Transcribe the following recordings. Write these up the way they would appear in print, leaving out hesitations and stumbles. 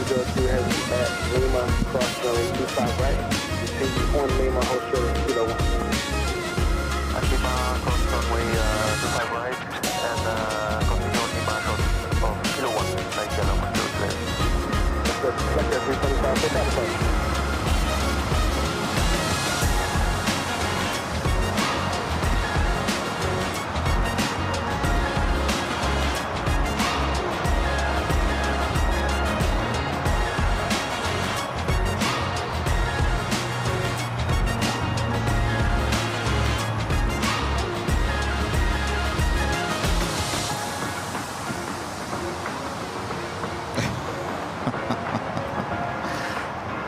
102 heavy at Lima, cross runway 25 right. Continue on Lima, hold short at Kilo 1. Lima, cross runway 25 right, and continue on Lima, short of Kilo 1, like yellow, clear. That's good. Select that 325, take out the plane.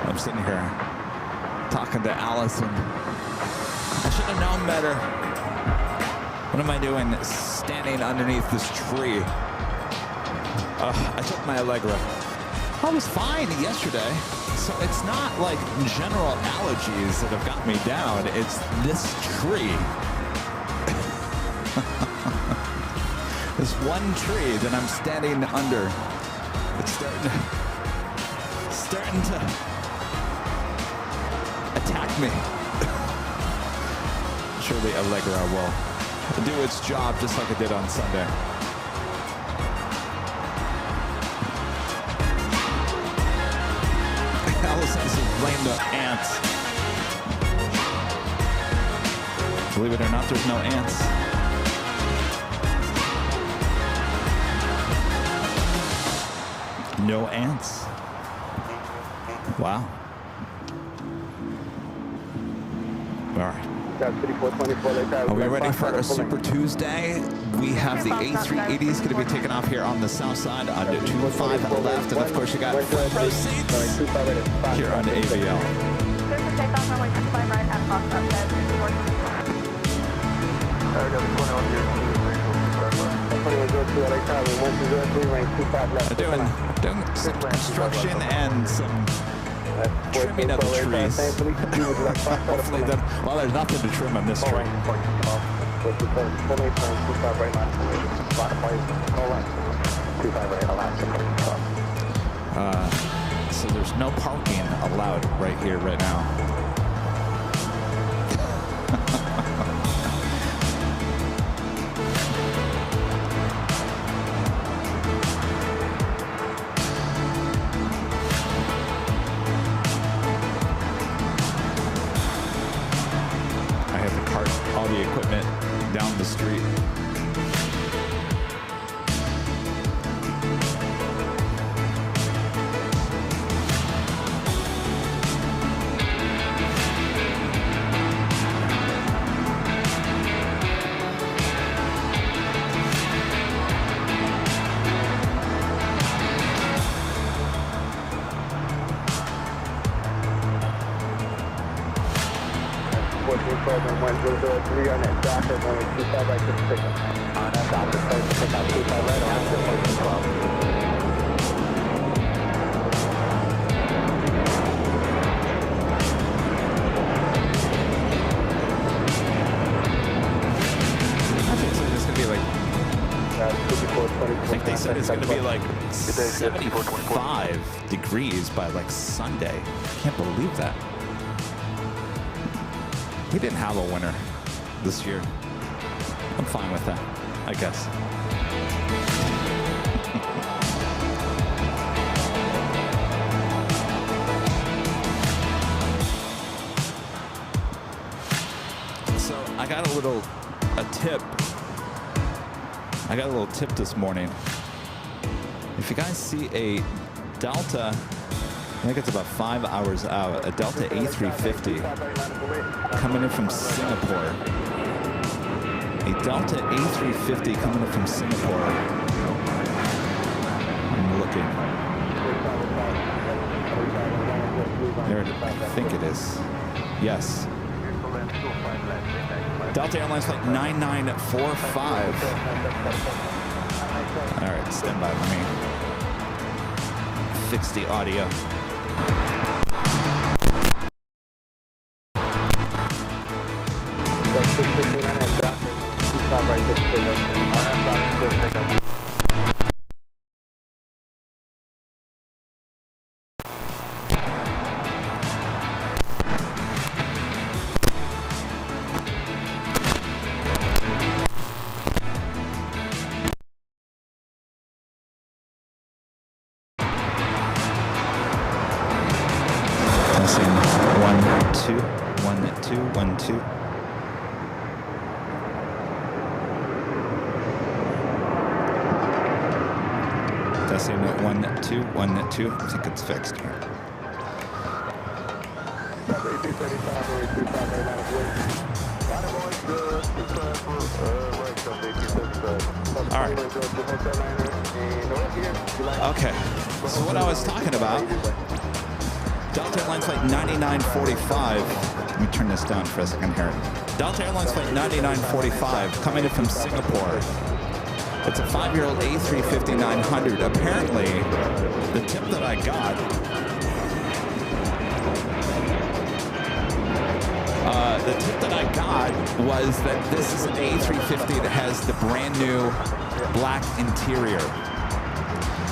I'm sitting here talking to Allison. I should have known better. What am I doing standing underneath this tree? I took my Allegra. I was fine yesterday. So it's not like general allergies that have got me down. It's this tree. This one tree that I'm standing under. It's starting to attack me. Surely Allegra will do its job just like it did on Sunday. Allison says blame the ants. Believe it or not, there's no ants. No ants. Wow. All right. Are we ready for a Super Tuesday? We have the A380s going to be taking off here on the south side on the 25 left, and of course you got proceeds here on the AVL. Doing some construction and some trimming of the trees. Hopefully that, well, there's nothing to trim on this tree. So there's no parking allowed right here, right now. All the equipment down the street. Program 1003 on that doctor, runway 25 right to the signal. On that doctor, pick out 25 right on that 12. I think it's going to be like, I think they said it's going to be like 75 degrees by like Sunday. I can't believe that. We didn't have a winter this year. I'm fine with that, I guess. So I got a tip. I got a little tip this morning. If you guys see a Delta, I think it's about 5 hours out, a Delta A350 coming in from Singapore. A Delta A350 coming in from Singapore. I'm looking. There, I think it is. Yes. Delta Airlines flight 9945. All right, stand by. Let me fix the audio. Right, Testing 1, 2, 1, 2, 1, 2. Testing 1, 2, 1, 2. I think it's fixed here. All right. Okay. So what I was talking about, Delta Airlines flight 9945. Let me turn this down for a second here. Delta Airlines flight 9945 coming in from Singapore. It's a 5-year-old A350-900. Apparently, the tip that I got, was that this is an A350 that has the brand new black interior.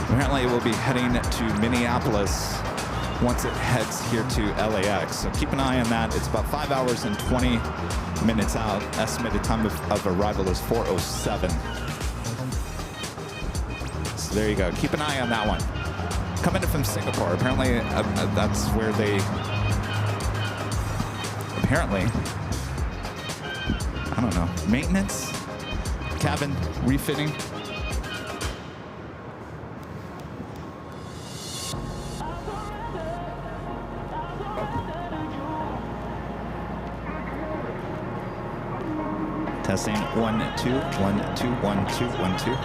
Apparently, it will be heading to Minneapolis once it heads here to LAX. So keep an eye on that. It's about 5 hours and 20 minutes out. Estimated time of arrival is 4:07. So there you go. Keep an eye on that one. Coming in from Singapore. Apparently, that's where they... Apparently, I don't know, maintenance, cabin refitting. Testing 1, 2, 1, 2, 1, 2, 1, 2.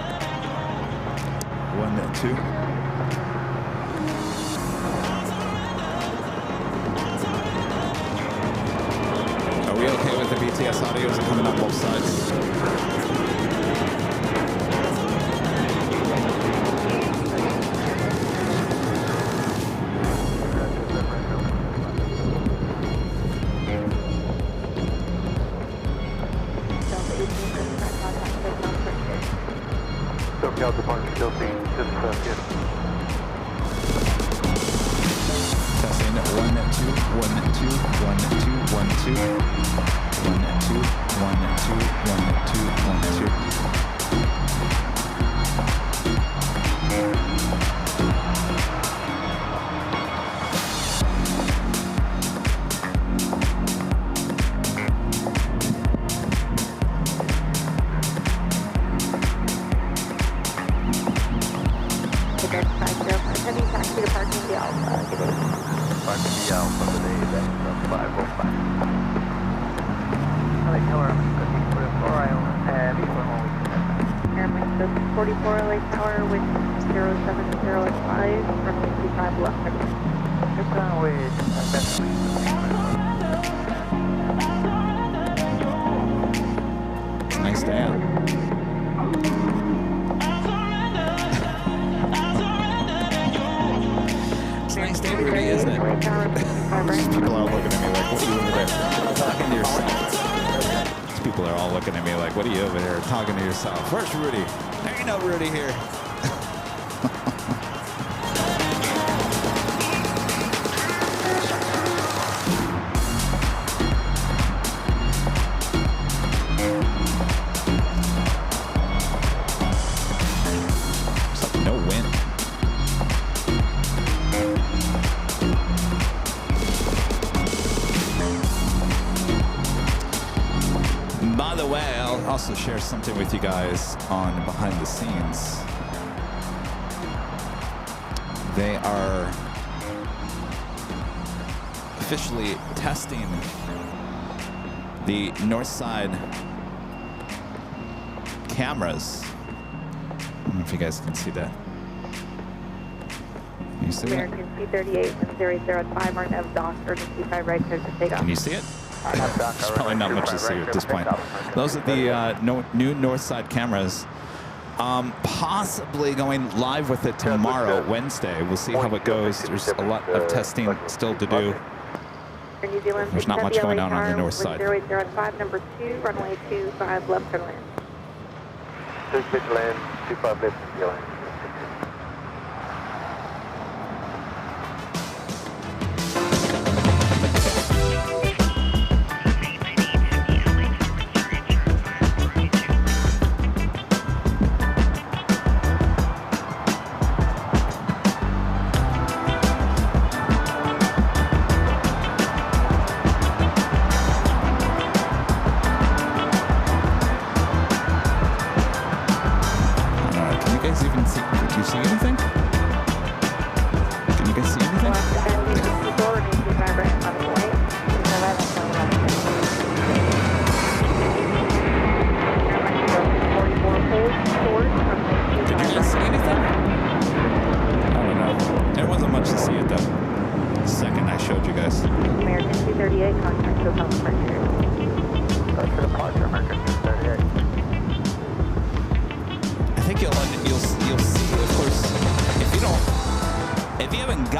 1, 2. Are we okay with the BTS audio? Is it coming up both sides? SoCal departure still seen, just good. Testing 1, 2, 1, 2, 1, 2, 1, 2. 1, 2, 1, 2, 1, 2, 1, Heavy taxi to parking the Alpha. Parking the Alpha today, that's 505. LA Tower, cooking for the 4 Island, before home. Airline South 44 LA Tower with 07085 from 55 left. Good time with Nice day out. It's a nice day, Rudy, isn't it? People are looking at me like, what are you over there talking to yourself? These people are all looking at me like, what are you over there talking to yourself? Where's Rudy? There ain't no Rudy here. Also share something with you guys on behind the scenes. They are officially testing the north side cameras. I don't know if you guys can see that. Can you see that? American C38 1005 are nav dock or just 25 right clear to take off. Can you see it? There's probably not much to see at this point. Those are the new north side cameras. Possibly going live with it tomorrow, Wednesday. We'll see how it goes. There's a lot of testing still to do. There's not much going on the north side. 0805, number 2, runway 25 left for land. 26 land, 25 left for land.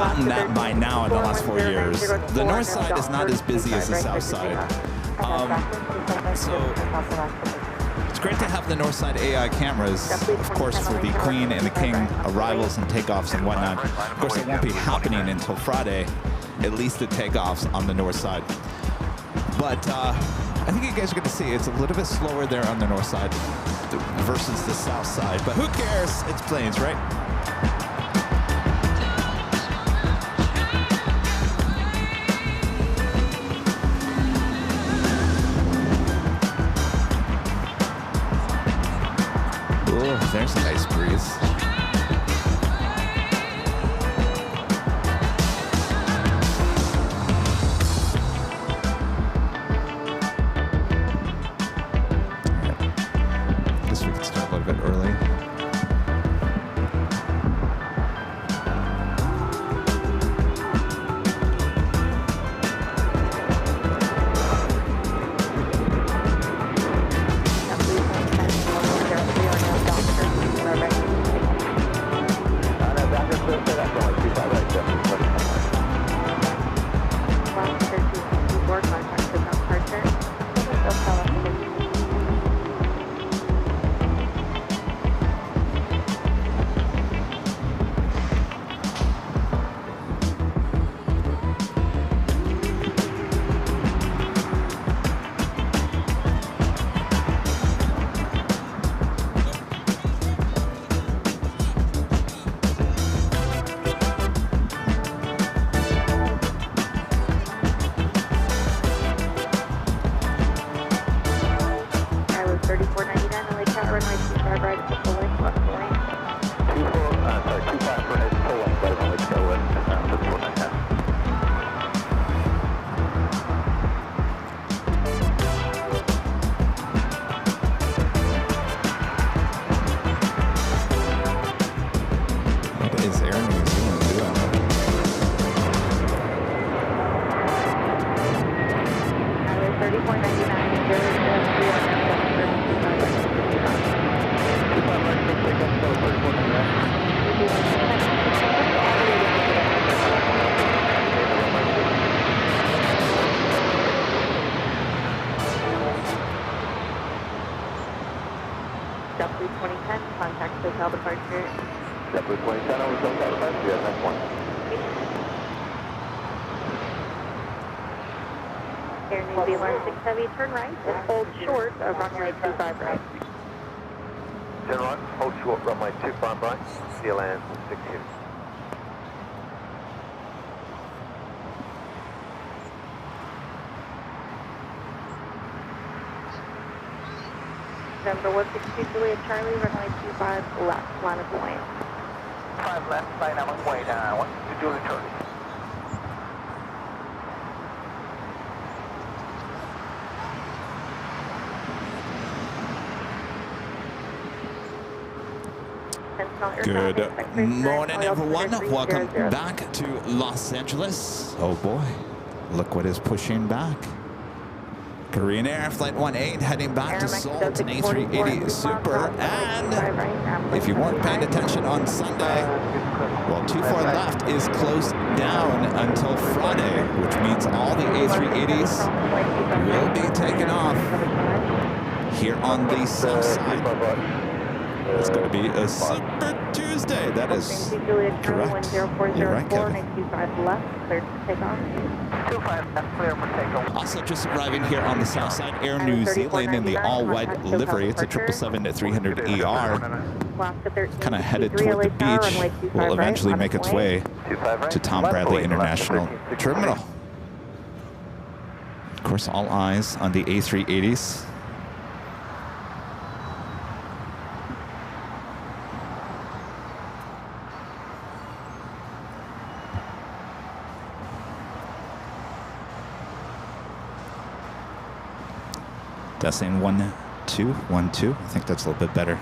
gotten that by now in the last 4 years. The north side is not as busy as the south side. So it's great to have the north side AI cameras, of course, for the Queen and the King arrivals and takeoffs and whatnot. Of course, it won't be happening until Friday, at least the takeoffs on the north side. But I think you guys are going to see it's a little bit slower there on the north side versus the south side. But who cares? It's planes, right? Oh, there's a nice breeze. Guess we can start a little bit early. Turn right and hold short of runway 25 right. Turn right, hold short, runway 25 right, seal land 60. Number 162 Juliet Charlie, runway 25 left, line of point. 5 left, dynamic way down, 162 Juliet Charlie. Good morning, everyone. Welcome back to Los Angeles. Oh boy, look what is pushing back. Korean Air Flight 18 heading back to Seoul. It's an A380 Super. And if you weren't paying attention on Sunday, well, 24 left is closed down until Friday, which means all the A380s will be taken off here on the south side. It's going to be a Super Tuesday. That is correct. You're right, Kevin. Also just arriving here on the south side, Air New Zealand in the all-white livery. It's a 777-300ER. Kind of headed toward the beach. Will eventually make its way to Tom Bradley International Terminal. Of course, all eyes on the A380s. Testing 1, 2, 1, 2. I think that's a little bit better.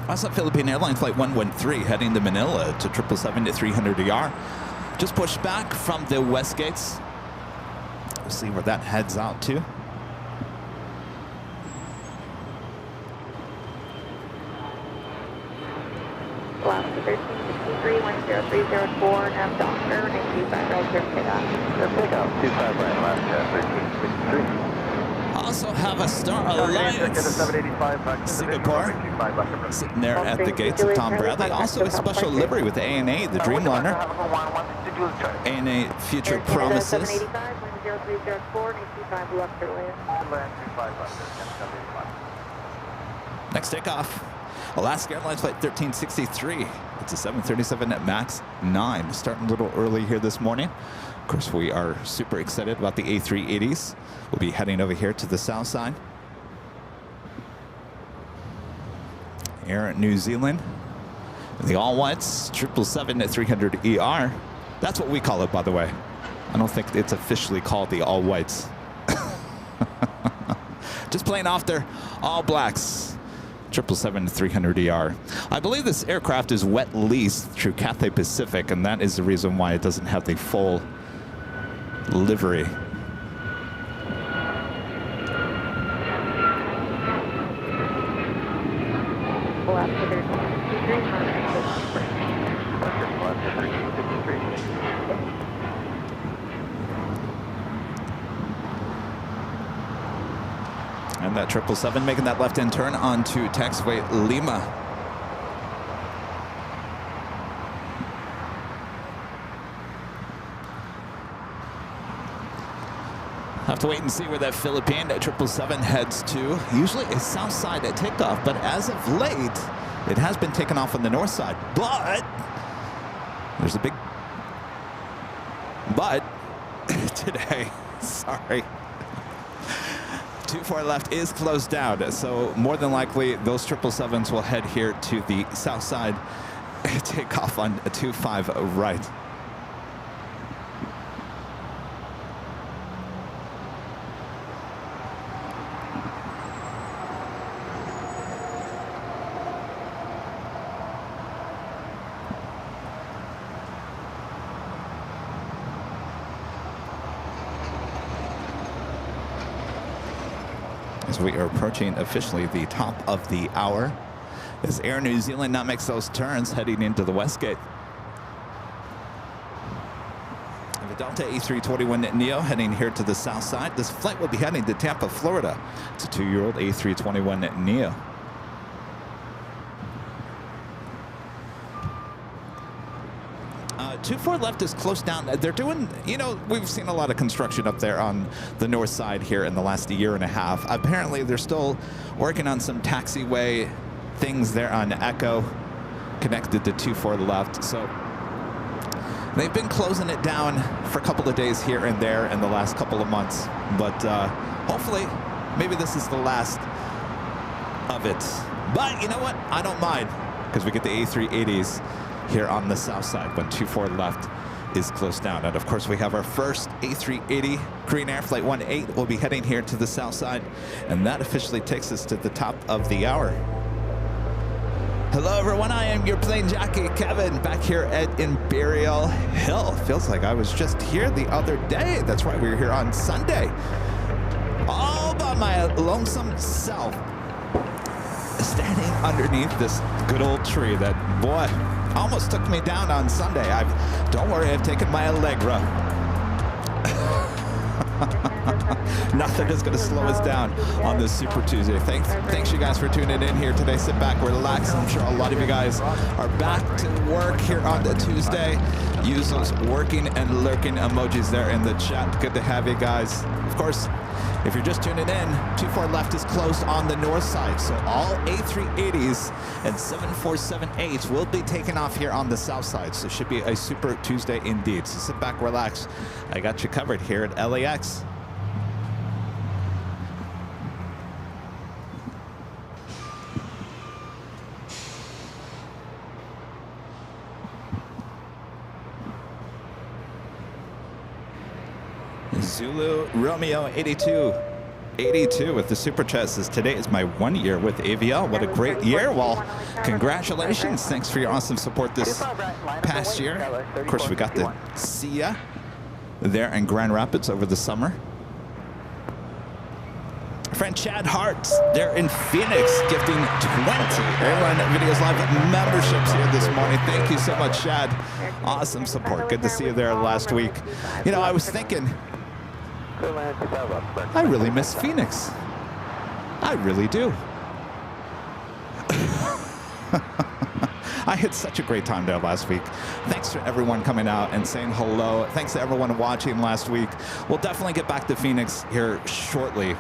Also, Philippine Airline Flight 113 heading to Manila to 777-300ER. Just pushed back from the west gates. We'll see where that heads out to. Alaska 1363, 10304, nav doctor, 925 right, clear takeoff. Clear takeoff, 25 right, Alaska 1363. Also have a Star Alliance Singapore sitting there at the gates of Tom Bradley. Also a special livery with ANA, the Dreamliner. ANA Future Promises. 785, 10304, 925 left clear land. Next takeoff, Alaska Airlines Flight 1363. It's a 737 at MAX 9. Starting a little early here this morning. Of course, we are super excited about the A380s. We'll be heading over here to the south side. Air New Zealand. The all whites, 777-300ER. That's what we call it, by the way. I don't think it's officially called the all whites. Just playing off their all blacks. 777-300ER. I believe this aircraft is wet leased through Cathay Pacific, and that is the reason why it doesn't have the full livery. Alaska 1363, And that 777 making that left-hand turn onto taxiway Lima. Have to wait and see where that Philippine 777 heads to. Usually a south side at takeoff, but as of late, it has been taken off on the north side. But there's a big but today. Sorry. 24 left is closed down, so more than likely those 777s will head here to the south side, take off on 25 right. As we are approaching officially the top of the hour, as Air New Zealand now makes those turns heading into the west gate. And the Delta A321neo heading here to the south side. This flight will be heading to Tampa, Florida. It's a 2-year-old A321neo. Two 4 left is close down. They're doing, you know, we've seen a lot of construction up there on the north side here in the last year and a half. Apparently, they're still working on some taxiway things there on Echo connected to 24 left. So they've been closing it down for a couple of days here and there in the last couple of months. But hopefully, maybe this is the last of it. But you know what? I don't mind, because we get the A380s here on the south side when 24 left is closed down. And of course, we have our first A380 Korean Air Flight 18 will be heading here to the south side, and that officially takes us to the top of the hour. Hello everyone, I am your plane jockey Kevin, back here at Imperial Hill. Feels like I was just here the other day. That's right, we were here on Sunday, all by my lonesome self, standing underneath this good old tree that, boy, almost took me down on Sunday. Don't worry, I've taken my Allegra. Nothing is going to slow us down on this Super Tuesday. Thanks you guys for tuning in here today. Sit back, relax. I'm sure a lot of you guys are back to work here on the Tuesday. Use those working and lurking emojis there in the chat. Good to have you guys. Of course, if you're just tuning in, 24 left is closed on the north side, so all A380s and 747-8s will be taken off here on the south side, so it should be a Super Tuesday indeed. So sit back, relax. I got you covered here at LAX. Zulu Romeo 82 with the super chat says, today is my 1 year with AVL. What a great year. Well, congratulations. Thanks for your awesome support this past year. Of course, we got to see ya there in Grand Rapids over the summer. Friend Chad Hart, they're in Phoenix, gifting 20 Airline Videos Live memberships here this morning. Thank you so much, Chad. Awesome support. Good to see you there last week. You know, I was thinking, I really miss Phoenix. I really do. I had such a great time there last week. Thanks to everyone coming out and saying hello. Thanks to everyone watching last week. We'll definitely get back to Phoenix here shortly.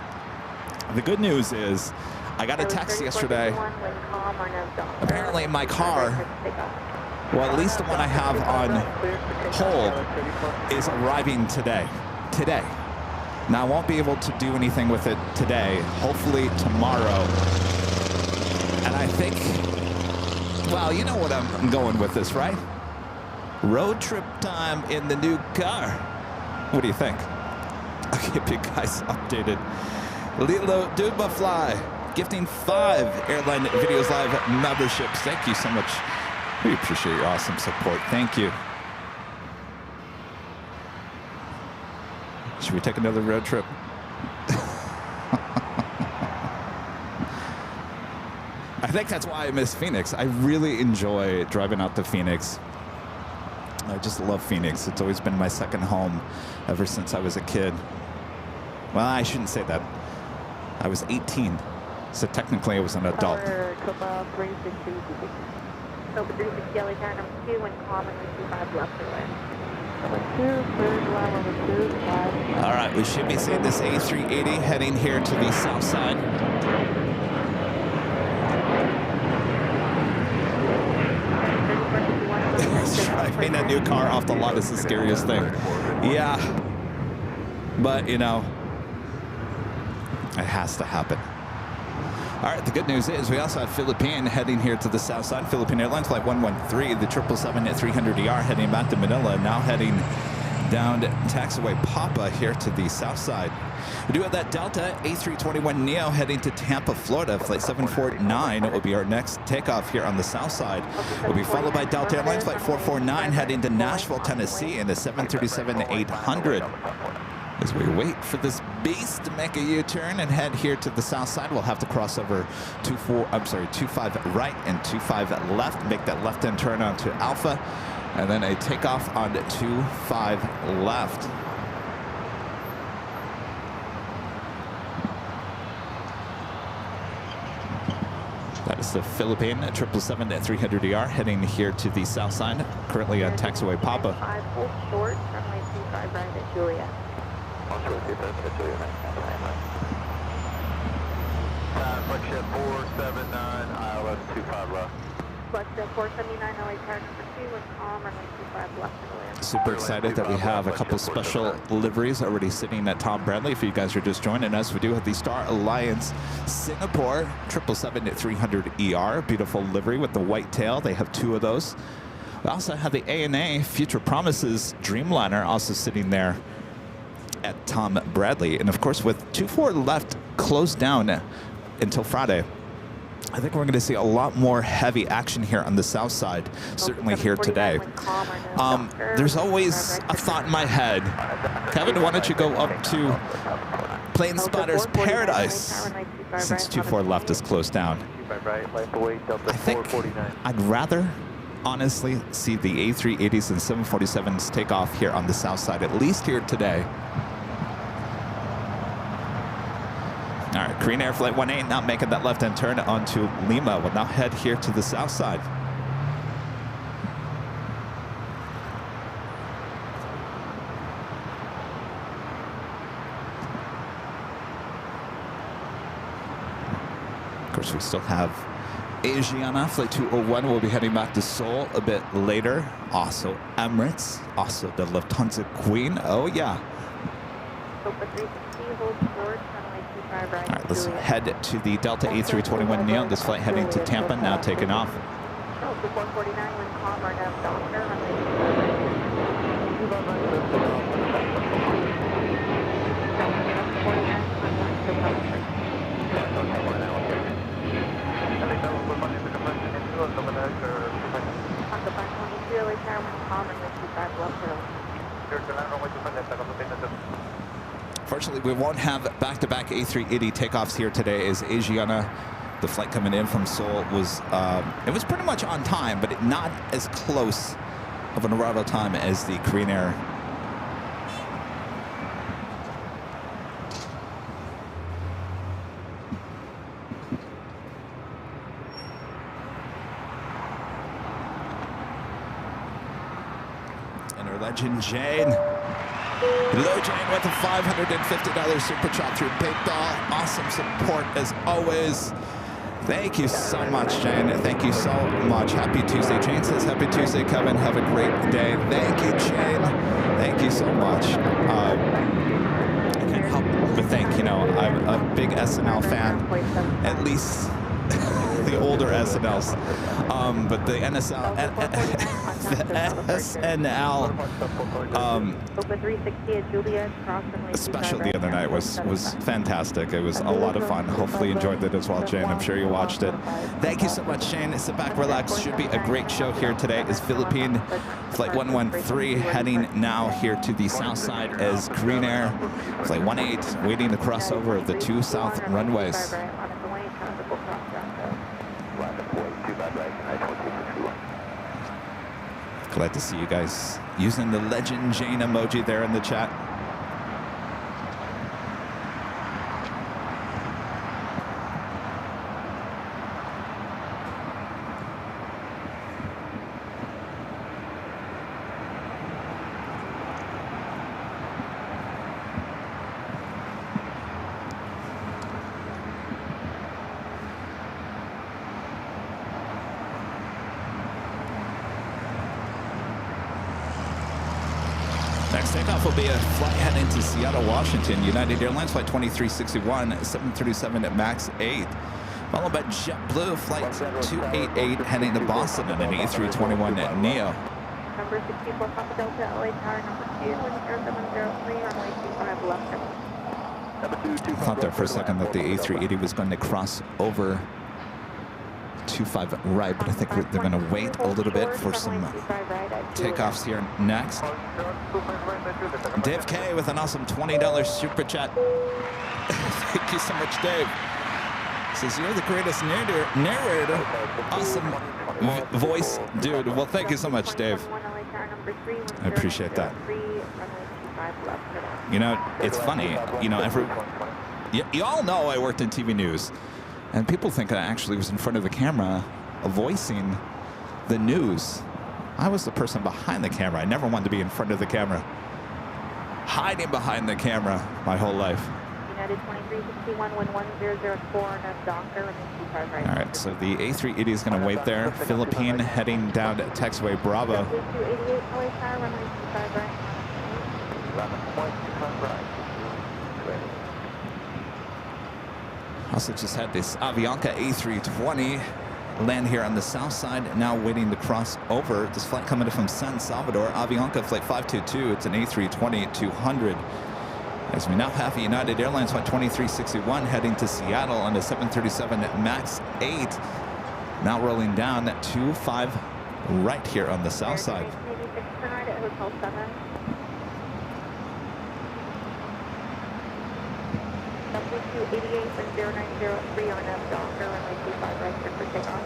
The good news is I got a text yesterday. Apparently my car, well, at least the one I have on hold, is arriving today. Now I won't be able to do anything with it today, hopefully tomorrow. And I think, well, you know what I'm going with this, right? Road trip time in the new car. What do you think? I'll keep you guys updated. Lilo Dubafly, gifting 5 Airline Videos Live memberships. Thank you so much. We appreciate your awesome support. Thank you. Should we take another road trip? I think that's why I miss Phoenix. I really enjoy driving out to Phoenix. I just love Phoenix. It's always been my second home ever since I was a kid. Well, I shouldn't say that. I was 18, so technically I was an adult. All right, we should be seeing this A380 heading here to the south side. Driving a new car off the lot is the scariest thing. Yeah, but you know, it has to happen. All right, the good news is we also have Philippine heading here to the south side. Philippine Airlines Flight 113, the 777-300ER heading back to Manila, now heading down to taxiway Papa here to the south side. We do have that Delta A321neo heading to Tampa, Florida. Flight 749 will be our next takeoff here on the south side. We'll be followed by Delta Airlines Flight 449 heading to Nashville, Tennessee in the 737-800. As we wait for this beast to make a U-turn and head here to the south side, we'll have to cross over 25 right and 25 left, make that left-hand turn onto Alpha, and then a takeoff on 25 left. That is the Philippine 777-300ER heading here to the south side, currently on taxiway Papa. 5 full short, runway 25 right at Juliet. Flagship 479, ILS 25 left. Flagship 479, LA Tower number 2 with calm, runway 25 left to land. Super excited that we have a couple special liveries already sitting at Tom Bradley. If you guys are just joining us, we do have the Star Alliance Singapore 777-300ER, beautiful livery with the white tail. They have 2 of those. We also have the ANA Future Promises Dreamliner also sitting there at Tom Bradley. And of course, with 24 left closed down until Friday, I think we're going to see a lot more heavy action here on the south side, certainly here today. There's always a thought in my head. Kevin, why don't you go up to Plane Spotter's Paradise, since 24 left is closed down. I think I'd rather honestly see the A380s and 747s take off here on the south side, at least here today. All right, Korean Air Flight 18 now making that left-hand turn onto Lima. We'll now head here to the south side. Of course, we still have Asiana Flight 201 will be heading back to Seoul a bit later. Also Emirates, also the Lufthansa Queen. Oh yeah. All right, let's head to the Delta A321neo. This flight heading to Tampa, now taking off. Fortunately, we won't have back-to-back A380 takeoffs here today as Asiana, the flight coming in from Seoul, was it was pretty much on time, but not as close of an arrival time as the Korean Air. And our legend, Jane. Hello, Jane, with a $550 super chat through PayPal. Awesome support as always. Thank you so much, Jane. Thank you so much. Happy Tuesday. Jane says, happy Tuesday, Kevin. Have a great day. Thank you, Jane. Thank you so much. I can't help but think, you know, I'm a big SNL fan, at least the older SNLs. But the NSL, the SNL special the other night was fantastic. It was a lot of fun. Hopefully you enjoyed it as well, Jane. I'm sure you watched it. Thank you so much, Shane. Sit back, relax. Should be a great show here today. Is Philippine Flight 113 heading now here to the south side as Korean Air Flight 18 waiting to cross over the 2 south runways. Glad to see you guys using the legend Jane emoji there in the chat. Takeoff will be a flight heading to Seattle, Washington. United Airlines Flight 2361, 737 at MAX 8. Followed by JetBlue Flight 288 heading to Boston on an A321 at NEO. Number 64 Papa Delta, LA Tower, number 2, 10703, runway 25 left. I thought there for a second that the A380 was going to cross over 25 right, but I think they're going to wait a little bit for some takeoffs here next. Dave K with an awesome $20 super chat. Thank you so much, Dave. Says, you're the greatest narrator. Awesome voice, dude. Well, thank you so much, Dave. I appreciate that. You know, it's funny. You know, you all know I worked in TV news. And people think I actually was in front of the camera voicing the news. I was the person behind the camera. I never wanted to be in front of the camera. Hiding behind the camera my whole life. United 2361, 11004, and a Docker, and 25 right. All right, so the A380 is going to wait there. Philippine heading down to taxiway Bravo. 288, LA Tower, runway 25 right. Also just had this Avianca A320 land here on the south side, now waiting to cross over. This flight coming in from San Salvador, Avianca Flight 522. It's an A320-200. As we now have United Airlines Flight 2361 heading to Seattle on the 737 MAX 8. Now rolling down 25 right here on the south side. W288 and 0903 on F Docker, runway 25 right here for takeoff.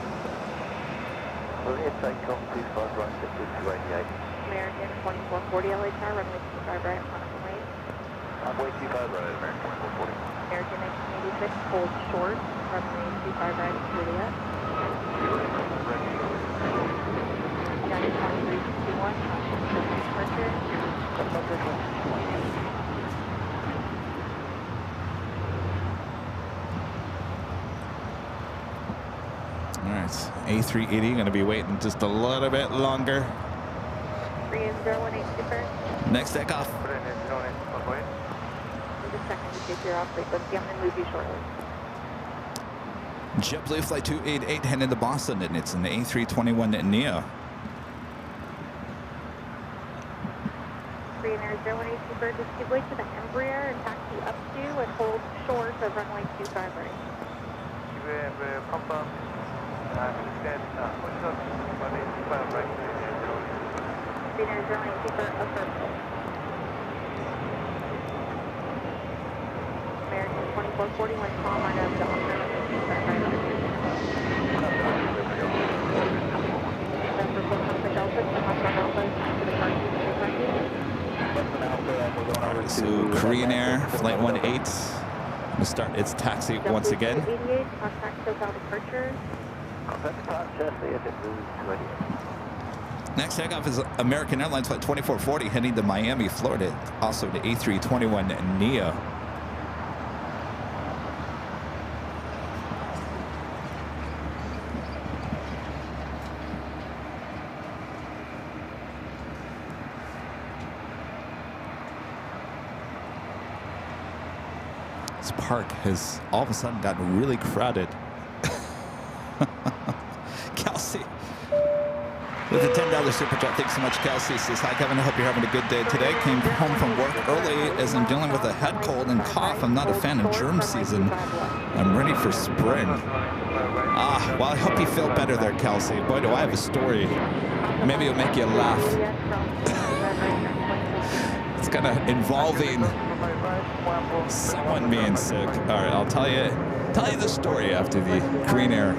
American 2440 LA Tower, runway 25 right on the way. Runway 25 right, American 2440. American 1986, hold short, runway 25 right to Juliet. United 2361, departure. All right, A380 going to be waiting just a little bit longer. 3018 super. Next takeoff. Need a second to take your off frequency. I'm going to move you shortly. JetBlue Flight 288 heading to Boston, and it's an A321 NEO. Korean Air 018 super. Just give way to the Embraer and taxi up to and hold short of runway 25 right. Confirm. Korean Air 018 super, affirmative. 2440 when calm, I have Docker, runway 25 right. November Lufthansa Delta, Lufthansa Alpha, to the parking, to the parking. All right, so Korean Air, Flight 18, going to start its taxi once again. 88, contact SoCal departure. Next takeoff is American Airlines Flight 2440 heading to Miami, Florida, also to A321neo. This park has all of a sudden gotten really crowded. Kelsey with a $10 super chat. Thanks so much, Kelsey. Says, hi, Kevin. I hope you're having a good day today. Came home from work early as I'm dealing with a head cold and cough. I'm not a fan of germ season. I'm ready for spring. Well, I hope you feel better there, Kelsey. Boy, do I have a story. Maybe it'll make you laugh. It's kind of involving someone being sick. All right, I'll tell you the story after the Korean Air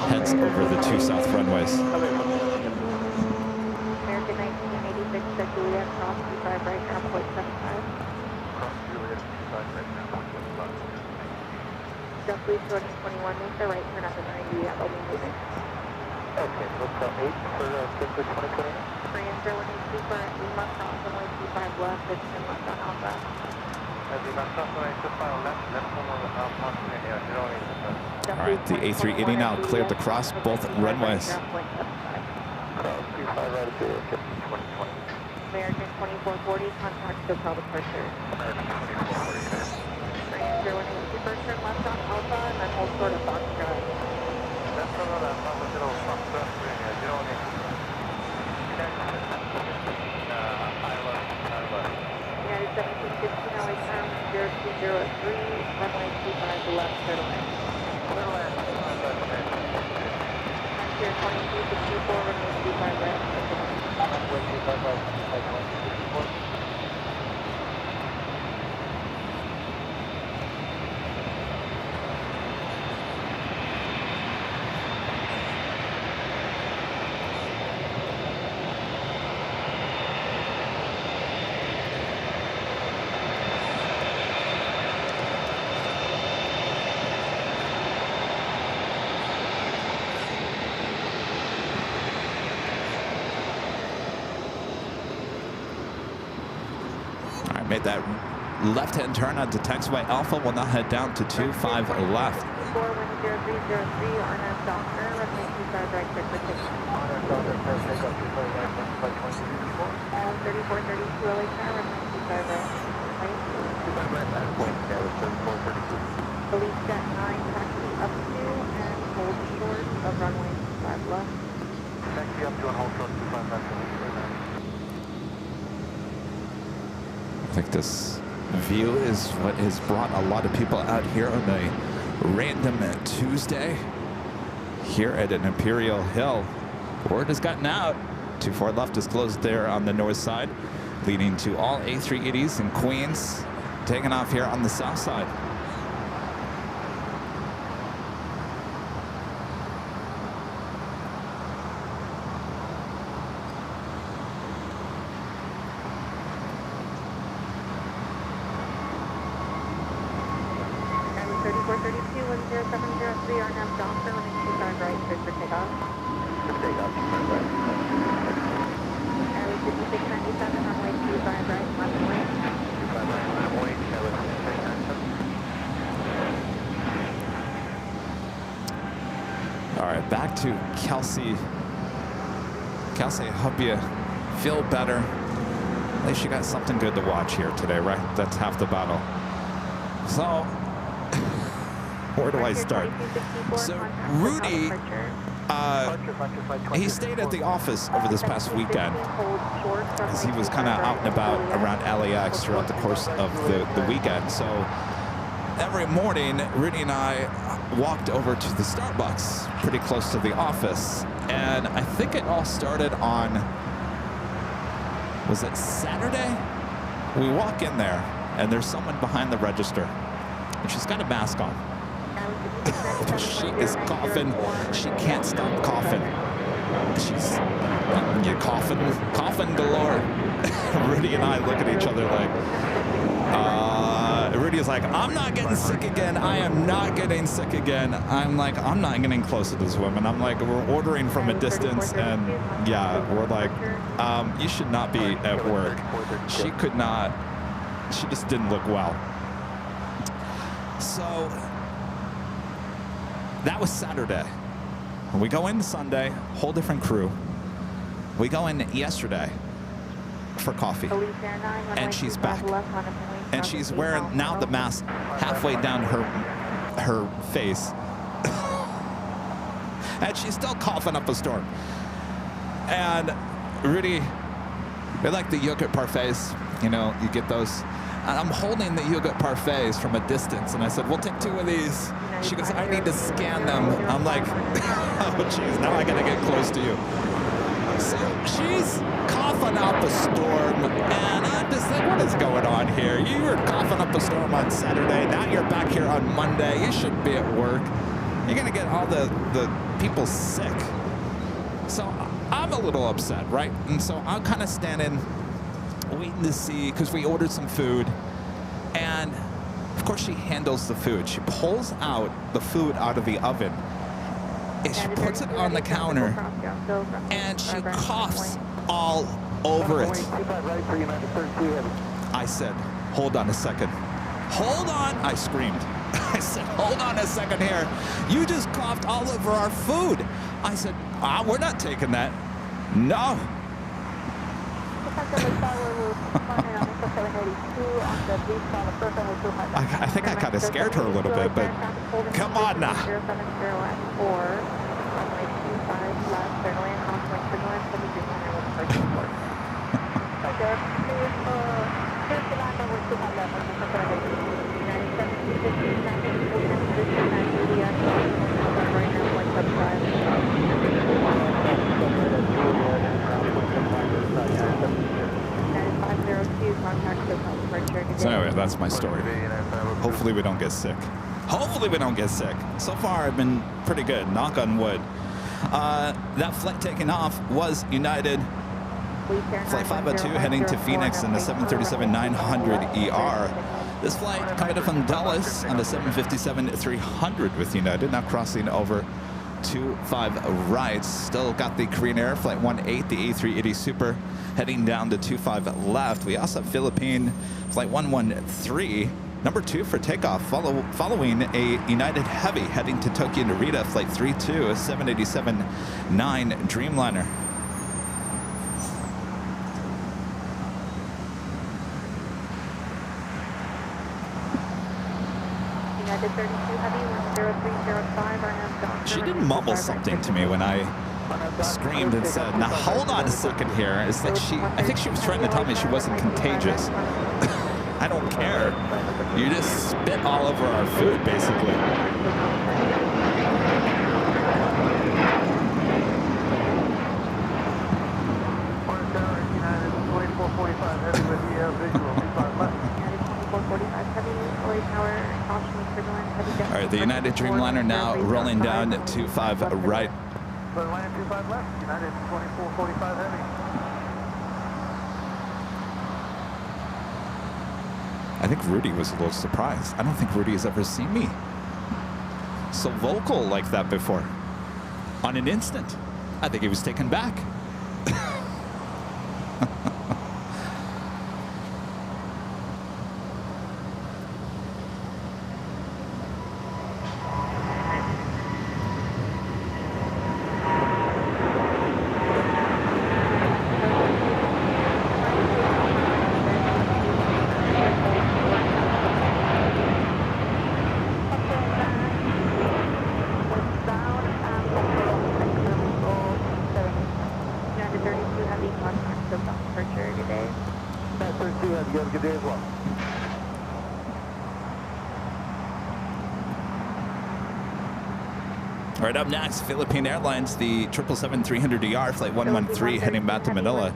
heads over the 2 south runways. American 1986, Juliet, cross 25 right, airport 75. Jockeys 221, make the right turn after 90, I'll be moving. Okay, looks up 8 for Victor 2020. Korean Air 182 for Lima, cross runway 25 left, 15 left on Alpha. All right, the A380 now cleared to cross both runways. American 2440, contact SoCal departure. Korean Air 182 first turn left on Alpha, and then hold short of Foxtrot. United 1715 LA South, 0203, runway 25 left, turtle in. Frontier 2264, runway 25 right, turtle in. Made that left-hand turn onto taxiway Alpha. Will now head down to 25 left. 4100303, RNAV Docker, runway 25 right, clear for takeoff. 3432 LA Tower, runway 25 right. Police jet 9, taxi up to and hold short of runway 25 left. Taxi up to and hold short 25 left. I think this view is what has brought a lot of people out here on a random Tuesday here at an Imperial Hill. Word has gotten out. 24 left is closed there on the north side, leading to all A380s and Queens taking off here on the south side. Back to Kelsey. Kelsey, I hope you feel better. At least you got something good to watch here today, right? That's half the battle. So, where do I start? So, Rudy, he stayed at the office over this past weekend because he was kind of out and about around LAX throughout the course of the weekend. So, every morning, Rudy and I walked over to the Starbucks pretty close to the office, and I think it all started on, was it Saturday? We walk in there and there's someone behind the register. She's got a mask on. She is coughing. She can't stop coughing. She's coughing galore. Rudy and I look at each other like, Rudy is like, I'm not getting sick again. I am not getting sick again. I'm like, I'm not getting close to this woman. I'm like, we're ordering from a distance, and yeah, we're like, you should not be at work. She could not. She just didn't look well. So that was Saturday. We go in Sunday, whole different crew. We go in yesterday for coffee, and she's back. And she's wearing now the mask halfway down her face. And she's still coughing up a storm. And Rudy, they like the yogurt parfaits. You know, you get those. And I'm holding the yogurt parfaits from a distance, and I said, we'll take 2 of these. She goes, I need to scan them. I'm like, oh, geez, now I got to get close to you. So she's coughing up a storm, and I'm just like, what is going on here? You were coughing up a storm on Saturday. Now you're back here on Monday. You shouldn't be at work. You're going to get all the people sick. So I'm a little upset, right? And so I'm kind of standing, waiting to see, because we ordered some food. And, of course, she handles the food. She pulls out the food out of the oven. And she puts it on the counter, and she coughs all over it. I said, hold on a second. Hold on, I screamed. I said, hold on a second here. You just coughed all over our food. I said, we're not taking that. No. I think I kind of scared her a little bit, but come on now. So anyway, that's my story. Hopefully we don't get sick. Hopefully we don't get sick. So far I've been pretty good, knock on wood. That flight taking off was United. Flight 502 heading to Phoenix in the 737-900 ER. This flight coming up from Dallas on the 757-300 with United, now crossing over 25 right. Still got the Korean Air Flight 18, the A380 Super, heading down to 25 left. We also have Philippine Flight 113, number 2 for takeoff, following a United Heavy heading to Tokyo Narita, Flight 32, a 787-9 Dreamliner. She did mumble something to me when I screamed and said, now hold on a second here. It's like I think she was trying to tell me she wasn't contagious. I don't care. You just spit all over our food, basically. All right, the United Dreamliner now rolling down to 25 right. I think Rudy was a little surprised. I don't think Rudy has ever seen me so vocal like that before. On an instant, I think he was taken back. Right up next, Philippine Airlines, the 777-300ER, flight 113, heading back to Manila.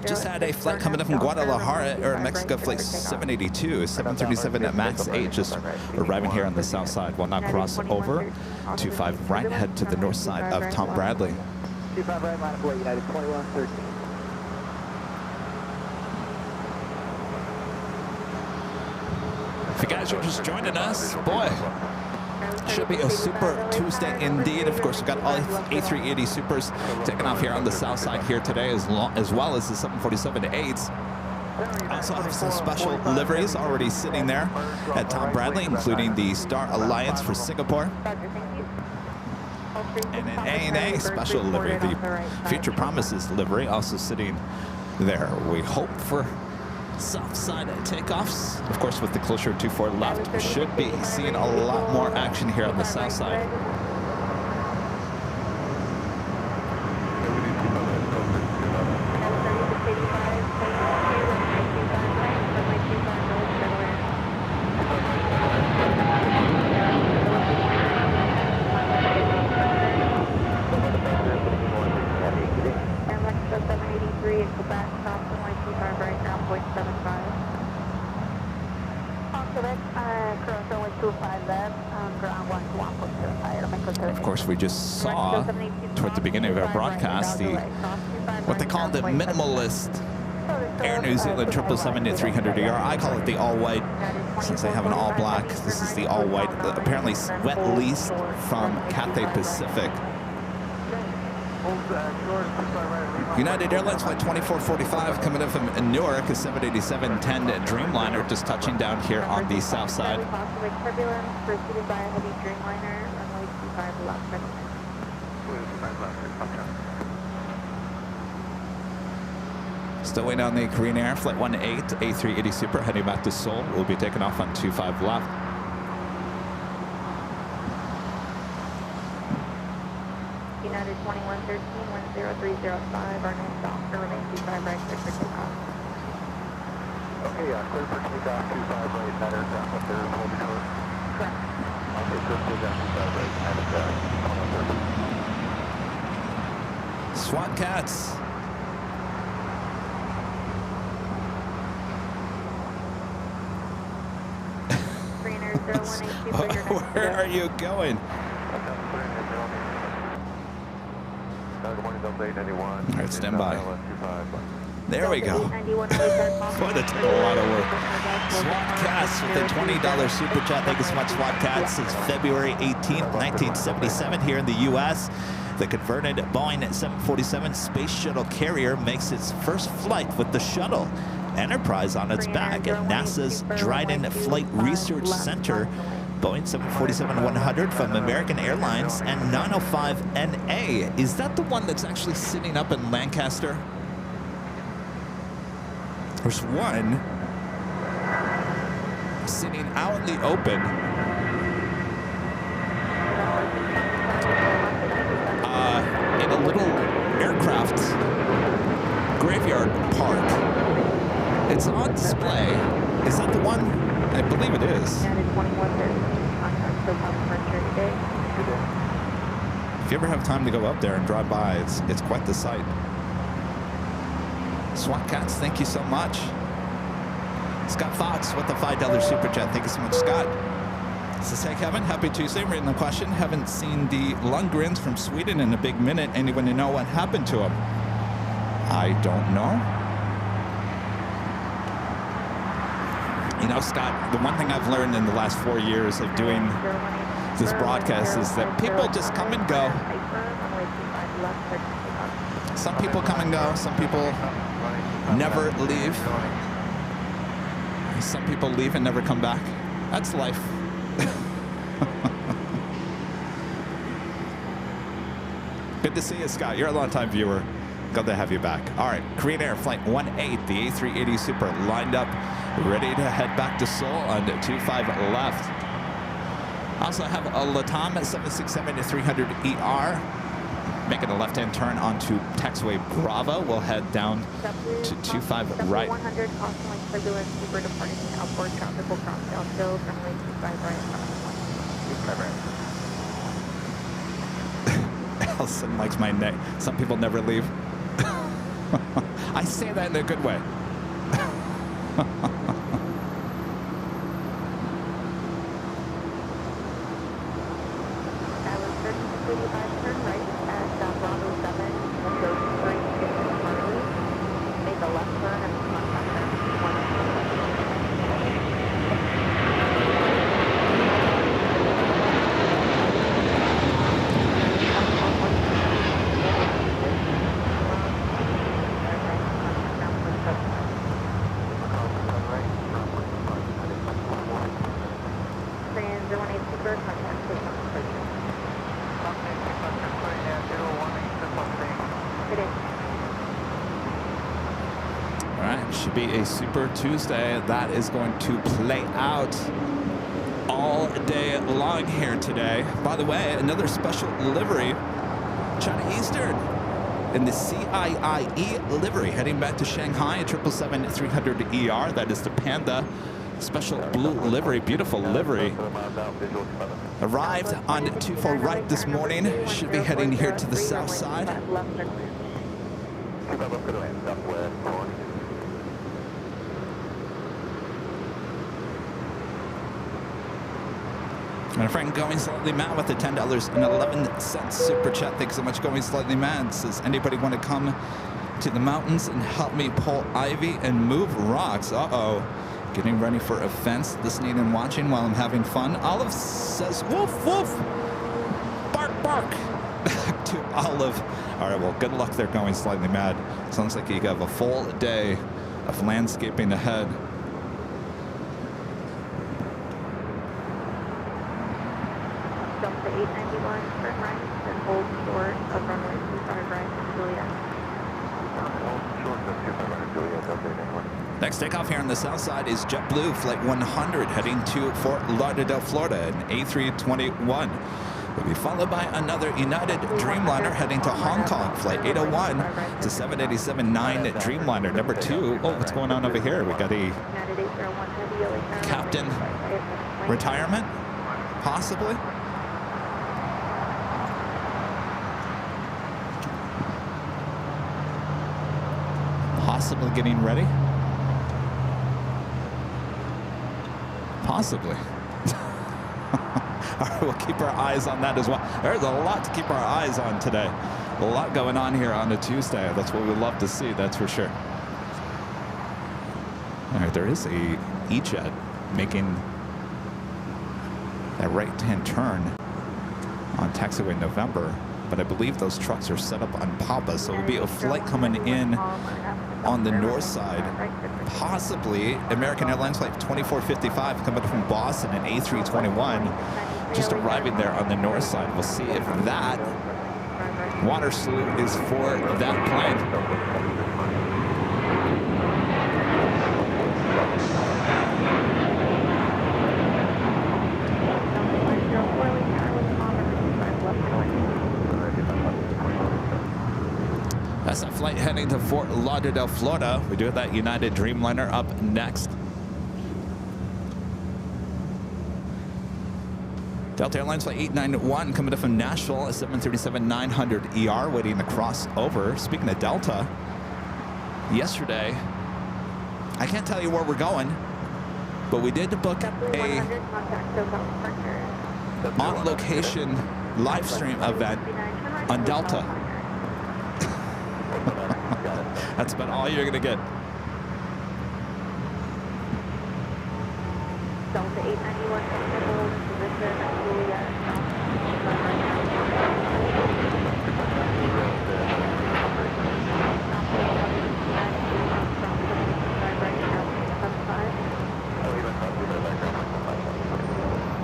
Just had a flight coming up from Guadalajara, or Mexico, flight 782, 737 at MAX 8, just arriving here on the south side. Will now cross over, 25 right, head to the north side of Tom Bradley. 25 right, line of flight United 2113. If you guys are just joining us, boy, should be a super Tuesday indeed. Of course, we've got all A380 Supers taking off here on the south side here today, as well as the 747-8s. Also have some special liveries already sitting there at Tom Bradley, including the Star Alliance for Singapore. And an ANA special livery, the Future Promises livery, also sitting there. We hope for south side takeoffs. Of course, with the closure of 24 left, we should be seeing a lot more action here on the south side. Of course, we just saw toward the beginning of our broadcast what they call the minimalist Air New Zealand 777-300ER. I call it the all-white, since they have an all-black. This is the all-white, apparently wet leased from Cathay Pacific. United Airlines flight 2445 coming in from Newark, a 787-10 Dreamliner, just touching down here on the south side. Still waiting on the Korean Air flight 18, A380 Super, heading back to Seoul. We'll be taking off on 25 left. United 2113, 10305, our next officer remains 25 right, clear for takeoff. Okay, clear for takeoff, 25 right, that aircraft up there, hold me short. Correct. Okay, clear for takeoff, 25 right, and hold up there. SWAT cats. Where are you going? All right, stand by. There we go. Boy, that took a lot of work. SWAT Cats with a $20 super chat. Thank you so much, SWAT Cats. Since February 18th, 1977 here in the U.S., the converted Boeing 747 space shuttle carrier makes its first flight with the shuttle Enterprise on its back at NASA's Dryden Flight Research Center. Boeing 747-100 from American Airlines and 905NA. Is that the one that's actually sitting up in Lancaster? There's one sitting out in the open in a little aircraft graveyard park. It's on display. Is that the one? I believe it is. If you ever have time to go up there and drive by, it's quite the sight. SWAT Cats, thank you so much. Scott Fox with the $5 super chat. Thank you so much, Scott. Says, hey, Kevin, happy Tuesday. I'm reading the question. Haven't seen the Lundgrens from Sweden in a big minute. Anyone know what happened to them? I don't know. You know, Scott, the one thing I've learned in the last 4 years of doing this broadcast is that people just come and go. Some people come and go. Some people never leave. Some people leave and never come back. That's life. Good to see you, Scott. You're a long-time viewer. Glad to have you back. All right, Korean Air Flight 18, the A380 Super, lined up, ready to head back to Seoul on 25 left. Also have a LATAM 767-300ER, making a left-hand turn onto taxiway Bravo. We'll head down to 25 right. 100, constantly turbulent, super departing outboard traffic will cross downhill, runway 25 right, 25 right. Allison likes my neck. Some people never leave. I say that in a good way. turn right at Bravo 7, and go straight to Charlie. Make a left turn and contact them. Be a Super Tuesday that is going to play out all day long here today. By the way, another special livery, China Eastern in the CIIE livery, heading back to Shanghai, a 777-300ER. That is the Panda special blue livery, beautiful livery. Arrived on 24 right this morning. Should be heading here to the south side. My friend Going Slightly Mad with the $10.11 super chat. Thanks so much, Going Slightly Mad. Says, anybody want to come to the mountains and help me pull ivy and move rocks? Uh-oh. Getting ready for a fence, listening and watching while I'm having fun. Olive says, woof, woof. Bark, bark. Back to Olive. All right, well, good luck there, Going Slightly Mad. Sounds like you have a full day of landscaping ahead. Jump to 891, turn right, and hold short of runway 25 right, Juliet. Next takeoff here on the south side is JetBlue Flight 100 heading to Fort Lauderdale, Florida, an A321. Will be followed by another United Dreamliner heading to Hong Kong, Flight 801. It's a 787-9 Dreamliner, number 2. Oh, what's going on over here? We got a captain retirement, possibly. Possibly getting ready. Possibly. All right, we'll keep our eyes on that as well. There's a lot to keep our eyes on today. A lot going on here on a Tuesday. That's what we love to see, that's for sure. All right, there is a E-Jet making that right-hand turn on taxiway November, but I believe those trucks are set up on Papa, so it will be a flight coming in on the north side. Possibly American Airlines Flight 2455 coming from Boston, an A321, just arriving there on the north side. We'll see if that water salute is for that plane. That's a flight heading to Fort Lauderdale, Florida. We do have that United Dreamliner up next. Delta Airlines Flight 891 coming up from Nashville, a 737-900ER waiting to cross over. Speaking of Delta, yesterday, I can't tell you where we're going, but we did book a on-location live stream event on Delta. That's about all you're gonna get. Delta 891 comfortable position at Juliet.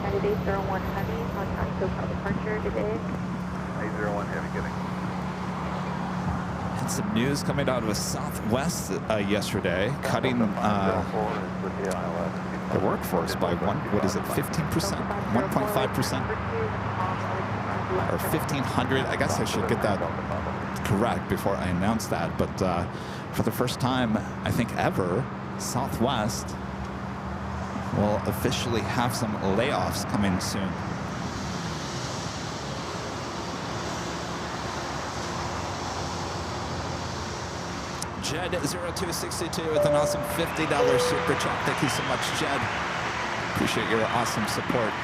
Candidate 01 Heavy, contact SoCal departure today. 801 Heavy getting. And some news coming out of Southwest yesterday, cutting the workforce by 15%, 1.5%, or 1,500. I guess I should get that correct before I announce that. But for the first time, I think ever, Southwest will officially have some layoffs coming soon. Jed0262 with an awesome $50 super chat. Thank you so much, Jed. Appreciate your awesome support.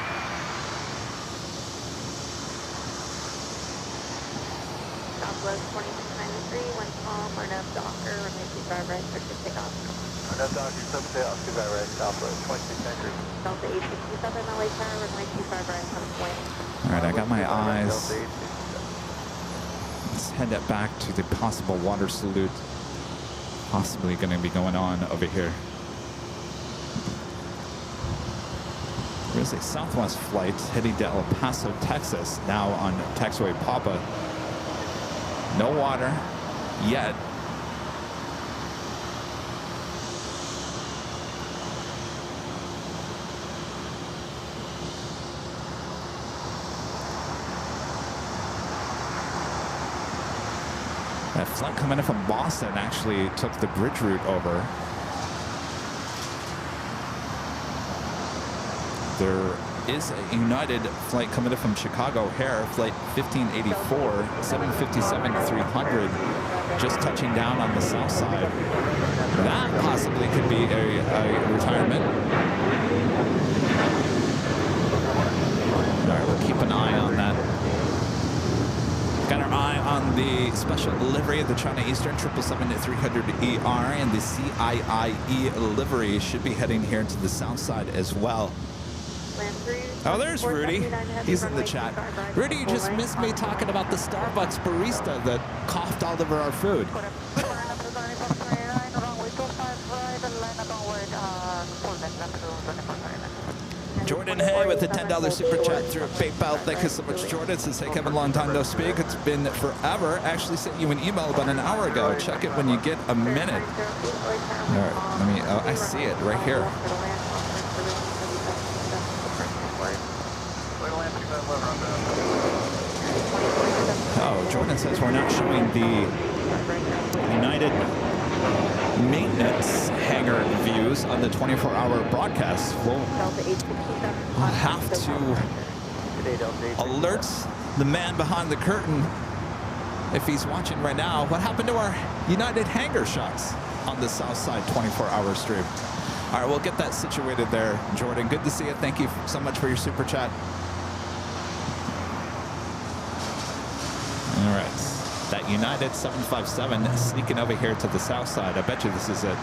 Southwest 2693, wind calm, RNF Docker, runway 25 right, clear to take off. RNF Docker, substate off, 25 right, Southwest 2693. Delta 867, LA tower, runway 25 right, comes away. All right, I got my eyes. Let's head back to the possible water salute possibly going to be going on over here. There's a Southwest flight heading to El Paso, Texas, now on taxiway Papa. No water yet. That flight coming in from Boston actually took the bridge route over. There is a United flight coming in from Chicago O'Hare, flight 1584, 757-300, just touching down on the south side. That possibly could be a retirement. All right, we'll keep an eye on that. Got our eye on the special livery of the China Eastern 777-300ER, and the CIIE livery should be heading here to the south side as well. Oh, there's Rudy. He's in the chat. Rudy, you just missed me talking about the Starbucks barista that coughed all over our food. Jordan Hay with a $10 super chat through PayPal. Thank you so much, Jordan. Says, hey, Kevin, long time no speak. It's been forever. Actually sent you an email about an hour ago. Check it when you get a minute. All right, let me, oh, I see it right here. Oh, Jordan says we're not showing the United maintenance hangar views on the 24-hour broadcast. We'll have to alert the man behind the curtain, if he's watching right now, what happened to our United hangar shots on the south side 24-hour stream. All right, we'll get that situated there, Jordan. Good to see you. Thank you so much for your super chat. All right, that United 757 sneaking over here to the south side. I bet you this is it.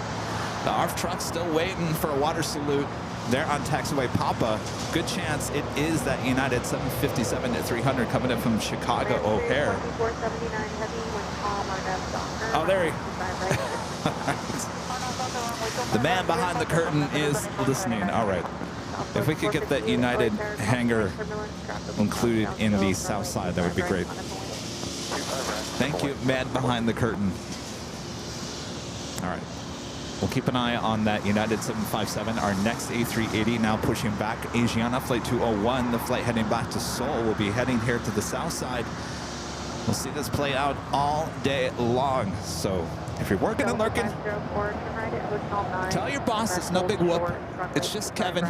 The ARF truck's still waiting for a water salute there on taxiway Papa. Good chance it is that United 757-300 coming in from Chicago O'Hare. Oh, there he The man behind the curtain is listening. All right. If we could get that United hangar included in the south side, that would be great. Thank you, man behind the curtain. All right. We'll keep an eye on that United 757. Our next A380 now pushing back. Asiana Flight 201, the flight heading back to Seoul, will be heading here to the south side. We'll see this play out all day long. So if you're working and lurking, tell your boss it's no big whoop. It's just Kevin.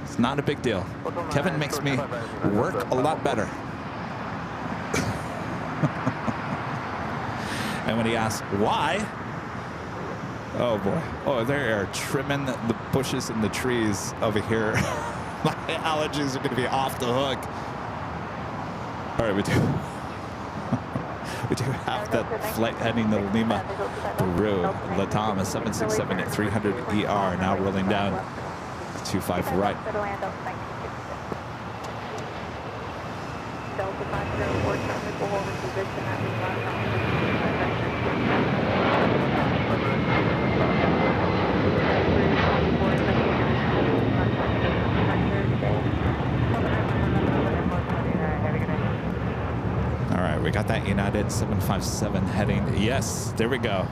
It's not a big deal. Kevin makes me work a lot better. And when he asks why, oh boy, oh, they are trimming the bushes and the trees over here. My allergies are going to be off the hook. All right, we do have that flight heading to Lima, Peru. Latam, a 767-300ER now rolling down 25 right. All right, we got that United 757 heading. Yes, there we go.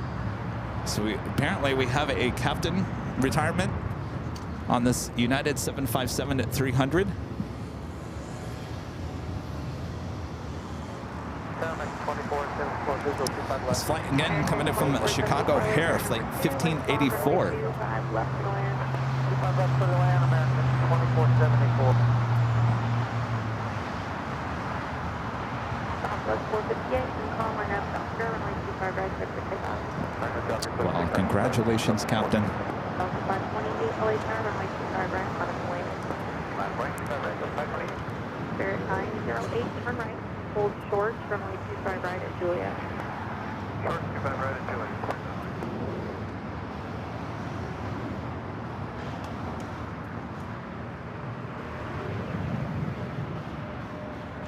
So apparently we have a captain retirement on this United 757-300. This flight again coming in from Chicago O'Hare, flight 1584. Well, congratulations, Captain. Delta 528, LA Tower, runway 25 right, on its way. Spirit 908, turn right. Hold short, runway 25 right at Juliet. Short, 25 right at Juliet.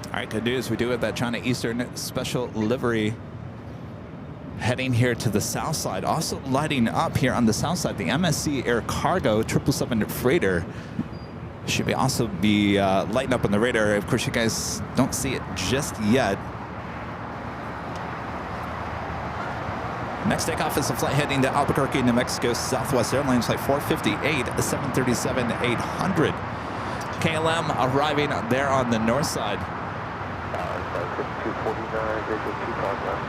All right, good news. We do have that China Eastern special livery heading here to the south side. Also lighting up here on the south side, the MSC Air Cargo 777 freighter should be also be lighting up on the radar. Of course, you guys don't see it just yet. Next takeoff is a flight heading to Albuquerque, New Mexico, Southwest Airlines flight 458, 737-800. KLM arriving there on the north side. 249, visual 2 cars left.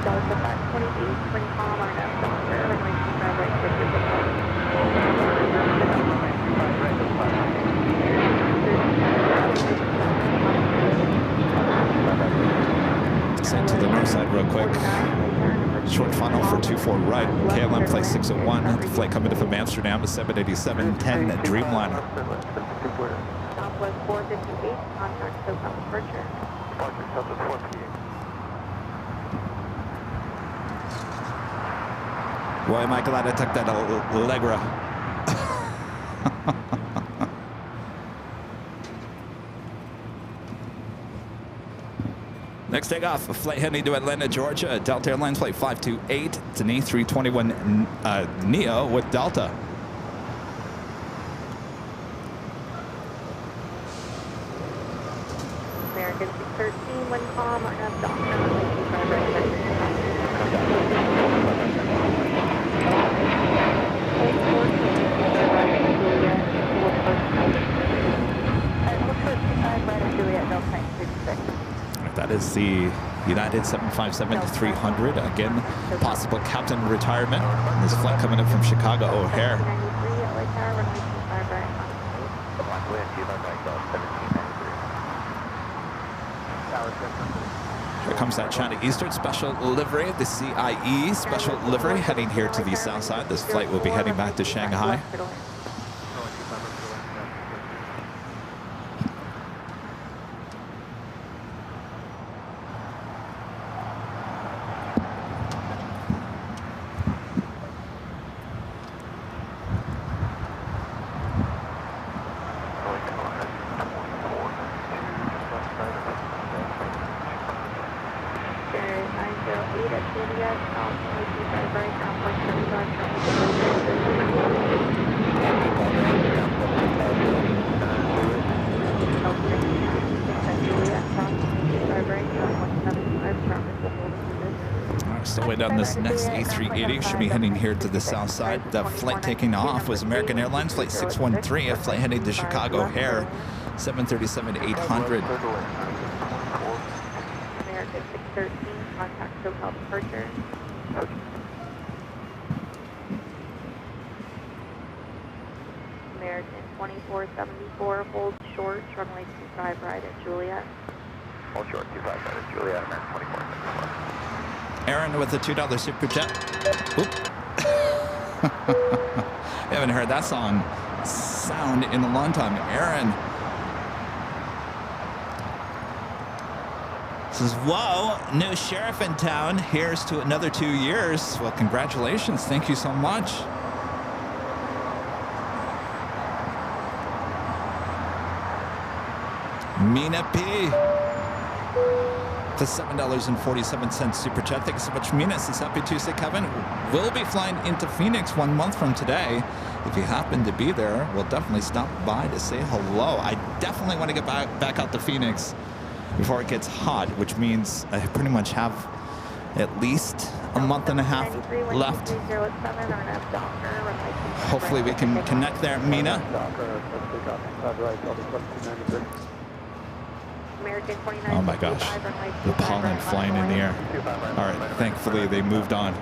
Delta 528, spring palm, RNF, Doctor, runway 25 right, Send to the north side real quick. Short funnel for 24 right. KLM flight 601. The flight coming in from Amsterdam is 787-10 Dreamliner. Southwest 458, contact SoCal departure. Departure Southwest 458. Boy, am I glad I took that Allegra. Next takeoff, a flight heading to Atlanta, Georgia. Delta Airlines flight 528. It's an A321 Neo with Delta. American 613, wind calm, RNF, Doctor, runway 25 right, That is the United 757-300. Again, possible captain retirement. This flight coming in from Chicago O'Hare. Here comes that China Eastern special livery, the CIE special livery, heading here to the south side. This flight will be heading back to Shanghai. Still waiting on this next A380. Should be heading here to the south side. The flight taking off was American Airlines flight 613, a flight heading to Chicago O'Hare 737-800. American 613, contact SoCal departure. American 2474, hold short, runway 25 right at Juliet. Hold short, 25 right at Juliet, American 2474. Aaron with the $2 super chat. Oop. Haven't heard that sound in a long time. Aaron says, whoa, new sheriff in town. Here's to another 2 years. Well, congratulations. Thank you so much. Mina P. The $7.47 super chat. Thank you so much, Mina. Says happy Tuesday, Kevin. We'll be flying into Phoenix 1 month from today. If you happen to be there, we'll definitely stop by to say hello. I definitely want to get back out to Phoenix before it gets hot, which means I pretty much have at least a month and a half left. Hopefully we can connect there, Mina. Oh my gosh, the pollen flying in the air. All right, thankfully they moved on.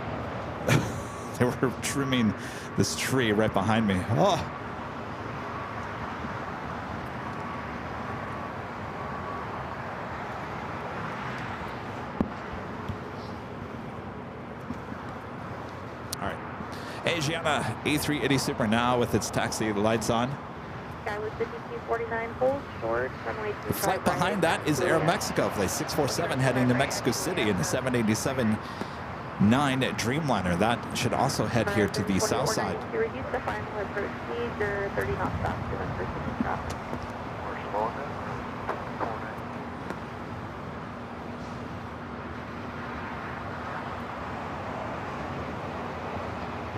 They were trimming this tree right behind me. Oh. Asiana A380 Super now with its taxi lights on. Sky was 5249, hold short, runway 25 The flight behind that is Air Mexico, flight 647 heading to Mexico City in the 787-9 Dreamliner. That should also head here to the south side. To reduce the final approach speed, you're 30 knots faster than first traffic. We're slowing it.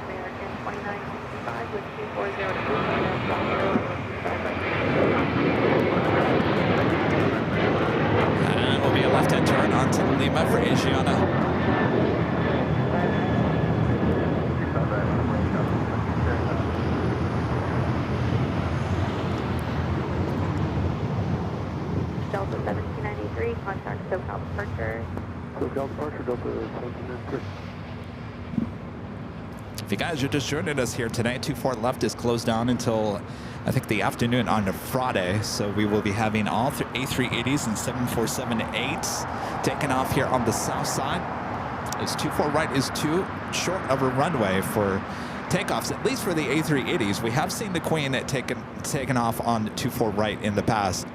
American 2965 with 240 And will be a left-hand turn onto Lima for Asiana. Delta 1793, contact SoCal departure. SoCal departure, Delta 1793. If you guys are just joining us here tonight, 24 left is closed down until I think the afternoon on a Friday. So we will be having all A380s and 747-8s taken off here on the south side. As 24 right is too short of a runway for takeoffs, at least for the A380s. We have seen the Queen taken off on 24 right in the past.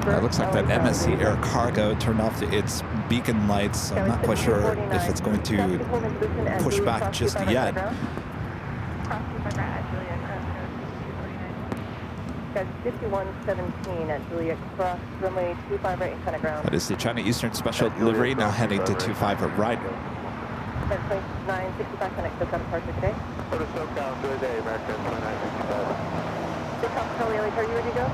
It looks like that MSC Air Cargo turned off its beacon lights, so I'm not quite sure if it's going to push back just yet. That's 5117 at Juliet Cross, runway 25 right and center ground. That is the China Eastern Special Livery, now heading to 25 at right. That's 965 connect SoCal departure today. Go to SoCal, good day, American 2965. SoCal Charlie, are you ready to go?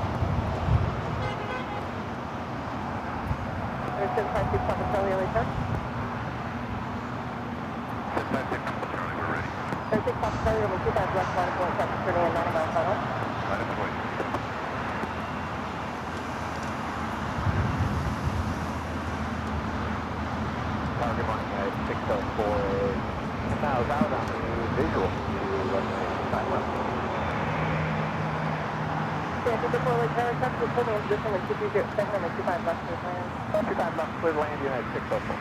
756 Papa Charlie, LA South. 756 Papa Charlie, we're ready. 756 Papa Charlie, runway 25 left, line going traffic turning in 90 miles per hour. Line of way. Target on 604 miles out on the visual to runway 25 left. Yeah, 54 Lake Tower, traffic is holding into this one at 2307, runway 25 left, clear land. 25 left, clear land, United 604.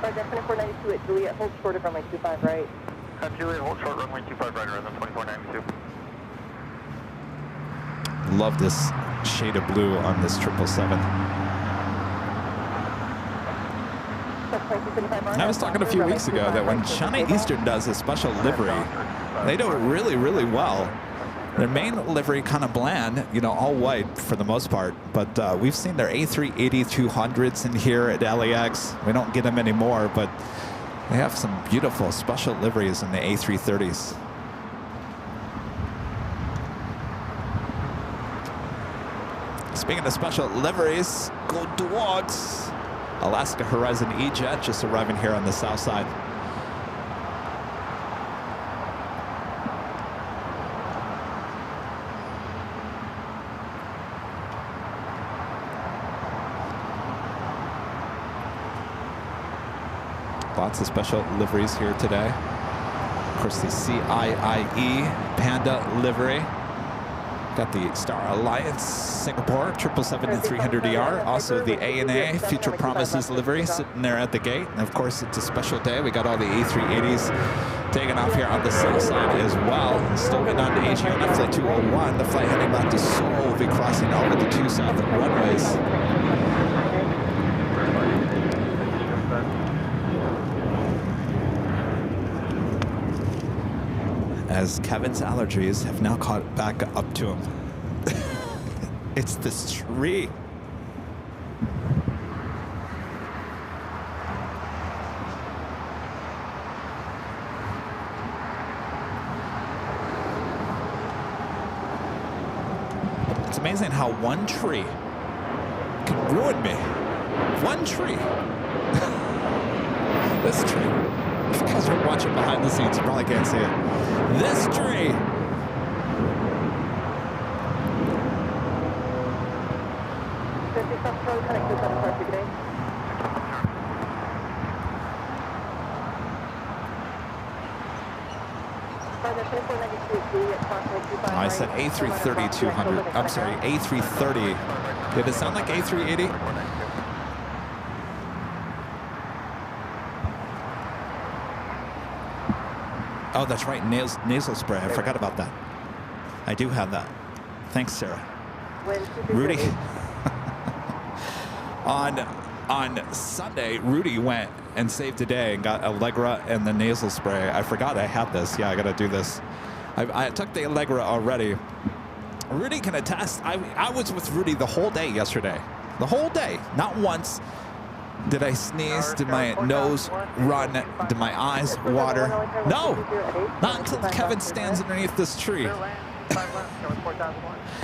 Roger, 2492 at Juliet, hold short of runway 25 right. Juliet, hold short, runway 25 right around the 2492. Love this shade of blue on this 777. I was talking a few weeks ago that when China Eastern does a special livery, they do it really, really well. Their main livery kind of bland, you know, all white for the most part. But we've seen their A380-200s in here at LAX. We don't get them anymore, but they have some beautiful special liveries in the A330s. Speaking of special liveries, go dogs! Alaska Horizon E-Jet just arriving here on the south side. Lots of special liveries here today. Of course, the CIIE Panda livery. Got the Star Alliance Singapore 777-300ER. Also the ANA Future Promises livery sitting there at the gate. And of course, it's a special day. We got all the A380s taking off here on the south side as well. Still waiting on the Asiana Flight 201. The flight heading back to Seoul will be crossing over the two south runways. As Kevin's allergies have now caught back up to him. It's this tree. It's amazing how one tree can ruin me. One tree. This tree. If you guys are watching watching behind the scenes, you probably can't see it. This tree. I said A330 200. I'm sorry, A330. Did it sound like A380? Oh, that's right, nasal spray. I forgot about that. I do have that. Thanks, Sarah. Rudy. On Sunday, Rudy went and saved the day and got Allegra and the nasal spray. I forgot I had this. Yeah, I got to do this. I took the Allegra already. Rudy can attest. I was with Rudy the whole day yesterday. The whole day. Not once did I sneeze, did my nose run, did my eyes water. No, not until Kevin stands underneath this tree.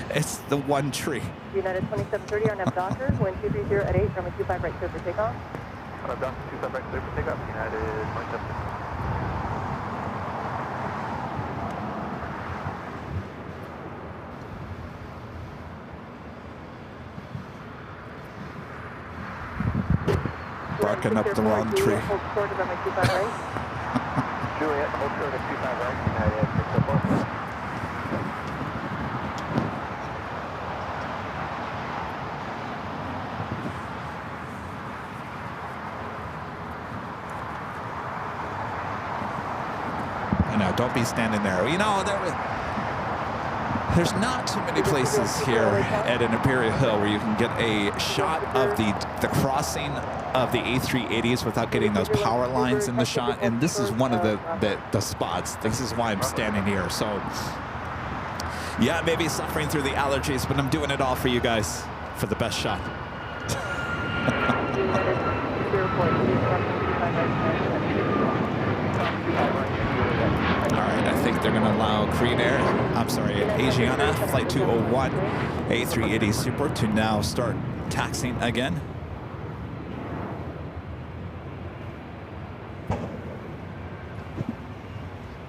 It's the one tree. United 2730 on Docker, wind 230 at 8, runway 25 right clear for takeoff. Docker 25 right clear for takeoff, United 2730. Barking up the wrong tree. Juliet, hold short of 25 right, United 604. Don't be standing there. You know, there's not too many places here at an Imperial Hill where you can get a shot of the crossing of the A380s without getting those power lines in the shot. And this is one of the spots. This is why I'm standing here. So, yeah, maybe suffering through the allergies, but I'm doing it all for you guys for the best shot. I think they're going to allow Asiana, Flight 201, A380 Super to now start taxiing again.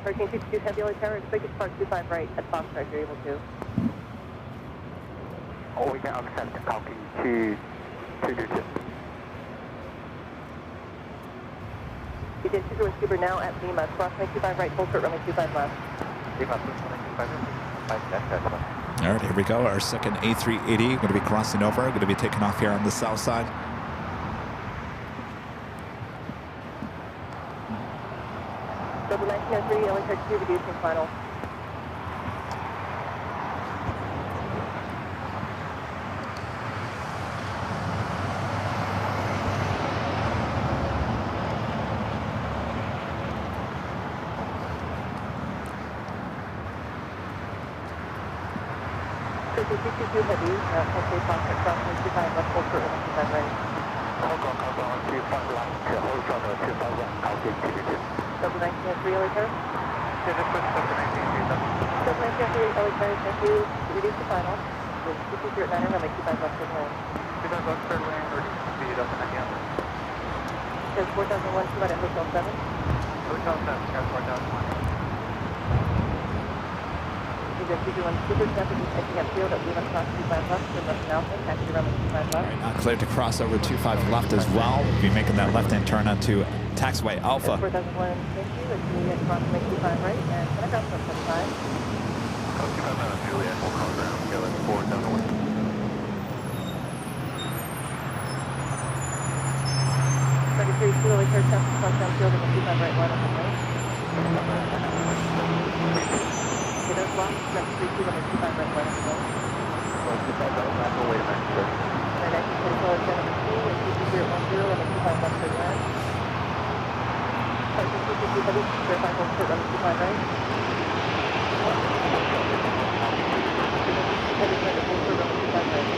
Hurricane 22 Heavy Light Tower, expect to park 25 right at Foxtrot, you're able to. Oh, we can accept copy to Newton. You did Super with Super now at Lima. Cross 25 right, full short, runway 25 left. Lima, 25 left. All right, here we go. Our second A380 going to be crossing over. Going to be taking off here on the south side. Double 1903, LAX 2 reducing final. Heavy, okay, Foxtrot crossing 25 left, full short, runway 25 right. Hold on, 25 left, hold on, 25 left, copy to Newton. Double 1903, LAX. Double 1903, LAX, thank you. Reduce the final. With 22 at 9, runway 25 left, third lane. 25 left, third lane, reduce speed up and again. There's 4001, two out at Hotel 7. Hotel 7, got 4001. Super traffic is edging up field at Lima cross 25 left, turn left and Alpha, taxi runway 25 left. All right, now cleared to cross over 25 left as well. We'll be making that left-hand turn onto taxiway Alpha. 4001, thank you. It's Juliet cross 25 right, and can I drop from 25? 25 left, Juliet, we'll call ground, go at 4001. 33, Juliet, third traffic cross down field at 25 right, line up and right. Okay, those blocks, that's 32, runway 25 right, line up and right. 25 right, left, wait a minute, sir. And I can control at 7 and 2, and 210, runway 25 left, third line. Parking 250 heavy, verify full short, runway 25 right. Heavy, turn to full short, runway 25 right.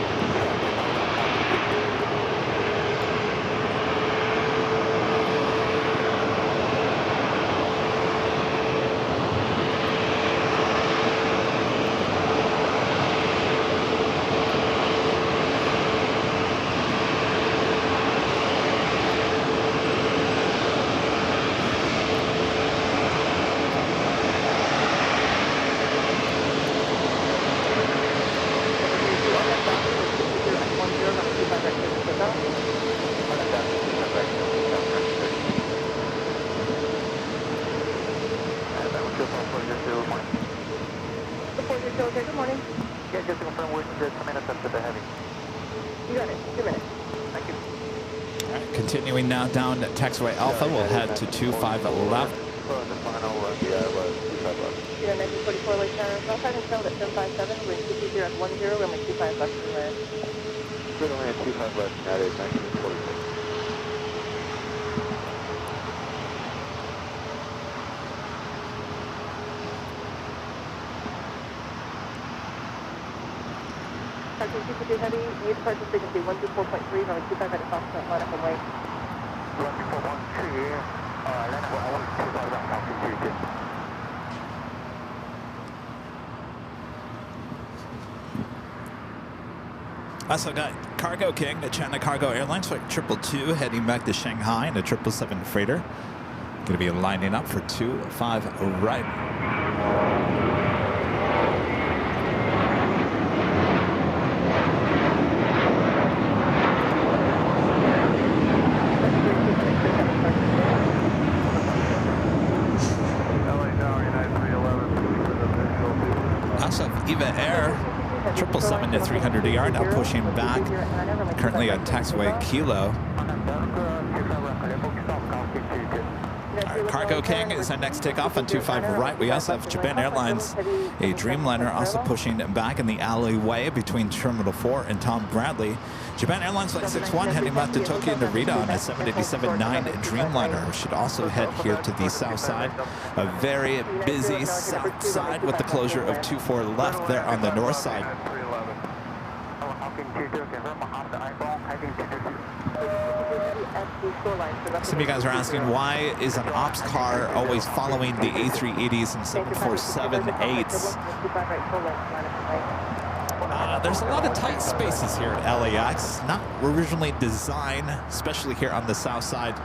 a minute after the heavy. You got it. 2 minutes. Thank you. All right, continuing now down taxiway Alpha, we'll head to 25 left. For the final was 25 left. You're 1944 Lake Tower. South side and tail at 757. We're in 220 at 10. Runway 25 left to land. Good only at 25 left, United 1944. Parking 222 heavy. New departure frequency 124.3. Runway 25 at a soft point. Line up and wait. 124.3, line up on 25 left, altitude. Also got Cargo King, the China Cargo Airlines flight 222 heading back to Shanghai in a 777 freighter. Going to be lining up for 25 right. Also Eva Air 777 to 300ER now pushing back, currently on taxiway Kilo. All right, Cargo King is our next takeoff on 25 right. We also have Japan Airlines, a Dreamliner, also pushing back in the alleyway between Terminal 4 and Tom Bradley. Japan Airlines Flight 61 heading back to Tokyo Narita on a 787-9 Dreamliner. We should also head here to the south side. A very busy south side with the closure of 24 left there on the north side. Some of you guys are asking, why is an ops car always following the A380s and 747-8s? There's a lot of tight spaces here at LAX. Not originally designed, especially here on the south side,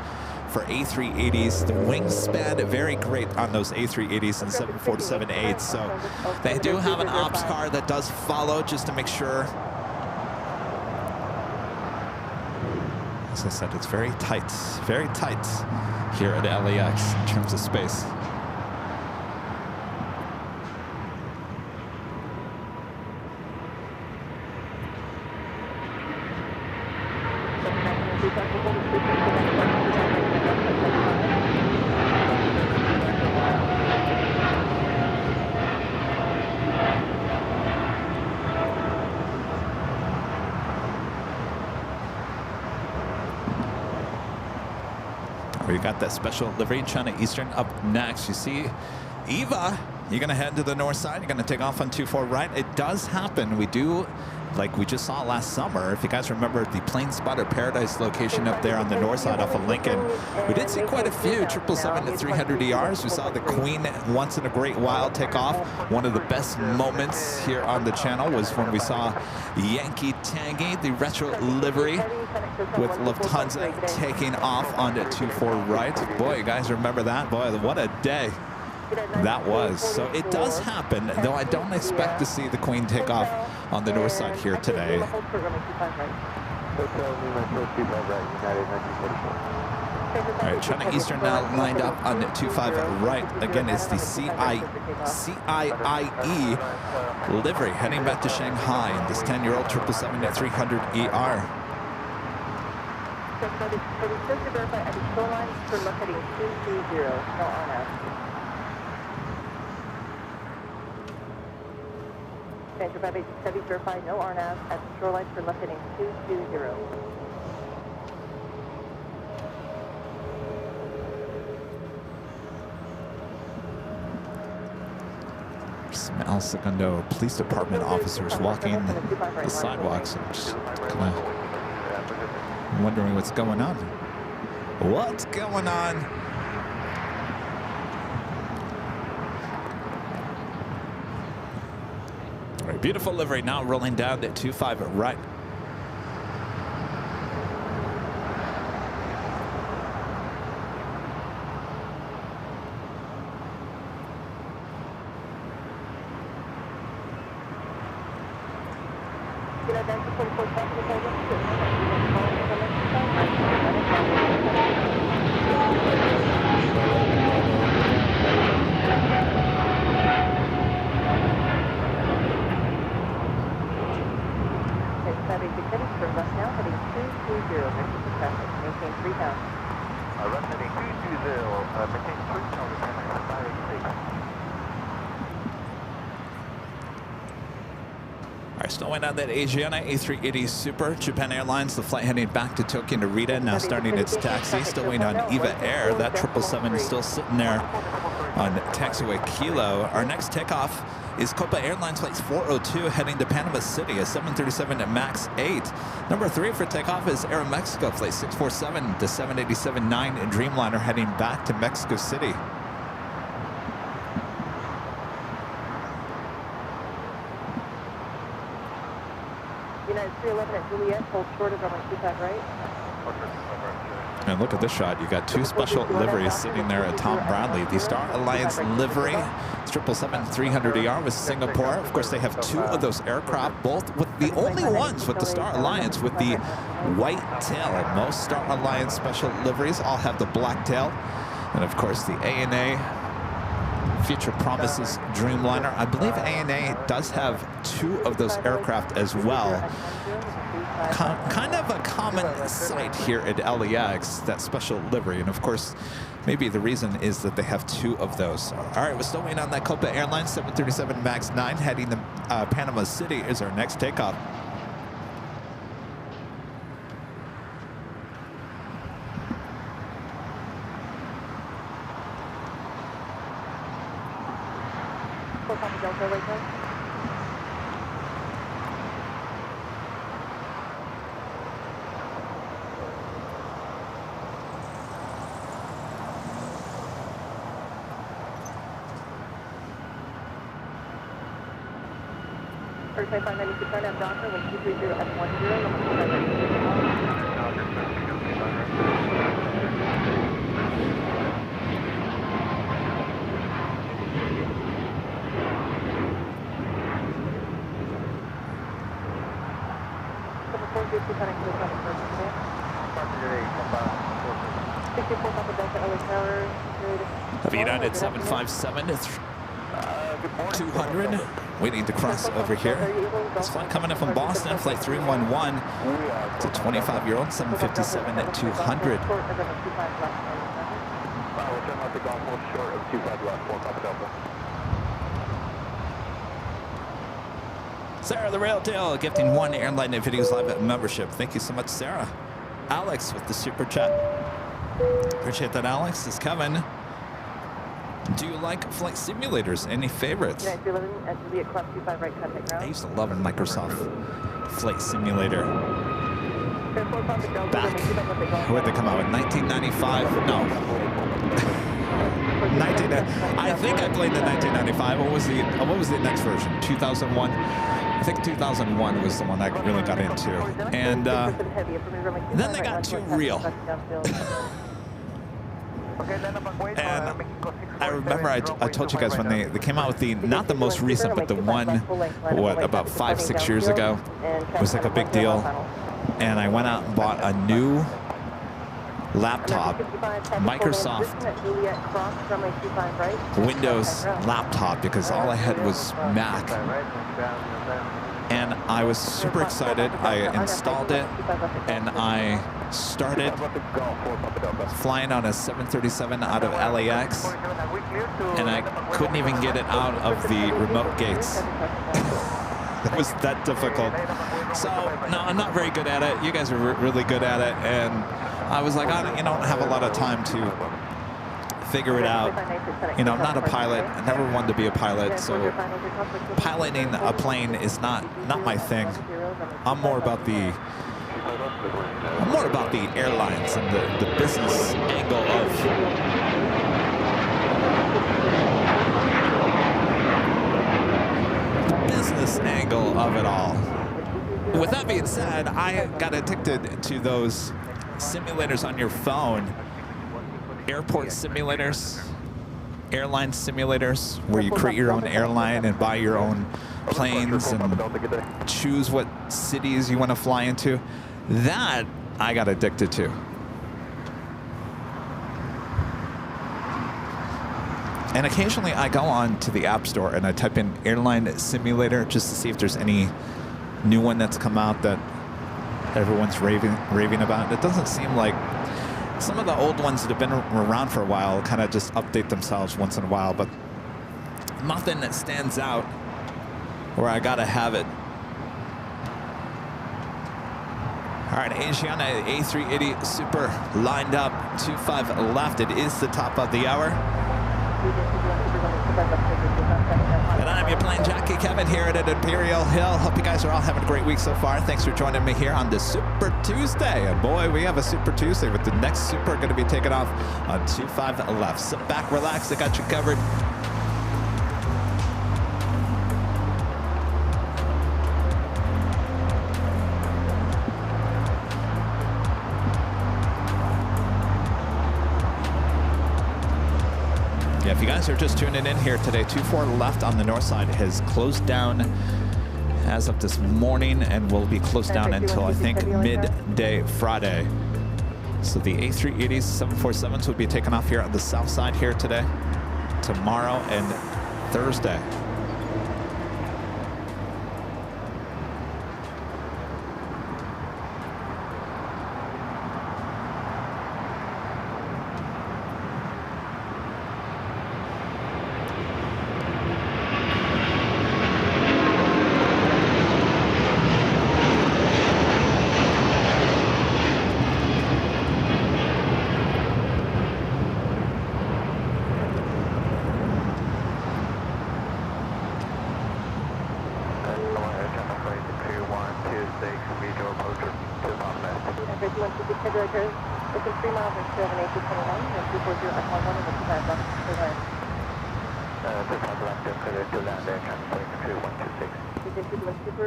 for A380s. The wingspan very great on those A380s and 747-8s. So they do have an ops car that does follow just to make sure. As I said, it's very tight here at LAX in terms of space. We got that special livery China Eastern up next. You see Eva, you're going to head to the north side. You're going to take off on 24 right. It does happen. We do, like we just saw last summer, if you guys remember the Plane Spotter Paradise location up there on the north side off of Lincoln, we did see quite a few 777 to 300ERs. We saw the Queen once in a great while take off. One of the best moments here on the channel was when we saw Yankee Tangy, the retro livery, with Lufthansa taking off on the 24 right. Boy, you guys remember that? Boy, what a day that was. So it does happen, though I don't expect to see the Queen take off on the north side here today. All right, China Eastern now lined up on 25 right. Again, it's the CIIE livery heading back to Shanghai in this 10-year-old 777 at 300ER. So for the first to verify at the shoreline for look heading 220, no RNAV. Standard 5870 verify no RNAV at the shoreline for look heading 220. Some El Segundo Police Department officers walking the sidewalks and just kind of wondering what's going on. What's going on? All right, beautiful livery now rolling down to 25 right. maintain 3,000 and direct take. All right, still waiting on that Asiana A380 Super. Japan Airlines, the flight heading back to Tokyo Narita, now starting its taxi. Still waiting on EVA Air. That 777 is still sitting there on taxiway Kilo. Our next takeoff is Copa Airlines Flight 402 heading to Panama City, a 737 MAX 8. Number 3 for takeoff is Aeromexico Flight 647 to 787-9 in Dreamliner heading back to Mexico City. United 311 at Juliet, hold short of runway 25 right. And look at this shot. You got 2 special liveries sitting there at Tom Bradley. The Star Alliance livery, 777-300ER with Singapore. Of course, they have 2 of those aircraft, both with the only ones with the Star Alliance with the white tail. Most Star Alliance special liveries all have the black tail. And of course, the ANA Future Promises Dreamliner. I believe ANA does have 2 of those aircraft as well. Kind of a common sight here at LAX, that special livery. And of course, maybe the reason is that they have 2 of those. All right, we're still waiting on that Copa Airlines 737 MAX 9 heading to Panama City is our next takeoff. Delta, right side. First 596 at Delta, with 230 at Of United 757 to 200, waiting to cross over here. This flight coming in from Boston, flight 311 to 25-year-old 757 at 200. Sarah the Rail Tail gifting 1 Airline Videos Live membership. Thank you so much, Sarah. Alex with the super chat. Appreciate that, Alex. This is Kevin. Do you like flight simulators? Any favorites? United 311 at Juliet, class 25 right, contact ground. I used to love a Microsoft Flight Simulator. Back, where'd they come out in 1995? No. I think I played the 1995. What was the next version? 2001. I think 2001 was the one I really got into. And then they got too real. And I remember I told you guys when they came out with the, not the most recent, but the one, what, about 5-6 years ago, it was like a big deal. And I went out and bought a new laptop, Microsoft Windows laptop, because all I had was Mac. And I was super excited. I installed it and I started flying on a 737 out of LAX, and I couldn't even get it out of the remote gates. It was that difficult. So, no, I'm not very good at it. You guys are really good at it. And I was like, I don't have a lot of time to figure it out. You know, I'm not a pilot. I never wanted to be a pilot, so piloting a plane is not my thing. I'm more about the airlines and the business angle of it all. With that being said, I got addicted to those simulators on your phone. Airport simulators, airline simulators, where you create your own airline and buy your own planes and choose what cities you want to fly into. That I got addicted to. And occasionally I go on to the App Store and I type in airline simulator just to see if there's any new one that's come out that everyone's raving about. It doesn't seem like Some of the old ones that have been around for a while kind of just update themselves once in a while, but nothing that stands out where I gotta have it. All right, Asiana A380 Super lined up, 25 left. It is the top of the hour. And I'm your plane jockey, Kevin, here at Imperial Hill. Hope you guys are all having a great week so far. Thanks for joining me here on this Super Tuesday. And boy, we have a Super Tuesday with the next Super going to be taken off on 25 left. Sit back, relax. I got you covered. If you guys are just tuning in here today, 24 left on the north side has closed down as of this morning and will be closed down until I think midday Friday. So the A380s, 747s will be taken off here on the south side here today, tomorrow, and Thursday.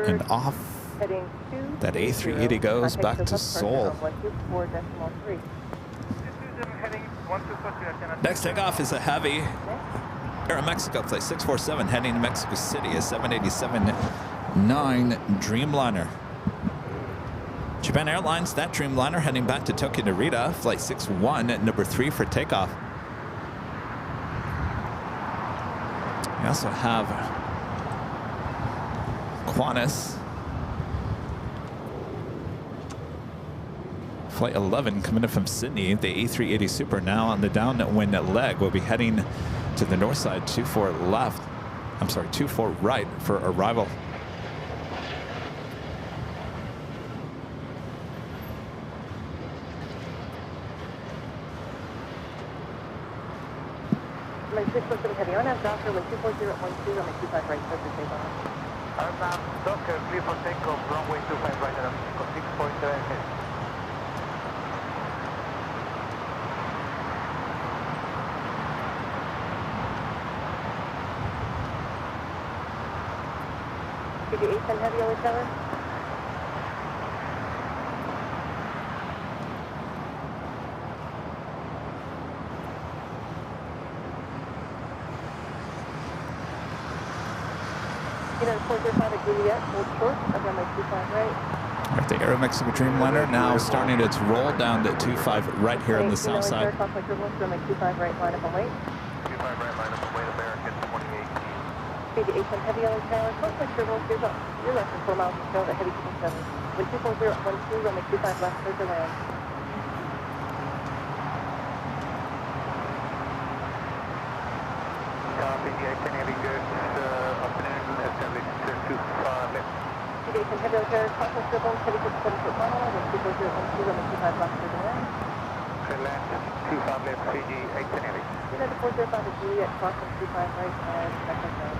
And off that A380 goes back to Seoul. Next takeoff is a heavy Aeromexico flight 647 heading to Mexico City, a 787-9 Dreamliner. Japan Airlines, that Dreamliner heading back to Tokyo Narita, flight 61 at number 3 for takeoff. We also have Qantas, flight 11 coming in from Sydney. The A380 Super now on the downwind leg will be heading to the north side, 24 left. I'm sorry, 24 right for arrival. Heavy on Docker, 240 at 12, runway 25 right, clear for takeoff. Docker, clear for takeoff, runway 25 right, and 6.7 head. Aviation heavy on the tower. Right, the Aeromexico Dreamliner now starting its roll down to 25 right here on the south side. 25 right, line up and wait. 25 right, line up and wait, American 2018. Aviation heavy on the tower, conflict turbulence, you're less than 4 miles from shore, heavy 27. Wind 240 at 12, runway 25 left, clear to land. Copy, Aviation heavy, good afternoon, established 25 left. Aviation heavy on the tower, conflict turbulence, heavy 57 foot final, wind 240 at 12, runway 25 left, clear to land. Clear land, 25 left, CG 810 heavy. United 405 at Juliet, crossing 25 right, and Mexico South.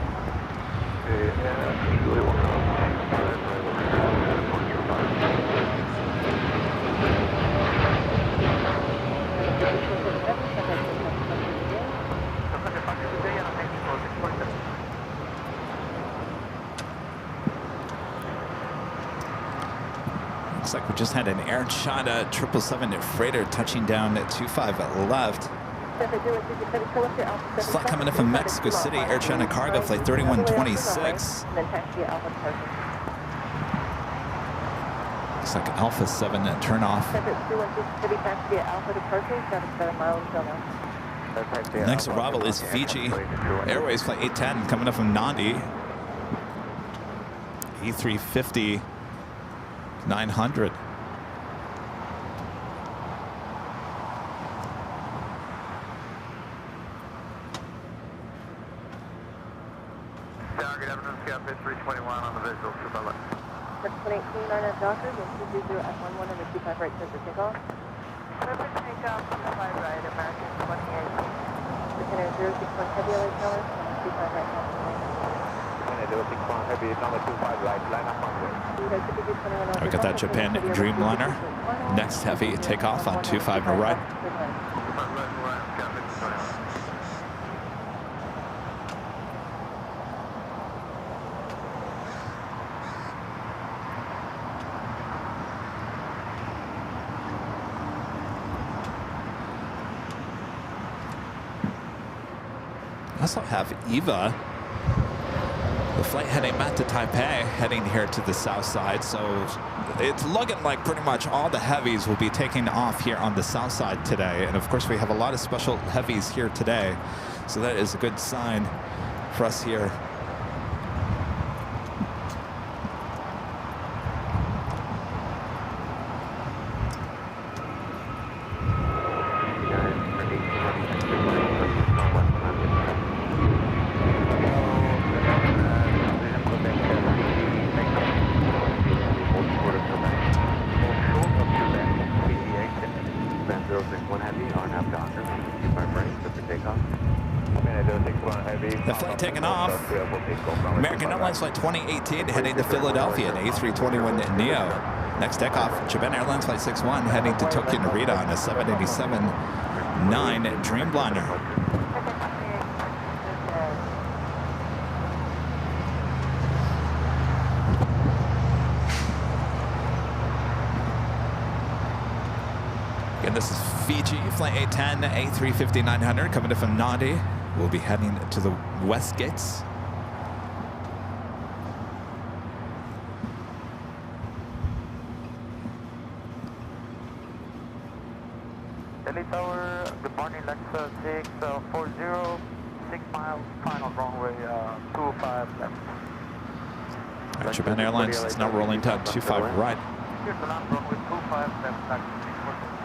Looks like we just had an Air China 777 freighter touching down at 25 left. Flight coming in from Mexico City, Air China cargo flight 3126. Looks like Alpha 7 turn off. Next arrival is Fiji Airways flight 810 coming up from Nandi. E350 900. Copy 321 on the visual, 25 right. 118 on that Docker, and 220 at 11 on the 25 right, clear for takeoff. Clear for takeoff, 25 right, American 28. Lieutenant 061 Heavy LA Tower, 25 right, Lieutenant 061 Heavy, number 25 right, line up on way. We got that Japan Dreamliner. Next heavy takeoff on 25 right. I also have Eva, the flight heading back to Taipei, heading here to the south side. So it's looking like pretty much all the heavies will be taking off here on the south side today. And of course, we have a lot of special heavies here today. So that is a good sign for us here. The flight taking off. American Airlines Flight 2018 heading to Philadelphia, an A321neo. Next takeoff, Japan Airlines Flight 61 heading to Tokyo Narita on a 787-9 Dreamliner. Again, this is Fiji, Flight 810, A350-900 coming in from Nadi. We'll be heading to the west gates. LA Tower, good morning, LAX 640, 6 miles, final runway 25 left. All right, Japan Airlines is now rolling down 25 right. Here's the last runway 25 left, LAX 640.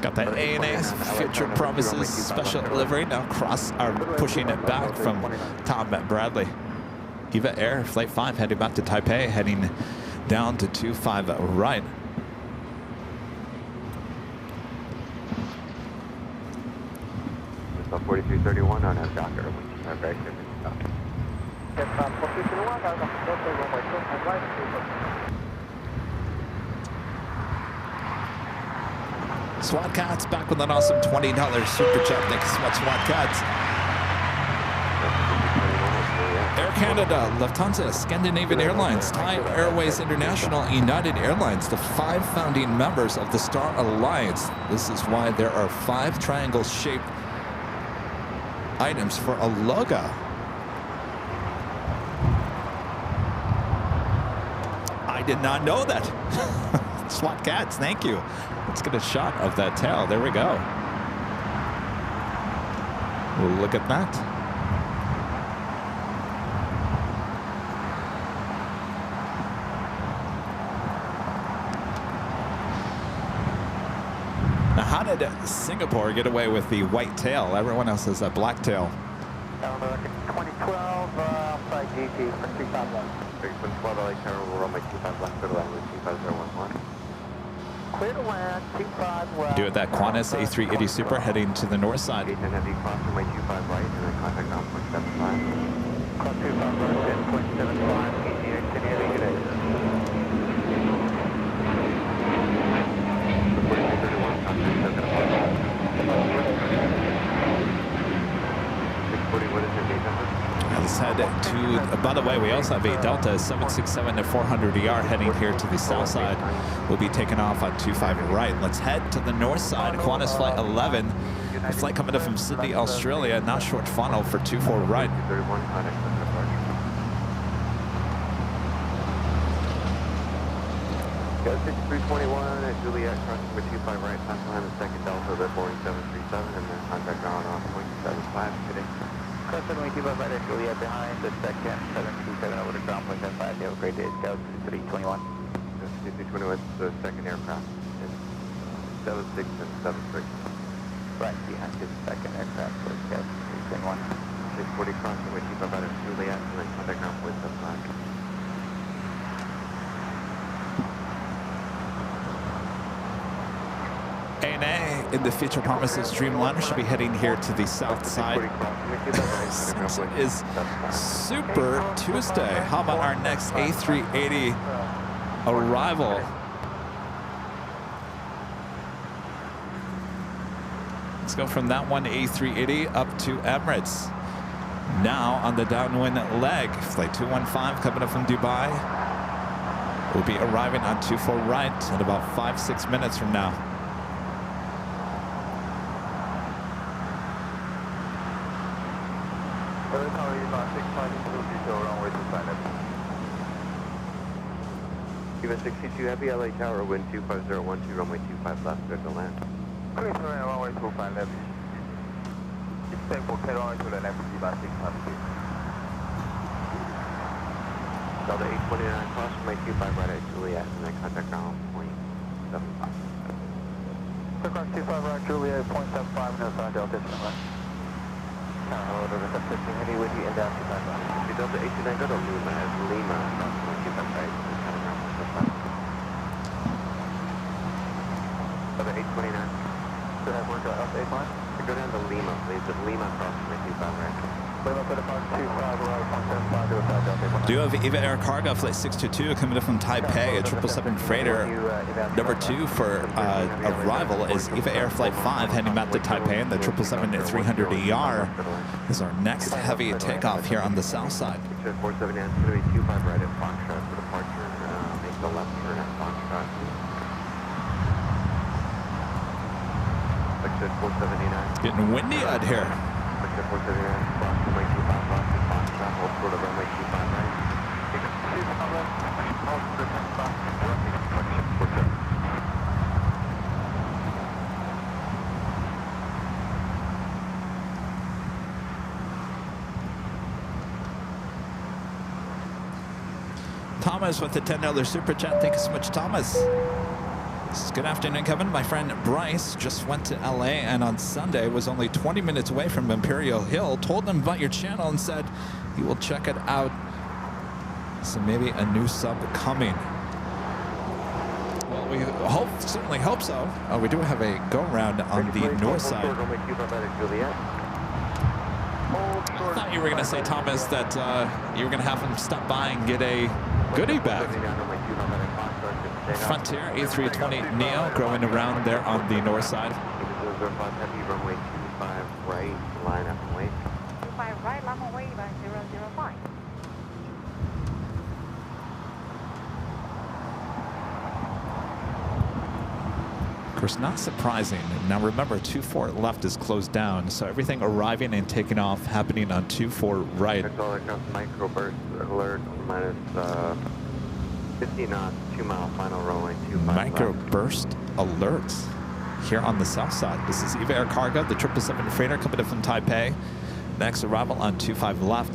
Got that ANA's Future Promises special livery now pushing it back from Tom Bradley. Eva Air Flight 5 heading back to Taipei, heading down to 25 right. So 4331 on our Docker, which is very good. Yes, 4331, right. SWAT Cats back with an awesome $20 super chat. Thank you so much, SWAT Cats. Air Canada, Lufthansa, Scandinavian Airlines, Thai Airways International, United Airlines, the 5 founding members of the Star Alliance. This is why there are 5 triangle-shaped items for a logo. I did not know that. SWAT Cats, thank you. Let's get a shot of that tail. There we go. Well, look at that. Now, how did Singapore get away with the white tail? Everyone else has a black tail. 2012, outside GT for 351. 312 LA Tower, we're on my 25 left, clear to land with 25011. Clear to land, 25 west. Do it that Qantas A380 Super heading to the north side. Gate 10 heavy, cross runway 25 right, and then contact on 0.75. Cross 25 right, 10.75, PTA, City, good day. 4331, contact 640, what is your gate number? let's head to, by the way, we also have a Delta 767 at 400 ER heading here to the south side. We'll be taking off on 25 right. Let's head to the north side. Qantas Flight 11, a flight coming up from Sydney, Australia, now short funnel for 24 right. Go 6321 at Juliet, crossing with 25 right, pass behind the second Delta, the Boeing 737, and then contact ground on 0.75, good day. Crossing with 25 right at Juliet, behind the second 737, over to ground 0.75, you have a great day, Scout 6321. 6321, the second aircraft, it's 76 and 73. Right, behind the second aircraft, so Scout 6321. 640 crossing with 25 right at Juliet, and then contact ground 0.75. ANA in the Feature Promises Dreamliner should be heading here to the south side. Since it is Super Tuesday, how about our next A380 arrival? Let's go from that one A380 up to Emirates. Now on the downwind leg, flight 215 coming up from Dubai. We'll be arriving on 24 right in about 5-6 minutes from now. Even 62 Heavy LA Tower, wind 25012, runway 25 left, good to land. Clear to land, runway 25 left. It's safe for runway to the left, about 600 feet. Delta 829, cross runway 25 right at Juliet, and then contact ground 0.75. So cross 25 right, Juliet, 0.75, no sign, Delta 829. Hello, Delta 15, Heavy with you, and down 25 right. Delta 829, go to Lima, as Lima, cross runway 25 right. Delta 829. So that work out Delta 829? Go down to Lima, please. At Lima crossing with 25 right. Lima for the 525 right, 175 to a side Delta 829. Do you have Eva Air Cargo Flight 622 coming up from Taipei, a 777 freighter. Number 2 for arrival is Eva Air Flight 5 heading back to Taipei, and the 777-300ER is our next heavy takeoff here on the south side. 479, it's going to be 25 right at Foxtrot for departure. Make the left turn at Foxtrot. 479. It's getting windy out here. 479, cross runway 25 left at Foxtrot, hold short of runway 25 right. Take a 25 left, hold short of runway 25 right. Thomas with the $10 super chat. Thank you so much, Thomas. Good afternoon, Kevin. My friend Bryce just went to LA and on Sunday was only 20 minutes away from Imperial Hill. Told him about your channel and said he will check it out. So maybe a new sub coming. Well, we certainly hope so. We do have a go-round on the north side. I thought you were going to say, Thomas, that you were going to have him stop by and get a goodie bag. Frontier A320 Neo growing around there on the north side. Heavy runway 25 right, line up and wait. 25 right, line up and wait, 005. Of course, not surprising. Now remember, 24 left is closed down, so everything arriving and taking off happening on 24 right. Microburst alert, minus 50 knots, 2 mile final runway 25 Microburst alerts here on the south side. This is Eva Air Cargo, the 777 freighter coming in from Taipei. Next arrival on 25 left.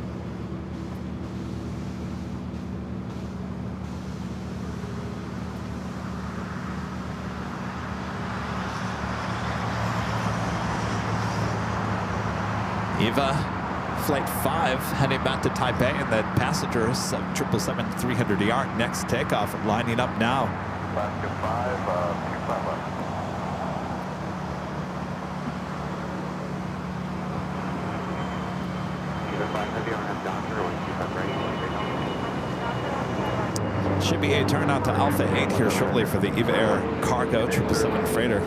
Eva Flight 5 heading back to Taipei, and the passengers 777-300ER next takeoff lining up now. Alaska 5, 25 left. Eva 5 heavy on that Doctor, 25 ready. Should be a turn out to Alpha 8 here shortly for the Eva Air Cargo 777 freighter.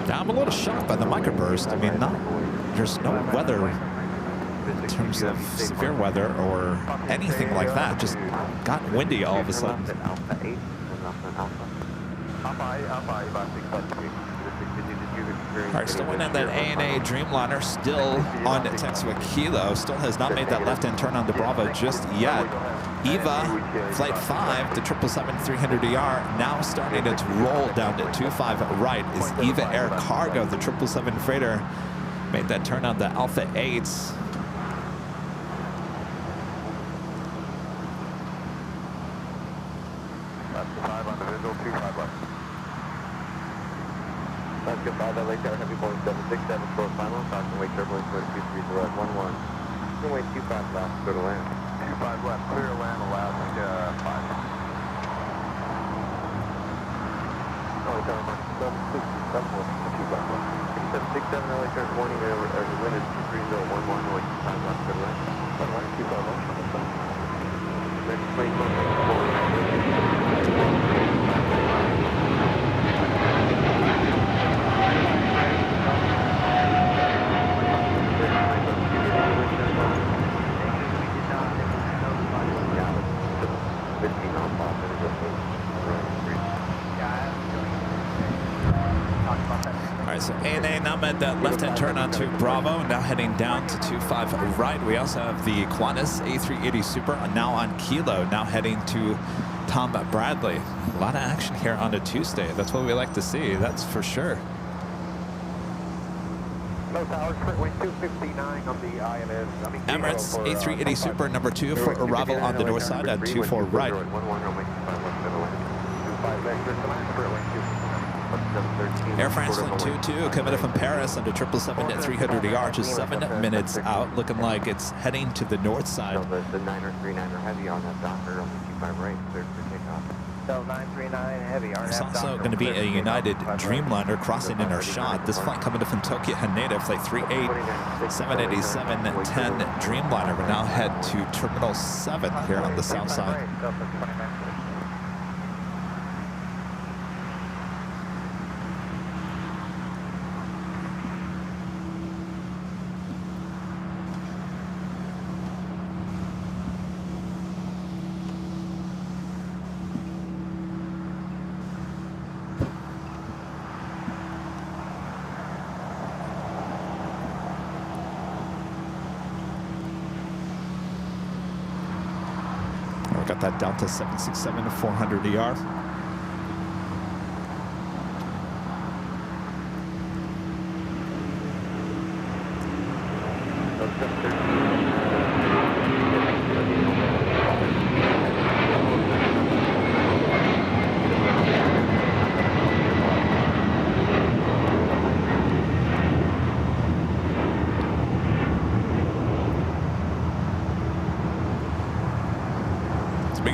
Now I'm a little shocked by the microburst. I mean, there's no weather in terms of severe weather or anything like that. Just got windy all of a sudden. Alpha 8 and Alpha. Alpha 8, about 6 All right, still in that ANA Dreamliner, still on taxi with Kilo, still has not made that left-hand turn onto Bravo just yet. EVA, Flight 5, the 777-300ER, now starting its roll down to 25 right is EVA Air Cargo, the 777 freighter, made that turn on the Alpha 8s. Left 5 on the visual, 25 left. That's good, 5, LAX South, heavy point 767, short final, Falcon wake turbulence, go to 230 at 11. Runway 25 left, go to land. 25 left, clear to land, allowed, 5. Oh, it's on 767 left, 25 left. 767, LAX South, warning, the wind is 23011, runway 25 left, go to land. 25 left, next plane, All right, so ANA now made that left-hand turn onto Bravo, now heading down to 25 right. We also have the Qantas A380 Super now on Kilo, now heading to Tom Bradley. A lot of action here on a Tuesday. That's what we like to see, that's for sure. Low towers, freeway 259 on the INS. Emirates A380 Super number 2 for arrival on the north side at 24 right. Air France 22 coming up from Paris under 777-300ER, just 7 minutes out, looking like it's heading to the north side. The 939er heavy on that Docker on the 25 right, clear for takeoff. So 939 heavy. It's also going to be a United Dreamliner crossing in our shot. This flight coming up from Tokyo Haneda, flight 38, 787-10 Dreamliner. We now head to Terminal 7 here on the south side. Got that Delta 767-400ER.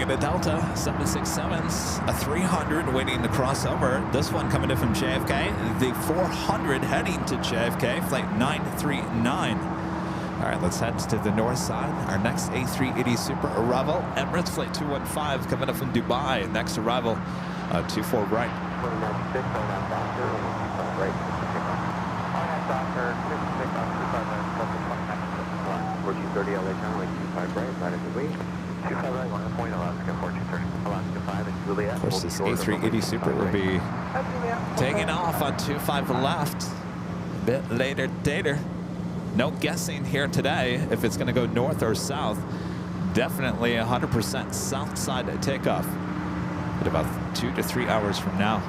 The Delta 767s, a 300 waiting to cross over. This one coming in from JFK. The 400 heading to JFK, flight 939. All right, let's head to the north side. Our next A380 Super arrival, Emirates flight 215 coming up from Dubai. Next arrival, 24 right. Of course, this A380 Super will be taking off on 25 left. A bit later. No guessing here today if it's going to go north or south. Definitely 100% south side takeoff at about 2 to 3 hours from now.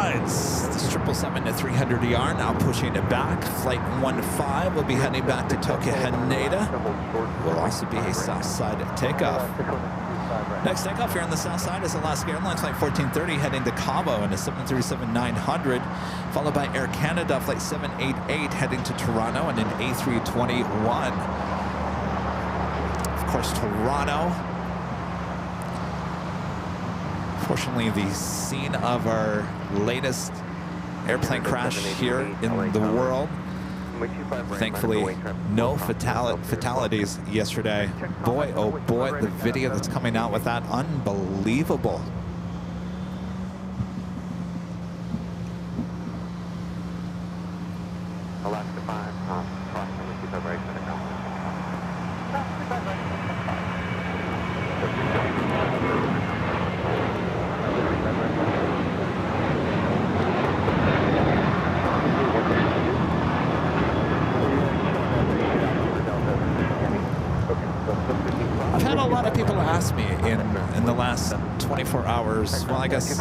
rides. This 777 to 300 ER now pushing it back. Flight 15 will be heading back to Tokyo Haneda. Will also be a south side takeoff. Next takeoff here on the south side is Alaska Airlines Flight 1430 heading to Cabo in a 737-900, followed by Air Canada Flight 788 heading to Toronto and an A321. Of course, Toronto, fortunately the scene of our latest airplane crash here in the world. Thankfully, no fatalities yesterday. Boy, oh boy, the video that's coming out with that, unbelievable. Alaska 5, crossing 25 right, center ground. I've had a lot of people ask me in the last 24 hours, well, I guess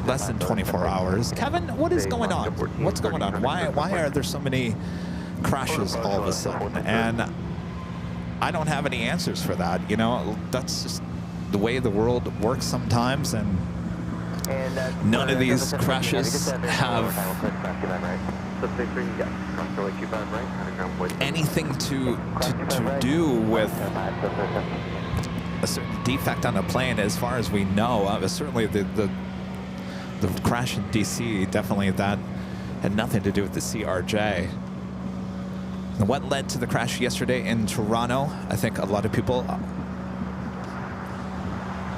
less than 24 hours, Kevin, what is going on? What's going on? Why are there so many crashes all of a sudden? And I don't have any answers for that. You know, that's just the way the world works sometimes, and none of these crashes have anything to do with a certain defect on a plane, as far as we know. Certainly the crash in DC, definitely that had nothing to do with the CRJ. And what led to the crash yesterday in Toronto, I think a lot of people,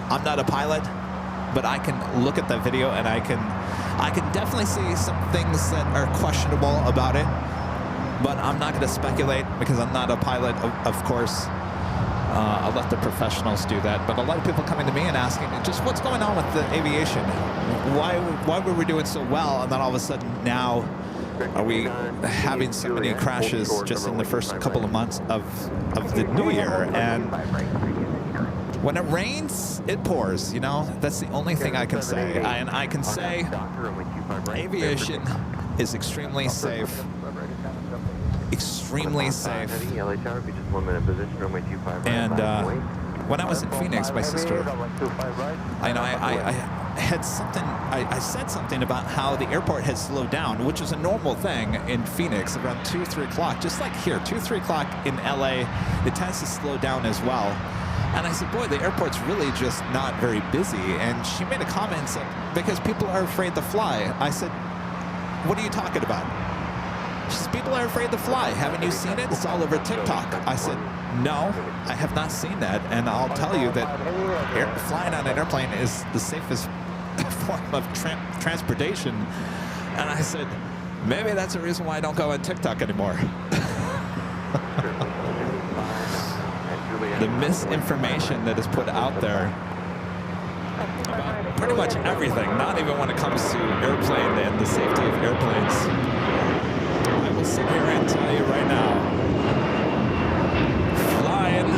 I'm not a pilot, but I can look at that video and I can definitely see some things that are questionable about it, but I'm not going to speculate because I'm not a pilot, of course. I'll let the professionals do that. But a lot of people coming to me and asking, just what's going on with the aviation? Why were we doing so well, and then all of a sudden now are we having so many crashes just in the first couple of months of the new year? And when it rains, it pours, you know? That's the only thing I can say. And I can say aviation is extremely safe. Extremely safe. And when I was in Phoenix, my sister, I had something, I said something about how the airport has slowed down, which is a normal thing in Phoenix around 2, 3 o'clock, just like here, 2, 3 o'clock in LA, it tends to slow down as well. And I said, boy, the airport's really just not very busy. And she made a comment and said, because people are afraid to fly. I said, what are you talking about? She said, people are afraid to fly. Haven't you seen it? It's all over TikTok. I said, no, I have not seen that. And I'll tell you that flying on an airplane is the safest form of transportation. And I said, maybe that's the reason why I don't go on TikTok anymore. The misinformation that is put out there about pretty much everything, not even when it comes to airplane and the safety of airplanes. I will sit here and tell you right now, flying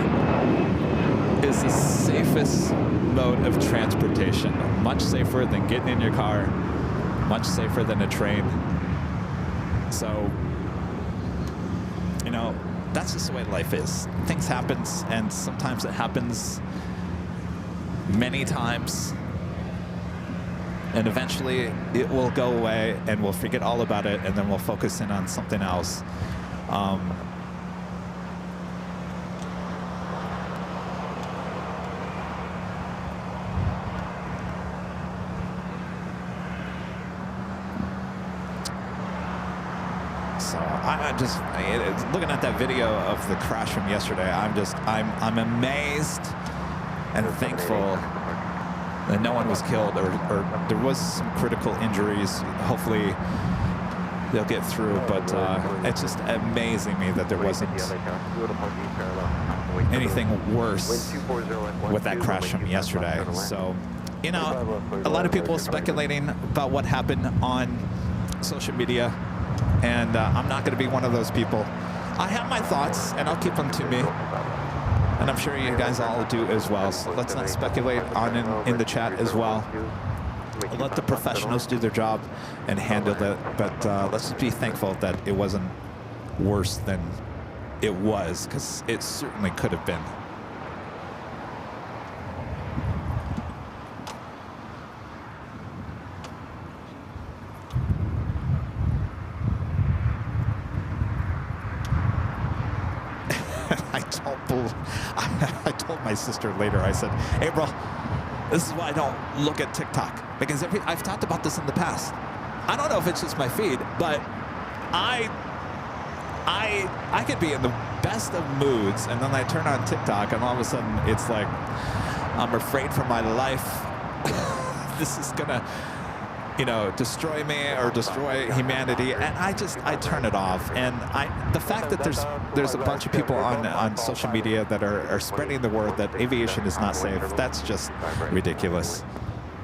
is the safest mode of transportation. Much safer than getting in your car, much safer than a train. So, you know, that's just the way life is. Things happen, and sometimes it happens many times, and eventually it will go away and we'll forget all about it, and then we'll focus in on something else. So I'm just looking at that video of the crash from yesterday. I'm amazed and thankful that no one was killed, or there was some critical injuries. Hopefully they'll get through, but it's just amazing me that there wasn't anything worse with that crash from yesterday. So, you know, a lot of people speculating about what happened on social media, and I'm not going to be one of those people. I have my thoughts, and I'll keep them to me. And I'm sure you guys all do as well. So let's not speculate on in the chat as well. I'll let the professionals do their job and handle it, but let's just be thankful that it wasn't worse than it was, because it certainly could have been. I told my sister later, I said, hey, bro, this is why I don't look at TikTok, because I've talked about this in the past. I don't know if it's just my feed, but I could be in the best of moods, and then I turn on TikTok, and all of a sudden it's like, I'm afraid for my life. This is gonna, you know, destroy me or destroy humanity, and I turn it off. And the fact that there's a bunch of people on social media that are spreading the word that aviation is not safe, that's just ridiculous.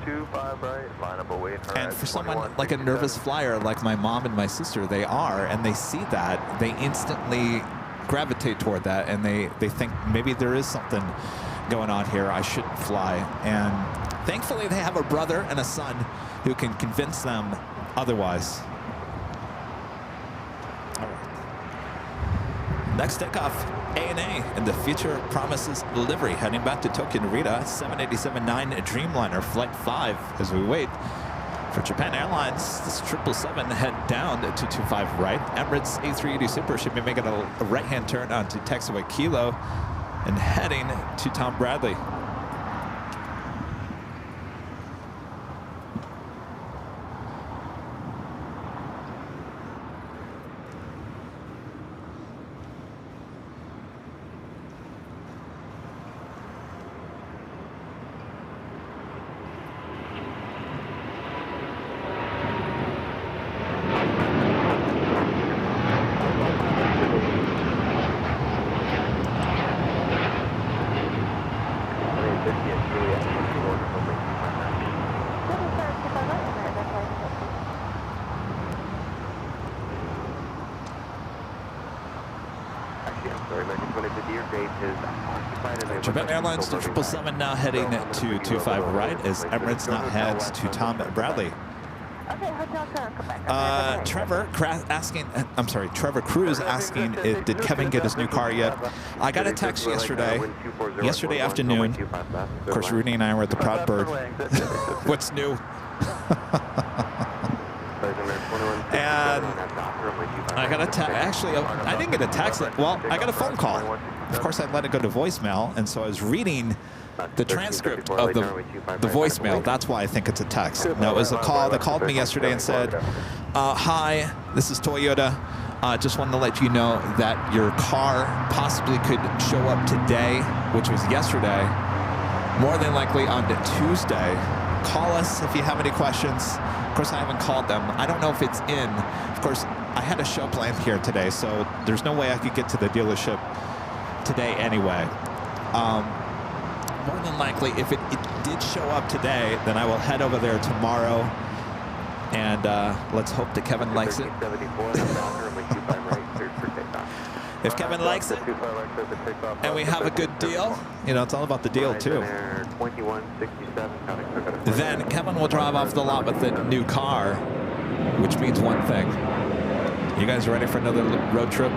25 right, line up away. And for someone like a nervous flyer like my mom and my sister, they are, and they see that, they instantly gravitate toward that, and they think maybe there is something going on here, I shouldn't fly. And thankfully they have a brother and a son who can convince them otherwise. All right. Next takeoff, ANA, and the future promises delivery, heading back to Tokyo Narita, 787-9 Dreamliner, Flight 5, as we wait for Japan Airlines. This 777 head down to 25 right. Emirates A380 Super should be making a right-hand turn onto taxiway Kilo and heading to Tom Bradley. Japan Airlines to 777 now heading to 25 right as Emirates now heads to Tom Bradley. Trevor Cruz asking, did Kevin get his new car yet? I got a text yesterday afternoon. Of course, Rudy and I were at the Proud Bird. What's new? And I got a text. Actually, I didn't get a text. Well, I got a phone call. Of course, I let it go to voicemail, and so I was reading the transcript of the voicemail. That's why I think it's a text. No, it was a call. They called me yesterday and said, hi, this is Toyota. Just wanted to let you know that your car possibly could show up today, which was yesterday, more than likely on Tuesday. Call us if you have any questions. Of course, I haven't called them. I don't know if it's in. Of course, I had a show planned here today, so there's no way I could get to the dealership today anyway. More than likely, if it did show up today, then I will head over there tomorrow, and let's hope that Kevin likes it. If Kevin likes it, and we have a good deal, you know, it's all about the deal too. Then Kevin will drive off the lot with the new car, which means one thing. You guys ready for another road trip?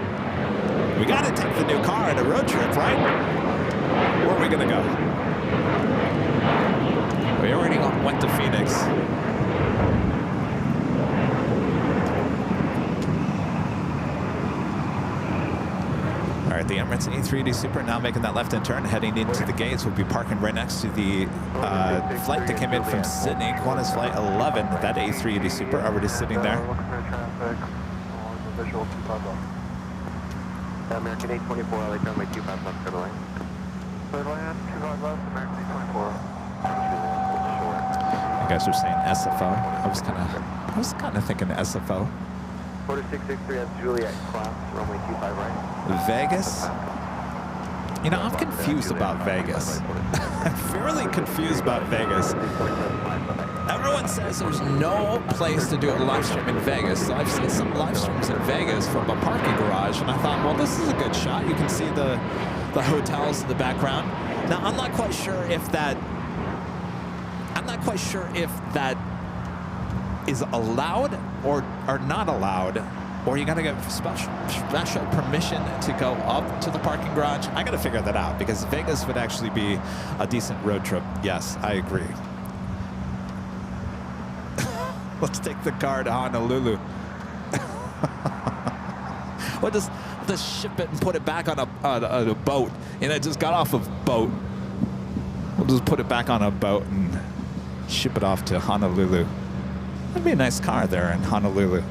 We got to take the new car on a road trip, right? Where are we going to go? We already went to Phoenix. All right, the Emirates A380 Super now making that left-hand turn, heading into the gates. We'll be parking right next to the flight that came in from Sydney, Qantas Flight 11. That A380 Super already sitting there. American 824, LA runway 25 left, clear line. Clear line, 25 left, American 824. You guys are saying SFO. I was kind of thinking SFO. 4663, that's Juliet class, runway 25 right. Vegas? You know, I'm confused about Vegas. I'm fairly confused about Vegas. Everyone says there's no place to do a live stream in Vegas. So I've seen some live streams in Vegas from a parking garage, and I thought, well, this is a good shot. You can see the hotels in the background. Now, I'm not quite sure if that I'm not quite sure if that is allowed or not allowed, or you got to get special permission to go up to the parking garage. I got to figure that out because Vegas would actually be a decent road trip. Yes, I agree. Let's take the car to Honolulu. We'll just ship it and put it back on a boat. And I just got off of boat. We'll just put it back on a boat and ship it off to Honolulu. That'd be a nice car there in Honolulu.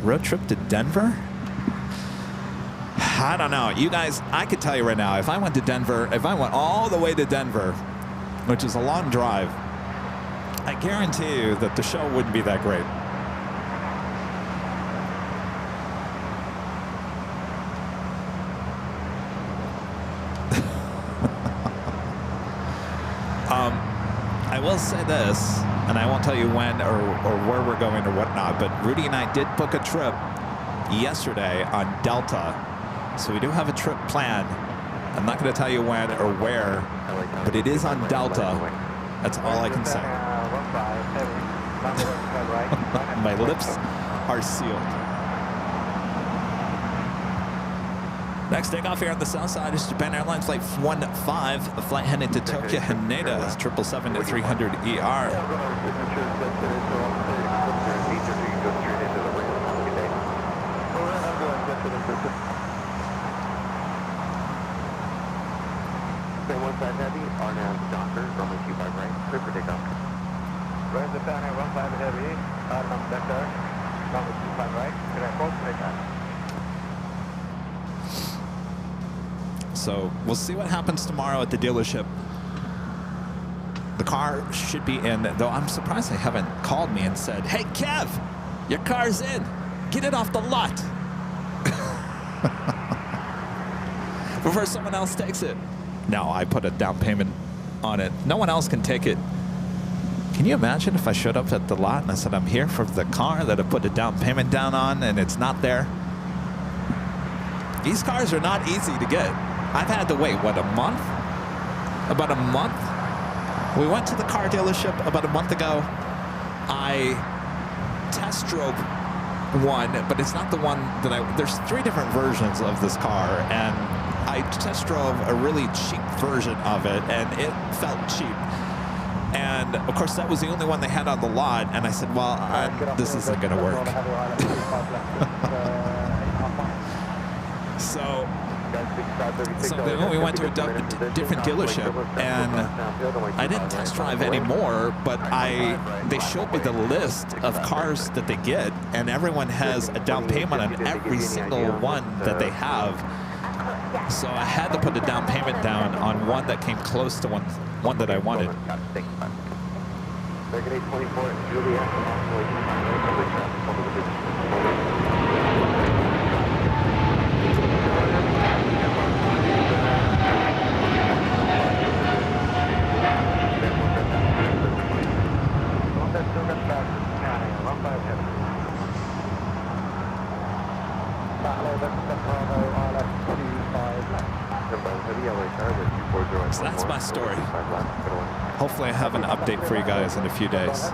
Road trip to Denver? I don't know. You guys, I could tell you right now, if I went to Denver, if I went all the way to Denver, which is a long drive, I guarantee you that the show wouldn't be that great. I will say this, and I won't tell you when or where we're going or whatnot, but Rudy and I did book a trip yesterday on Delta. So we do have a trip planned. I'm not going to tell you when or where, but it is on Delta. That's all I can say. My lips are sealed. Next takeoff here on the south side is Japan Airlines Flight 15, a flight heading to Tokyo Haneda, 777-300ER. One side heavy, Arnaz Docker, runway 25 right, clear for takeoff. Right, Japan Air 15 heavy, Arnaz Docker, runway 25 right, clear for takeoff. So we'll see what happens tomorrow at the dealership. The car should be in, though I'm surprised they haven't called me and said, hey, Kev, your car's in. Get it off the lot. Before someone else takes it. No, I put a down payment on it. No one else can take it. Can you imagine if I showed up at the lot and I said, I'm here for the car that I put a down payment down on and it's not there? These cars are not easy to get. I've had to wait, what, a month? About a month? We went to the car dealership about a month ago. I test drove one, but it's not the one that there's 3 different versions of this car, and I test drove a really cheap version of it, and it felt cheap. And, of course, that was the only one they had on the lot, and I said, well, this isn't going to work. So we went to a different dealership, and I didn't test drive anymore, but they showed me the list of cars that they get, and everyone has a down payment on every single one that they have. So I had to put a down payment down on one that came close to one that I wanted. So that's my story. Hopefully I have an update for you guys in a few days.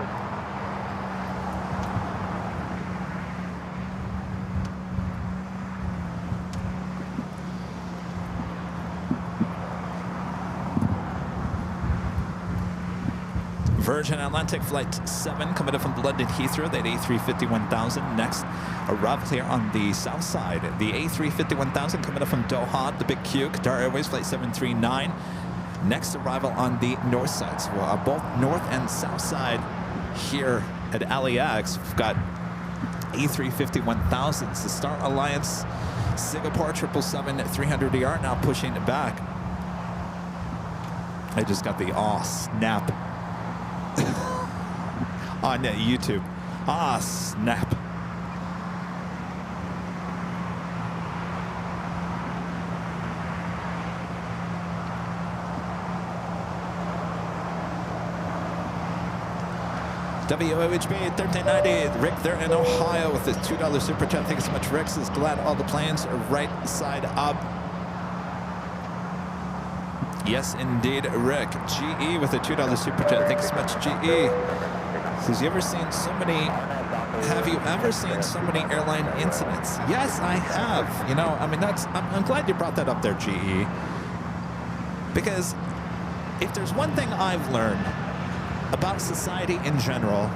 Virgin Atlantic Flight 7 coming up from London Heathrow, that A350-1000. Next arrival here on the south side, the A350-1000 coming up from Doha, the Big Q, Qatar Airways Flight 739. Next arrival on the north side. So both north and south side here at LAX. We've got A350-1000s, the Star Alliance Singapore 777-300ER now pushing it back. I just got the snap on YouTube. Snap. WOHB 1390, Rick there in Ohio with his $2 super chat. Thank you so much, Rick. Says glad all the planes are right side up. Yes, indeed, Rick. GE with a $2 super chat. Thanks so much, GE. Says, have you ever seen so many airline incidents? Yes, I have. You know, I mean, I'm glad you brought that up there, GE. Because if there's one thing I've learned about society in general,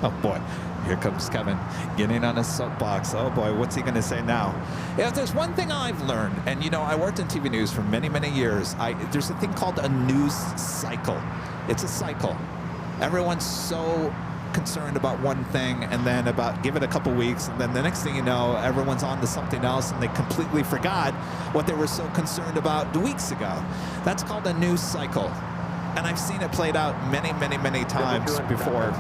oh boy, here comes Kevin getting on his soapbox. Oh boy, what's he going to say now? If there's one thing I've learned, and you know, I worked in TV news for many, many years. There's a thing called a news cycle. It's a cycle. Everyone's so concerned about one thing, and then give it a couple weeks, and then the next thing you know, everyone's on to something else, and they completely forgot what they were so concerned about weeks ago. That's called a news cycle. And I've seen it played out many, many, many times before.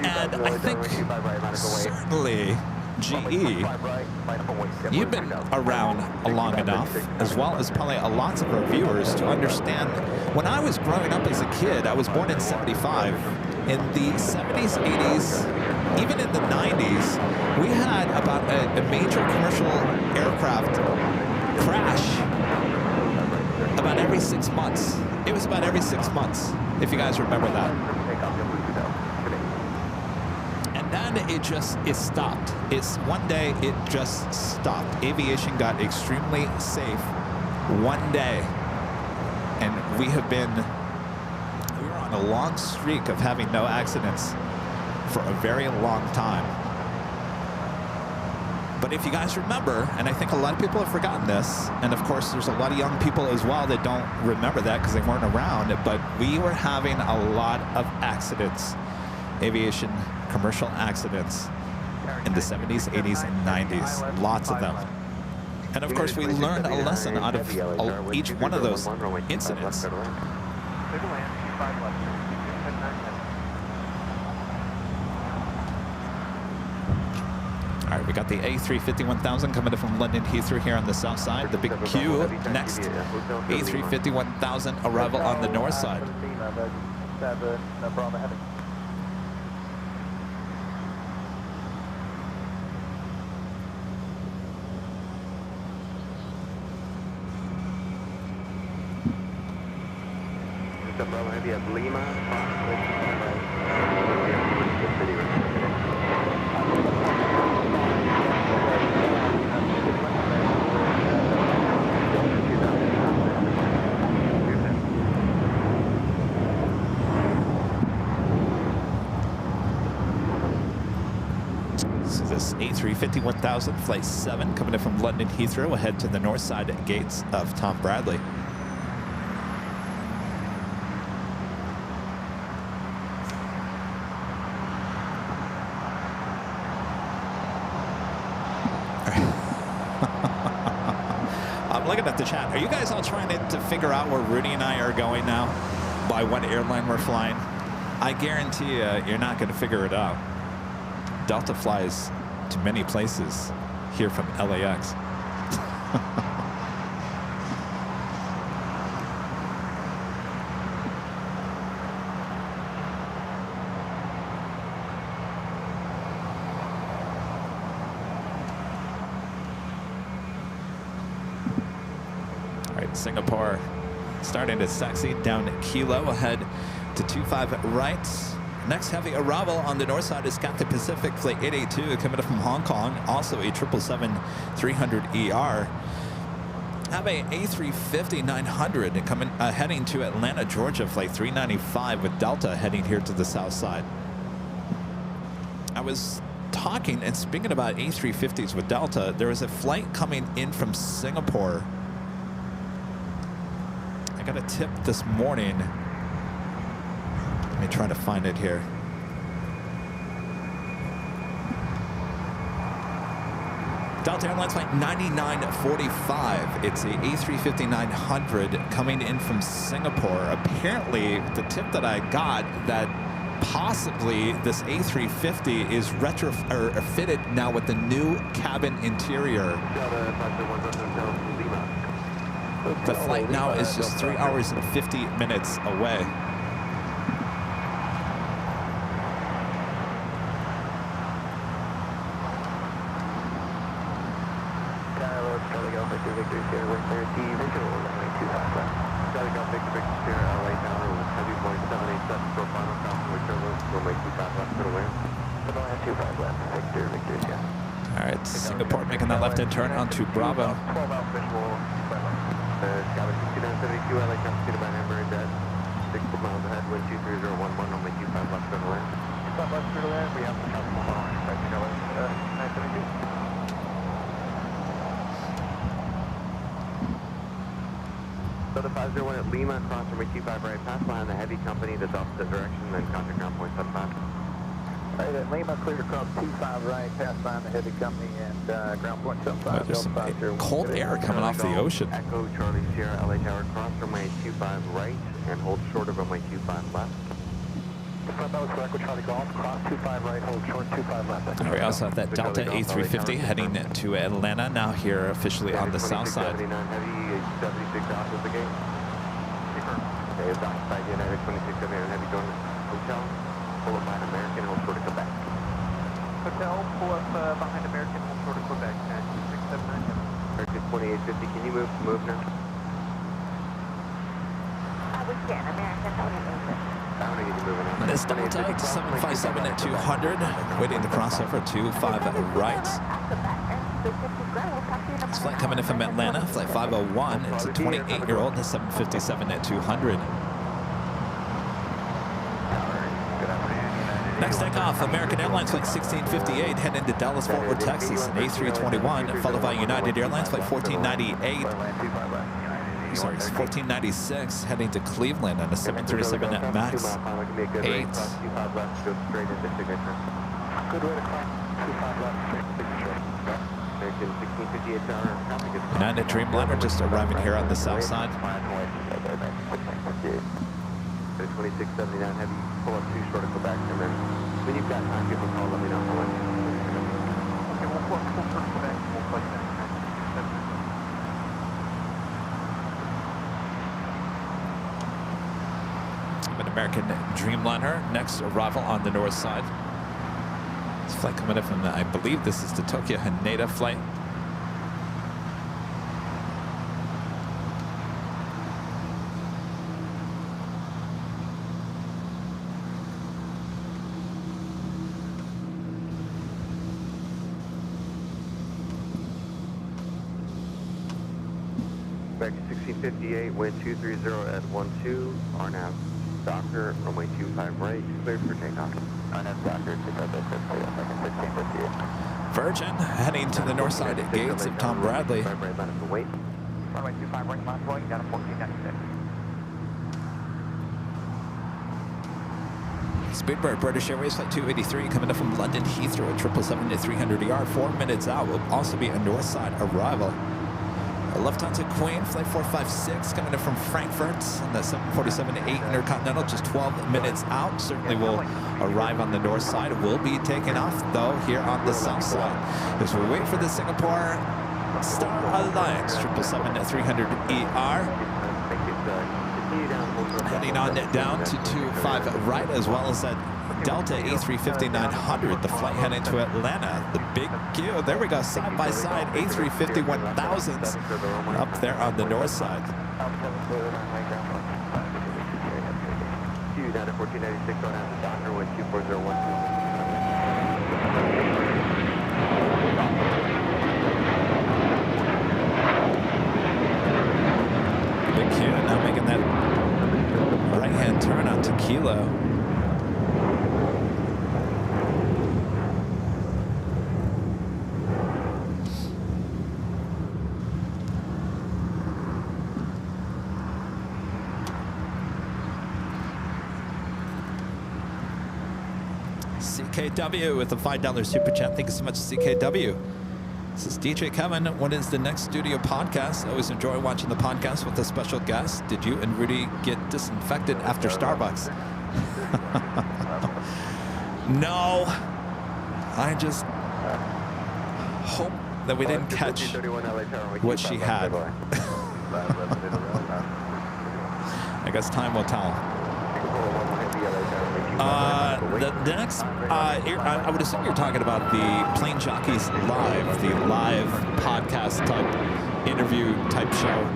And I think certainly, GE, you've been around long enough, as well as probably lots of our viewers, to understand when I was growing up as a kid, I was born in '75. In the 70s, 80s, even in the 90s, we had about a major commercial aircraft crash about every 6 months. It was about every 6 months, if you guys remember that. And then it stopped. One day it just stopped. Aviation got extremely safe one day. And we were on a long streak of having no accidents for a very long time. But if you guys remember, and I think a lot of people have forgotten this, and of course there's a lot of young people as well that don't remember that because they weren't around, but we were having a lot of accidents, aviation commercial accidents, in the 70s, 80s, and 90s. Lots of them. And of course we learned a lesson out of each one of those incidents. All right, we got the A350-1000 coming in from London Heathrow here on the south side. The big Q next. A350-1000 arrival on the north side. So this A350-1000 flight 7 coming in from London Heathrow ahead to the north side gates of Tom Bradley. I'm looking at the chat. Are you guys all trying to figure out where Rudy and I are going now? By what airline we're flying? I guarantee you're not going to figure it out. Delta flies to many places here from LAX. All right, Singapore starting to taxi down Kilo ahead to 25 right. Next heavy arrival on the north side is Cathay Pacific Flight 882 coming up from Hong Kong, also a 777-300ER. Have a A350-900 coming heading to Atlanta, Georgia, Flight 395 with Delta heading here to the south side. I was talking and speaking about A350s with Delta. There was a flight coming in from Singapore. I got a tip this morning. Let me try to find it here. Delta Airlines flight 9945. It's a A350-900 coming in from Singapore. Apparently, the tip that I got that possibly this A350 is fitted now with the new cabin interior. The flight now is just 3 hours and 50 minutes away. Victor, Victor, Sierra, wind clear, T, visual, runway 25 left. Charlie Golf, Victor, Victor, Sierra, LA Tower, with heavy Boeing 787 for final cross, with turbo, runway 25 left, for the wind. For the land, 25 left, Victor, Victor, Sierra. All right, Singapore making that left-hand turn onto Bravo. 12 out visual, Scottish 6972, LA Constituted by Hamburg, dead. 6 miles ahead, wind 23011, runway 25 left, for the wind. 25 left, for the wind, we have the California following, expecting LA 972. So the 501 at Lima, cross runway 25 right, pass behind the heavy company that's opposite direction, then contact ground point 75. Right at Lima, clear across 25 right, pass behind the heavy company and ground point 75. There's some cold air coming off the ocean. Echo Charlie Sierra, LA Tower, cross runway 25 right, and hold short of runway 25 left. Front nose for Echo Charlie Golf, cross 25 right, hold short 25 left. We also have that Delta A350 heading to Atlanta, now here officially on the south side. 2679 heavy, 76 off of the gate. Okay, it's outside United 2679 heavy going to hotel. Pull up behind American, hold short of Quebec. Hotel, pull up behind American, hold short of Quebec, 2679. American 2850, can you move now? We can, American, I want to get you moving on. This Delta 757 at 200, waiting to cross over 25 right. This flight coming in from Atlanta, flight 501. It's a 28-year-old, the 757 at 200. Next takeoff, American Airlines flight 1658, heading to Dallas, Fort Worth, Texas, an A321, followed by United Airlines flight 1498. Sorry, it's 1496, heading to Cleveland on a 737 MAX 8. Good way to cross 25 left, American 1658 tower. United Dreamliner just arriving here on the south side. 2679 heavy, pull up 2 short of Quebec, and then when you've got time, give me a call, let me know how much. Okay, we'll pull short of Quebec, we'll plug that. An American Dreamliner, next arrival on the north side. This flight coming in from, I believe this is the Tokyo Haneda flight. Back to 1658, wind 230 at 12, RNAV Docker, runway 25 right, cleared for takeoff. RNAV Docker, 1658. Virgin heading to the north side gates of Tom Bradley. Runway 25 right, line flowing down to 1496. Speedbird British Airways flight 283 coming up from London Heathrow at 777 to 300 ER, 4 minutes out. Will also be a north side arrival. Lufthansa Queen flight 456 coming in from Frankfurt on the 747-8 Intercontinental, just 12 minutes out. Certainly will arrive on the north side. Will be taking off though here on the south side as we wait for the Singapore Star Alliance 777 at 300 ER. Heading on down to 25 right, as well as that Delta A350-900, the flight heading to Atlanta. The big Q, there we go, side by side, A350-1000s up there on the north side. United 1496 on out the Docker, wind 24012. Big Q now making that right-hand turn on to Kilo. CKW with a $5 super chat. Thank you so much, CKW. This is DJ Kevin. When is the next studio podcast? I always enjoy watching the podcast with a special guest. Did you and Rudy get disinfected after Starbucks? No. I just hope that we didn't catch what she had. I guess time will tell. The next, I would assume you're talking about the Plane Jockeys Live, the live podcast type interview type show.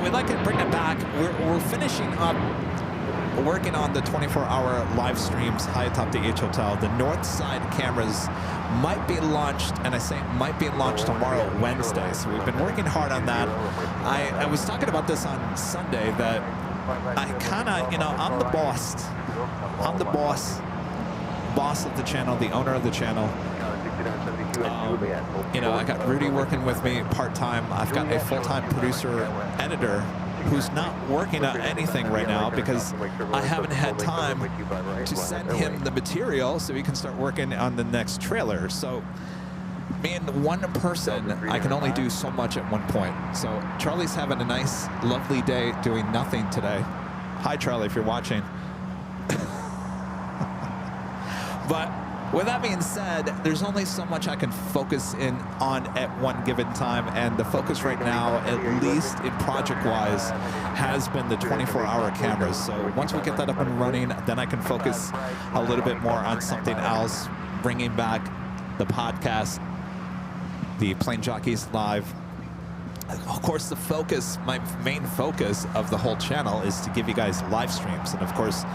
We'd like to bring it back. We're finishing up working on the 24-hour live streams high atop the H Hotel. The north side cameras might be launched, and I say might be launched tomorrow, Wednesday. So we've been working hard on that. I was talking about this on Sunday that I kind of, you know, I'm the boss. I'm the boss of the channel, the owner of the channel. You know, I got Rudy working with me part-time. I've got a full-time producer, editor, who's not working on anything right now because I haven't had time to send him the material so he can start working on the next trailer. So being one person, I can only do so much at one point. So Charlie's having a nice, lovely day doing nothing today. Hi, Charlie, if you're watching. But with that being said, there's only so much I can focus in on at one given time, and the focus right now, at least in project-wise, has been the 24-hour cameras. So once we get that up and running, then I can focus a little bit more on something else, bringing back the podcast, the Plane Jockeys Live. Of course, the focus, my main focus of the whole channel is to give you guys live streams, and of course,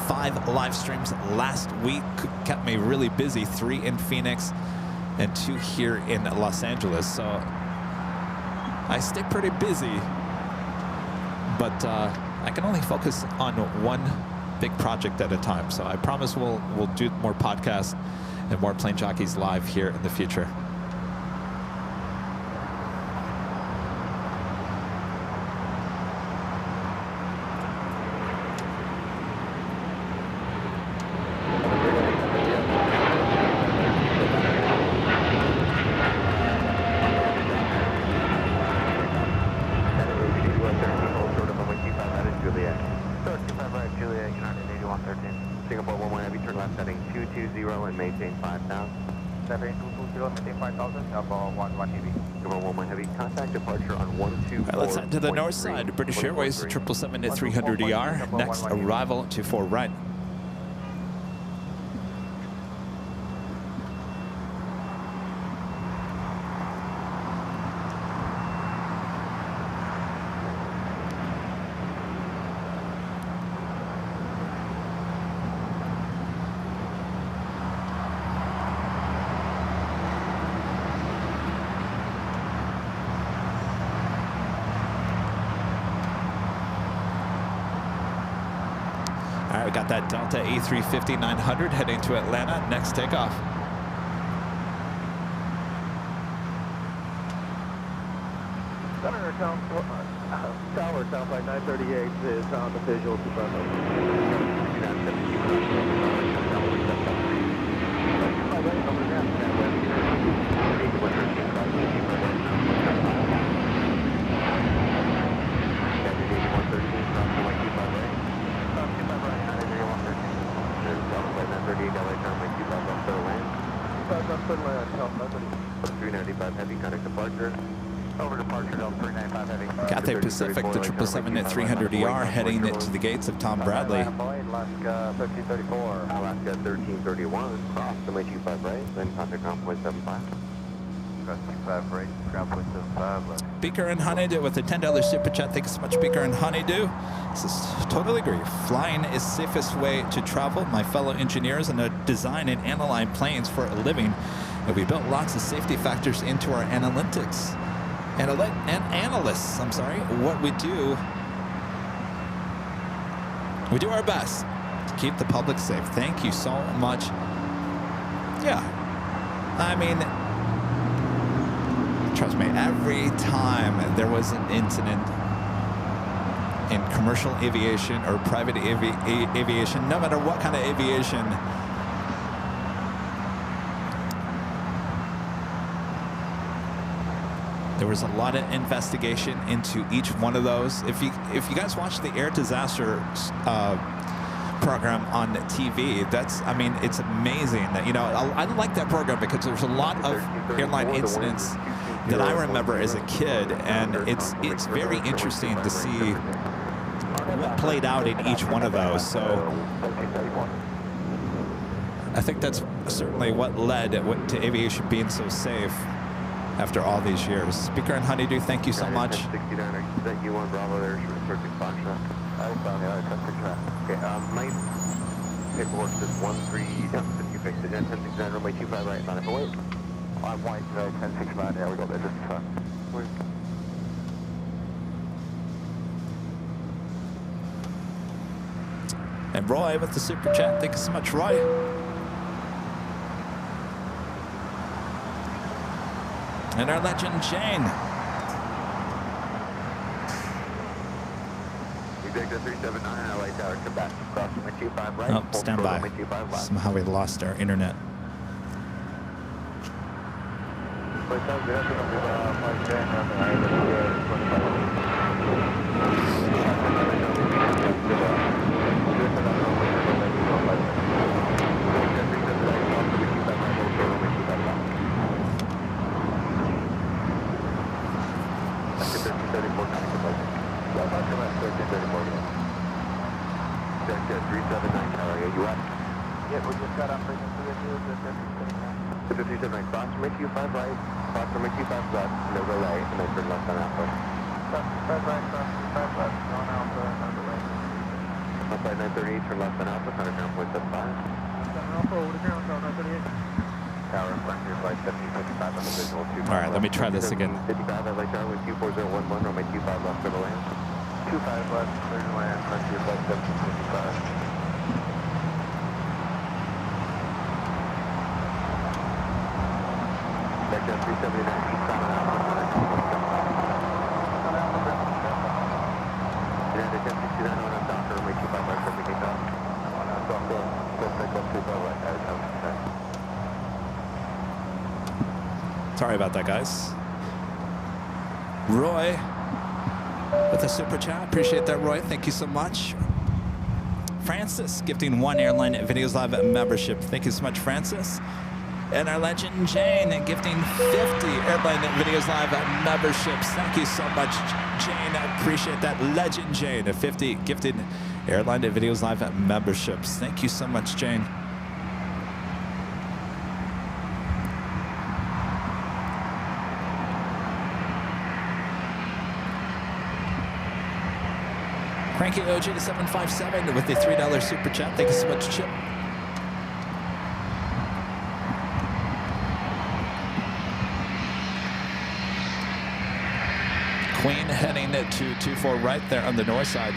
5 live streams last week kept me really busy, 3 in Phoenix and 2 here in Los Angeles. So I stay pretty busy, but I can only focus on one big project at a time. So I promise we'll do more podcasts and more Plane Jockeys Live here in the future. To the north side, British Airways 777-300ER. Next arrival to 4 right. We got that Delta A350-900 heading to Atlanta. Next takeoff. Center Tower, South Flight 938 is on the visual to Cathay Pacific, the 777-300ER heading to the gates of Tom Bradley. Alaska 1334. Alaska 1331. Cross the 25 right, then contact ground point 75. Cross 25 right, ground point 75. Beaker and Honeydew with a $10 super chat. Thank you so much, Beaker and Honeydew. This is totally agree. Flying is safest way to travel. My fellow engineers and design and analyze planes for a living, and we built lots of safety factors into our analytics. Analysts, I'm sorry, what we do our best to keep the public safe. Thank you so much. Yeah, I mean, trust me, every time there was an incident in commercial aviation or private aviation, no matter what kind of aviation, there was a lot of investigation into each one of those. If you guys watch the air disaster program on TV, I mean, it's amazing that, you know, I like that program because there's a lot of airline incidents that I remember as a kid, and it's very interesting to see what played out in each one of those. So I think that's certainly what led to aviation being so safe. after all these years. Speaker and Honeydew, thank you so much. 69, is that U1 Bravo there? Short 6 Foxtrot. I found the other 1069. Okay, my paperwork says 13, you fixed it, 1069, runway 25 right, not if wait. I'm white, 1069, yeah, we got that just in time. And Roy with the super chat. Thank you so much, Roy. And our legend, Jane. Victor 379, LA Tower, Quebec. Cross my 25 right. Oh, stand by. Somehow we lost our internet. Yeah, we just got on frequency with you. 379, cross from 25 right, cross from 25 left, no delay, and then turn left on Alpha. Cross 25 right, cross 25 left, on Alpha, no delay. Outside 938, turn left on Alpha, 100.75. Alpha, over to ground, 938. Tower in front of your flight 1755 on the visual 25. All right, let me try this again. 55, LA Tower with Q4011, runway 25 left for the land. 25 left, clear to land, front of your flight 1755. Vector 379, east on Alpha. United 1069 on up, Doctor, runway 25 right, traffic take off. On up, Doctor, take off 25 right, out of town. Sorry about that, guys. Roy with a super chat. Appreciate that, Roy. Thank you so much. Francis gifting 1 Airline Videos Live membership. Thank you so much, Francis. And our legend, Jane, gifting 50 Airline Videos Live memberships. Thank you so much, Jane. I appreciate that. Legend, Jane, 50 gifted Airline Videos Live memberships. Thank you so much, Jane. Cranky OG to 757 with the $3 super chat. Thank you so much, Chip. Queen heading to 24 right there on the north side.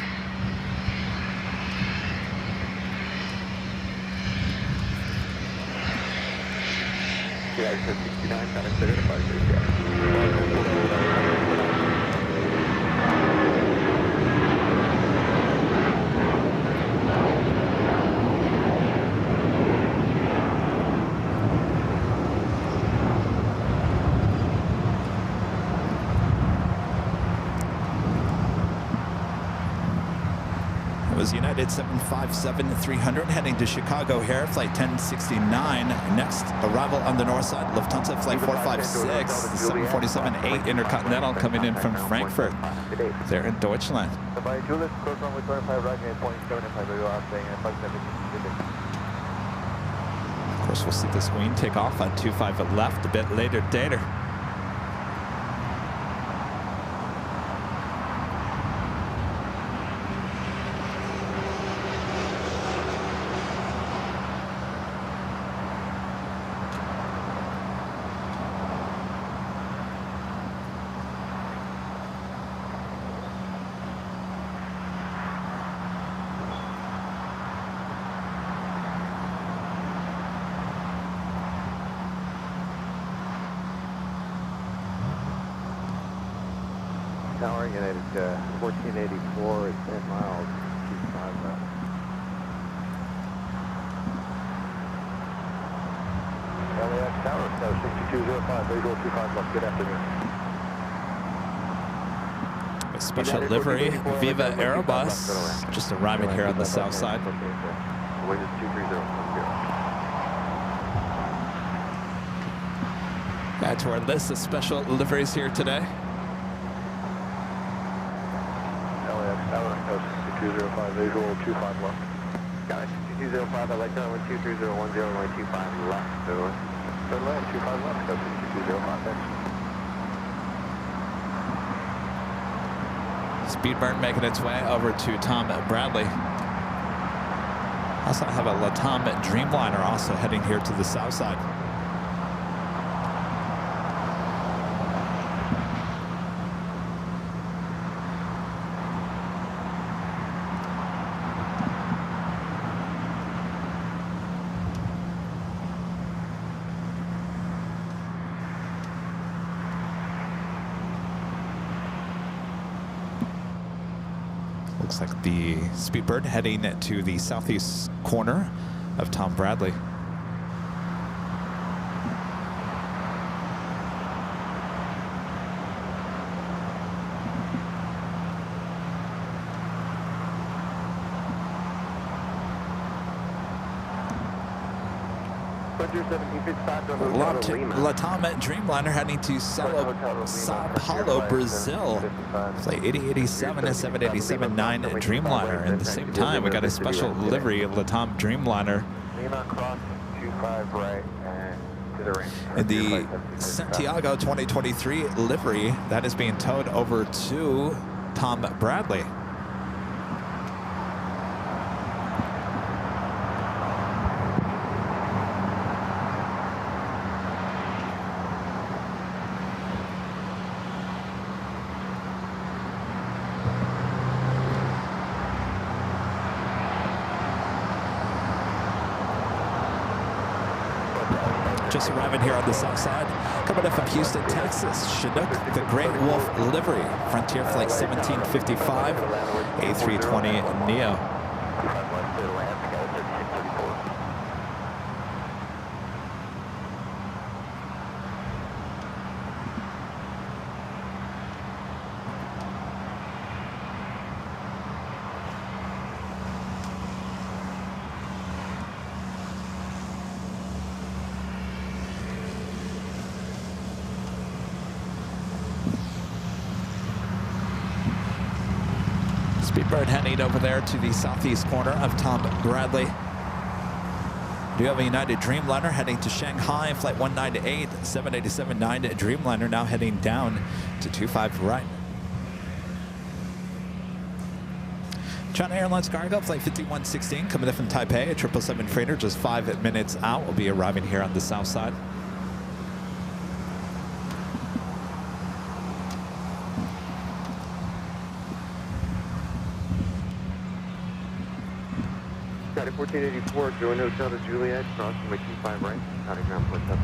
Yeah, 69, got it clear to departure. United 757-300 heading to Chicago here, flight 1069. Next arrival on the north side, Lufthansa flight 456, 747-8 Intercontinental coming in from Frankfurt. They're in Deutschland. Of course, we'll see this Queen take off on 25 left a bit later. Tower, United 1484 at 10 miles, 25 left. LAX Tower, 6205, visual 25 left, good afternoon. A special livery, Viva Aerobus, just arriving here on the south side. Wind is 230. Add to our list of special liveries here today. Tower, 6205, visual 25 left. Got it, 6205, I like that one, 23010, runway 25 left, turn left, 25 left, 6205, thanks. Speedbird making its way over to Tom Bradley. Also have a LATAM Dreamliner also heading here to the south side. Looks like the Speedbird heading to the southeast corner of Tom Bradley. LATAM Dreamliner heading to Sao Paulo, Brazil. Flight 8087 and 787-9 Dreamliner. At the same time, we got a special livery LATAM Dreamliner. In the Santiago 2023 livery that is being towed over to Tom Bradley. Just arriving here on the south side, coming up from Houston, Texas, Chinook, the Great Wolf livery, Frontier Flight 1755, A320 Neo. Speedbird heading over there to the southeast corner of Tom Bradley. Do you have a United Dreamliner heading to Shanghai, flight 198, 787-9 Dreamliner now heading down to 25 right. China Airlines cargo, flight 5116, coming in from Taipei, a 777 freighter, just 5 minutes out, will be arriving here on the south side. Got 1484, join Hotel to Juliet, crossing by 25 right, out of ground point 5.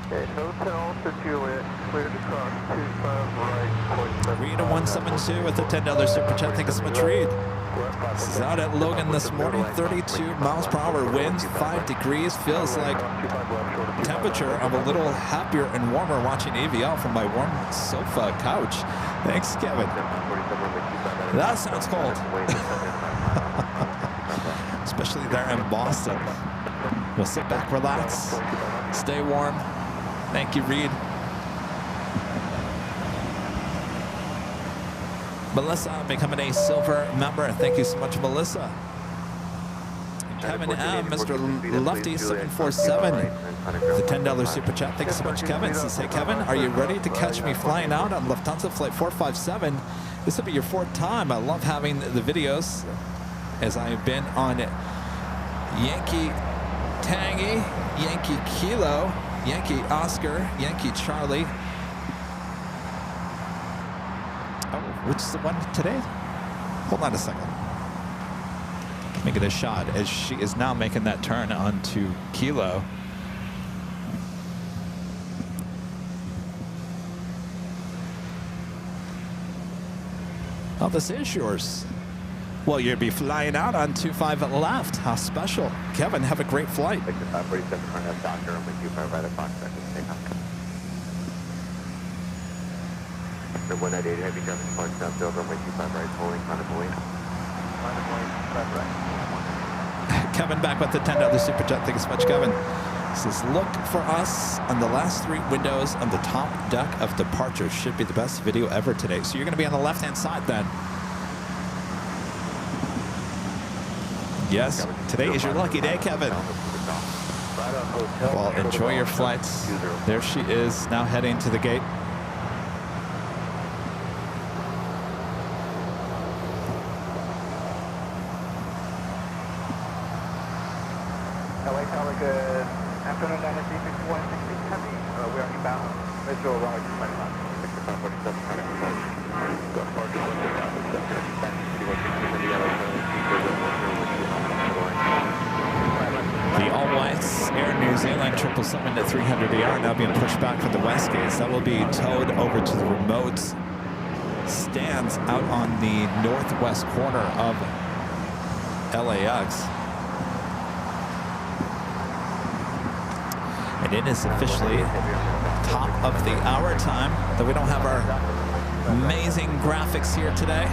Okay, Hotel to Juliet, cleared to cross 25 right, Reed 172 with a $10 super chat. Thank you so much, Reed. This is out at Logan this morning, 32 miles per hour winds, 5 degrees. Feels like temperature. I'm a little happier and warmer watching AVL from my warm sofa couch. Thanks, Kevin. That sounds cold. Especially there in Boston. We'll sit back, relax, stay warm. Thank you, Reed. Melissa becoming a silver member. Thank you so much, Melissa. Kevin M, Mr. Lefty 747, the $10 super chat. Thank you so much, Kevin. Says, hey, Kevin, are you ready to catch me flying out on Lufthansa Flight 457? This will be your 4th time. I love having the videos, as I've been on Yankee Tangy, Yankee Kilo, Yankee Oscar, Yankee Charlie. Oh, which is the one today? Hold on a second. Making a shot as she is now making that turn onto Kilo. Oh, this is yours. Well, you'll be flying out on 25 left. How special. Kevin, have a great flight. Take the 547 front of Doctor, I'm with 25 right at Fox, take off. The 198 heavy traffic departs downfield, runway 25 right, holding, convoy. Right. Kevin back with the $10 super chat. Thank you so much, Kevin. Says, look for us on the last 3 windows on the top deck of departure. Should be the best video ever today. So you're going to be on the left-hand side then. Yes, today is your lucky day, Kevin. Well, enjoy your flights. There she is, now heading to the gate. LA Tower, good afternoon, Dynasty 5160 Heavy. We are inbound, visual runway 25. 6547, go forward to 1,500. The all-whites Air New Zealand 777 at 300ER now being pushed back from the west gates. That will be towed over to the remote stands out on the northwest corner of LAX. And it is officially top of the hour time, though we don't have our amazing graphics here today.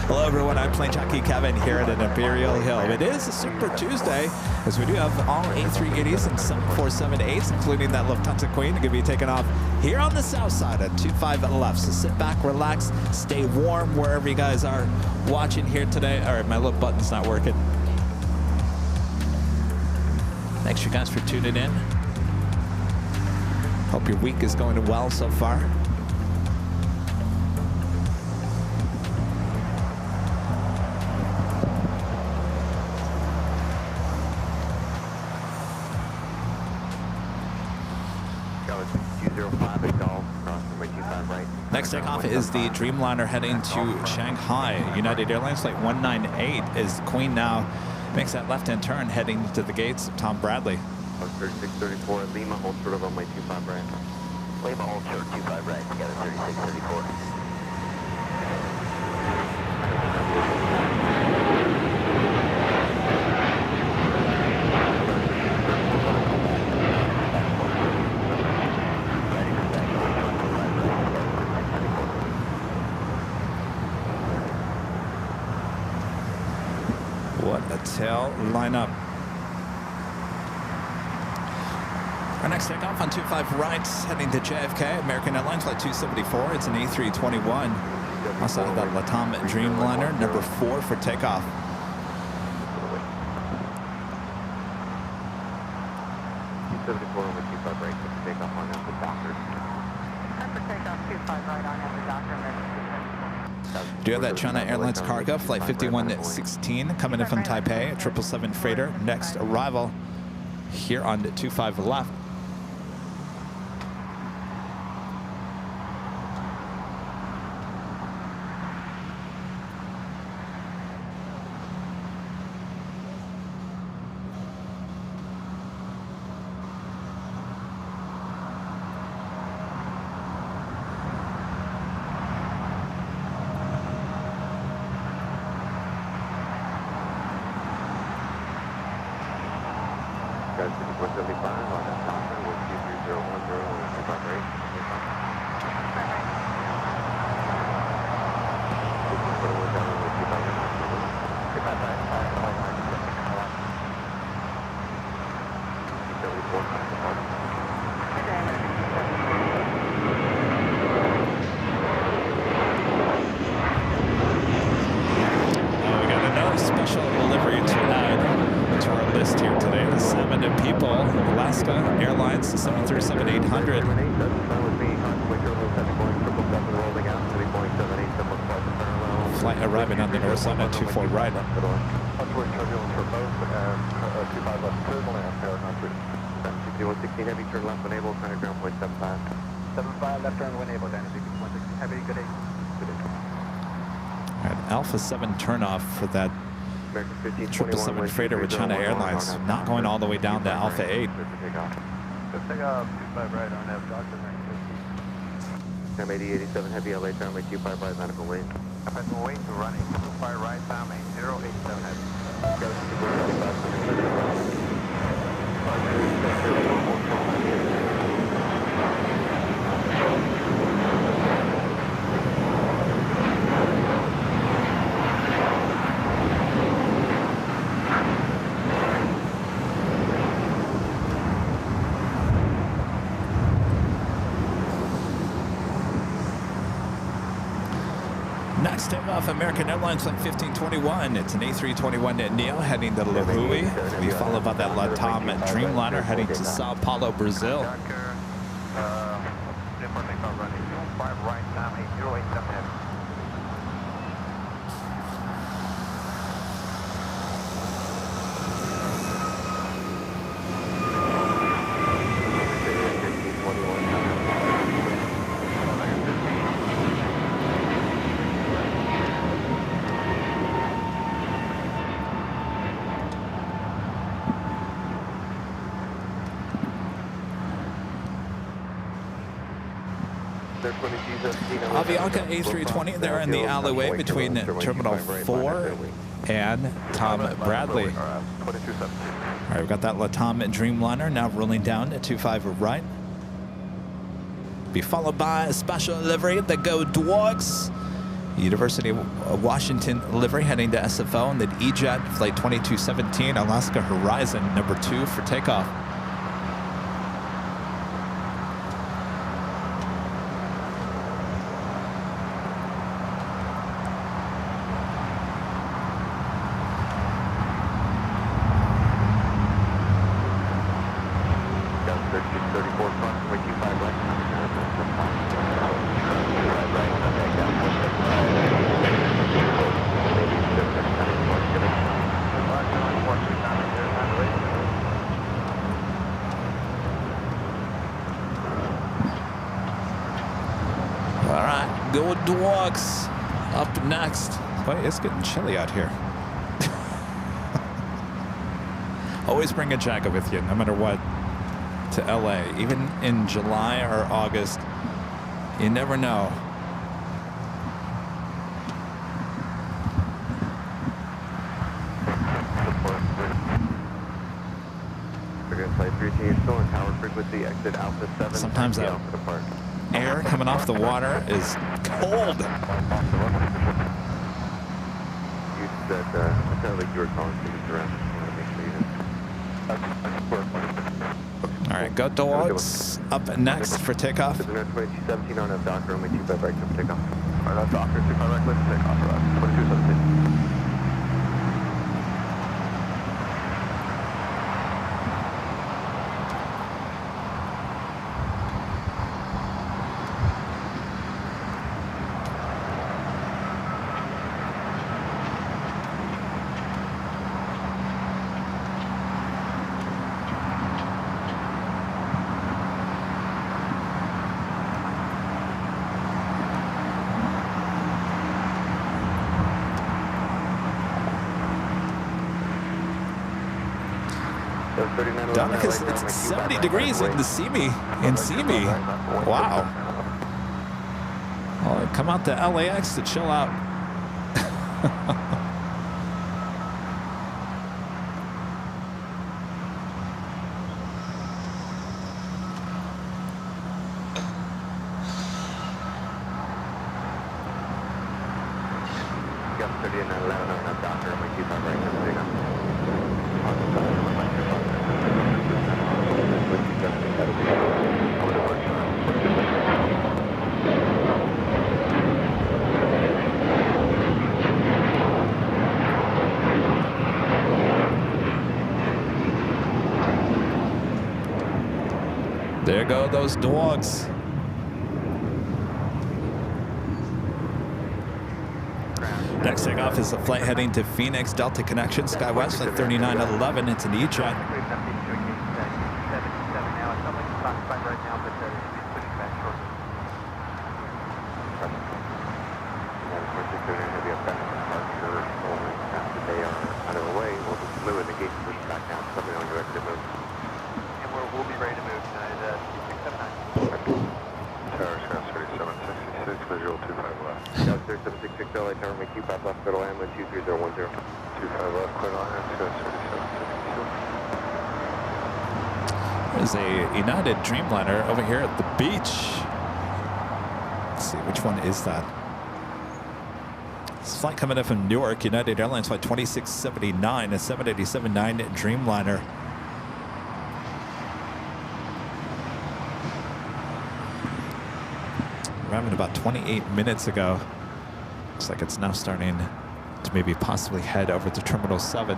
Hello everyone, I'm Plane Jockey Kevin here at Imperial Hill. It is a Super Tuesday, as we do have all A380s and 747-8s, including that Lufthansa Queen, going to be taking off here on the south side at 25 left. So sit back, relax, stay warm wherever you guys are watching here today. All right, my little button's not working. Thanks you guys for tuning in. Hope your week is going well so far. Next takeoff is the Dreamliner heading to Shanghai. United Airlines Flight 198 is Queen now makes that left-hand turn heading to the gates of Tom Bradley. 3634 Lima, hold short of runway 25 right. Lima, hold short 25 right, together 3634. What a tail lineup. Our next takeoff on 25 right, heading to JFK, American Airlines Flight 274. It's an A321. Also the Latam Dreamliner, number 4 for takeoff. Do you have that China Airlines cargo, Flight 5116, coming in from Taipei, a 777 freighter, next arrival here on 25 left. Airlines 737-800. Flight arriving on the north side at 24 right. Heavy, turn left when able, kind of ground point 75. 75 left turn when able, Dynasty 160 Heavy, good day. Good day. All right, Alpha 7 turnoff for that 777 freighter with China Airlines, not going all the way down to Alpha 8. Let's take off 25 right on F, Doctor 950. 8087 Heavy, LA Tower, 25 right, medical wait. Medical wait, running 25 right, time 8087 Heavy. Next takeoff, American Airlines Flight 1521. It's an A321 Neo heading to Lihue. To be followed by that Latam Dreamliner heading to Sao Paulo, Brazil. Avianca A320, they're in the alleyway between Terminal 4 and Tom Bradley. All right, we've got that LATAM Dreamliner now rolling down at 25 right. Be followed by a special livery, the Go Dogs. University of Washington livery heading to SFO, and then E-Jet Flight 2217, Alaska Horizon, number 2 for takeoff. Go Dogs up next. Boy, it's getting chilly out here. Always bring a jacket with you, no matter what, to LA. Even in July or August, you never know. We're going to flight 13 still in tower frequency, exit Alpha 7. Sometimes that air coming off the water is cold. You said, it sounded like you were calling students around. All right, Go Dogs up next for takeoff. 2217 on a Docker, only 25 right for takeoff. All right, that's Docker, 25 right, let's take off. 2217. Down because it's 70 degrees in Simi. Wow. Oh, come out to LAX to chill out. There go those dogs. Next takeoff is a flight heading to Phoenix Delta Connection, SkyWest at 3911. It's an E-Jet. There's a United Dreamliner over here at the beach. Let's see, which one is that? This flight coming in from Newark, United Airlines flight 2679, a 787-9 Dreamliner. Arriving about 28 minutes ago. Looks like it's now starting to maybe possibly head over to Terminal 7.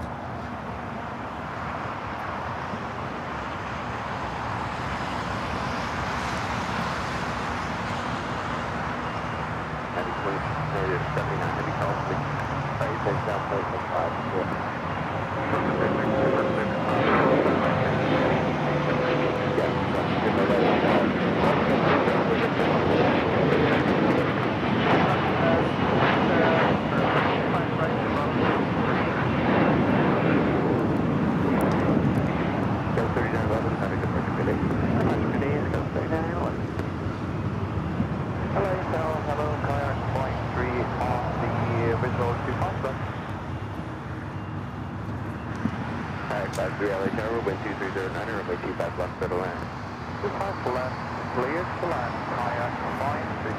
53 LA Tower, wind 2309, runway 25 left, clear to land. 25 left, clear to land, kayak 53.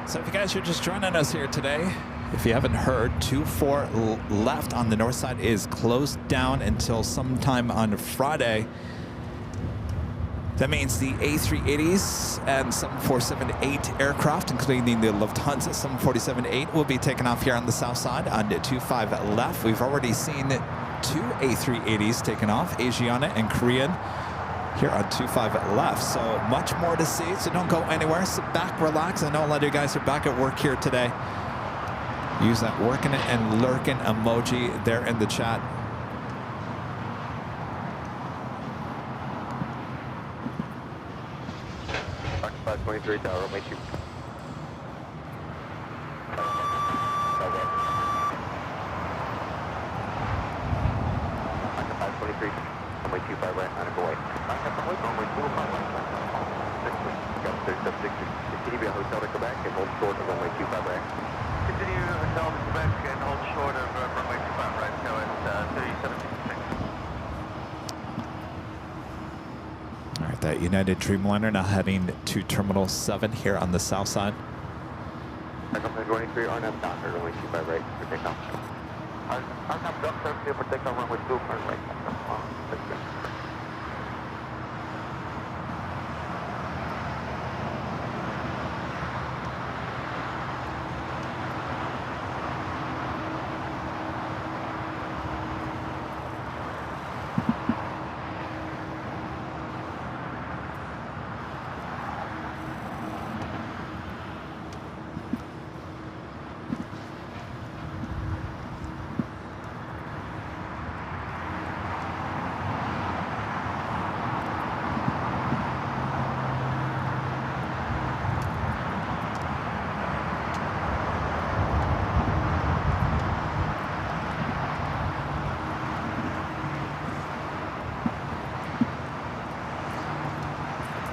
So if you guys are just joining us here today, if you haven't heard, 24 left on the north side is closed down until sometime on Friday. That means the A380s and 747-8 aircraft, including the Lufthansa 747-8, will be taken off here on the south side on 25 left. We've already seen 2 A380s taken off, Asiana and Korean, here on 25 left. So much more to see, so don't go anywhere. Sit back, relax. I know a lot of you guys are back at work here today. Use that working and lurking emoji there in the chat. Occupied 23 Tower, runway 2. Occupied 23, runway 25 right, on a go away. Runway 25 right, got 3760. Continue via hotel to Quebec and hold short of runway 25 right. Continue hotel to Quebec and hold short of runway 25 right, so it's 3766. All right, that United Dreamliner now heading to Terminal 7 here on the south side. Occupied 23, RNAV Docker, runway 25 right, for takeoff. RNAV Docker, clear for takeoff, runway 25 right.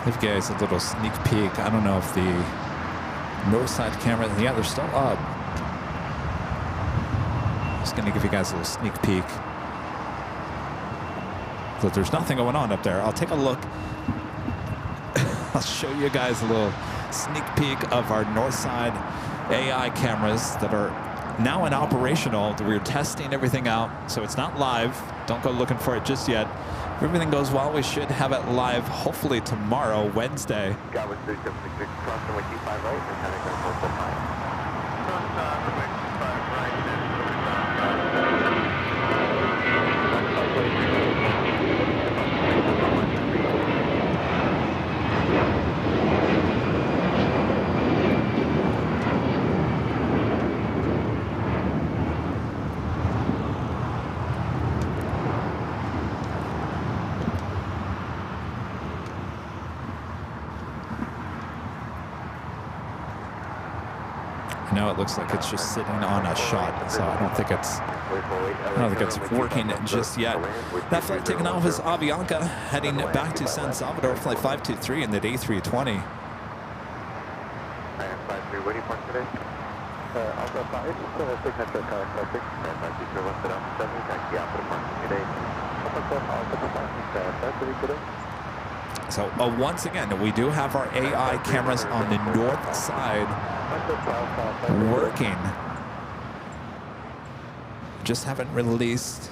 Give you guys a little sneak peek. I don't know if the north side camera, yeah, they're still up. Just gonna give you guys a little sneak peek. So there's nothing going on up there. I'll take a look. I'll show you guys a little sneak peek of our north side AI cameras that are now in operational. We're testing everything out, so it's not live. Don't go looking for it just yet. If everything goes well, we should have it live hopefully tomorrow, Wednesday. Got with 3766, cross runway 25 right, and kind of going for 45. Cross runway 25 right, and Now it looks like it's just sitting on a shot, so I don't think it's working just yet. That flight taking off is Avianca heading back to San Salvador, flight 523 in the A320. Where do you park today? Alpha 5, signature car traffic. 523 left at Alpha 7, taxi out for the parking today. Alpha 7, Alpha 5 today. So once again, we do have our AI cameras on the north side working. Just haven't released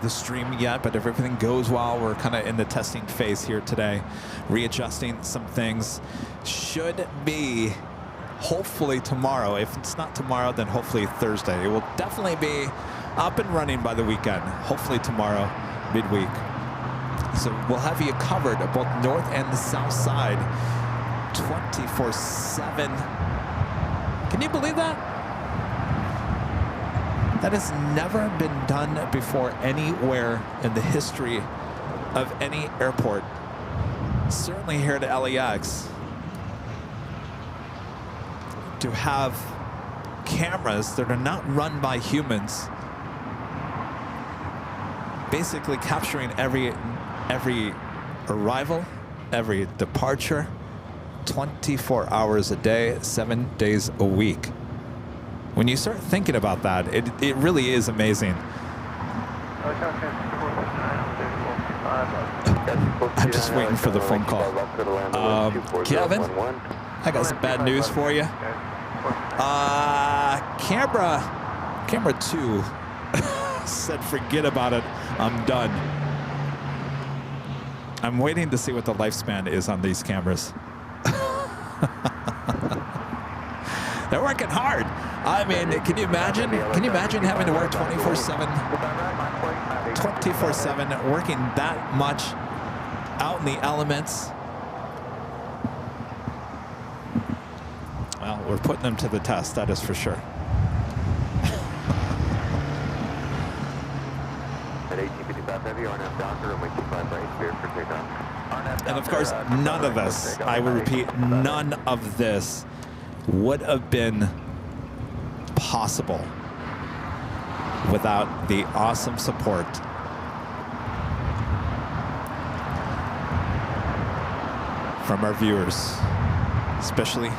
the stream yet, but if everything goes well, we're kind of in the testing phase here today, readjusting some things. Should be hopefully tomorrow. If it's not tomorrow, then hopefully Thursday. It will definitely be up and running by the weekend, hopefully tomorrow, midweek. So we'll have you covered both north and the south side 24/7. Can you believe that? That has never been done before anywhere in the history of any airport. Certainly here at LAX. To have cameras that are not run by humans, basically capturing every arrival, every departure, 24 hours a day, 7 days a week. When you start thinking about that, it really is amazing. I'm just waiting for the phone call. Kevin, I got some bad news for you. Camera 2 said forget about it, I'm done. I'm waiting to see what the lifespan is on these cameras. They're working hard. I mean, can you imagine? Can you imagine having to work 24/7, working that much out in the elements? Well, we're putting them to the test, that is for sure. And of course, none of this, I will repeat, none of this would have been possible without the awesome support from our viewers, especially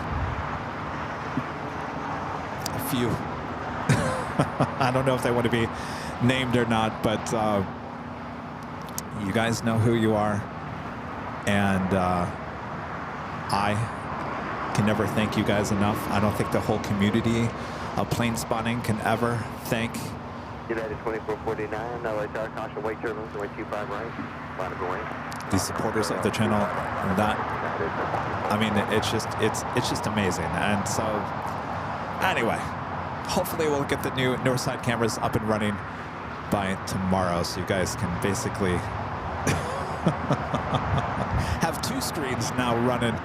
a few. I don't know if they want to be named or not, but you guys know who you are, and I can never thank you guys enough. I don't think the whole community of plane spotting can ever thank United 2449, LHR, caution, wait turbulence, wait 25 right, line of away. The supporters of the channel. That, I mean, it's just amazing. And so, anyway, hopefully we'll get the new north side cameras up and running by tomorrow, so you guys can basically have 2 screens now running.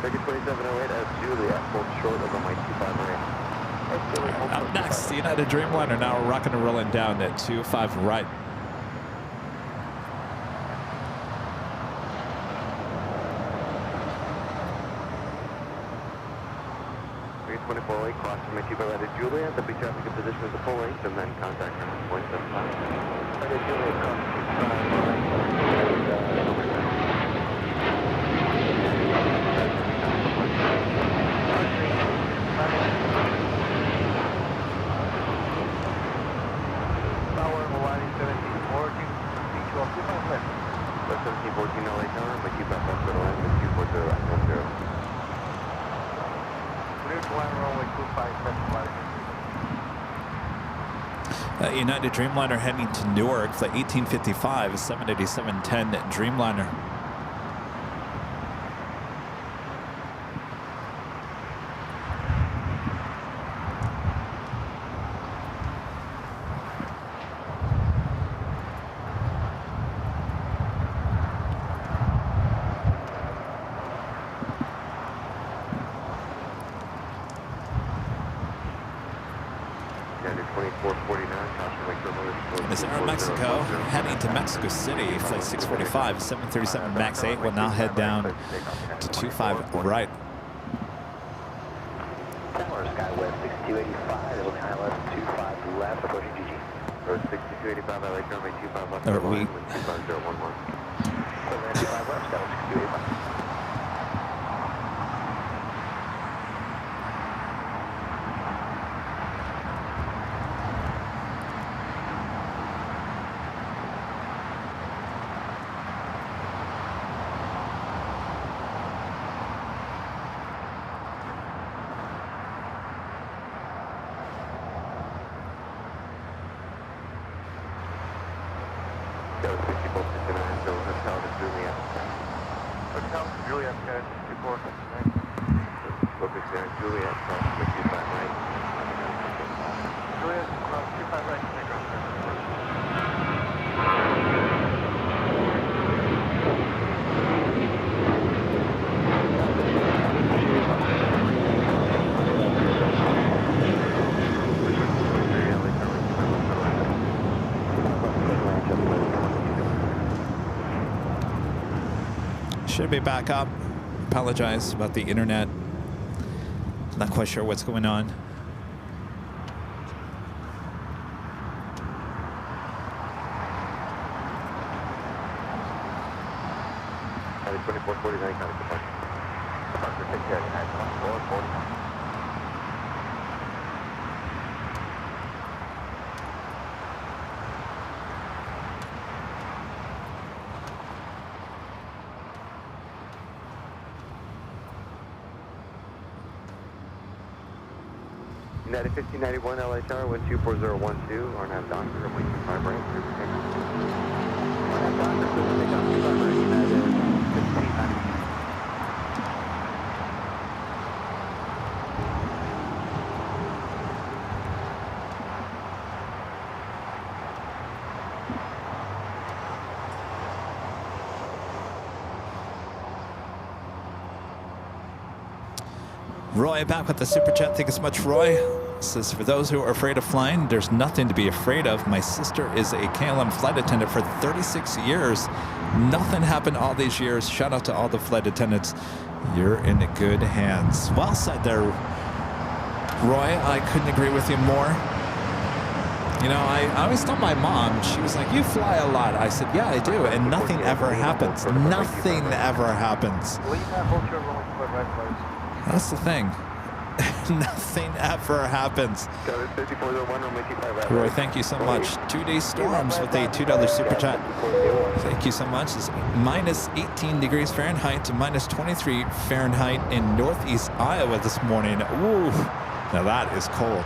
2708 as Juliet, pulled short of the Mike 25 right. Up next, the United Dreamliner now rocking and rolling down at 25 right. Cross from 25 right at Juliet, the big traffic in position is the full length, and then contact from 175. Right at Juliet, cross 25 right. Tower, Hawaii 1714, V2 up 25 left. 1714 LA Tower, but keep up left to the line with 240 right 10. Runway 25, United Dreamliner heading to Newark, flight 1855, 787-10 Dreamliner. This is Air Mexico heading to Mexico City, flight 645, 737 MAX 8 will now head down to 25 right. Tower, SkyWest 6285, looking high left, 25 left, approaching GG. Road 6285, LA runway 25 left, Or we. 25011. 25 left, Tower 6285. Should be back up. Apologize about the internet. Not quite sure what's going on. United 1591 LA Tower, wind 24012, RNAV Doctor, runway 25 right, clear for takeoff. RNAV Doctor, clear for takeoff, 25 right, United 1590. Roy back with the super chat. Thank you so much, Roy. Says, for those who are afraid of flying, there's nothing to be afraid of. My sister is a KLM flight attendant for 36 years. Nothing happened all these years. Shout out to all the flight attendants. You're in good hands. Well said there, Roy. I couldn't agree with you more. You know, I always told my mom, she was like, you fly a lot. I said, yeah, I do. And nothing ever happens. Nothing ever happens. That's the thing. Nothing ever happens. Roy, thank you so much. 2-day storms with a $2 super chat. Thank you so much. It's minus 18 degrees Fahrenheit to minus 23 Fahrenheit in northeast Iowa this morning. Ooh, now that is cold.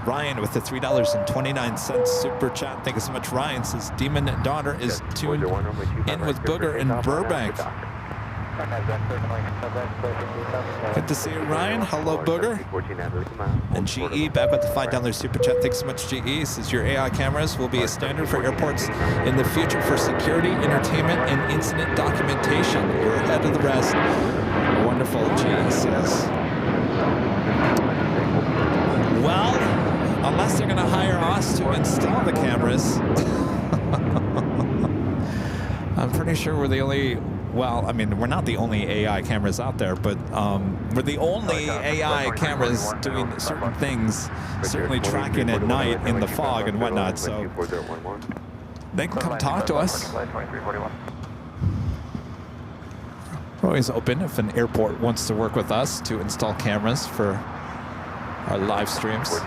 Ryan with the $3.29 super chat. Thank you so much, Ryan. Says, Demon Daughter is tuned in with Booger in Burbank. Good to see you, Ryan. Hello, Booger. And GE back with the $5 super chat. Thanks so much, GE. Says your AI cameras will be a standard for airports in the future for security, entertainment, and incident documentation. You're ahead of the rest. Wonderful, GE says. Well, unless they're going to hire us to install the cameras, I'm pretty sure we're the only. Well, I mean, we're not the only AI cameras out there, but we're the only AI cameras doing certain things, certainly tracking at night in the fog and whatnot, so they can come talk to us. We're always open if an airport wants to work with us to install cameras for our live streams.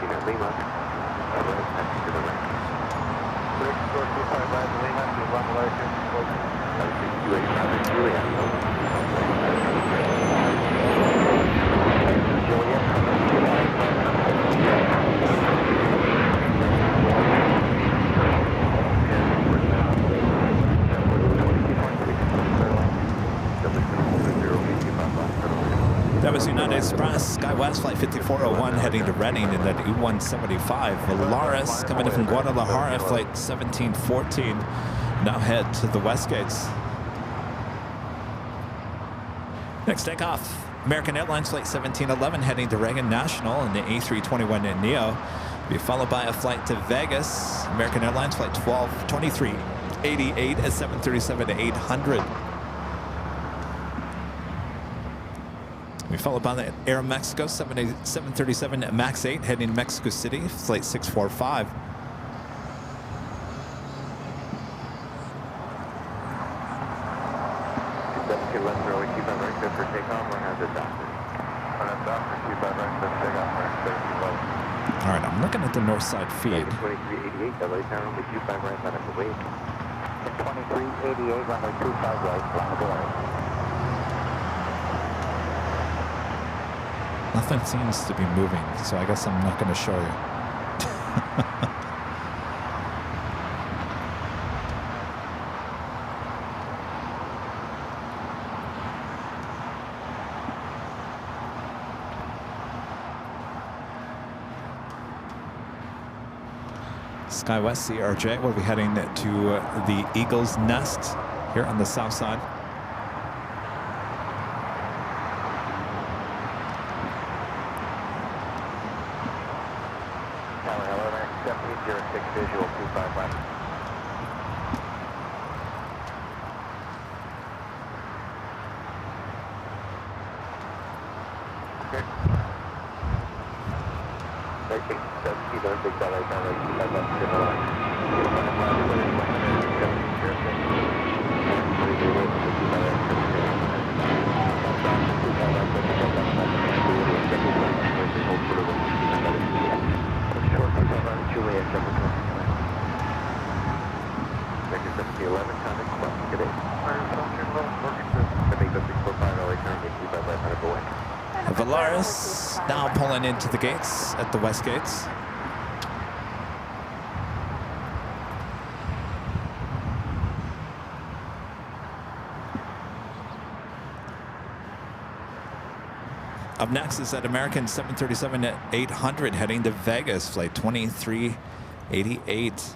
That was United Express, SkyWest Flight 5401 heading to Reading in that E175. Valaris coming in from Guadalajara, Flight 1714. Now head to the West Gates. Next takeoff, American Airlines Flight 1711 heading to Reagan National in the A321neo. Be followed by a flight to Vegas, American Airlines Flight 122388 at 737-800. We followed by the Aeromexico 737 MAX 8 heading to Mexico City, Flight 645. All right, I'm looking at the north side feed. 2388, LA Tower, runway 25 right, line up the wave. 2388, runway 25 right, line up the wave. Nothing seems to be moving, so I guess I'm not going to show you. SkyWest CRJ will be heading to the Eagle's Nest here on the south side. Valaris now pulling into the gates at the west gates. Up next is that American 737-800 heading to Vegas, flight 2388.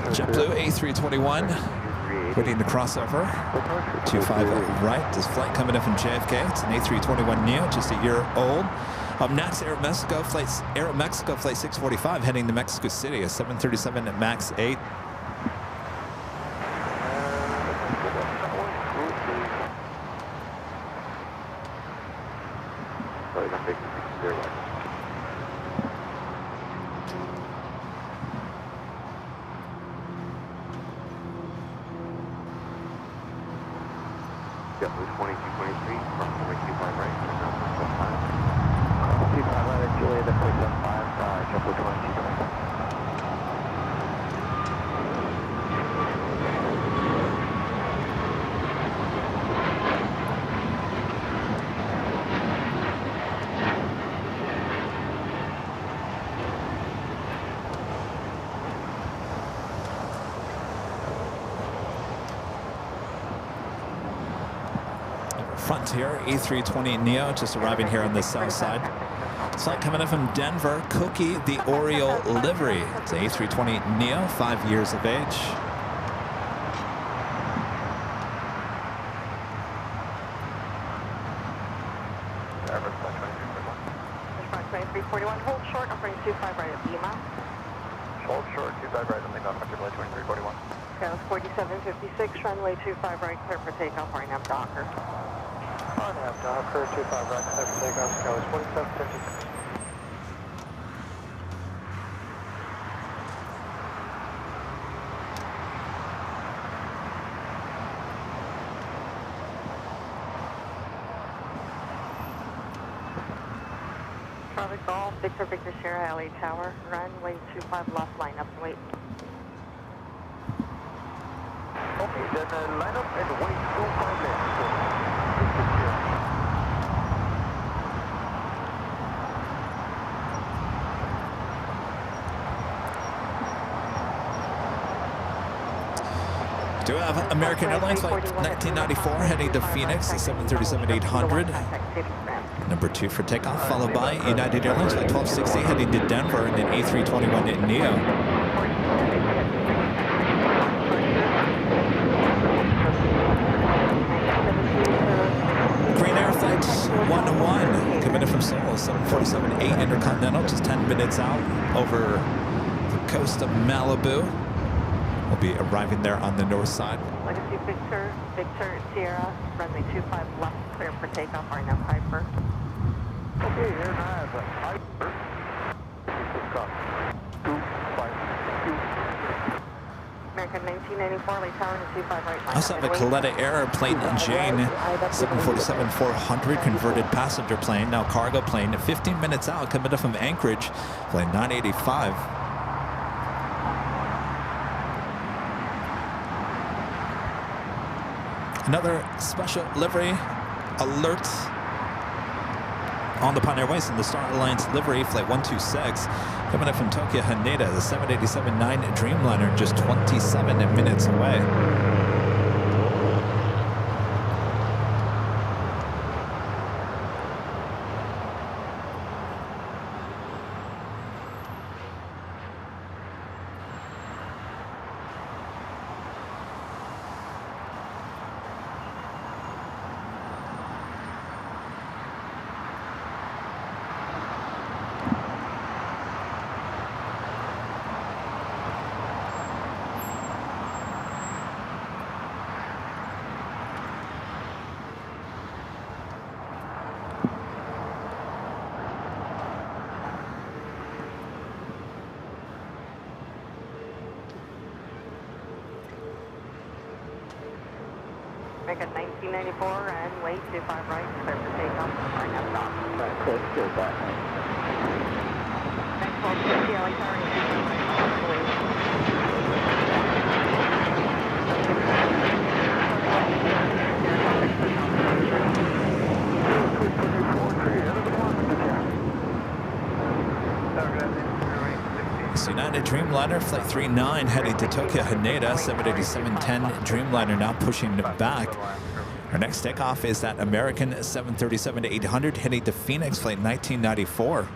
JetBlue A321 waiting to crossover. 25 right. This flight coming in from JFK. It's an A321neo, just a year old. Up next, Aeromexico flight 645 heading to Mexico City. A 737 at MAX 8. Frontier A320neo just arriving here on the south side. Flight coming in from Denver, Cookie the Oriole livery. It's an A320neo, 5 years of age. Response 2341, hold short, I'm bringing 25 right at Lima. Hold short, 25 right, I'm leaving on runway 2341. Scales 4756, runway 25 right, clear for takeoff, RNAV Docker. RNAV Docker, 25 right, clear for takeoff, Scales 4756. Charlie Golf, Victor Victor Sierra, LA Tower, runway 25 left, line up and wait. Okay, then line up and wait 25 left. Do have American Airlines flight 1994 heading to Phoenix, the 737-800. Number 2 for takeoff, followed by United Airlines flight 1260 heading to Denver and an A321neo. Green Air flight 101 coming in from Seoul, 747-8 Intercontinental, just 10 minutes out over the coast of Malibu. We'll be arriving there on the north side. Legacy Victor, Victor Sierra, runway 25 left, clear for takeoff, RNAV Piper. Okay, AirLine Piper. Scott, 252. American 1994, late tower, and 25 right line. Also have a Coletta Airplane Jane 747-400 converted passenger plane, now cargo plane, 15 minutes out, coming up from Anchorage, plane 985. Another special livery alert on the Pioneer Airways in the Star Alliance livery, flight 126, coming up from Tokyo Haneda, the 787-9 Dreamliner, just 27 minutes away. Make it 1994 and wait 25 right, clear for takeoff, right now stop. Right, clear, still back. Next one, CLA turning 25 right, United Dreamliner, flight 39, heading to Tokyo Haneda, 787-10 Dreamliner now pushing back. Our next takeoff is that American 737-800, heading to Phoenix, flight 1994.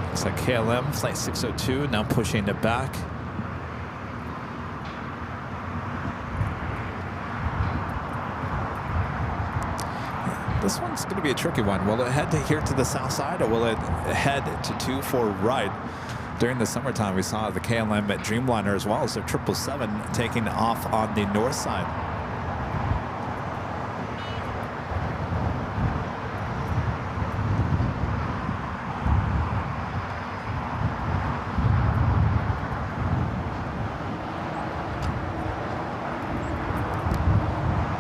Looks like KLM, flight 602, now pushing it back. This one's going to be a tricky one. Will it head to here to the south side, or will it head to 24 right? During the summertime, we saw the KLM at Dreamliner as well as the 777 taking off on the north side.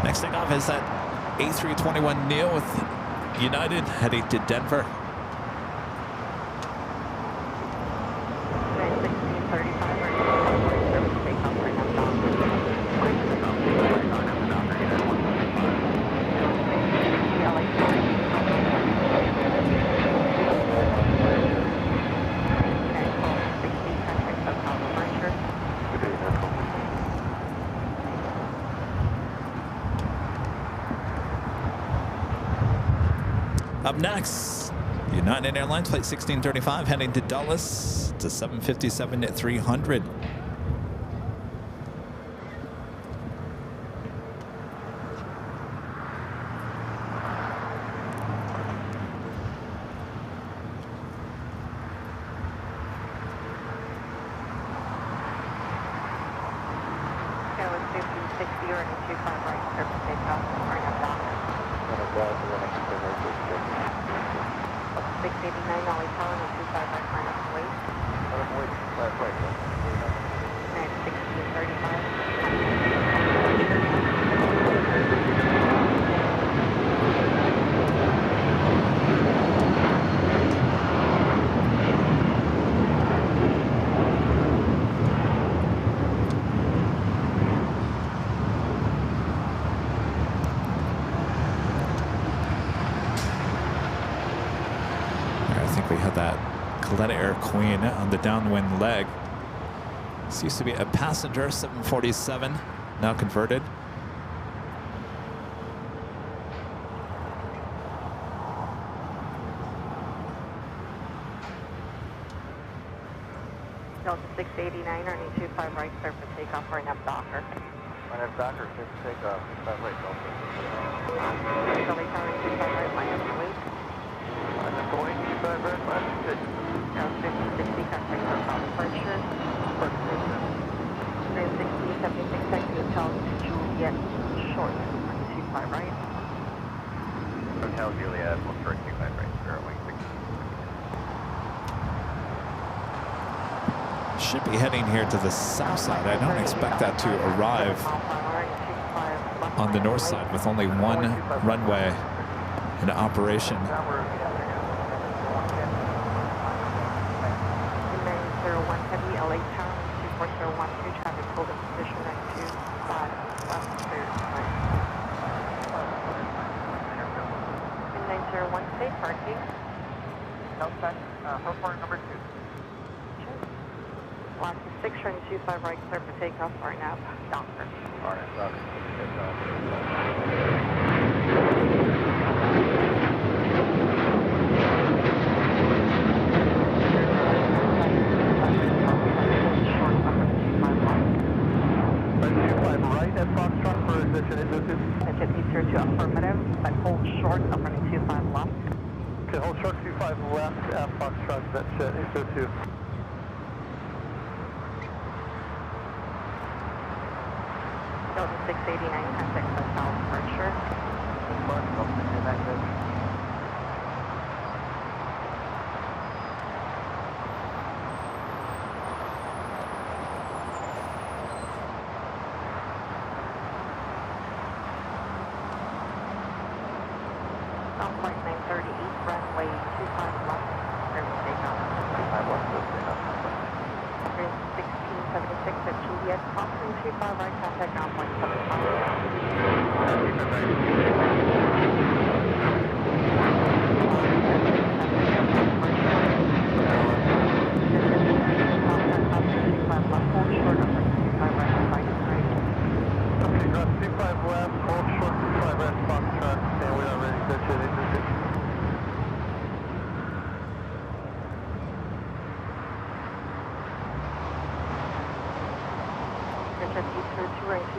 Next takeoff is that A321neo with United heading to Denver. Up next, United Airlines flight 1635 heading to Dulles to 757-300. Queen on the downwind leg. This used to be a passenger 747, now converted. Delta 689, running 25 right, clear for takeoff for an F-Docker. On F-Docker, clear for takeoff, 25 right, Delta. Delta tower 25 right, line up and wait. On the Boeing 25 right, line up, good. Now 5060, contact for call departure. Then 1676, taxi hotel Juliet short, running 25 right. Hotel Juliet, we'll short 25 right, 016. Should be heading here to the south side. I don't expect that to arrive on the north side with only one runway in operation. 901 heavy, LA Town, 24012, traffic holding position 925, left, clear, right. And 901 safe parking. Outside, airport number 2. Lock 6, running 25 right, clear for takeoff, RNAV, Docker. RNAV, Docker, takeoff. Right at Foxtrot for position 802. Attention 802 affirmative, but hold short, up running 25 left. Okay, hold short 25 left at Foxtrot, that's 802. Delta 689, contact for south departure. Flight 930 east, runway 25 left, clear for takeoff. 25 left, clear for takeoff. 1676 at Juliet, crossing 25 right, contact on 175.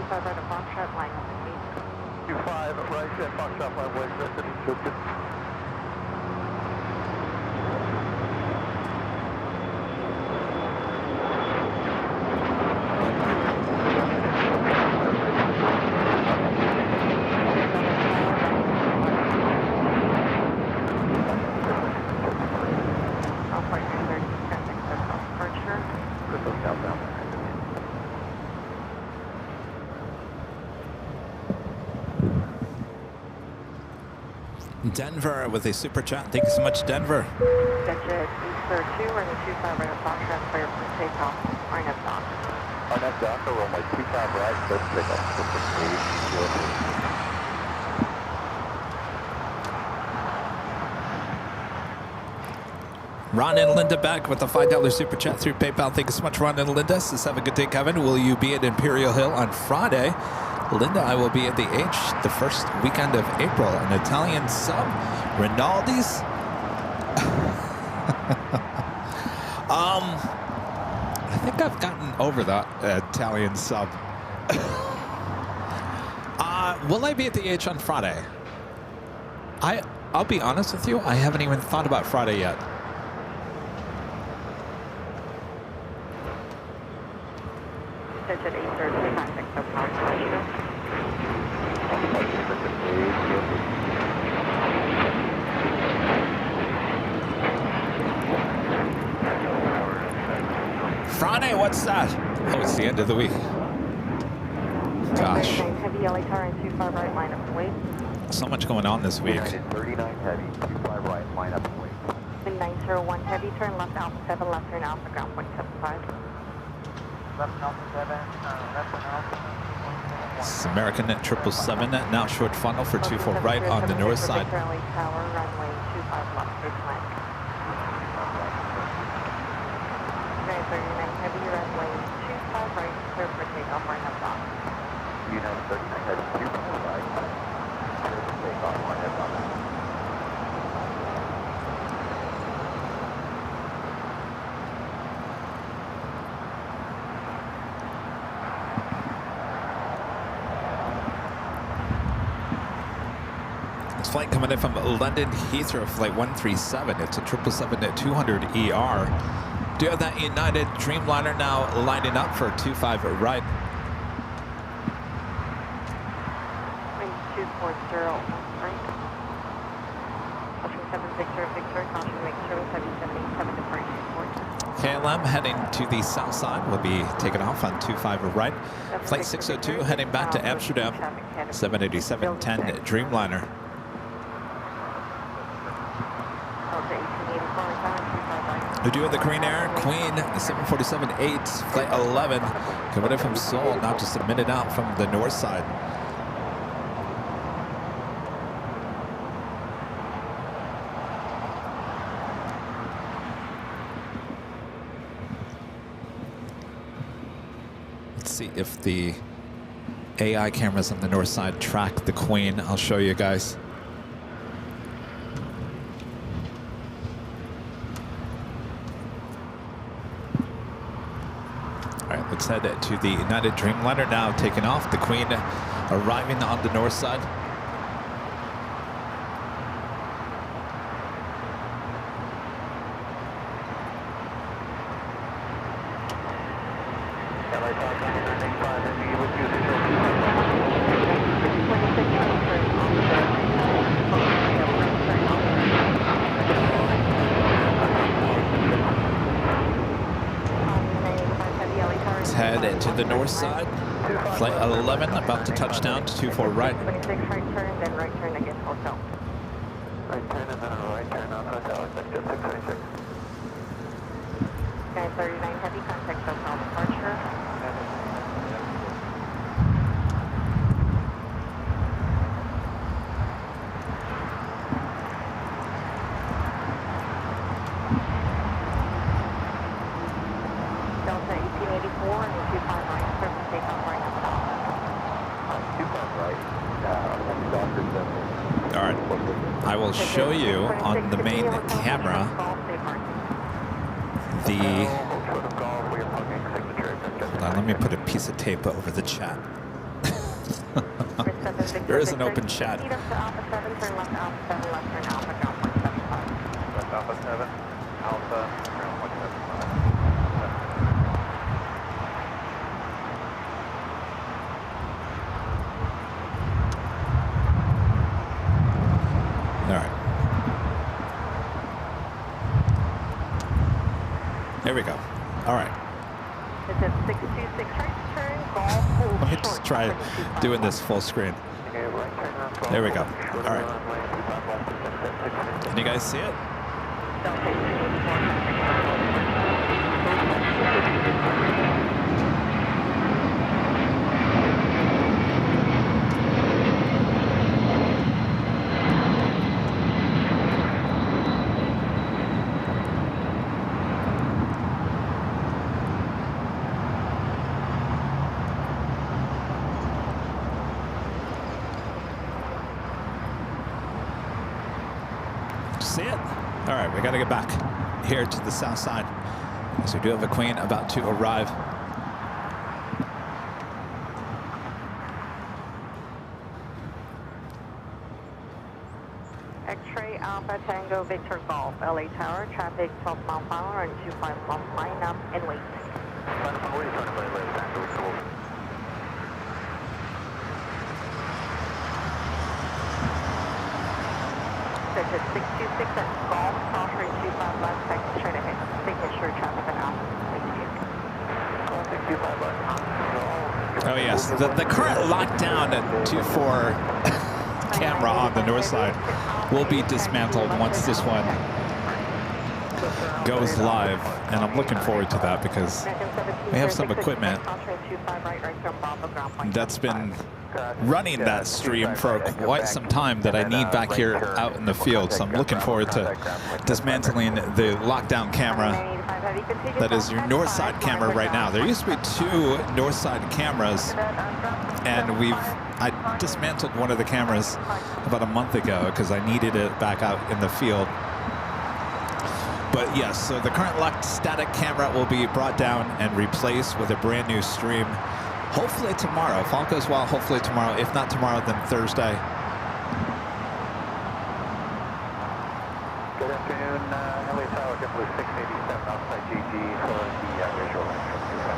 Right at Foxtrot, line up and meet. 25 right at Foxtrot, line way, that's it, Jockeys. Flight 930, contact for south departure. Crystal southbound. Denver with a super chat. Thank you so much, Denver. Digit 802, running 25 right at Foxtrot, clear for takeoff, RNAV Docker. RNAV Docker, runway 25 right, clear for takeoff. Ron and Linda back with a $5 super chat through PayPal. Thank you so much, Ron and Linda. Says, have a good day, Kevin. Will you be at Imperial Hill on Friday? Linda, I will be at the H the first weekend of April. An Italian sub, Rinaldi's. I think I've gotten over that Italian sub. Will I be at the H on Friday? I'll be honest with you, I haven't even thought about Friday yet. Digit 830, contact for south departure. Friday, what's that? Oh, it's the end of the week. Gosh. 39 heavy, LA Tower and 25 right, line up and wait. So much going on this week. 39 heavy, 25 right, line up and wait. And 901 heavy, turn left Alpha 7, left turn Alpha, ground point 75. Left Alpha 7, left turn Alpha. It's American at 777, now short funnel for 24 right on the north side. LA Tower, runway 25 left, big climb. 939 heavy, runway 25 right, clear for takeoff, RNAV Docker. United 39 heavy, 25 right, clear for takeoff, RNAV Docker. flight coming in from London Heathrow, flight 137. It's a 777-200 ER. Do you have that United Dreamliner now lining up for 25 right? 240. KLM heading to the south side will be taken off on 25 right. Flight 602 heading back to Amsterdam, 787-10 Dreamliner. We do have the Korean Air Queen 747-8, flight 11, coming in from Seoul, now just a minute out from the north side. See if the AI cameras on the north side track the Queen. I'll show you guys. All right, let's head to the United Dreamliner now taking off. The Queen arriving on the north side. Head to the north side. Flight 11 about to touch down to 24 right. 26 right turn, then right turn against hotel. Right turn and then a right turn off hotel. That's just 626. Sky 39 heavy contact hotel departure. Show you on the main camera the let me put a piece of tape over the chat. There is an open chat. There we go. All right. Let me just try doing this full screen. There we go. All right. Can you guys see it? See it? All right, we got to get back here to the south side. So we do have a Queen about to arrive. X-ray Alpha Tango Victor Golf, LA Tower, traffic 12 mile per hour and 25 line up and wait. This is 626 at Golf, Crawford 25 left, taxi straight ahead. Signature traffic and Alpha. Oh yes, the current lockdown at 24 camera on the north side will be dismantled once this one goes live, and I'm looking forward to that because we have some equipment that's been running that stream for quite some time that I need back here out in the field. So I'm looking forward to dismantling the lockdown camera that is your north side camera right now. There used to be 2 north side cameras, and I dismantled one of the cameras about a month ago because I needed it back out in the field. But yes, so the current locked static camera will be brought down and replaced with a brand new stream. Hopefully tomorrow. If all goes well, hopefully tomorrow. If not tomorrow, then Thursday. JetBlue 687 outside GG for the visual line from 25.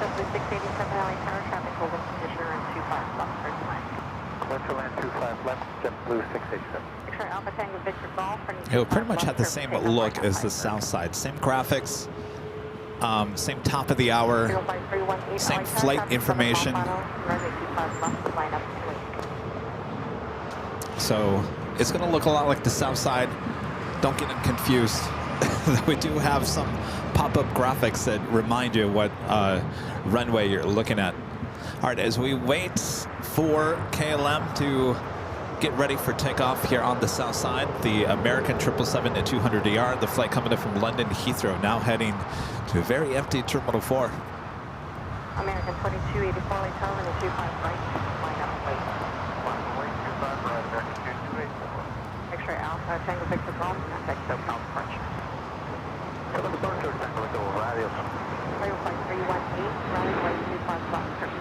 JetBlue 687 LA Center, traffic holding conditioner and 25 left, first line. Commercial land 25 left, JetBlue 687. X-ray Alpha Tango Victor Golf. It will pretty much have the same look as the south side. Same graphics, same top of the hour, same flight information. So it's going to look a lot like the south side. Don't get them confused. We do have some pop-up graphics that remind you what runway you're looking at. All right, as we wait for KLM to get ready for takeoff here on the south side, the American 777-200ER, the flight coming in from London Heathrow, now heading to a very empty Terminal 4. American 2284, late time and a 25 right, line up, wait. 25 right, American 2284. X-ray Alpha Tango Victor Golf, contact SoCal departure. Hello, departure, Tango Victor, radio. 318, runway 25 left, turn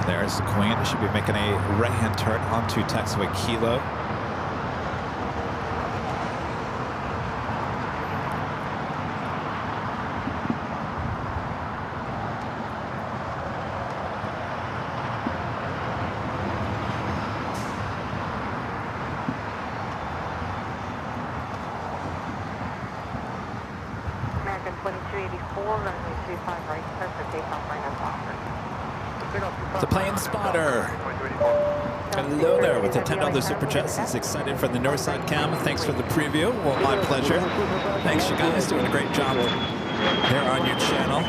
There's the Queen. Should be making a right-hand turn onto taxiway Kilo. American 2284, runway 25 right, clear for takeoff, right on top. The plane spotter. Hello there with the $10 Super Chats. He's excited for the Northside Cam. Thanks for the preview. Well, my pleasure. Thanks, you guys. Doing a great job there on your channel.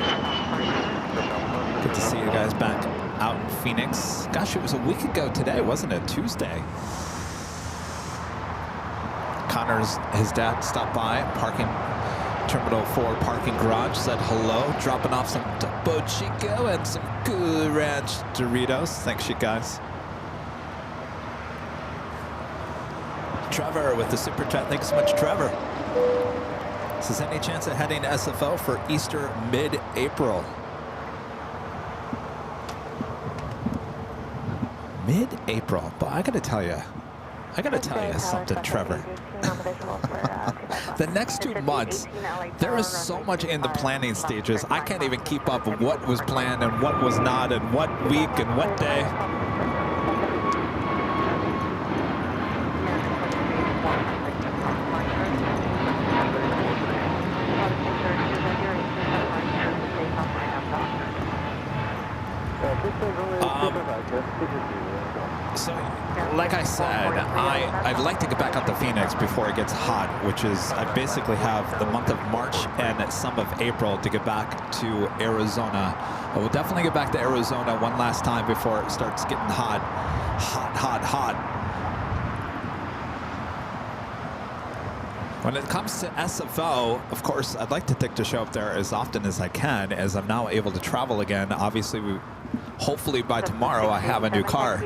Good to see you guys back out in Phoenix. Gosh, it was a week ago today, wasn't it? Tuesday. Connor's, his dad stopped by, parking Terminal 4 parking garage, said hello, dropping off some Topo Chico and some Cool Ranch Doritos. Thanks, you guys. Trevor with the super chat. Thanks so much, Trevor. Says, any chance of heading to SFO for Easter mid-April? Mid-April, but I gotta tell you something, Trevor. The next 2 months, there is so much in the planning stages. I can't even keep up with what was planned and what was not and what week and what day. So, like I said, I'd like to get back up to Phoenix before it gets hot, which is I basically have the month of March and some of April to get back to Arizona. I will definitely get back to Arizona one last time before it starts getting hot. Hot. When it comes to SFO, of course, I'd like to take the show up there as often as I can, as I'm now able to travel again. Obviously, hopefully by tomorrow I have a new car.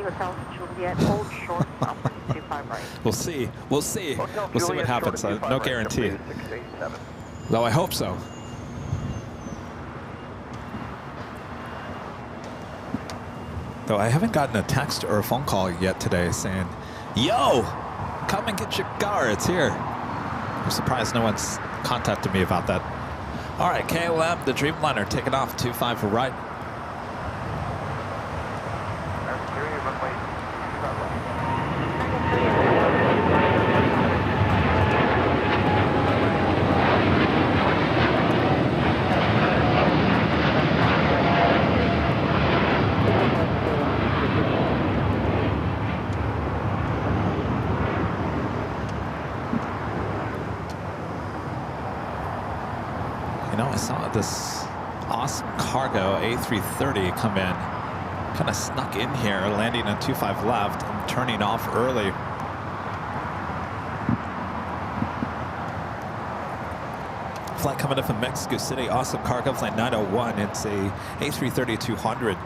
We'll see what happens. No guarantee. Though I hope so. Though I haven't gotten a text or a phone call yet today saying, yo, come and get your car, it's here. I'm surprised no one's contacted me about that. All right, KLM, the Dreamliner, taking off 25 right. You know, I saw this awesome cargo A330 come in, kind of snuck in here, landing on 25 left and turning off early. Flight coming in from Mexico City, awesome cargo, flight 901. It's a A330-200.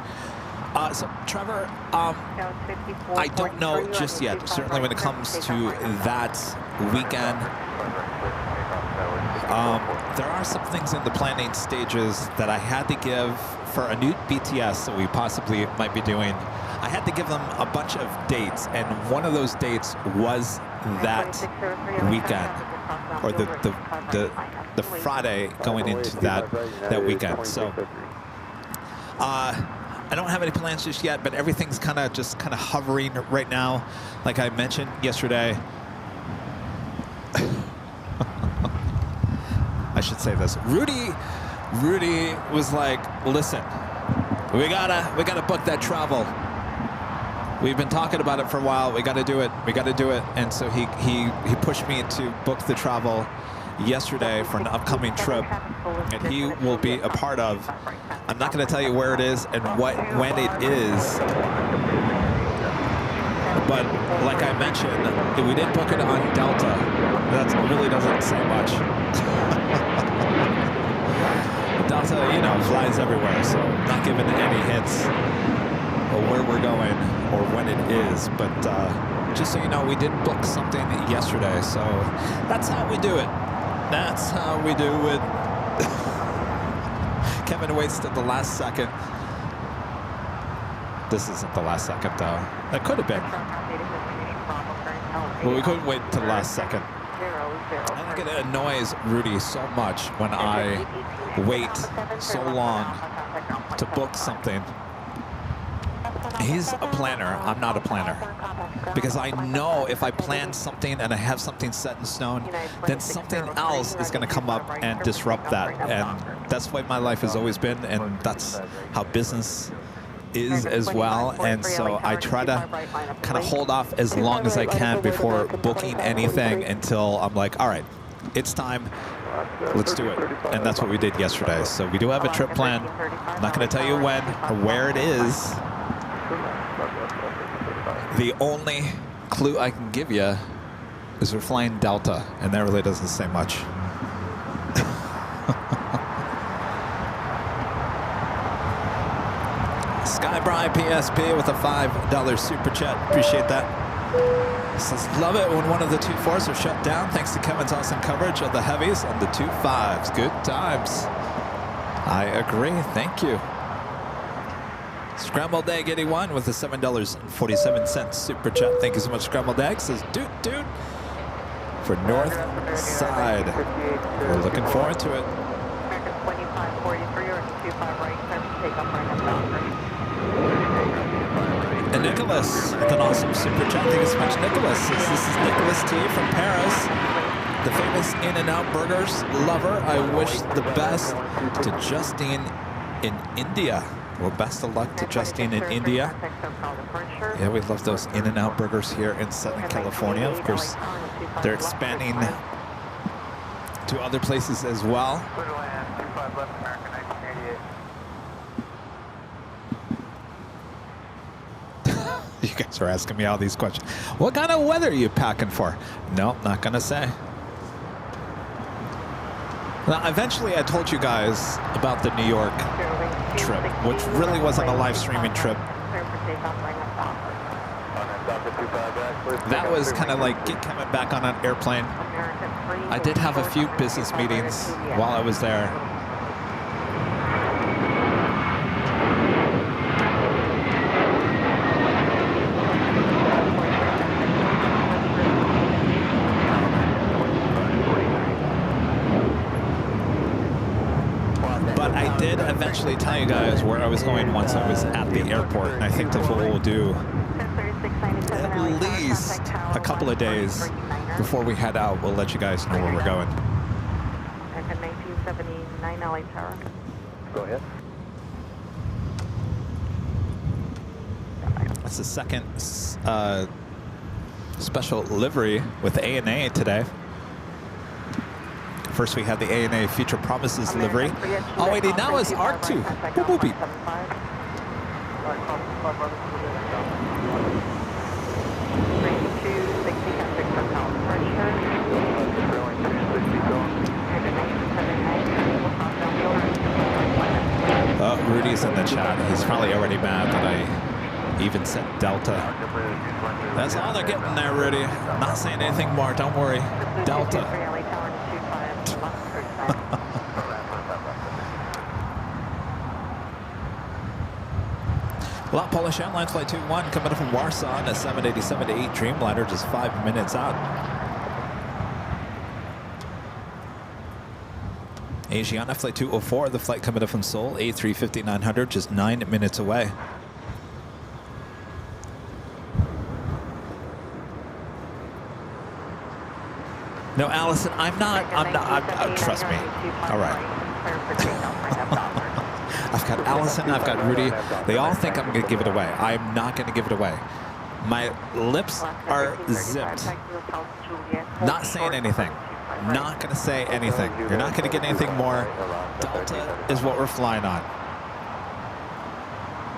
So, Trevor, I don't know just yet. Certainly when it comes to that weekend, There are some things in the planning stages that I had to give for a new BTS that we possibly might be doing. I had to give them a bunch of dates, and one of those dates was that weekend, or the Friday going into that weekend. So I don't have any plans just yet, but everything's kind of hovering right now. Like I mentioned yesterday, I should say this. Rudy was like, listen, we gotta book that travel. We've been talking about it for a while. We gotta do it. And so he pushed me to book the travel yesterday for an upcoming trip, and he will be a part of. I'm not going to tell you where it is and when it is, but like I mentioned, we did book it on Delta. That really doesn't say much. Delta, you know, flies everywhere, so I'm not giving any hints of where we're going or when it is, but just so you know, we did book something yesterday, so that's how we do it. That's how we do it. Kevin waits till the last second. This isn't the last second, though. That could have been. Well, we couldn't wait till the last second. I think it annoys Rudy so much when I wait so long to book something. He's a planner. I'm not a planner. Because I know if I plan something and I have something set in stone, then something else is going to come up and disrupt that. And that's the way my life has always been, and that's how business is as well. And so I try to kind of hold off as long as I can before booking anything until I'm like, all right, it's time. Let's do it. And that's what we did yesterday. So we do have a trip planned. I'm not going to tell you when or where it is. The only clue I can give you is we're flying Delta, and that really doesn't say much. Skybry PSP with a $5 super chat. Appreciate that. Says, love it when one of the 2-4s are shut down. Thanks to Kevin's awesome coverage of the heavies and the 2-5s. Good times. I agree. Thank you. Scrambled Egg 81 with a $7.47 super chat. Thank you so much, Scrambled Egg. Says, dude, for North Side. We're looking forward to it. American 2543 or 25 right, time to take off right now. And Nicholas with an awesome super chat. Thank you so much, Nicholas. This is Nicholas T from Paris, the famous In-N-Out Burgers lover. I wish the best to Justine in India. Well, best of luck to Justine in India. Yeah, we love those In-N-Out burgers here in Southern California. Of course, they're expanding to other places as well. You guys are asking me all these questions. What kind of weather are you packing for? Nope, not going to say. Now, eventually I told you guys about the New York trip, which really wasn't a live streaming trip. That was kind of like coming back on an airplane. I did have a few business meetings while I was there. But I did eventually tell you guys where I was going once I was at the airport, and I think that's what we'll do at least a couple of days before we head out. We'll let you guys know where we're going. 1979 LA Tower. Go ahead. That's the second special livery with ANA today. First we had the ANA Future Promises livery. Oh, wait, now is ARC2. Boop, boop, beep. Rudy's in the chat. He's probably already mad that I even said Delta. That's all they're getting there, Rudy. Not saying anything more. Don't worry. Delta. Lot Polish Airlines Flight 21 coming up from Warsaw on a 787-8 Dreamliner, just 5 minutes out. Asiana Flight 204, the flight coming up from Seoul, A350-900, just 9 minutes away. No, Allison, I'm not, trust me. All right. I've got Allison, I've got Rudy. They all think I'm going to give it away. I'm not going to give it away. My lips are zipped. Not saying anything. Not going to say anything. You're not going to get anything more. Delta is what we're flying on.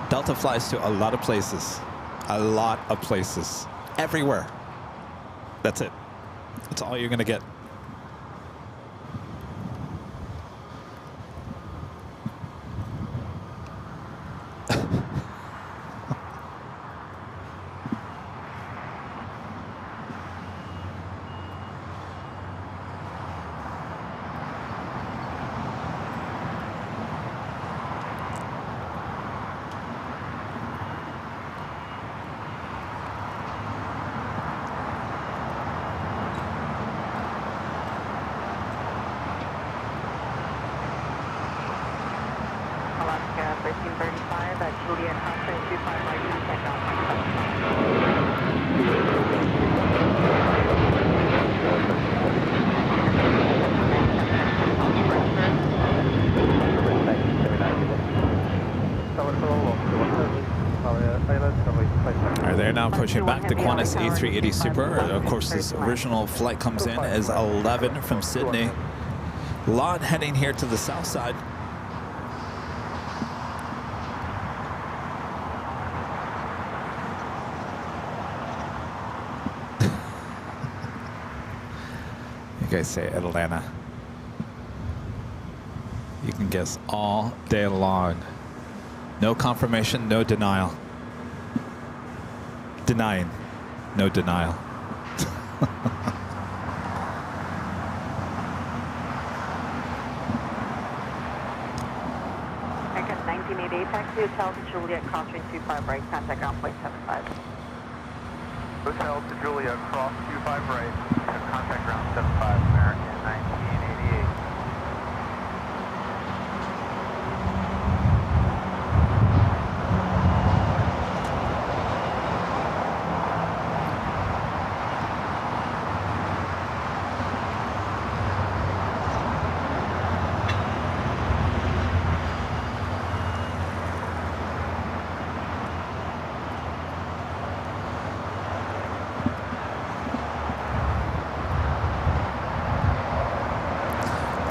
Delta flies to a lot of places. A lot of places. Everywhere. That's it. That's all you're going to get. They're now pushing back the Qantas A380 Super. Of course, this original flight comes in as 11 from Sydney. Lot heading here to the south side. You guys say Atlanta. You can guess all day long. No confirmation, no denial. Denying, no denial. Second 1988 taxi, Hotel to Juliet, crossing 25 right, contact ground point 75. Hotel to Juliet, cross 25 right, contact ground 75, American 1988.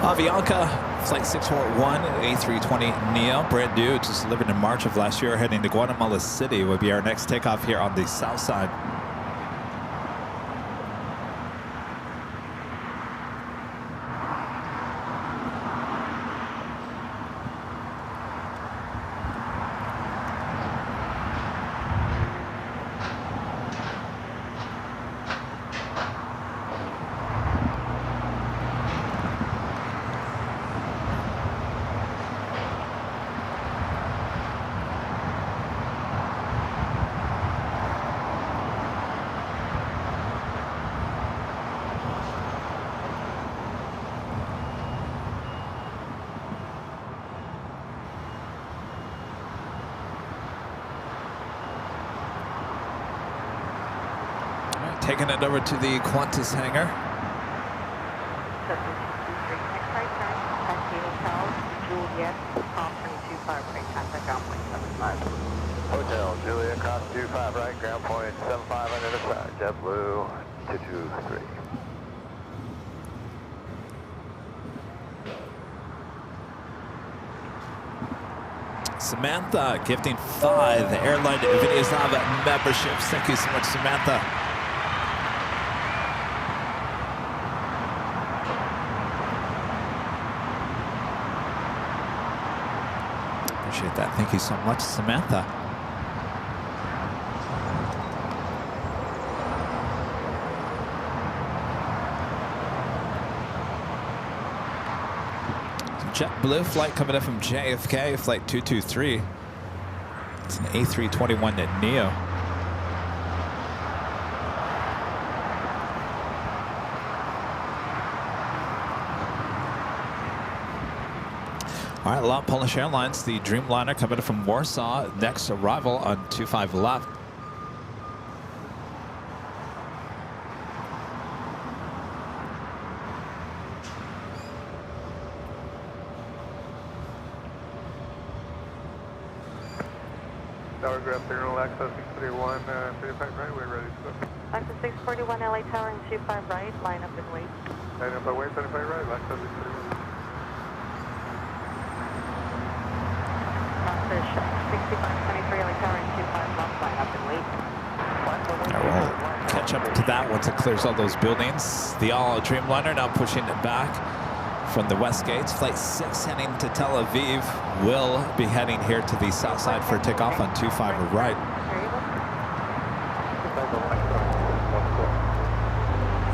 Avianca Flight 641 A320 Neo, brand new, just delivered in March of last year, heading to Guatemala City, will be our next takeoff here on the south side. Taking it over to the Qantas hangar. Hotel, Juliet, cross 25 right, ground point 75 under the side, JetBlue 223. Samantha gifting 5 AirLineVideos memberships. Thank you so much, Samantha. Appreciate that. Thank you so much, Samantha. JetBlue flight coming in from JFK, flight 223. It's an A321 Neo. All right, LA Polish Airlines, the Dreamliner coming in from Warsaw. Next arrival on 25 left. Tower grab there on LAX South 631, 35 right, we're ready to go. LAX 641 LA Tower and 25 right, line up and wait. Line up and wait, 35 right, LAX South 631. Fish 6523 LA Tower and 25 left, line up and wait. All right, we'll catch up to that once it clears all those buildings. The all Dreamliner now pushing it back from the west gates. Flight 6 heading to Tel Aviv. Will be heading here to the south side for takeoff on 25 right.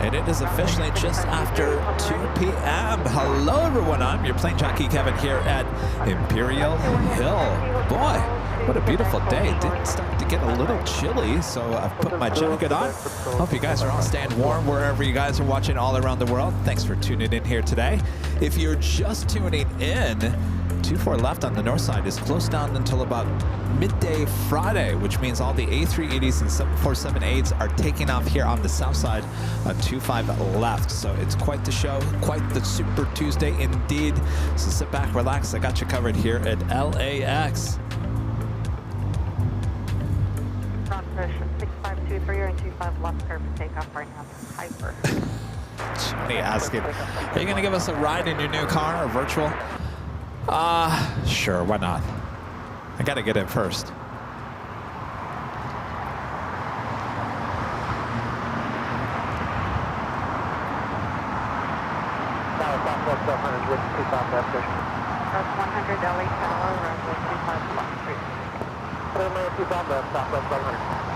And it is officially just after 2 p.m. Hello, everyone. I'm your plane jockey, Kevin, here at Imperial Hill. Boy, what a beautiful day. It did start to get a little chilly, so I've put my jacket on. Hope you guys are all staying warm wherever you guys are watching all around the world. Thanks for tuning in here today. If you're just tuning in, 24 left on the north side is closed down until about midday Friday, which means all the A380s and 747-8s are taking off here on the south side on 25 left. So it's quite the show, quite the Super Tuesday indeed. So sit back, relax. I got you covered here at LAX. Fish 6523 and 25 left, clear for takeoff right now. Hyper. Johnny asking, are you going to give us a ride in your new car or virtual? Sure, why not? I got to get in first. Southwest 100 with 25 left. That's 100 LA Tower, runway 25 left, street. Runway 25 left, Southwest 100.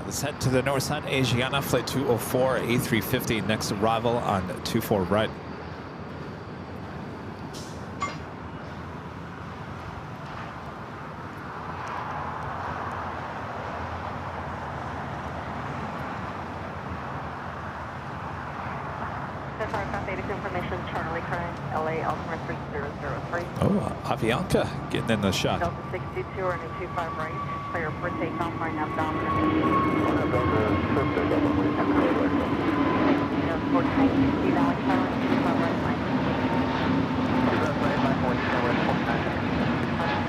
Let's head to the north side. Asiana, flight 204, A350, next arrival on 24 right. Information, Charlie current, LA altimeter 3003. Oh, Avianca getting in the shot. Delta 62 or 25 right, clear for takeoff right now, dominant. 1416 LA Tower, 25 right line.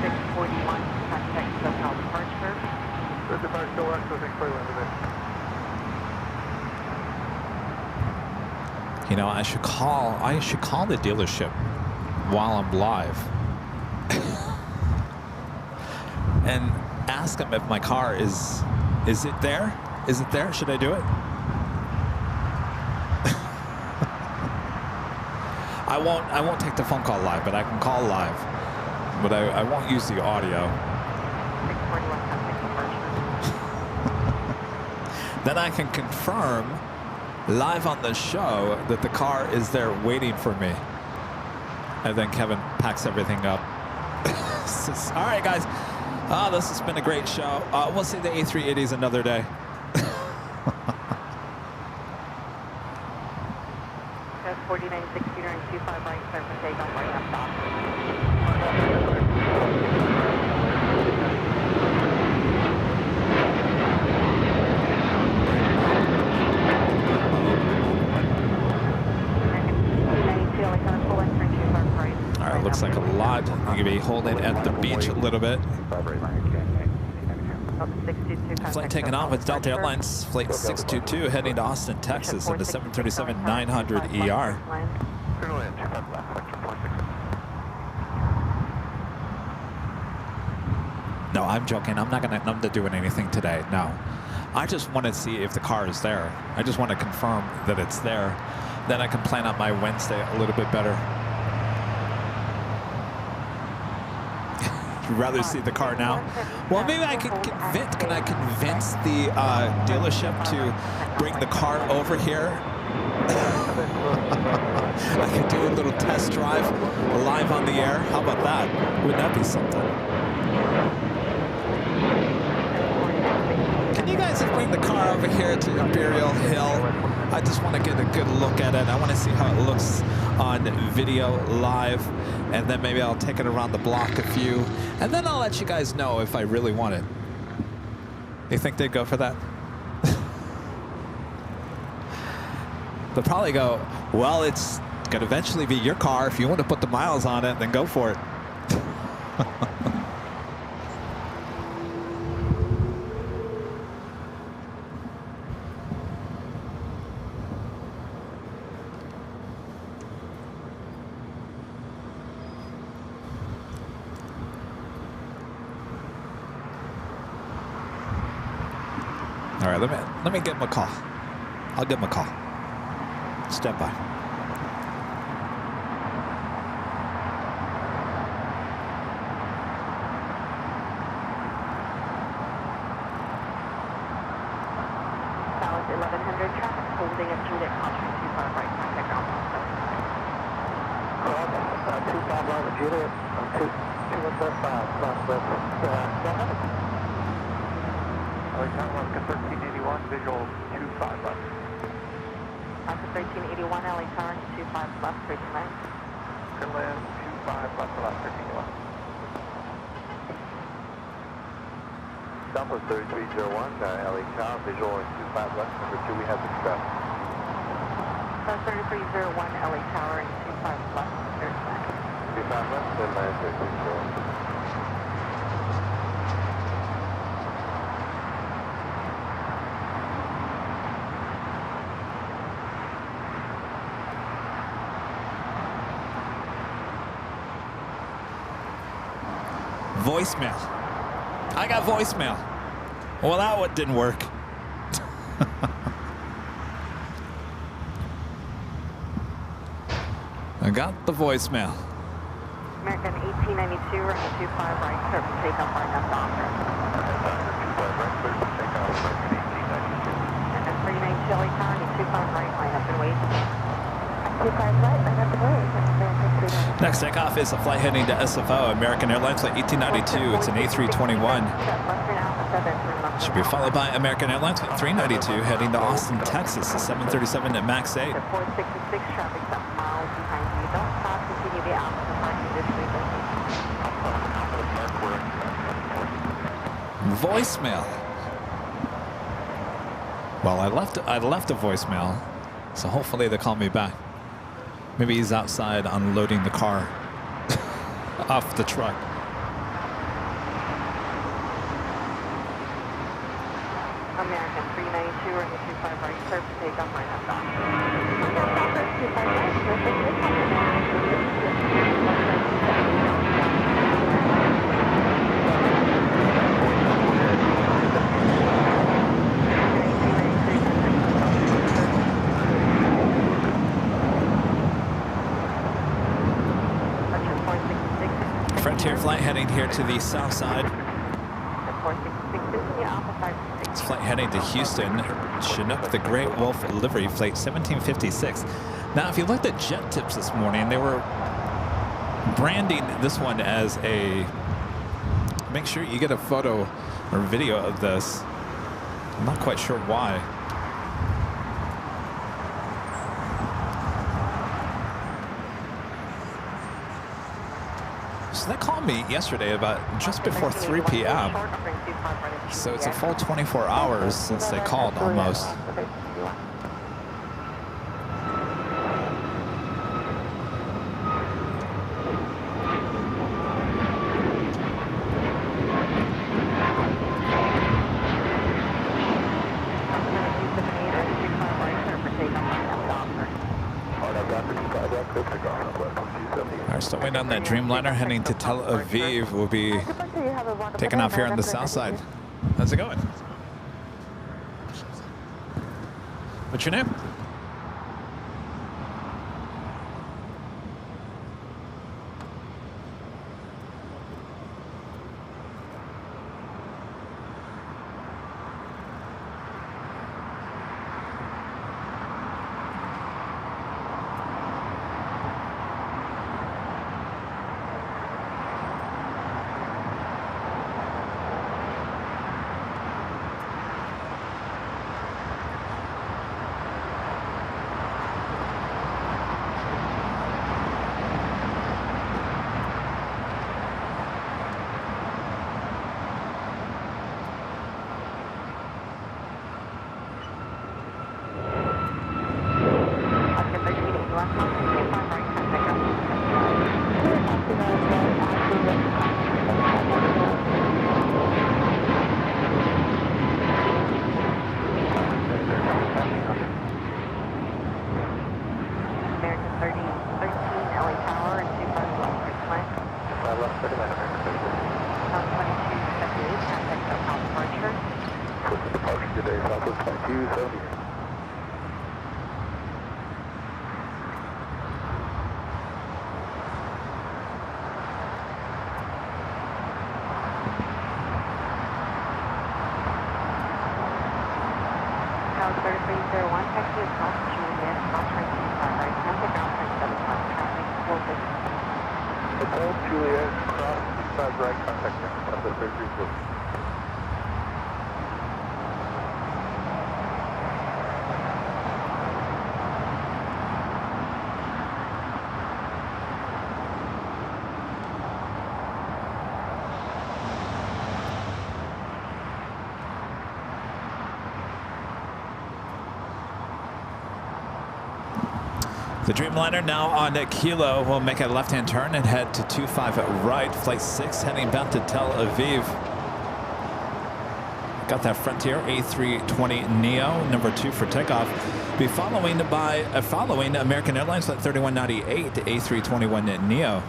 641, contact SoCal departure. Departure, LAX, I think, today. You know, I should call the dealership while I'm live and ask them if my car is it there? Is it there? Should I do it? I won't take the phone call live, but I can call live. But I won't use the audio. 641, contact departure. Then I can confirm live on the show that the car is there waiting for me. And then Kevin packs everything up. All right, guys. This has been a great show. We'll see the A380s another day. 4916 and 25 right, clear for takeoff right now, stop. good. I'm going to be holding at the beach a little bit. Flight taking off with Delta Airlines, Flight 622, heading to Austin, Texas, in the 737-900 ER. No, I'm joking. I'm not going to do anything today. No. I just want to see if the car is there. I just want to confirm that it's there. Then I can plan out my Wednesday a little bit better. You'd rather see the car now? Well, maybe I can convince. Can I convince the dealership to bring the car over here? I could do a little test drive live on the air. How about that? Wouldn't that be something? Can you guys bring the car over here to Imperial Hill? I just want to get a good look at it. I want to see how it looks on video live, and then maybe I'll take it around the block a few, and then I'll let you guys know if I really want it. You think they'd go for that? They'll probably go, well, it's going to eventually be your car. If you want to put the miles on it, then go for it. All right, let me give him a call. I'll give him a call. Stand by. South 1100 traffic holding at Juliet Crossing 25 right, contact ground. 25 right with Juliet, 2145, crosswest, Alaska 1381, visual 25 left. Alaska 1381, LA Tower 25 left, 39. Finland 25 left, about 1381. Southwest 3301, LA Tower, visual 25 left, number 2, we have Express. South 3301, LA Tower 25 left, 39. 25 left, Finland 3301. Voicemail. I got voicemail. Well, that one didn't work. I got the voicemail. American 1892, runway 25 right, clear for takeoff right now, Doctor. And 39 Chili Tower, 25 right, line up and wait. 25 right, line up and wait. Next takeoff is a flight heading to SFO, American Airlines Flight 1892. It's an A321. Should be followed by American Airlines Flight 392 heading to Austin, Texas, a 737 at MAX 8. 466 traffic up miles behind you. Don't stop, continue the opposite line this way. Voicemail. Well, I left a voicemail, so hopefully they call me back. Maybe he's outside unloading the car off the truck. American 392, runway 25 right, clear for takeoff right now, Frontier flight heading here to the south side. This flight heading to Houston, Chinook the Great Wolf livery, flight 1756. Now, if you looked at jet tips this morning, they were branding this one as a, make sure you get a photo or video of this. I'm not quite sure why. So they called me yesterday about just before 3 p.m. So it's a full 24 hours since they called almost. still waiting on that Dreamliner heading to Tel Aviv. We'll be taking off here on the south side. How's it going? What's your name? The Dreamliner now on Kilo will make a left-hand turn and head to 25 right. Flight 6 heading back to Tel Aviv. Got that Frontier A320 Neo, number 2 for takeoff. Be following American Airlines Flight 3198, the A321 Neo.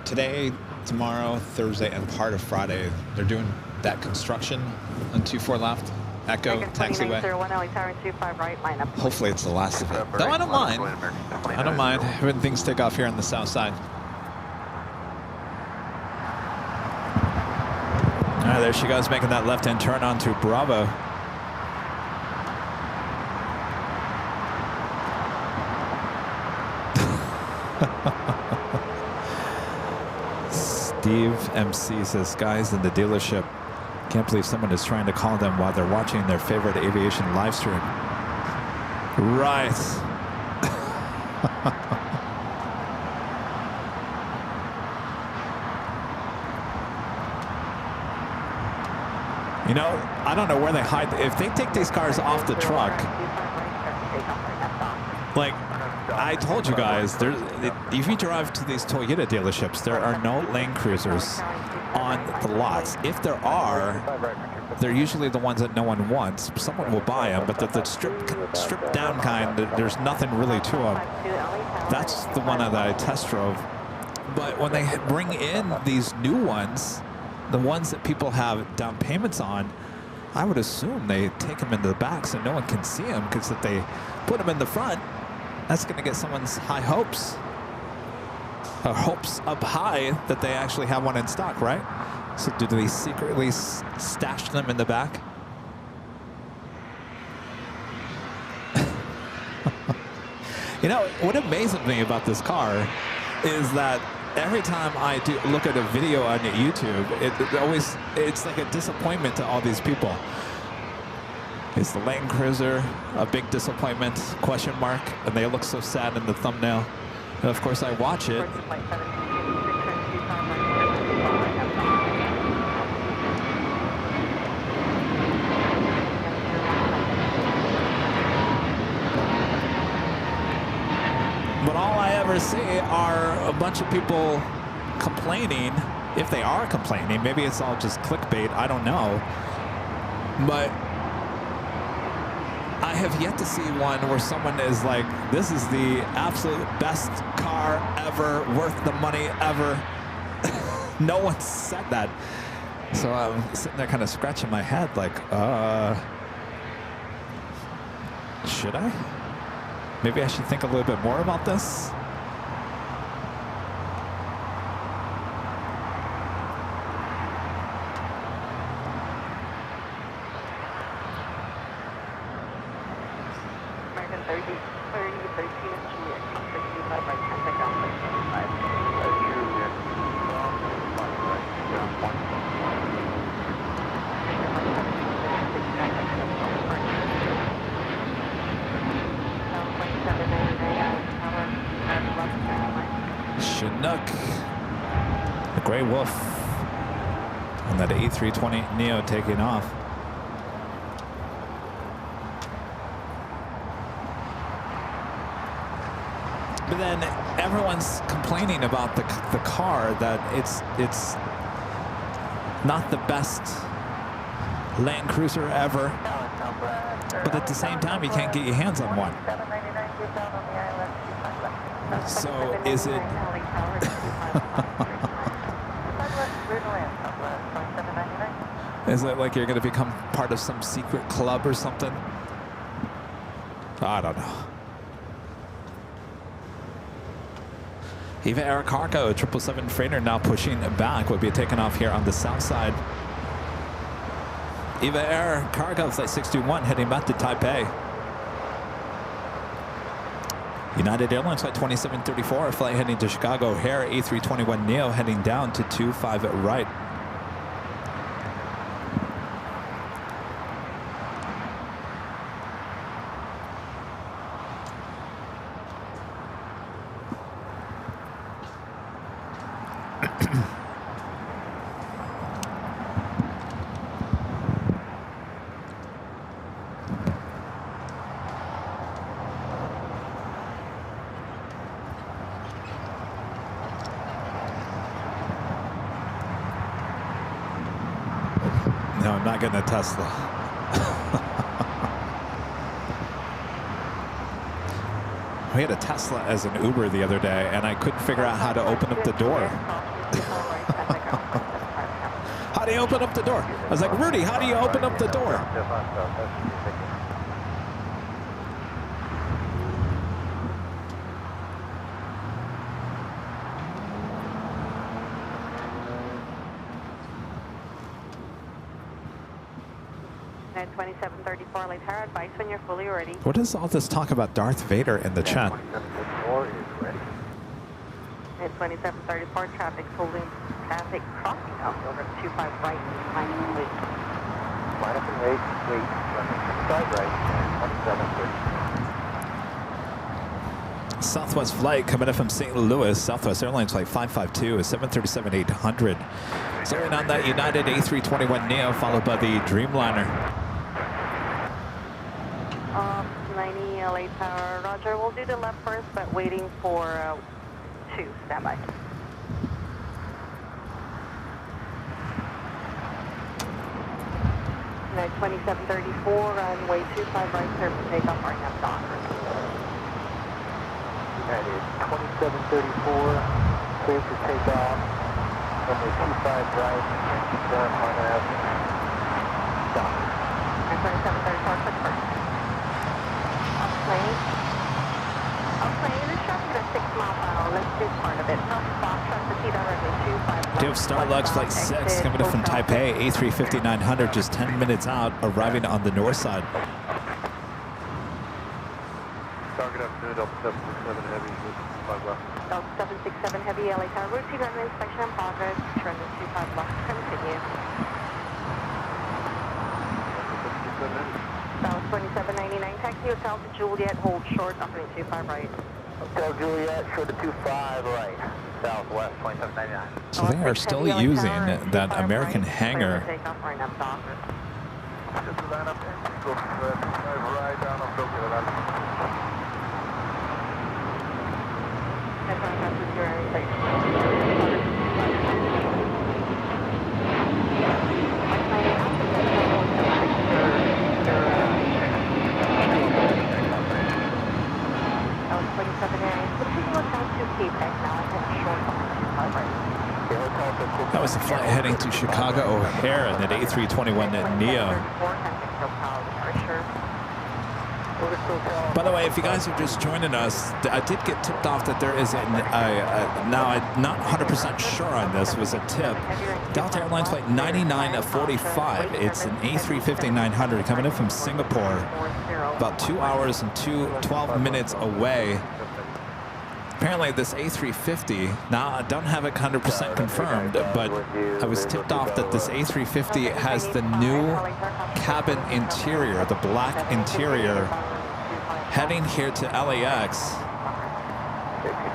Today, tomorrow, Thursday, and part of Friday, they're doing that construction on 24 left, Echo taxiway. Hopefully it's the last of it. Though I don't mind. I don't mind when things take off here on the south side. All right, there she goes, making that left-hand turn onto Bravo. Steve MC says, guys in the dealership, can't believe someone is trying to call them while they're watching their favorite aviation live stream. Right. You know, I don't know where they hide. If they take these cars off the truck, like, I told you guys, if you drive to these Toyota dealerships, there are no Land Cruisers on the lots. If there are, they're usually the ones that no one wants. Someone will buy them, but the stripped down kind, there's nothing really to them. That's the one that I test drove. But when they bring in these new ones, the ones that people have down payments on, I would assume they take them into the back so no one can see them, because if they put them in the front, that's going to get someone's high hopes, or hopes up high that they actually have one in stock, right? So do they secretly stash them in the back? You know, what amazes me about this car is that every time I do look at a video on YouTube, it's like a disappointment to all these people. Is the Land Cruiser a big disappointment? Question mark. And they look so sad in the thumbnail. And of course, I watch it. But all I ever see are a bunch of people complaining if they are complaining, maybe it's all just clickbait. I don't know. But I have yet to see one where someone is like, this is the absolute best car ever, worth the money ever. No one said that. So I'm sitting there kind of scratching my head like, should I? Maybe I should think a little bit more about this. American 30, 13, Juliet, contact 25 right, contact ground, flight 75. Juliet, Chinook, the Grey Wolf, and that A320 Neo taking off. But then everyone's complaining about the car, that it's not the best Land Cruiser ever. But at the same time, you can't get your hands on one. So is it? Is it like you're going to become part of some secret club or something? I don't know. Eva Air Cargo 777 freighter now pushing back, will be taking off here on the south side. Eva Air Cargo flight 621 heading back to Taipei. United Airlines flight 2734 flight heading to Chicago O'Hare A321 Neo heading down to 25 right. No, I'm not getting a Tesla. We had a Tesla as an Uber the other day, and I couldn't figure out how to open up the door. How do you open up the door? I was like, Rudy, how do you open up the door? 2734, late tower, advice when you're fully ready. What is all this talk about Darth Vader in the chat? 2734, traffic holding, traffic crossing out over 25 right, minus wait. Minus and wait, 25 right, and 2730. Southwest flight coming in from St. Louis. Southwest Airlines flight 552 is 737-800. Starting on that United A321 Neo, followed by the Dreamliner. 90 LA Tower, Roger. We'll do the left first, but waiting for 2. Standby. United 2734, runway 25 right, clear for takeoff, right now, Don. United 2734, clear for takeoff, runway 25 right, turn on out, stop. 2734, quick first. Upplane is traffic at 6 mile per hour. Let's do part of it. Foxtrot to Cedar runway 25. We have Starlux flight 6 coming in from Taipei, A350-900, just 10 minutes out, arriving on the north side. Target afternoon, Delta 767 Heavy, 5 left. Delta 767 Heavy, LA Tower, routine runway inspection in progress. Turn to 25 left, continue. South 2799, taxi hotel to Juliet, hold short, opening 25 right. Hotel Juliet, short to 25 right. Southwest 2799. So they are still using that American hangar. Takeoff right now, Docker. Just line up and go 25 right down on Tokyo. That was the flight heading to Chicago O'Hare and at A321neo. By the way, if you guys are just joining us, I did get tipped off that there is now I'm not 100% sure on this, was a tip. Delta Airlines flight 9945. It's an A350-900 coming in from Singapore, about 2 hours and 12 minutes away. Apparently this A350, now I don't have it 100% confirmed, but I was tipped off that this A350 has the new cabin interior, the black interior, heading here to LAX.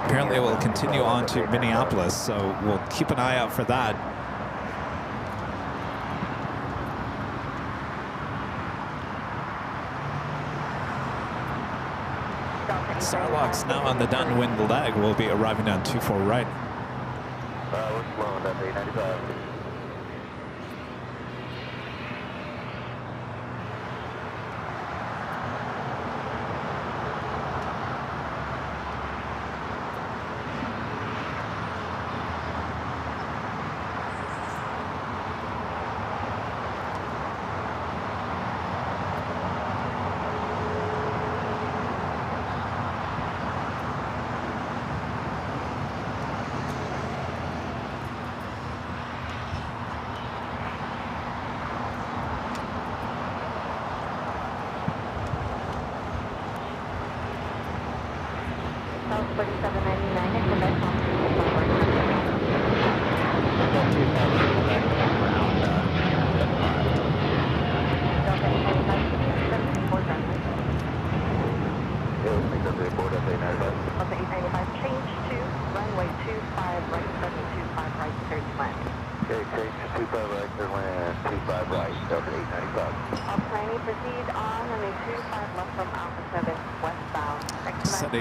Apparently it will continue on to Minneapolis, so we'll keep an eye out for that. Starlocks now on the downwind leg will be arriving on 24 right. We're slowing, that's 895.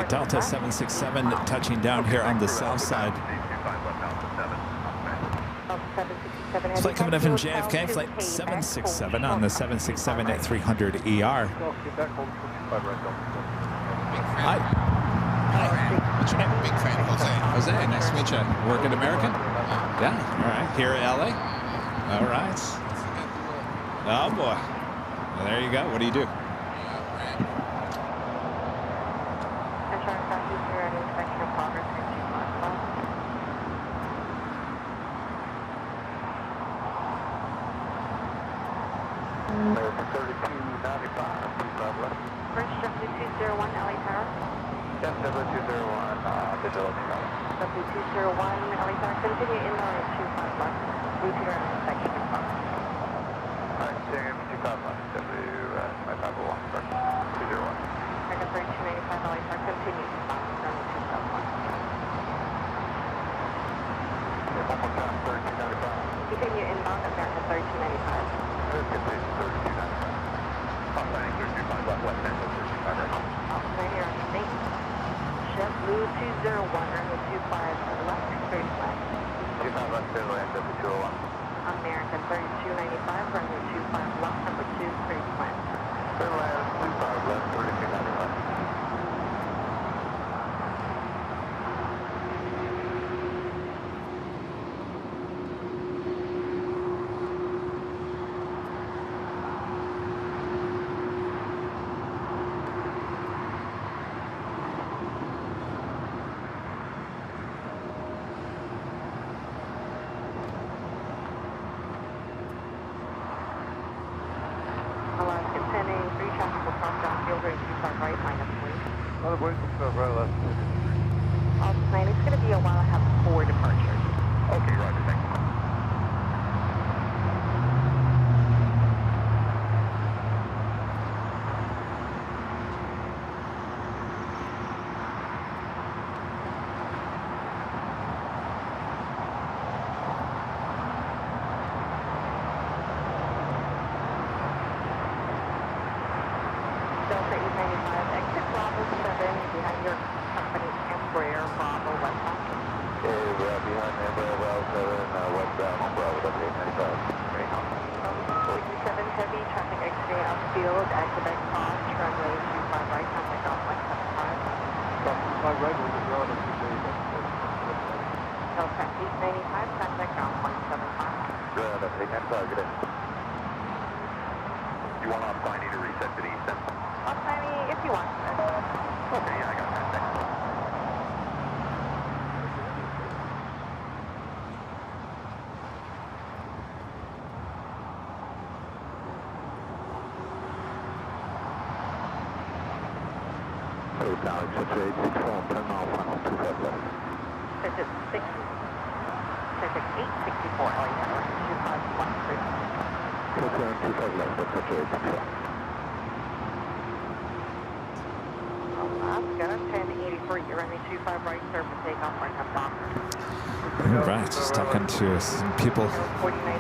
Delta 767 touching down here on the south side. Flight coming in from JFK, flight 767 on the 767 at 300 ER. Hi. Hi. What's your name? Big fan, Jose. Jose, nice to meet you. Work at American? Yeah. All right. Here at LA? All right. Oh, boy. Well, there you go. What do you do? My right will be drawn up to the Delta 895, contact ground. target. You want off Piney to reset to the east then? Off Piney, if you want. Okay, yeah, I got that. Thanks. Alex, situation 12, 10 mile final, 25 left. Circuit 6, Circuit 864, LA Tower, 2513. Touchdown, 25 left, that's situation 12. Alaska, 1083, you're running 25 right, sir, for takeoff, right up Docker. All right, just talking to some people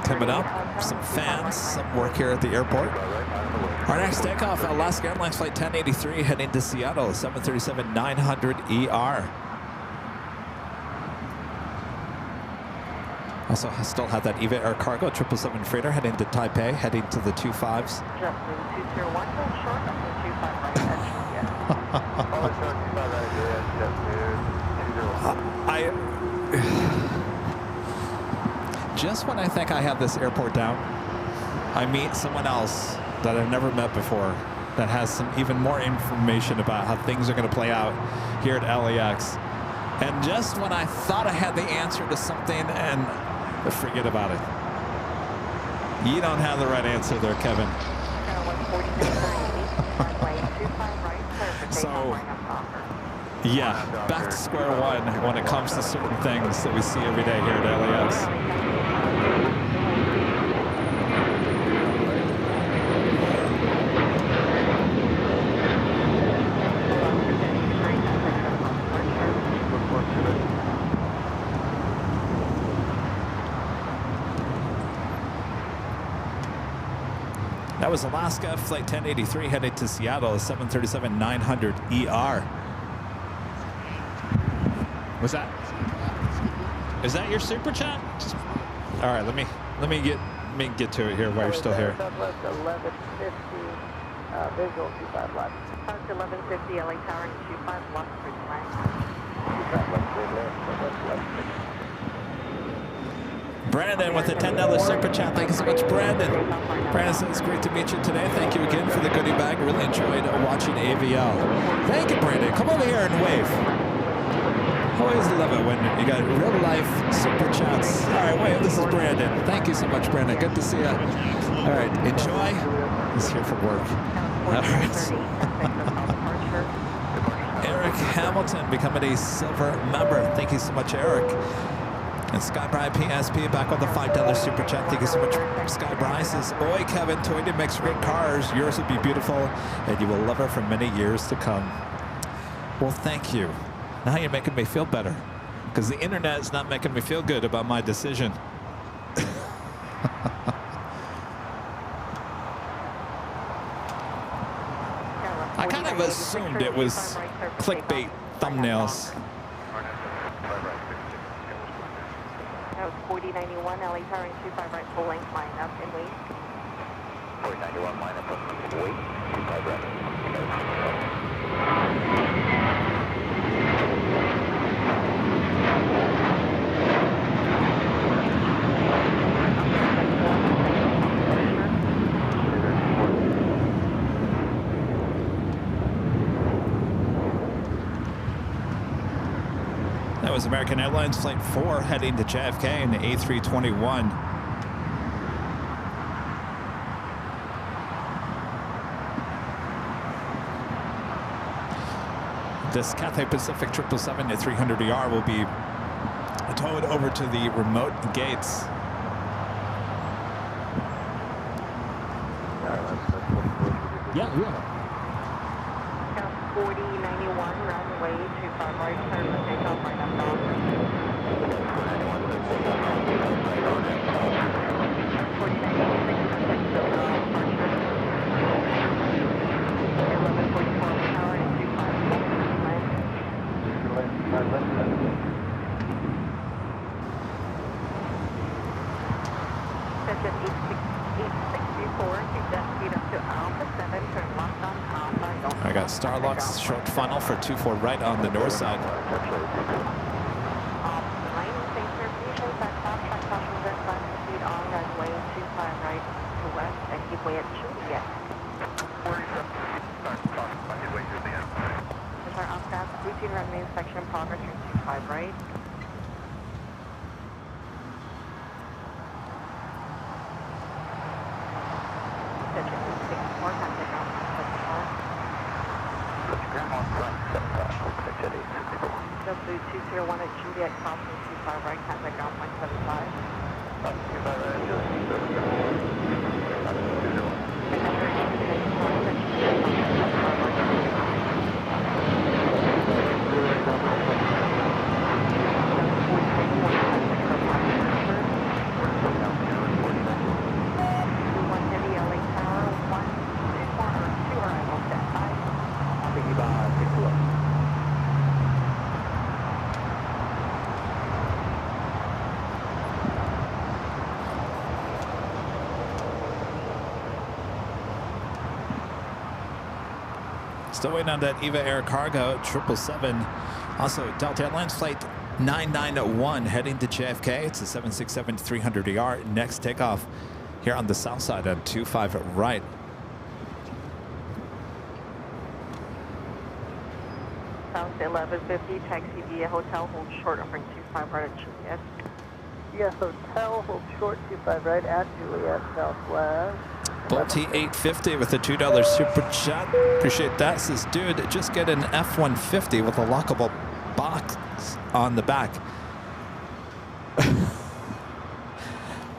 coming up, some fans, some work here at the airport. Our next takeoff, Alaska Airlines Flight 1083 heading to Seattle, 737-900ER. Also, I still have that EVA Air Cargo 777 freighter heading to Taipei, heading to the 25s. Justin 201, go short up to 25 right, that's Just when I think I have this airport down, I meet someone else that I've never met before that has some even more information about how things are going to play out here at LAX. And just when I thought I had the answer to something, and forget about it. You don't have the right answer there, Kevin. So, yeah, back to square one when it comes to certain things that we see every day here at LAX. That was Alaska Flight 1083 headed to Seattle, 737-900ER. Was that? Is that your super chat? All right, let me get to it here while you're still here. Southwest 1150, visual 25 left. South 1150, LA Tower, 25 left, bridge line. 25 left, bridge left, Southwest 1150. Brandon with a $10 super chat. Thank you so much, Brandon. Brandon says, great to meet you today. Thank you again for the goodie bag. Really enjoyed watching AVL. Thank you, Brandon. Come over here and wave. Always love it when you got real life super chats. All right, wave. This is Brandon. Thank you so much, Brandon. Good to see you. All right, enjoy. He's here for work. All right. Eric Hamilton becoming a silver member. Thank you so much, Eric. And Skybry PSP back on the $5 super chat. Thank you so much. Skybry says, oi, Kevin, Toyota makes great cars. Yours will be beautiful, and you will love her for many years to come. Well, thank you. Now you're making me feel better, because the internet is not making me feel good about my decision. I kind of assumed it was clickbait thumbnails. That was 4091, LA Tower, 25 right, full length line up and wait. 4091 line up and wait, 25 right. That was American Airlines Flight 4 heading to JFK in the A321. This Cathay Pacific 777-300ER will be towed over to the remote gates. Yeah. 4091, runway 25 right, clear for takeoff, right up Docker. 864, keep that speed up to Alpha 7, turn left on Alpha. I got Starlux short funnel for 24 right on the north side. Lane, thanks for information, back top, track caution, vent, left speed on runway 25 right. W201 at Juliet, crossing 25 right, contact ground 175. Still waiting on that EVA Air Cargo 777. Also, Delta Airlines flight 991 heading to JFK. It's a 767-300ER. Next takeoff here on the south side at 25 right. South 1150, taxi via hotel, hold short over 25 right at Juliet. Yes, hotel, hold short 25 right at Juliet, Southwest. Bolty 850 with a $2 super chat. Appreciate that. Says, dude, just get an F-150 with a lockable box on the back.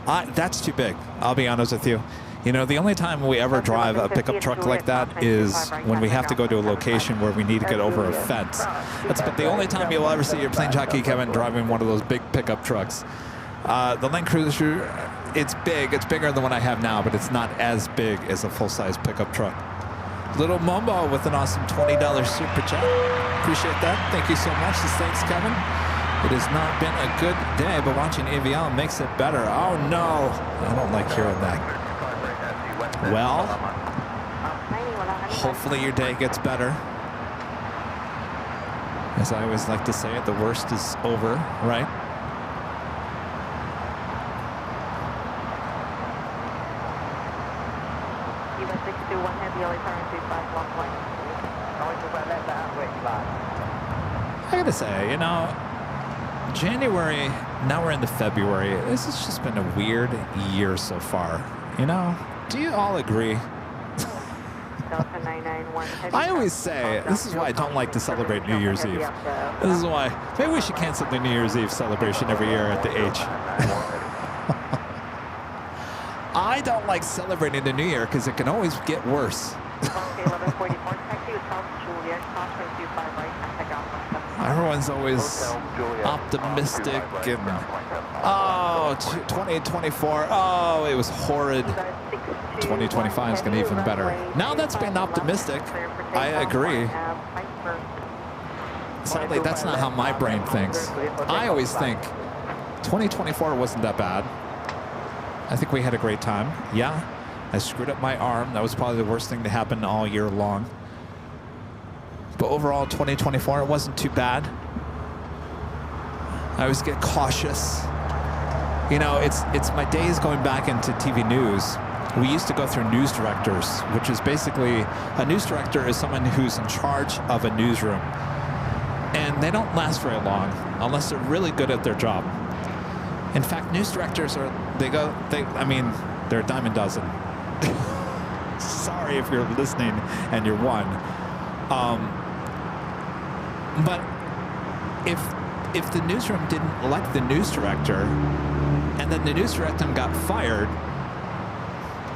That's too big. I'll be honest with you. You know, the only time we ever drive a pickup truck like that is when we have to go to a location where we need to get over a fence. That's about the only time you'll ever see your plane jockey, Kevin, driving one of those big pickup trucks. The Land Cruiser, it's big. It's bigger than what I have now, but it's not as big as a full-size pickup truck. Little Mombo with an awesome $20 super chat. Appreciate that. Thank you so much. Thanks, Kevin. It has not been a good day, but watching Aviation makes it better. Oh, no. I don't like hearing that. Well, hopefully your day gets better. As I always like to say, the worst is over, right? I gotta say, you know, January, now we're into February. This has just been a weird year so far. You know, do you all agree? I always say, this is why I don't like to celebrate New Year's Eve. This is why, maybe we should cancel the New Year's Eve celebration every year at the H. I don't like celebrating the New Year because it can always get worse. Everyone's always optimistic and, oh, 2024, oh, it was horrid. 2025 is going to be even better. Now that's being optimistic, I agree. Sadly, that's not how my brain thinks. I always think 2024 wasn't that bad. I think we had a great time. Yeah, I screwed up my arm. That was probably the worst thing to happen all year long. But overall, 2024, it wasn't too bad. I always get cautious. You know, it's my days going back into TV news. We used to go through news directors, which is basically, a news director is someone who's in charge of a newsroom. And they don't last very long unless they're really good at their job. In fact, news directors are, I mean, they're a dime a dozen. Sorry if you're listening and you're one. But if the newsroom didn't elect the news director and then the news director got fired,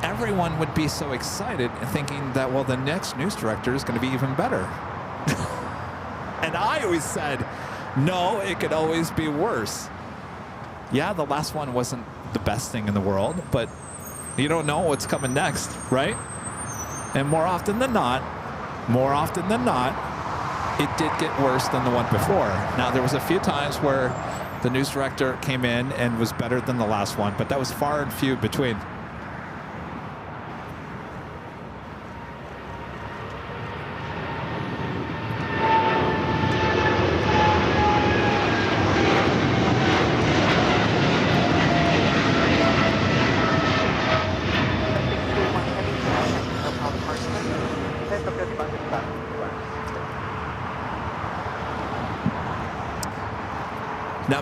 everyone would be so excited thinking that, well, the next news director is going to be even better. And I always said, no, it could always be worse. Yeah, the last one wasn't the best thing in the world, but you don't know what's coming next, right? And more often than not, it did get worse than the one before. Now, there was a few times where the news director came in and was better than the last one, but that was far and few between.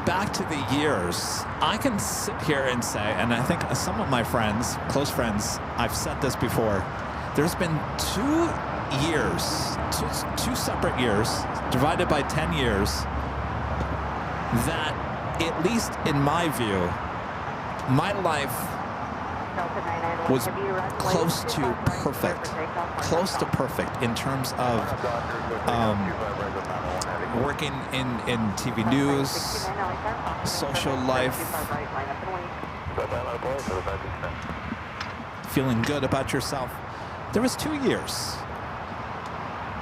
back to the years, I can sit here and say, and I think some of my friends, close friends, I've said this before, there's been 2 years, two separate years, divided by 10 years, that, at least in my view, my life was close to perfect in terms of working in TV news, social life, feeling good about yourself. There was 2 years,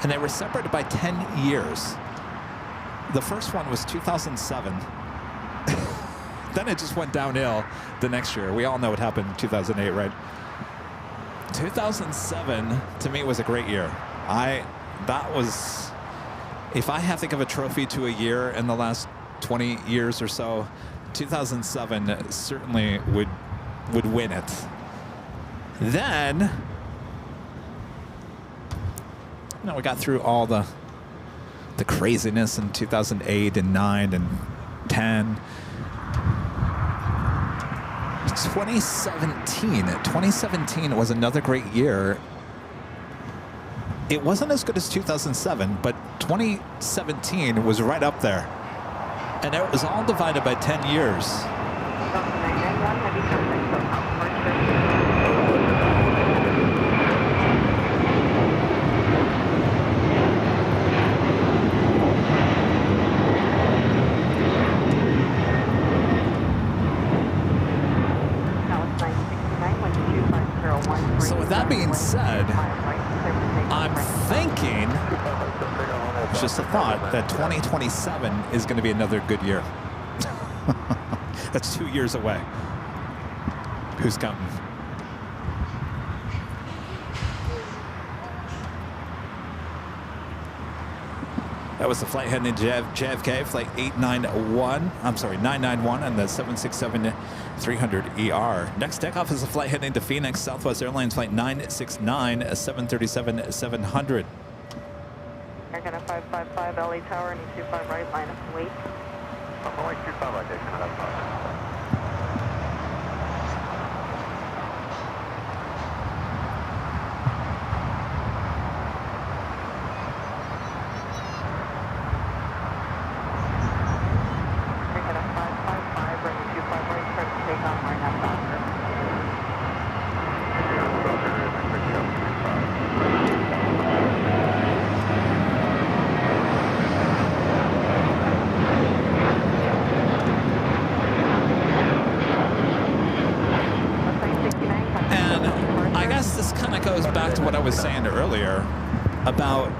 and they were separated by 10 years. The first one was 2007. Then it just went downhill the next year. We all know what happened in 2008, right? 2007, to me, was a great year. That was, if I have to give a trophy to a year in the last 20 years or so, 2007 certainly would win it. Then, we got through all the craziness in 2008 and 9 and 10. 2017 was another great year. It wasn't as good as 2007, but 2017 was right up there. And it was all divided by 10 years. So with that being said, I'm thinking, just a thought, that 2027 is going to be another good year. That's 2 years away. Who's counting? That was the flight heading to JFK, flight 991 on the 767-300ER. Next takeoff is a flight heading to Phoenix, Southwest Airlines flight 969, 737-700. Aircraft 555, LA Tower, and 25 right, line up and wait. Only 25 right there, coming up. Was saying earlier about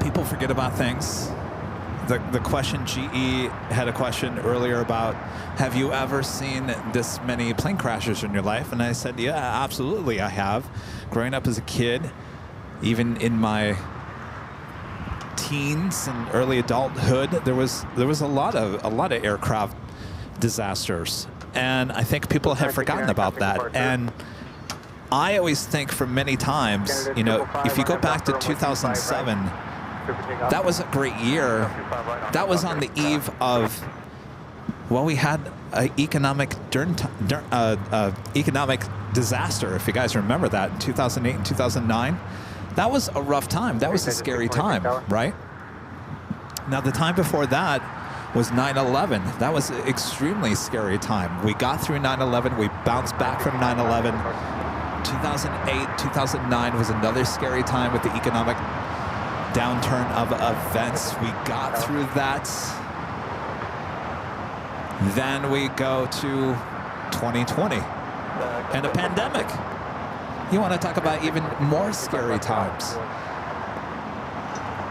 people forget about things. The question, GE had a question earlier about, have you ever seen this many plane crashes in your life? And I said, yeah, absolutely I have. Growing up as a kid, even in my teens and early adulthood, there was a lot of aircraft disasters, and I think people have forgotten about that. And I always think, for many times, if you go back to 2007, that was a great year. That was on the eve of, well, we had an economic disaster, if you guys remember that, in 2008 and 2009. That was a rough time. That was a scary time, right? Now, the time before that was 9/11. That was an extremely scary time. We got through 9/11. We bounced back from 9/11. 2008, 2009 was another scary time with the economic downturn of events. We got through that. Then we go to 2020 and a pandemic. You want to talk about even more scary times.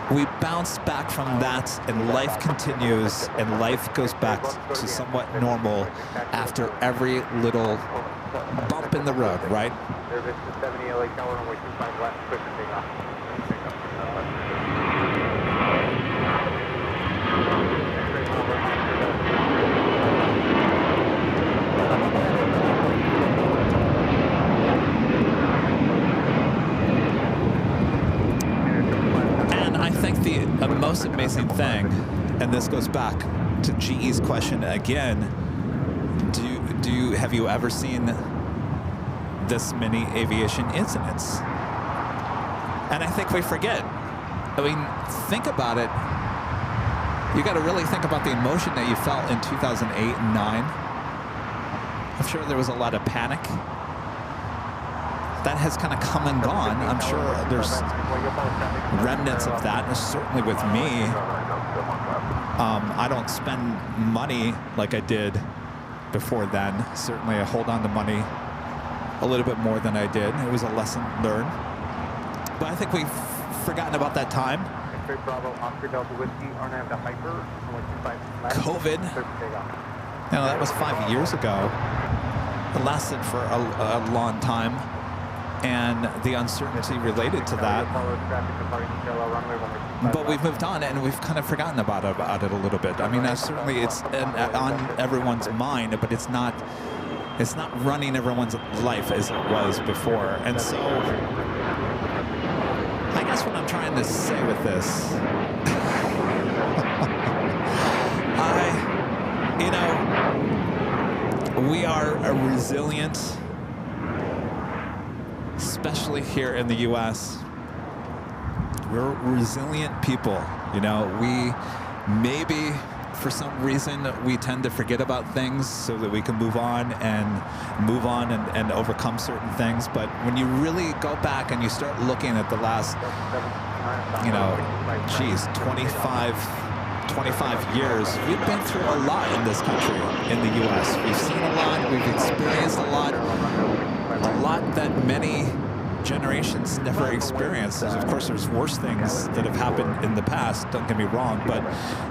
We bounce back from that, and life continues, and life goes back to somewhat normal after every little bump in the road, right? Service to 70 LA Tower, runway 25 left, push and take off. And I think the most amazing thing, and this goes back to GE's question again. Have you ever seen this many aviation incidents? And I think we forget. I mean, think about it. You got to really think about the emotion that you felt in 2008 and 9. I'm sure there was a lot of panic. That has kind of come and gone. I'm sure there's remnants of that, certainly with me. I don't spend money like I did before then. Certainly I hold on to money a little bit more than I did. It was a lesson learned. But I think we've forgotten about that time. COVID, you know, that was 5 years ago. It lasted for a long time. And the uncertainty related to that. But we've moved on, and we've kind of forgotten about it a little bit. I mean, certainly it's on everyone's mind, but it's not running everyone's life as it was before. And so I guess what I'm trying to say with this, we are a resilient, especially here in the U.S. We're resilient people. You know, we maybe for some reason we tend to forget about things so that we can move on and overcome certain things. But when you really go back and you start looking at the last, 25 years, we've been through a lot in this country, in the U.S. We've seen a lot, we've experienced a lot that many generations never experienced. Of course, there's worse things that have happened in the past, don't get me wrong, but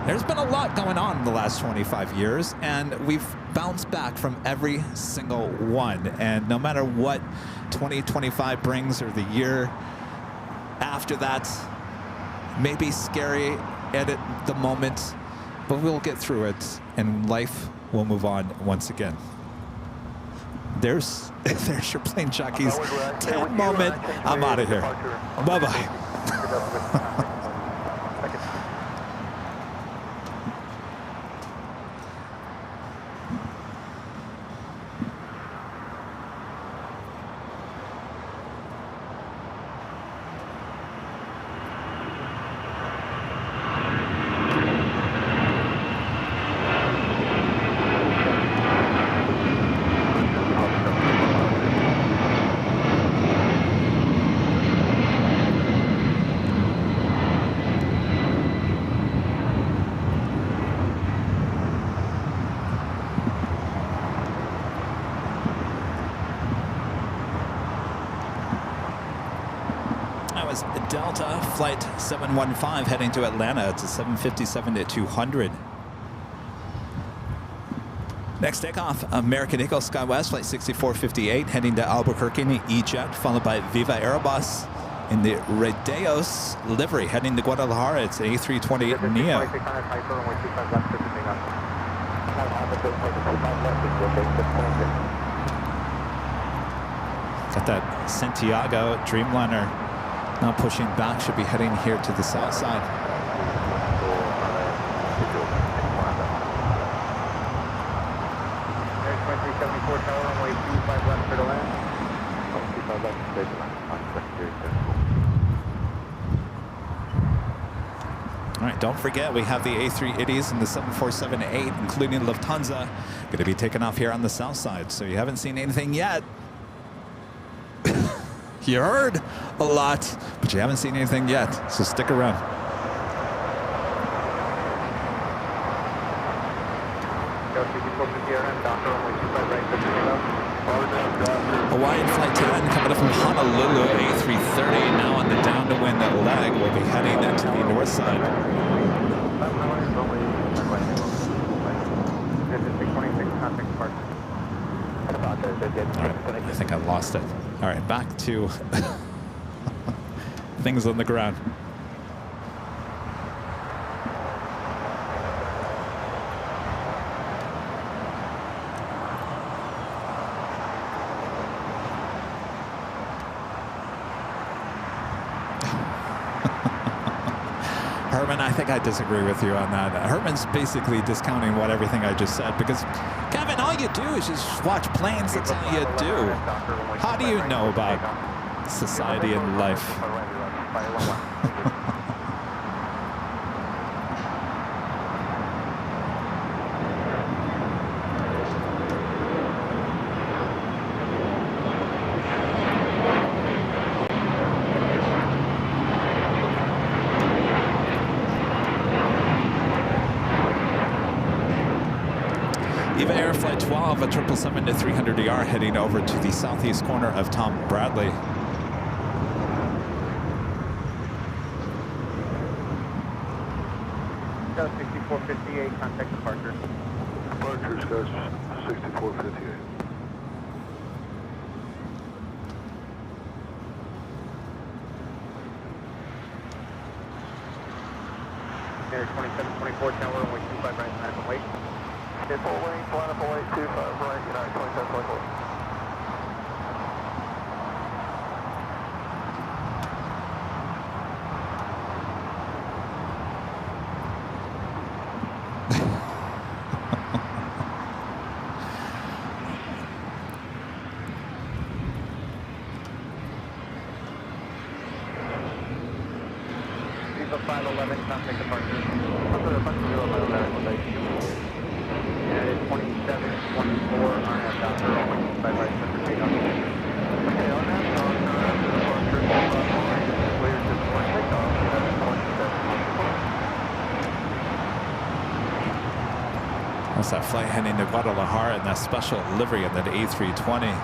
there's been a lot going on in the last 25 years, and we've bounced back from every single one. And no matter what 2025 brings, or the year after that may be scary at the moment, but we'll get through it, and life will move on once again. There's your plane jockeys. 10 moment. I'm out of here. Bye-bye. Delta flight 715 heading to Atlanta. It's a 757-200. Next takeoff, American Eagle SkyWest flight 6458 heading to Albuquerque in the E-Jet, followed by Viva Aerobus in the Rodeos livery heading to Guadalajara. It's A320 Neo. Got that Santiago Dreamliner now pushing back, should be heading here to the south side. All right, don't forget, we have the A380s and the 747-8, including Lufthansa, going to be taking off here on the south side. So you haven't seen anything yet. You heard a lot, but you haven't seen anything yet, so stick around. Hawaiian Flight 10 coming up from Honolulu, A330, now on the downwind leg. We'll be heading into the north side. All right, I think I lost it. All right, back to things on the ground. Herman, I think I disagree with you on that. Herman's basically discounting what everything I just said because, Kevin, all you do is just watch planes. That's all you do. How do you know about society and life? Air Flight 12, a 777 to 300ER heading over to the southeast corner of Tom Bradley. Scout 6458, contact departure. Departure, Scout 6458. Air 2724, tower, runway 25 right, medical wait. Full wing, flat up away, 25 right, United 2724. Viva 511, contact departure. And 2724 on that doctor, runway 25 right, center takeoff. Okay, on that, departure, clear to support takeoff, United 2724. That's that flight heading to Guadalajara and that special livery in that A320.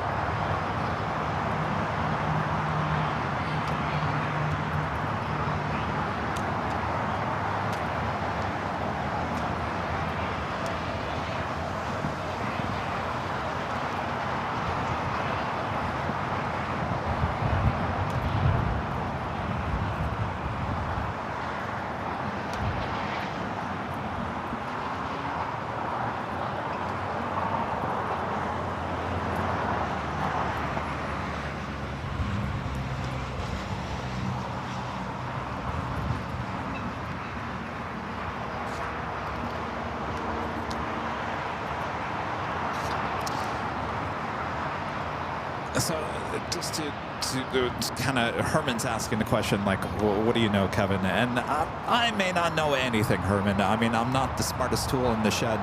So just to kind of, Herman's asking the question like, well, what do you know, Kevin? And I may not know anything, Herman. I mean, I'm not the smartest tool in the shed.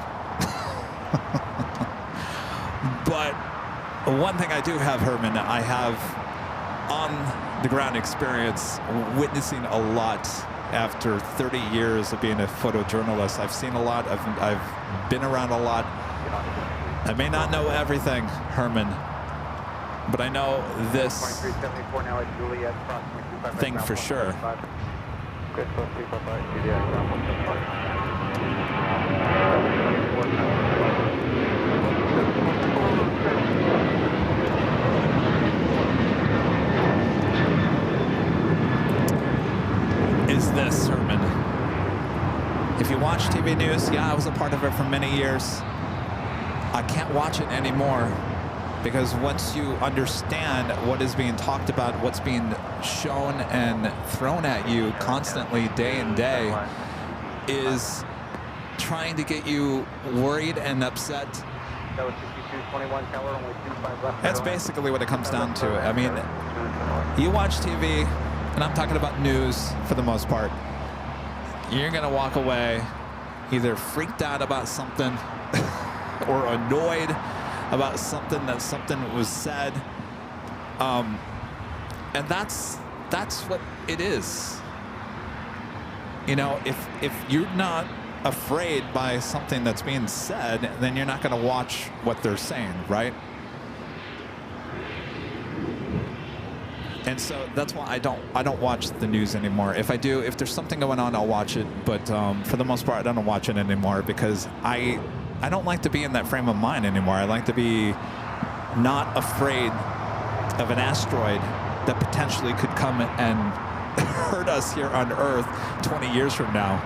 But one thing I do have, Herman, I have on the ground experience witnessing a lot after 30 years of being a photojournalist. I've seen a lot. I've been around a lot. I may not know everything, Herman, but I know this 2374 now at Juliet, approximately 25 thing for sure. Good, so 255, Juliet, ground 175. Is this, Herman? If you watch TV news, yeah, I was a part of it for many years. I can't watch it anymore. Because once you understand what is being talked about, what's being shown and thrown at you constantly, day and day, is trying to get you worried and upset. That's basically what it comes down to. I mean, you watch TV, and I'm talking about news for the most part, you're going to walk away either freaked out about something or annoyed about something was said, and that's what it is. You know, if you're not afraid by something that's being said, then you're not going to watch what they're saying, right? And so that's why I don't watch the news anymore. If I do, if there's something going on, I'll watch it. But for the most part, I don't watch it anymore because I don't like to be in that frame of mind anymore. I like to be not afraid of an asteroid that potentially could come and hurt us here on Earth 20 years from now.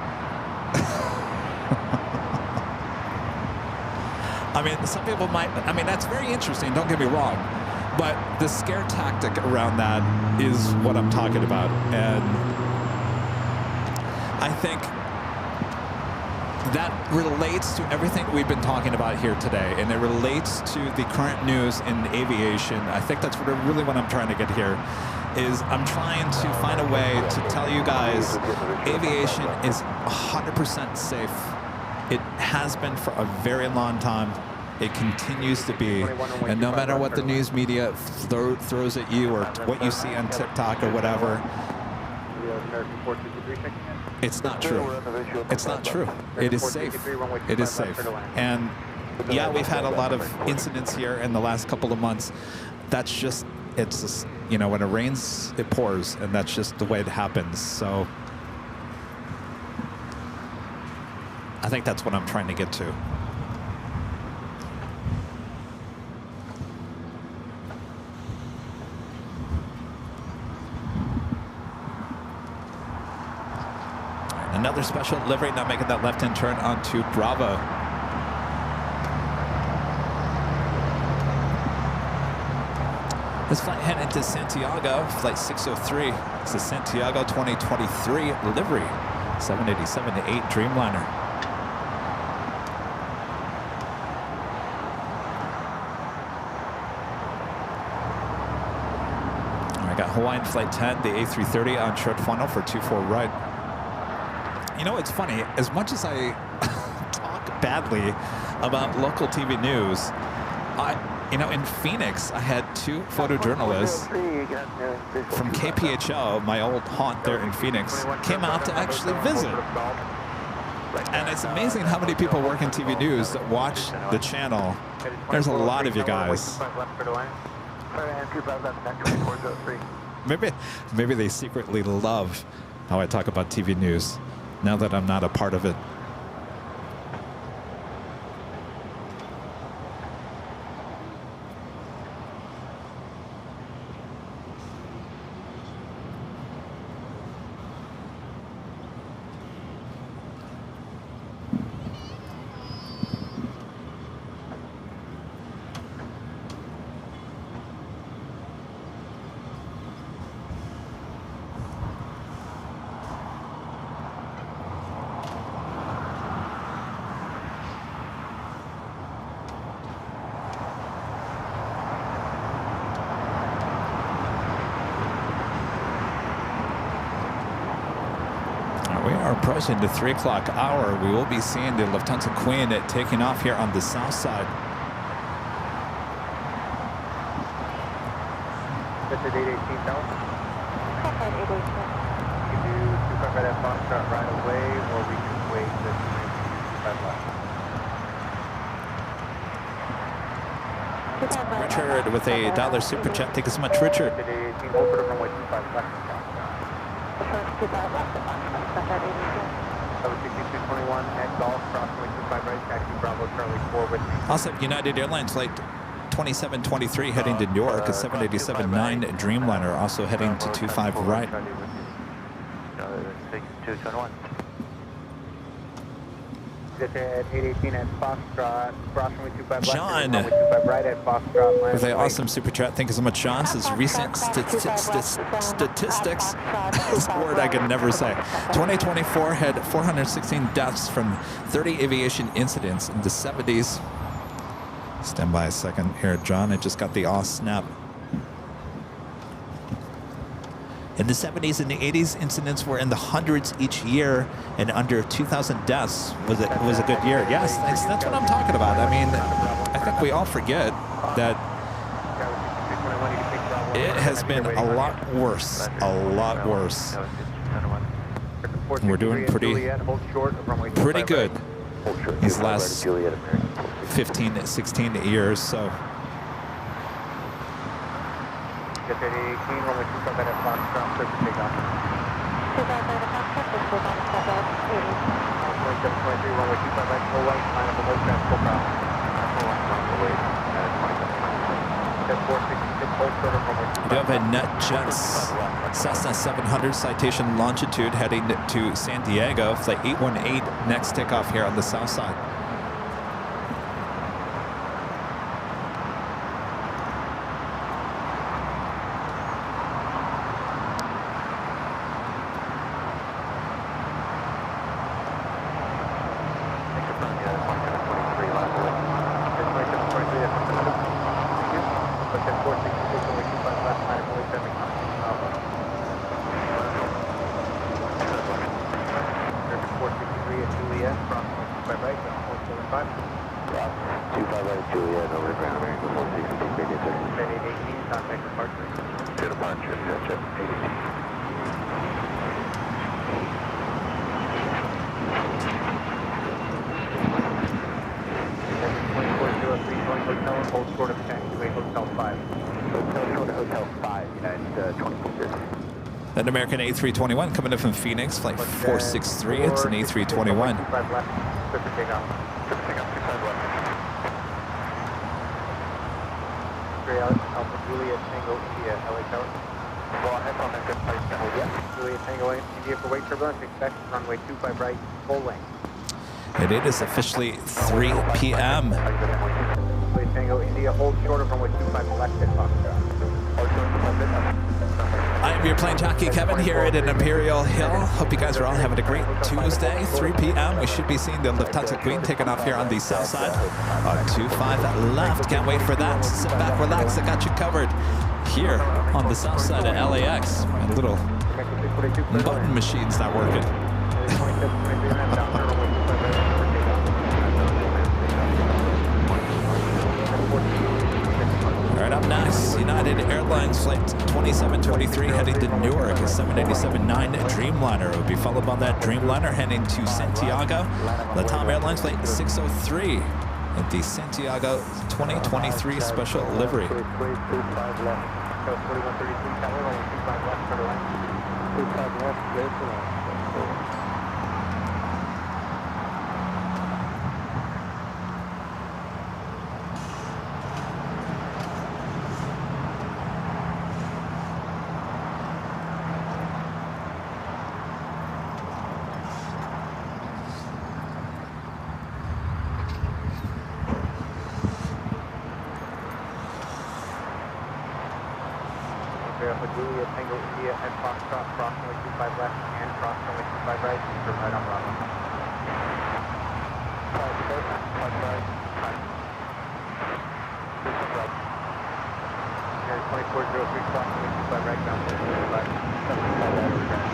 I mean, some people might, I mean, that's very interesting, don't get me wrong. But the scare tactic around that is what I'm talking about. And I think that relates to everything we've been talking about here today, and it relates to the current news in aviation. I think that's really what I'm trying to get here, is I'm trying to find a way to tell you guys aviation is 100% safe. It has been for a very long time. It continues to be. And no matter what the news media throws at you or what you see on TikTok or whatever, it's not true. It's not true. It is safe. It is safe. And yeah, we've had a lot of incidents here in the last couple of months. That's just, it's just, you know, when it rains, it pours, and that's just the way it happens. So I think that's what I'm trying to get to. Another special livery now making that left-hand turn onto Bravo. This flight headed to Santiago, flight 603. It's the Santiago 2023 livery, 787-8 Dreamliner. I got Hawaiian flight 10, the A330 on short funnel for 24 right. You know, it's funny, as much as I talk badly about local TV news, you know, in Phoenix, I had two photojournalists from KPHO, my old haunt there in Phoenix, came out to actually visit. And it's amazing how many people work in TV news that watch the channel. There's a lot of you guys. Maybe they secretly love how I talk about TV news, now that I'm not a part of it. Approaching the 3 o'clock hour, we will be seeing the Lufthansa Queen taking off here on the south side. That's at 818 south. You can do 25 right at Foxtrot right away, or we can wait this 25 left. Richard with a $1 super chat. Thank you so much, Richard. Also, United Airlines flight 2723 heading to New York, a 787-9 Dreamliner, also heading to 25 right. John with an awesome super chat. Thank you so much, John. Says recent statistics. This word I can never say. 2024 had 416 deaths from 30 aviation incidents in the 70s. Stand by a second here, John. I just got the snap. In the 70s and the 80s, incidents were in the hundreds each year, and under 2,000 deaths was a good year. Yes, that's what I'm talking about. I mean, I think we all forget that it has been a lot worse, We're doing pretty good these last 15, 16 years, so. We do have a NetJets Cessna 700 citation longitude heading to San Diego, flight 818, next takeoff here on the south side. 25. Yeah, 25 right, Juliet, over the ground, bearing 460, radio, sir. Bed 818, contact departure. To departure, gotcha, 818. Hotel, hold short of taxiway, Hotel 5. Hotel short of Hotel 5, United 24. That American A321 coming in from Phoenix, flight 463. It's an A321. 25 left, clear for takeoff. Clear for takeoff, 25 left. Alpha Juliet Tango India, LA Tower. Well, I on that good place now. Yeah, Juliet Tango India for weight turbulence, expect runway 25 right, full length. And it is officially 3 p.m. Juliet Tango India, hold short of runway 25 left at Foxtrot. I am your plane jockey, Kevin, here at an Imperial Hill. Hope you guys are all having a great Tuesday, 3 p.m. We should be seeing the Lufthansa Queen taking off here on the south side. 25 left. Can't wait for that. Sit back, relax. I got you covered here on the south side of LAX. My little button machine's not working. All right, up next, United Airlines flight 2723 heading to Newark, a 787-9 Dreamliner. It will be followed by that Dreamliner heading to Santiago. LATAM Airlines flight 603 at the Santiago 2023 special livery. 4133 tower, runway 25 left, clear to land. 25 left, clear to land. Juliet Tango India and Foxtrot, cross runway 25 left and cross runway 25 right, turn right on Bravo. 5 right. 2403, cross runway 25 right, down to 25 right, 75 right over ground.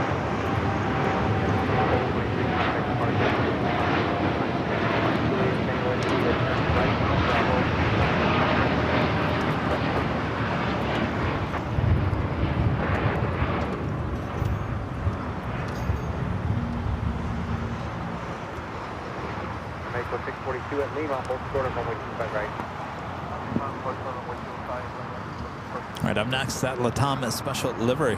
23 contact departure. Juliet Tango India, turn right on Bravo. Mexico 642 at Lima, hold short of runway 25 right. All right, up next, that LATAM special livery.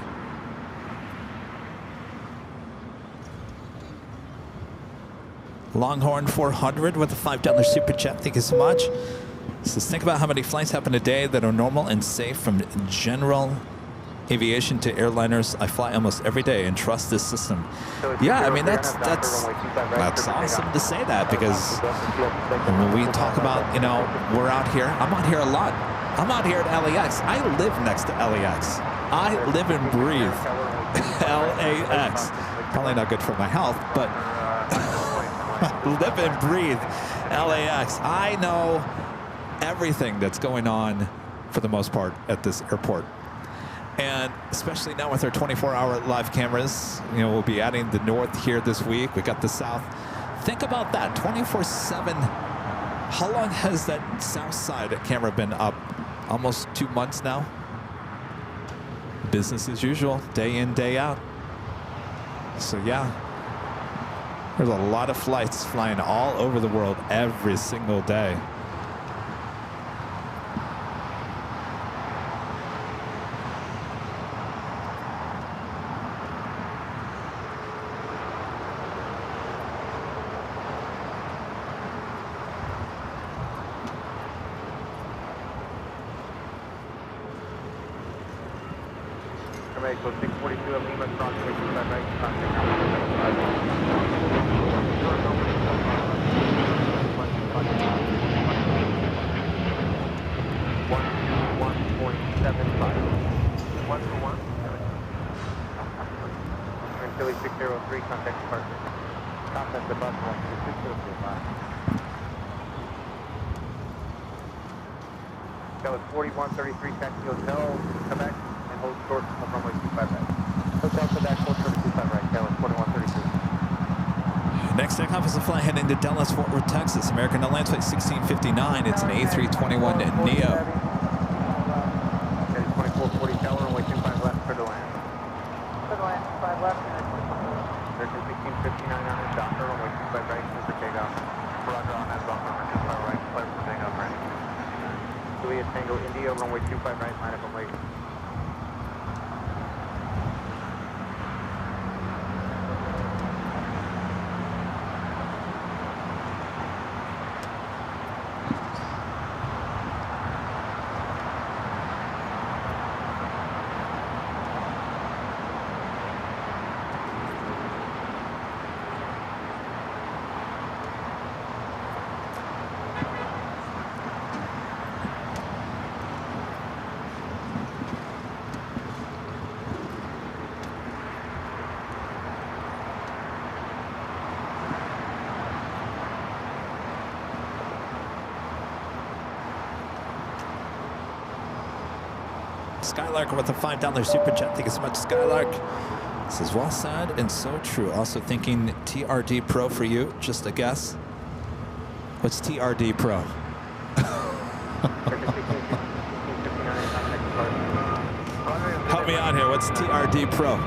Longhorn 400 with a $5 super chat. Thank you so much. So think about how many flights happen a day that are normal and safe from general aviation to airliners. I fly almost every day and trust this system. Yeah, I mean that's awesome to say that, because when we talk about, you know, we're out here. I'm out here a lot. I'm out here at LAX. I live next to LAX. I live and breathe LAX. Probably not good for my health, but live and breathe LAX. I know everything that's going on for the most part at this airport. And especially now with our 24-hour live cameras, you know, we'll be adding the north here this week. We got the south. Think about that, 24/7. How long has that south side camera been up? Almost 2 months now. Business as usual, day in, day out. So yeah, there's a lot of flights flying all over the world every single day. Mexico 642 at Lima, cross runway 25 right, contact Philly 603, contact departure. Contact the bus 12605. That was 4133 Taxi Hotel, Quebec, and hold short of runway 25 right. Hotel Quebec, hold short of 25 right, that was 4133. Next takeoff is a flight heading to Dallas, Fort Worth, Texas. American Airlines flight 1659. It's an A321 Neo. 2440 tower, runway 25 left, clear to land. For the land, 5 left. American 1659 on his docker, runway 25 right, clear for takeoff. Roger on that docker, runway 25 right, clear for takeoff, ready. Juliet Tango India, runway 25 right, line up and wait. Skylark with a $5 super chat. Thank you so much, Skylark. This is well said and so true. Also thinking TRD Pro for you. Just a guess. What's TRD Pro? Help me out here. What's TRD Pro?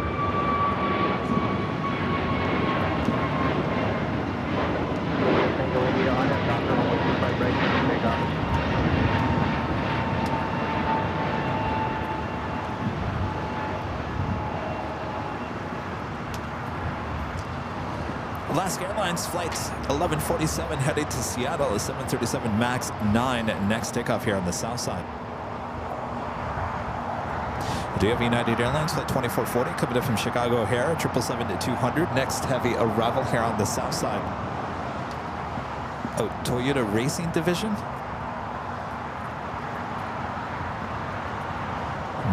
Alaska Airlines flight 1147 heading to Seattle, a 737 MAX 9 next takeoff here on the south side. Do you have United Airlines flight 2440 coming in from Chicago O'Hare, 777-200, next heavy arrival here on the south side. Oh, Toyota Racing Division?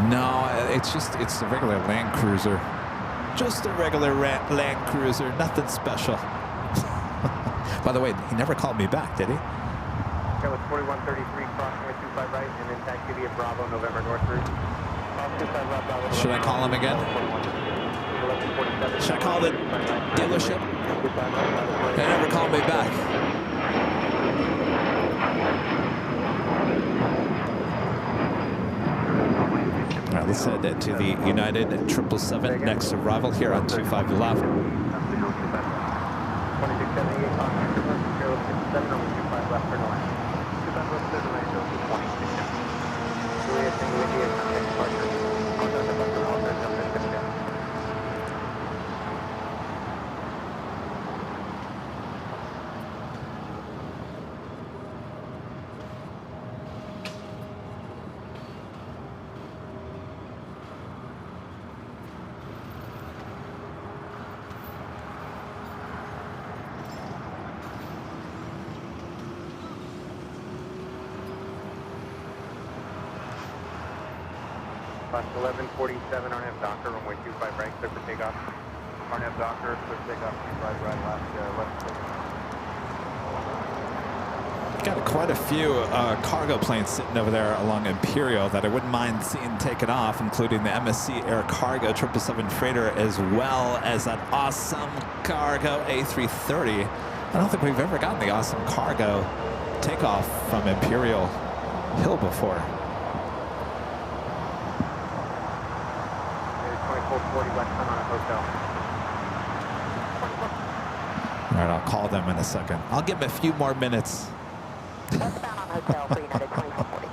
No, it's a regular Land Cruiser. Just a regular Land Cruiser, nothing special. By the way, he never called me back, did he? That was 4133, crossing with 25 right, and then taxi via Bravo, November North route. Should I call him again? Should I call the dealership? They never called me back. All right, let's head to the United 777 next arrival here on 25 left. 2678 on 57 on 25 left for the line. 25 left for the line, 26. Juliet Tango India, contact departure. Contact departure, all set, jump in, tip down. Bus 1147, RNF Docker, runway 25 right, clear for takeoff. RNF Docker, clear for takeoff, 25 right, left. Got quite a few cargo planes sitting over there along Imperial that I wouldn't mind seeing taken off, including the MSC Air Cargo 777 freighter, as well as that awesome cargo A330. I don't think we've ever gotten the awesome cargo takeoff from Imperial Hill before. 2440 West on a hotel. All right, I'll call them in a second. I'll give them a few more minutes. Westbound on hotel for United 2440.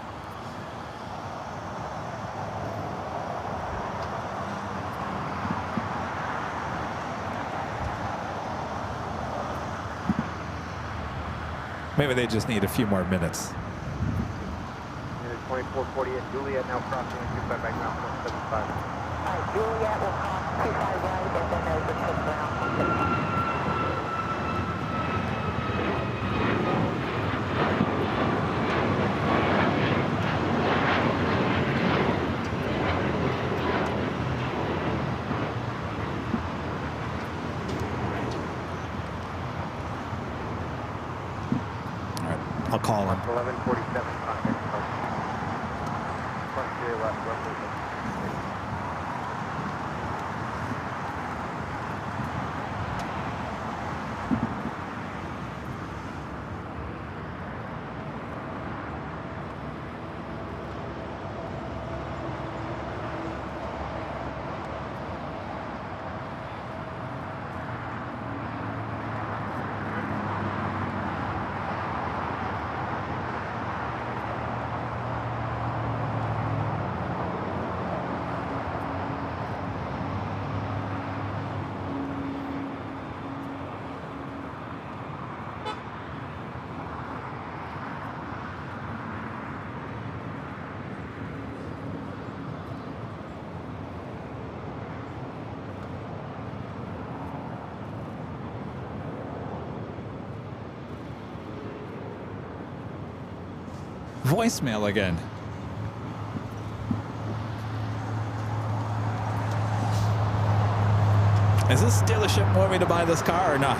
Maybe they just need a few more minutes. 2440 at Juliet, now crossing 25 back now, 75. Juliet will cross 25 right and then over to ground. All right, I'll call him. 1147, contact departure. Frontier left, roughly. voicemail again. Is this dealership want me to buy this car or not?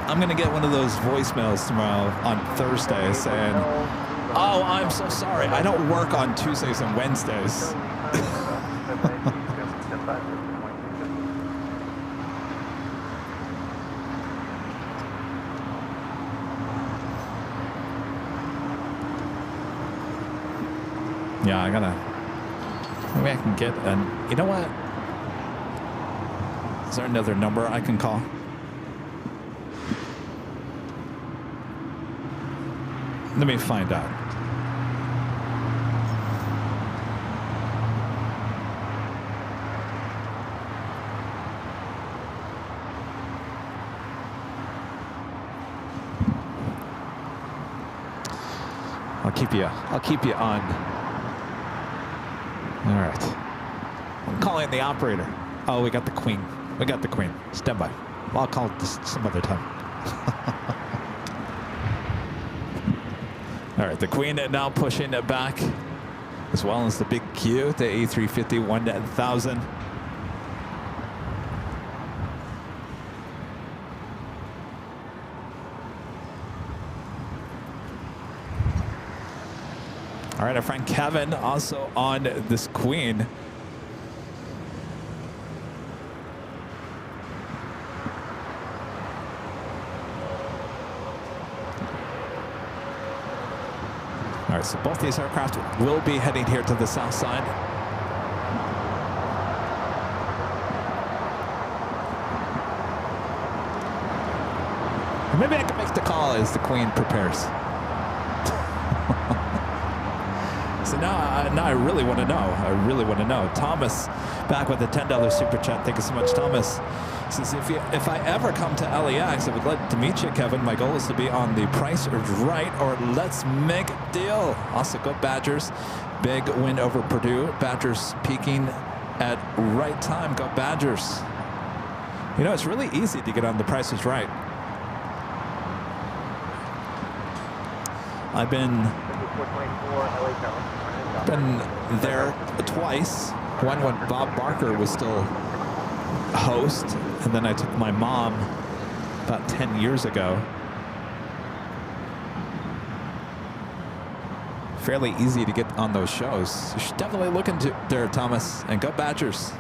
I'm gonna get one of those voicemails tomorrow on Thursday saying, "Oh, I'm so sorry. I don't work on Tuesdays and Wednesdays." Yeah, I gotta. Maybe I can get an. You know what? Is there another number I can call? Let me find out. I'll keep you on. All right. I'm calling the operator. Oh, we got the Queen. We got the Queen. Stand by. Well, I'll call it this some other time. All right, the Queen now pushing it back, as well as the big Q, the A350 1000. All right, our friend Kevin also on this Queen. All right, so both these aircraft will be heading here to the south side. Or maybe I can make the call as the Queen prepares. So now I really want to know. I really want to know. Thomas, back with a $10 super chat. Thank you so much, Thomas. Says if I ever come to LAX, I would like to meet you, Kevin. My goal is to be on the Price is Right or Let's Make a Deal. Also, go Badgers. Big win over Purdue. Badgers peaking at right time. Go Badgers. You know, it's really easy to get on the Price is Right. I've been there twice. One when Bob Barker was still host, and then I took my mom about 10 years ago. Fairly easy to get on those shows. You should definitely look into there, Thomas, and go Badgers.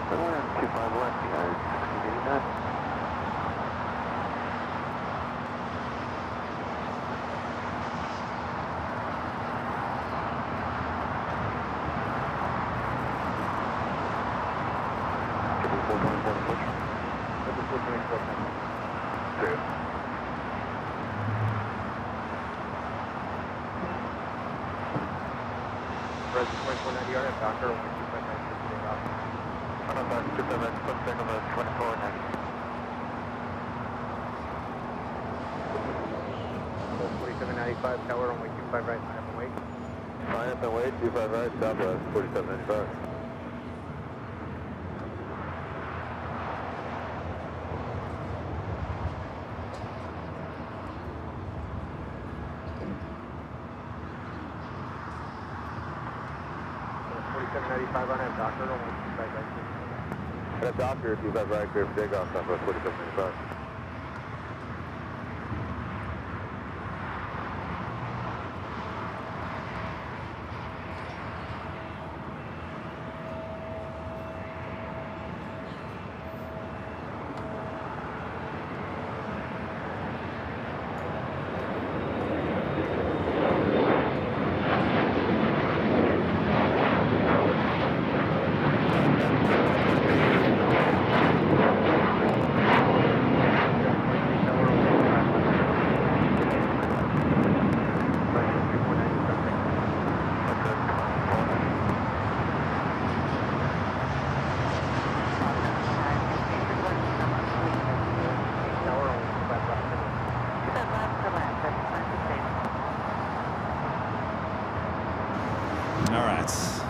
Runway 25 left behind 1689. Tower, runway 25 right, line up and wait. Line up and wait, 25 right, southwest, 4795. On that doctor, runway 25 right. That doctor, 25 right, clear for takeoff, southwest, 4795.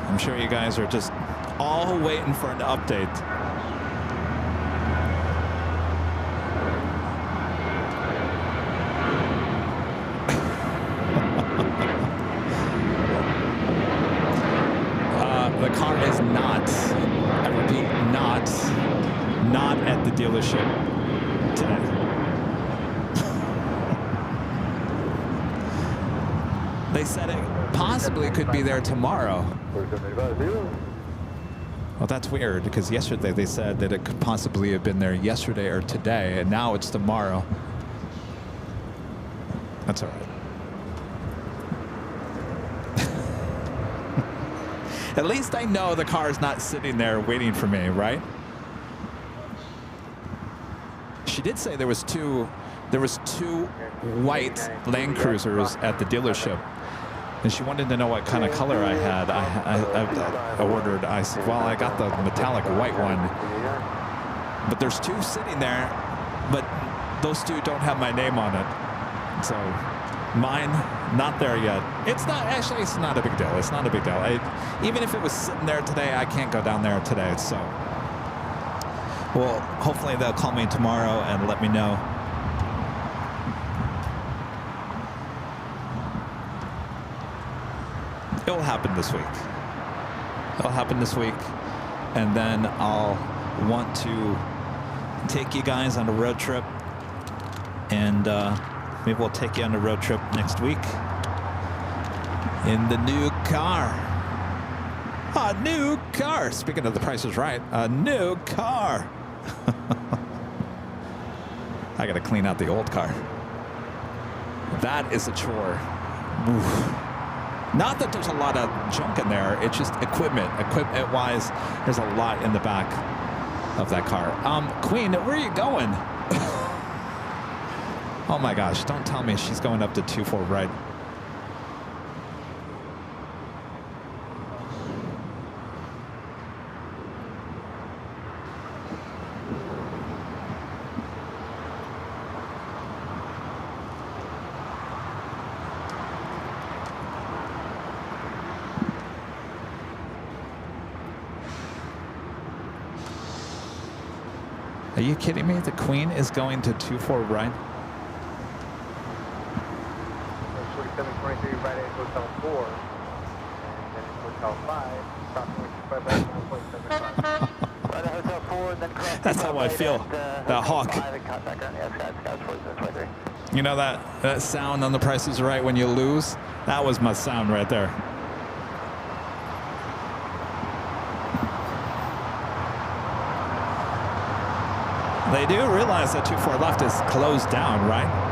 I'm sure you guys are just all waiting for an update. The car is not, I repeat, not at the dealership today. They said it possibly could be there tomorrow. Well, that's weird because yesterday they said that it could possibly have been there yesterday or today, and now it's tomorrow. That's all right. At least I know the car is not sitting there waiting for me, right? She did say there was two white Land Cruisers at the dealership. And she wanted to know what kind of color I had. I ordered. I said, well, I got the metallic white one. But there's two sitting there, but those two don't have my name on it. So mine, not there yet. It's not a big deal. It's not a big deal. Even if it was sitting there today, I can't go down there today. So, well, hopefully they'll call me tomorrow and let me know. It'll happen this week. It'll happen this week. And then I'll want to take you guys on a road trip. And maybe we'll take you on a road trip next week in the new car. A new car. Speaking of The Price is Right, a new car. I got to clean out the old car. That is a chore. Oof. Not that there's a lot of junk in there. It's just equipment-wise, there's a lot in the back of that car. Queen, where are you going? Oh my gosh, don't tell me she's going up to 24 right. Are you kidding me? The Queen is going to 24 right? 4723 right at Hotel 4. And then Hotel 5. Approximately 25 right, 1.75. Right at Hotel 4, then cross. That's how I feel. That hawk. You know that sound on The Price is Right when you lose? That was my sound right there. They do realize that 24 left is closed down, right?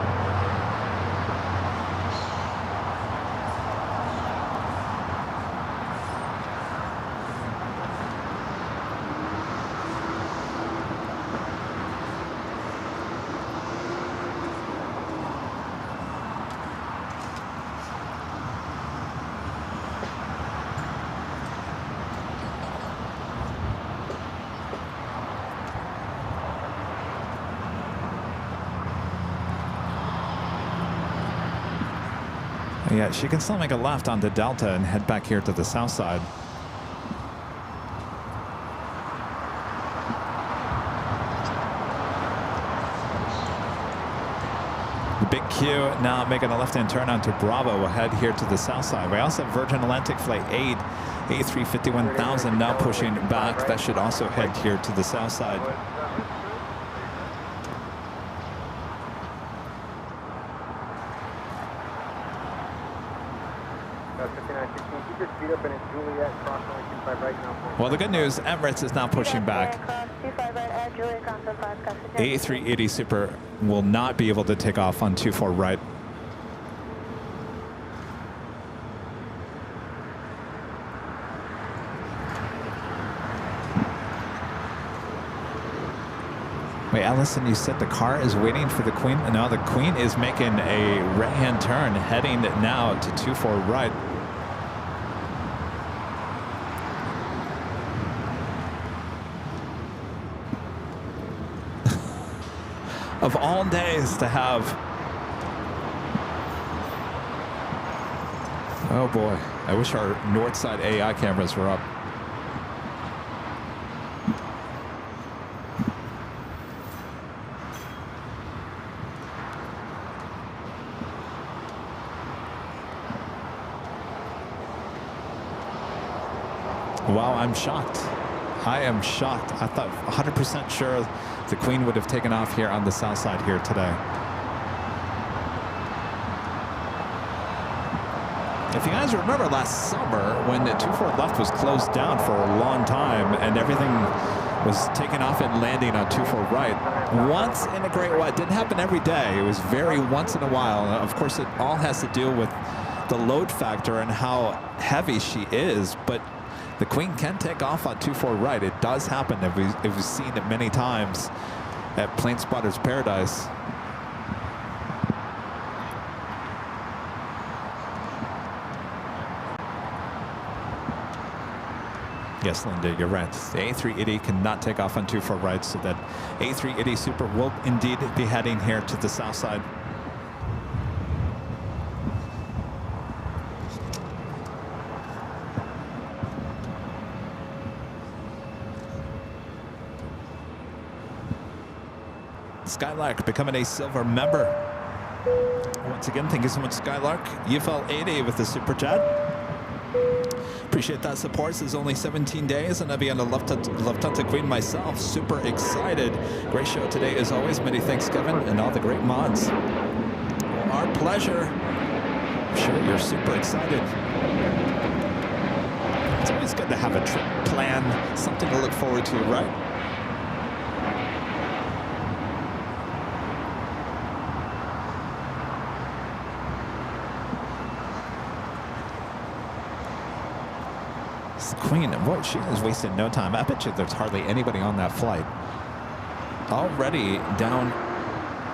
Yeah, she can still make a left onto Delta and head back here to the south side. The big Q now making a left-hand turn onto Bravo. We'll head here to the south side. We also have Virgin Atlantic Flight 8, A351,000 now pushing back. That should also head here to the south side. Well, the good news, Emirates is now pushing back. A380 Super will not be able to take off on 24 right. Wait, Allison, you said the car is waiting for the Queen? No, the Queen is making a right-hand turn, heading now to 24 right. Of all days to have. Oh boy, I wish our north side AI cameras were up. Wow, I'm shocked. I am shocked. I thought 100% sure the Queen would have taken off here on the south side here today. If you guys remember last summer when the 24 left was closed down for a long time and everything was taking off and landing on 24 right, once in a great while, it didn't happen every day. It was very once in a while. Of course, it all has to do with the load factor and how heavy she is, but the Queen can take off on 24 right. It does happen. We've seen it many times at Plane Spotter's Paradise. Yes, Linda, you're right. The A380 cannot take off on 24 right, so that A380 Super will indeed be heading here to the south side. Skylark becoming a silver member. Once again, thank you so much, Skylark. UFL80 with the super chat. Appreciate that support. This is only 17 days, and I'll be on the Lufthansa Queen myself. Super excited. Great show today, as always. Many thanks, Kevin, and all the great mods. Well, our pleasure. I'm sure you're super excited. It's always good to have a trip plan, something to look forward to, right? Queen, boy, she is wasting no time. I bet you there's hardly anybody on that flight. Already down,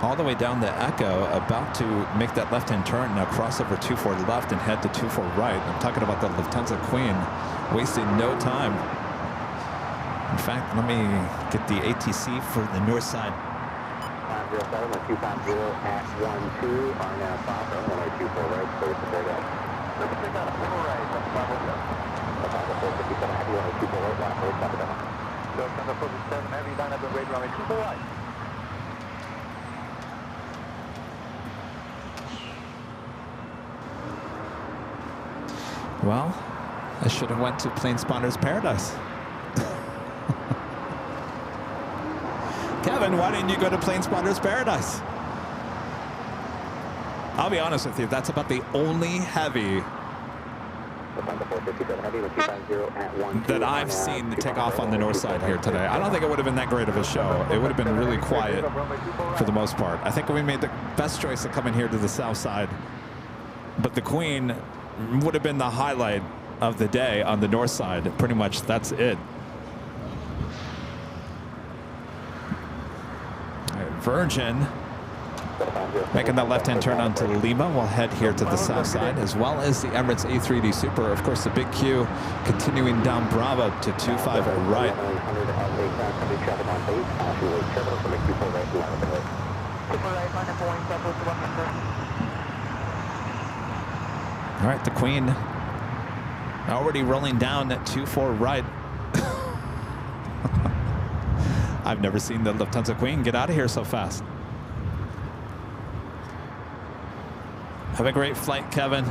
all the way down the Echo, about to make that left-hand turn. Now cross over 24 left and head to 24 right. I'm talking about the Lufthansa Queen, wasting no time. In fact, let me get the ATC for the north side. 507 and 250 at 12 are now south, runway 24 right, clear to clear down. Number 6 on a 4 right, that's 507. 457 heavy runway 24 right, last road, copy that. Lufthansa 457 heavy, line up and wait runway 24 right. Well, I should have went to Plane Spotter's Paradise. Kevin, why didn't you go to Plane Spotter's Paradise? I'll be honest with you, that's about the only heavy that I've seen take off on the north side here today. I don't think it would have been that great of a show. It would have been really quiet for the most part. I think we made the best choice of coming here to the south side. But the Queen would have been the highlight of the day on the north side. Pretty much that's it. All right, Virgin making that left-hand turn onto Lima. We'll head here to the south side, as well as the Emirates A380 Super. Of course, the big Q continuing down Bravo to 25 right. All right, the Queen already rolling down at 24 right. I've never seen the Lufthansa Queen get out of here so fast. Have a great flight, Kevin.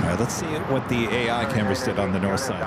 All right, let's see what the AI cameras did on the north side.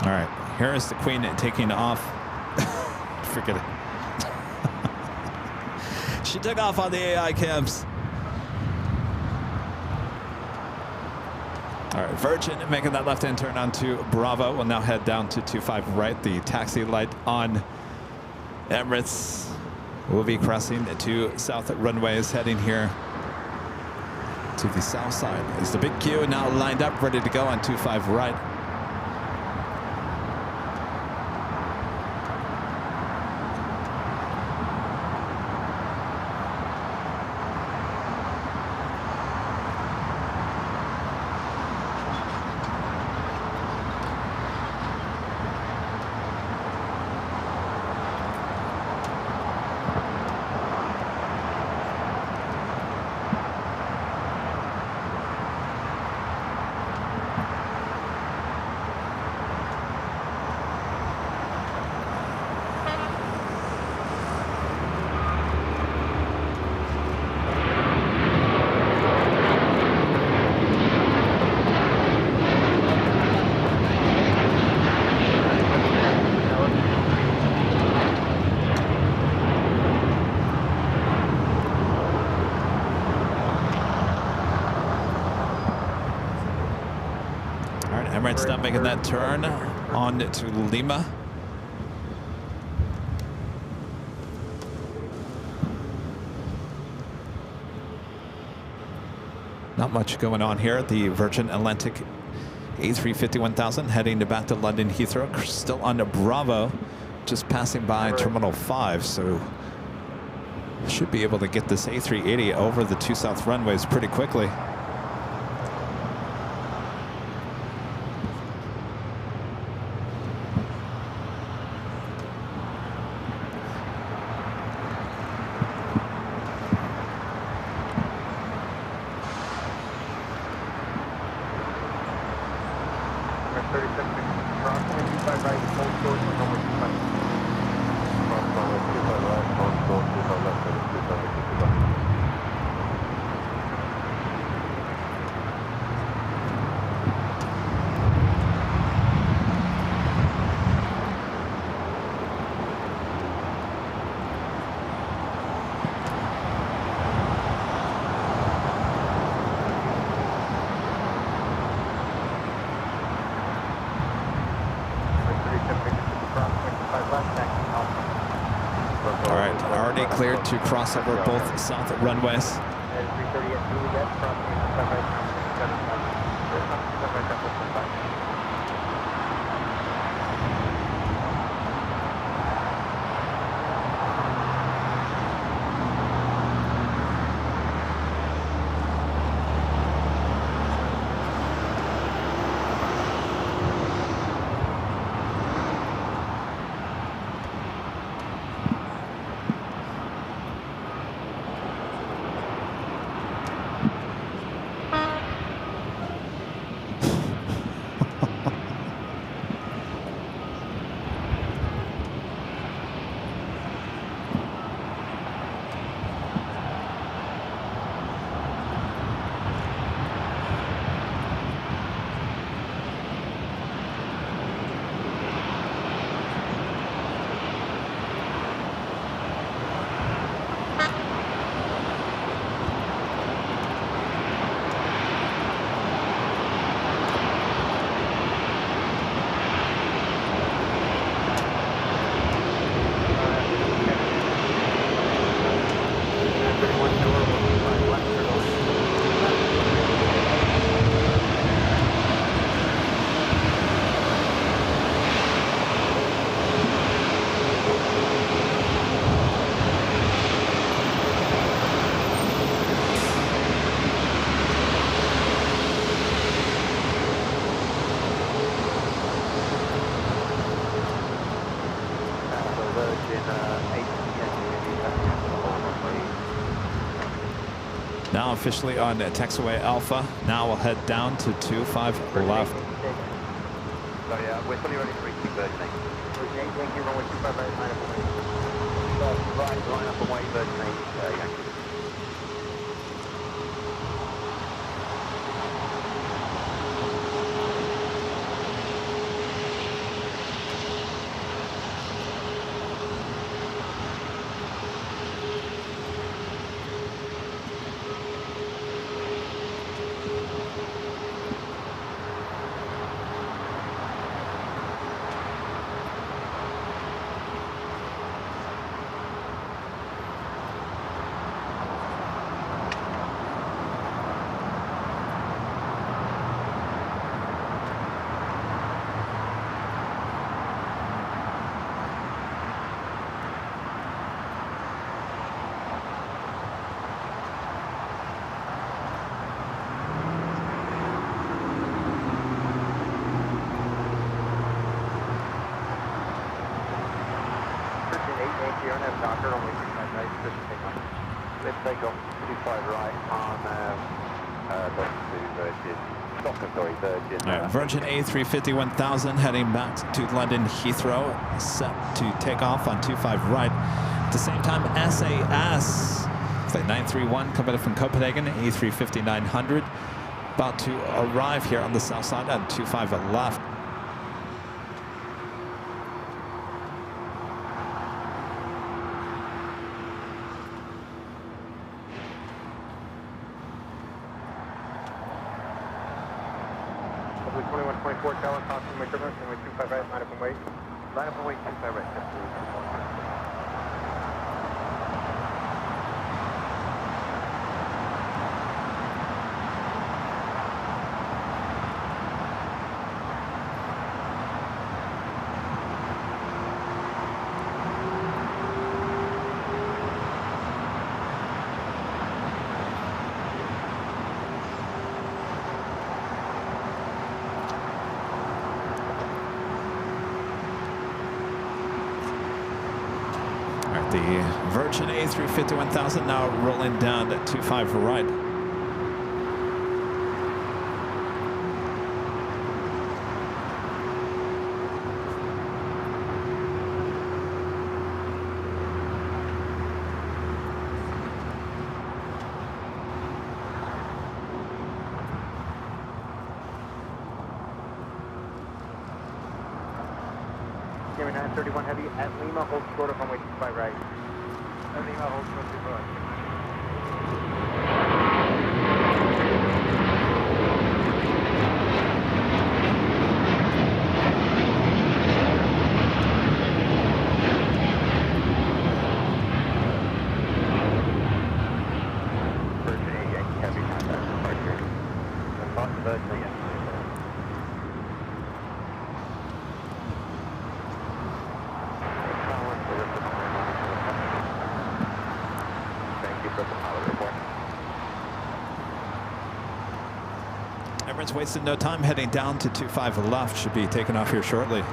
All right, here is the Queen taking off. Forget it. She took off on the AI cams. All right, Virgin making that left-hand turn onto Bravo. Will now head down to 25 right. The taxi light on Emirates will be crossing to south runways, heading here to the south side. Is the big Q now lined up, ready to go on 25 right. Emirates now making that turn on to Lima. Not much going on here at the Virgin Atlantic A350-1000 heading back to London Heathrow. Still on to Bravo, just passing by Terminal 5, so should be able to get this A380 over the 2 south runways pretty quickly. All right, already cleared to cross over both south runways. And 330 at Juliet, crossing 25 right, 75. Now officially on taxiway Alpha. Now we'll head down to 25 left. So yeah, we're fully ready to reach Virgin 8. Virgin 8, Yankee, runway 25 right, line up away. Line up and wait, Virgin 8, Yankee. Docker, only 25 right, just take off. Let's take off 25 right on Virgin. All right, Virgin A350-1000 heading back to London Heathrow, set to take off on 25 right. At the same time, SAS, flight 931 coming from Copenhagen, A350-900, about to arrive here on the south side on 25 left. Public 2124 tower, crossing my turbulence, runway 25 right, line up and wait. Line up and wait, 25 right, The Virgin A350-1000 now rolling down at 25 right. Camry 931 heavy at Lima, hold short of runway 25 right. At Lima, hold short of 25 right. Emirates wasted no time heading down to 25 left. Should be taking off here shortly.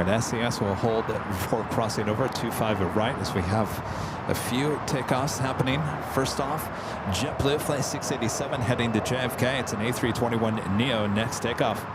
SCS will hold before crossing over 25 right as we have a few takeoffs happening. First off, JetBlue Flight 687 heading to JFK. It's an A321neo next takeoff.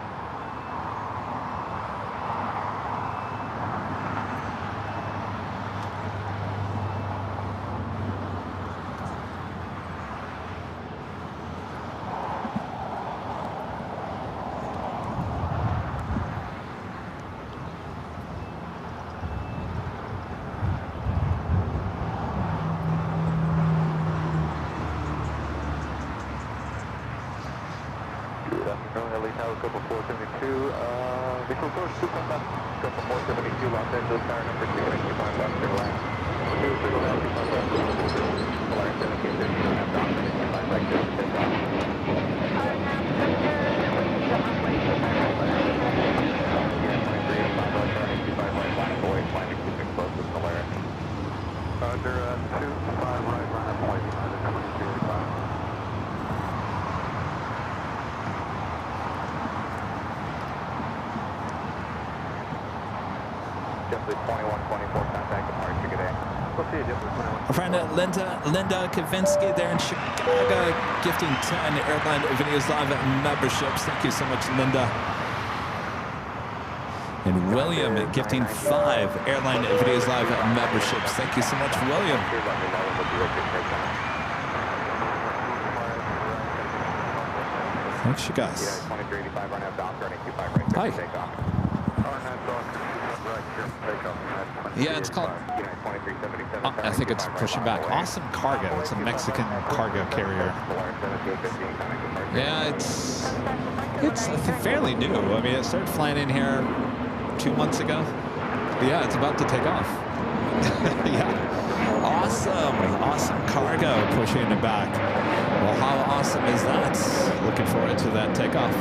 Linda Kavinsky there in Chicago, gifting 10 Airline Videos Live memberships. Thank you so much, Linda. And William gifting 5 Airline Videos Live memberships. Thank you so much, William. Thanks, you guys. Hi. Yeah, it's called... I think it's pushing back. Awesome Cargo. It's a Mexican cargo carrier. Yeah, it's fairly new. I mean, it started flying in here 2 months ago. But yeah, it's about to take off. Yeah, awesome Cargo pushing it back. Well, how awesome is that? Looking forward to that takeoff.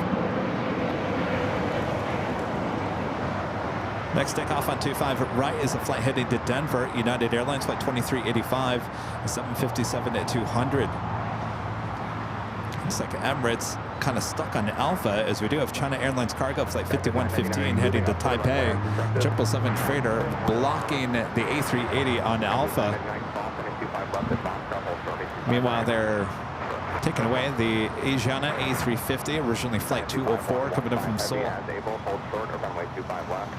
Next takeoff on 25 right is a flight heading to Denver. United Airlines flight 2385, 757 at 200. Looks like Emirates kind of stuck on Alpha, as we do have China Airlines cargo flight 5115 heading to Taipei. 777 freighter blocking the A380 on Alpha. Meanwhile, they're taking away the Asiana A350, originally flight 204, coming in from Seoul. Okay, for hotel runway 25 left,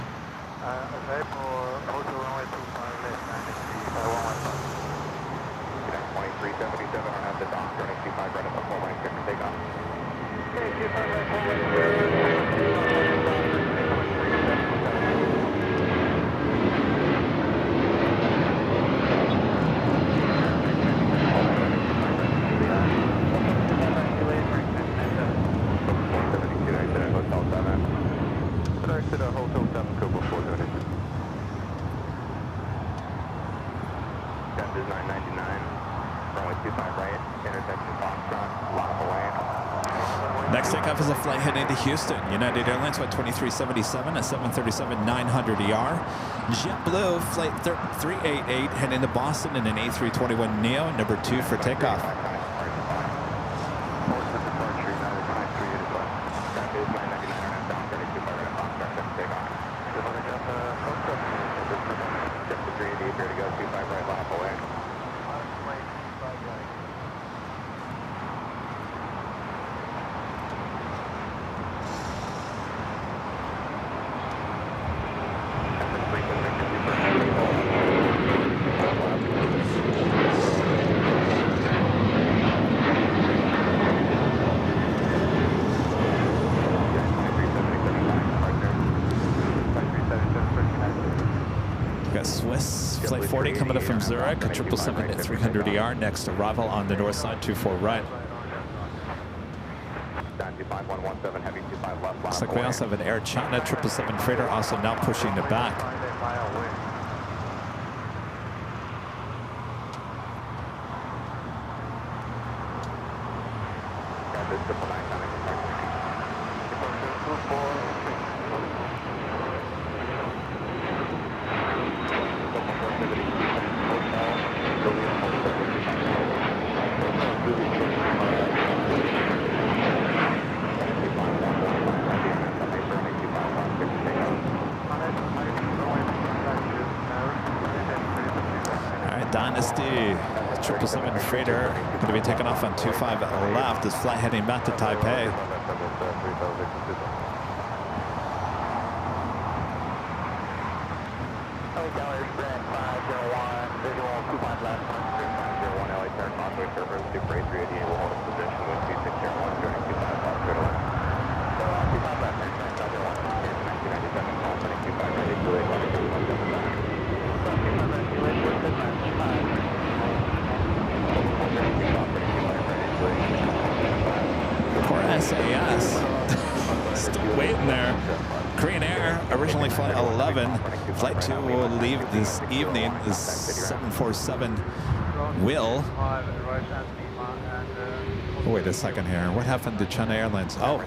2377 on at the dock, running 25 right up the 4 right, clear for takeoff. Okay, 25 right, 4 right, Next takeoff is a flight heading to Houston. United Airlines flight 2377, a 737-900ER. JetBlue flight 388 heading to Boston in an A321neo, number 2 for takeoff. got Swiss Flight 40 coming up from Zurich, 777 at 300 ER. Next arrival on the north side, 24 right. Looks like we also have an Air China 777 freighter also now pushing it back. Dynasty 777 freighter going to be taken off on 25 left. This flight heading back to Taipei. Poor SAS. Still waiting there. Korean Air, originally flight 11. Flight 2 will leave this evening. The 747 will. Wait a second here. What happened to China Airlines? Oh,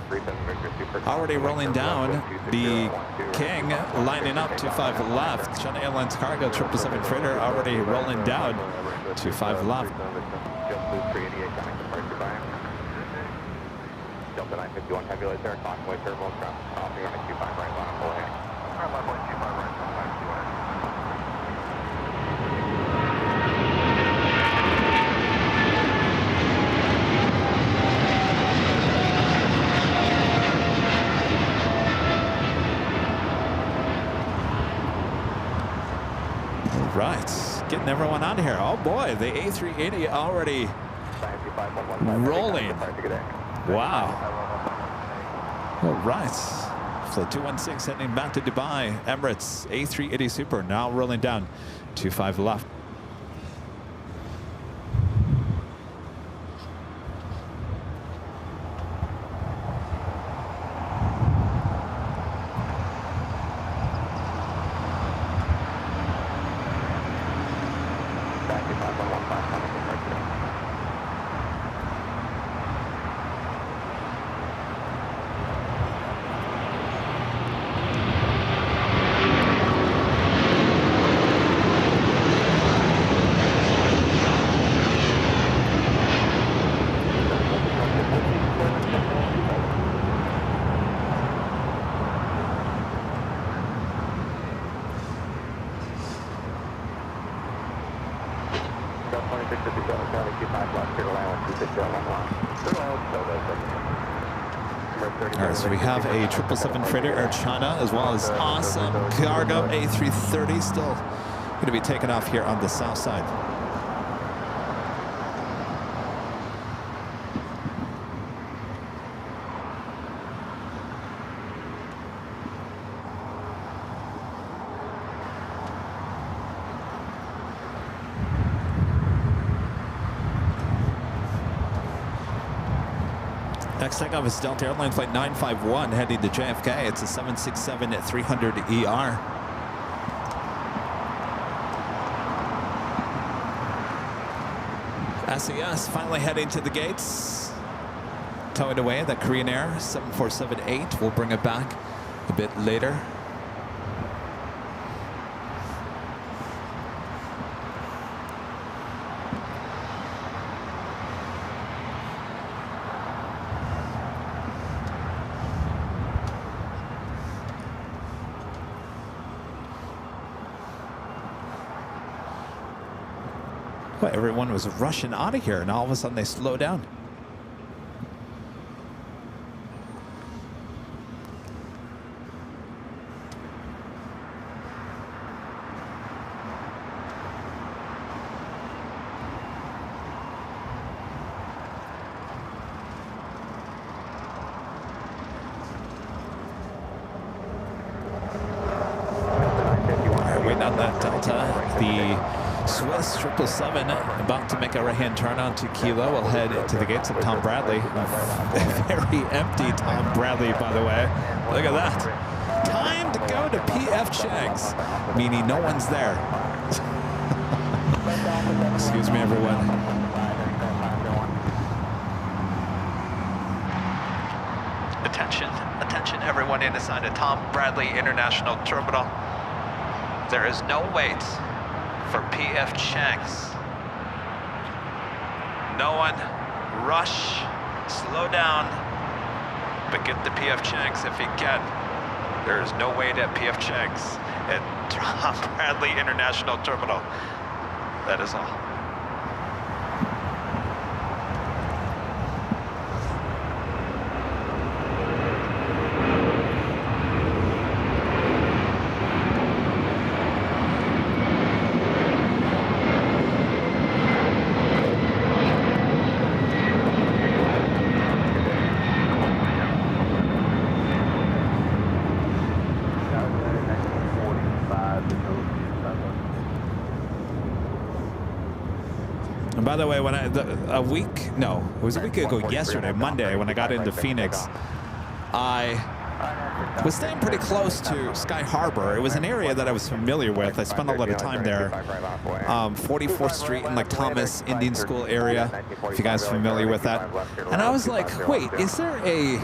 already rolling down. The King lining up 25 left. China Airlines cargo 777 freighter already rolling down 25 left. Delta 951 tabulate there, convoy turbo, copy on a 25 right, line full hand. 5.25 right, 5.25. Right, getting everyone out of here. Oh boy, the A380 already rolling. Wow. All right. Flight 216 heading back to Dubai. Emirates A380 Super now rolling down 25 left. All right, so we have a 777 freighter Air China as well as awesome cargo A330 still going to be taken off here on the south side. Next takeoff is Delta Airlines Flight 951 heading to JFK. It's a 767 at 300 ER. SAS finally heading to the gates. Towing away that Korean Air 747-8. We'll bring it back a bit later. Well, everyone was rushing out of here, and all of a sudden they slow down. on that Delta. The Swiss 777 about to make a right-hand turn onto Kilo. We'll head to the gates of Tom Bradley. Very empty Tom Bradley, by the way. Look at that. Time to go to P.F. Chang's, meaning no one's there. Excuse me, everyone. Attention everyone inside of Tom Bradley International Terminal. There is no wait for P.F. Chang's. No one rush, slow down, but get the P.F. Chang's if you can. There is no wait at P.F. Chang's at Tom Bradley International Terminal. That is all. By the way, when it was a week ago yesterday, Monday, when I got into Phoenix, I was staying pretty close to Sky Harbor. It was an area that I was familiar with. I spent a lot of time there. 44th Street in like Thomas Indian School area, if you guys are familiar with that. And I was like, wait, is there a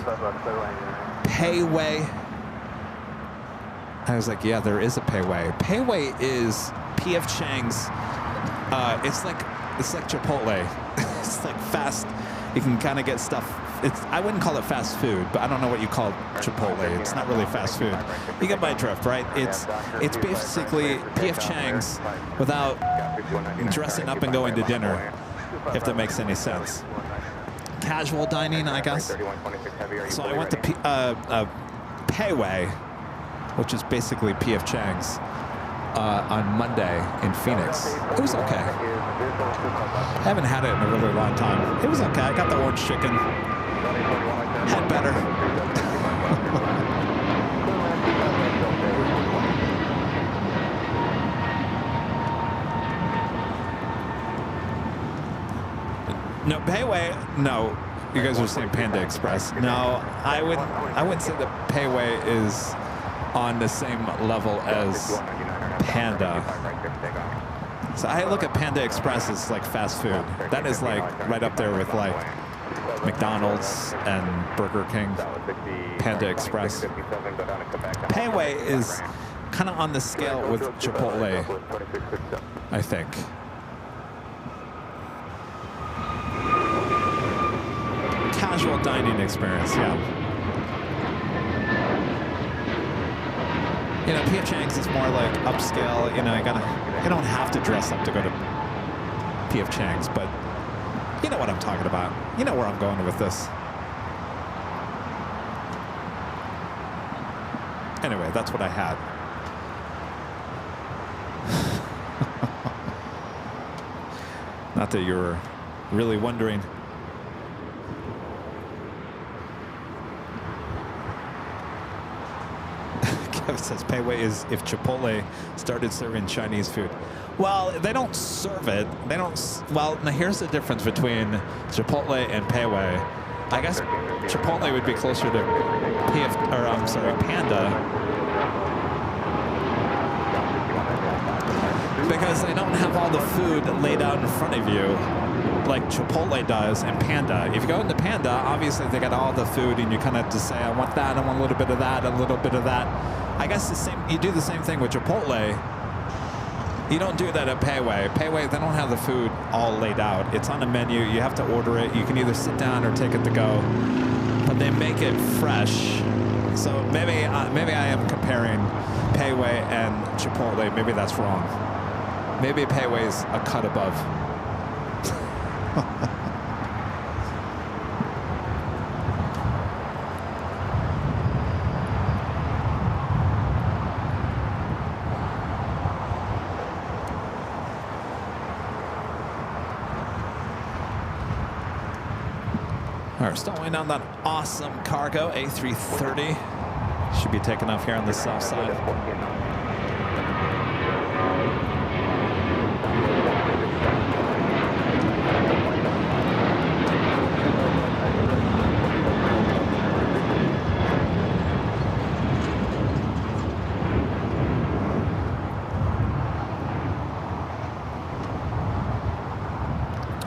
payway? I was like, yeah, there is a payway. Payway is P.F. Chang's. It's like Chipotle. It's like fast. You can kind of get stuff. I wouldn't call it fast food, but I don't know what you call Chipotle. It's not really fast food. You get my drift, right? It's basically P.F. Chang's without dressing up and going to dinner, if that makes any sense. Casual dining, I guess. So I went to Payway, which is basically P.F. Chang's, on Monday in Phoenix. It was okay. I haven't had it in a really long time. It was okay. I got the orange chicken. Had better. No, Payway, no. You guys are saying Panda Express. No, I wouldn't say that Payway is on the same level as Panda. So I look at Panda Express as like fast food. That is like right up there with like McDonald's and Burger King. Panda Express. Payway is kind of on the scale with Chipotle, I think. Casual dining experience, yeah. You know, P.F. Chang's is more like upscale. You know, you don't have to dress up to go to P.F. Chang's, but you know what I'm talking about. You know where I'm going with this. Anyway, that's what I had. Not that you're really wondering. Kevin says Payway is if Chipotle started serving Chinese food. Well, they don't serve it. They don't. Well, now here's the difference between Chipotle and Payway. I guess Chipotle would be closer to Panda, because they don't have all the food laid out in front of you like Chipotle does and Panda. If you go into Panda, obviously they got all the food, and you kind of have to say, I want that, I want a little bit of that, a little bit of that. I guess the same. You do the same thing with Chipotle. You don't do that at Payway. Payway, they don't have the food all laid out. It's on the menu. You have to order it. You can either sit down or take it to go. But they make it fresh. So maybe I am comparing Payway and Chipotle. Maybe that's wrong. Maybe Payway's a cut above. All right, still waiting on that awesome cargo, A330. Should be taking off here on the south side.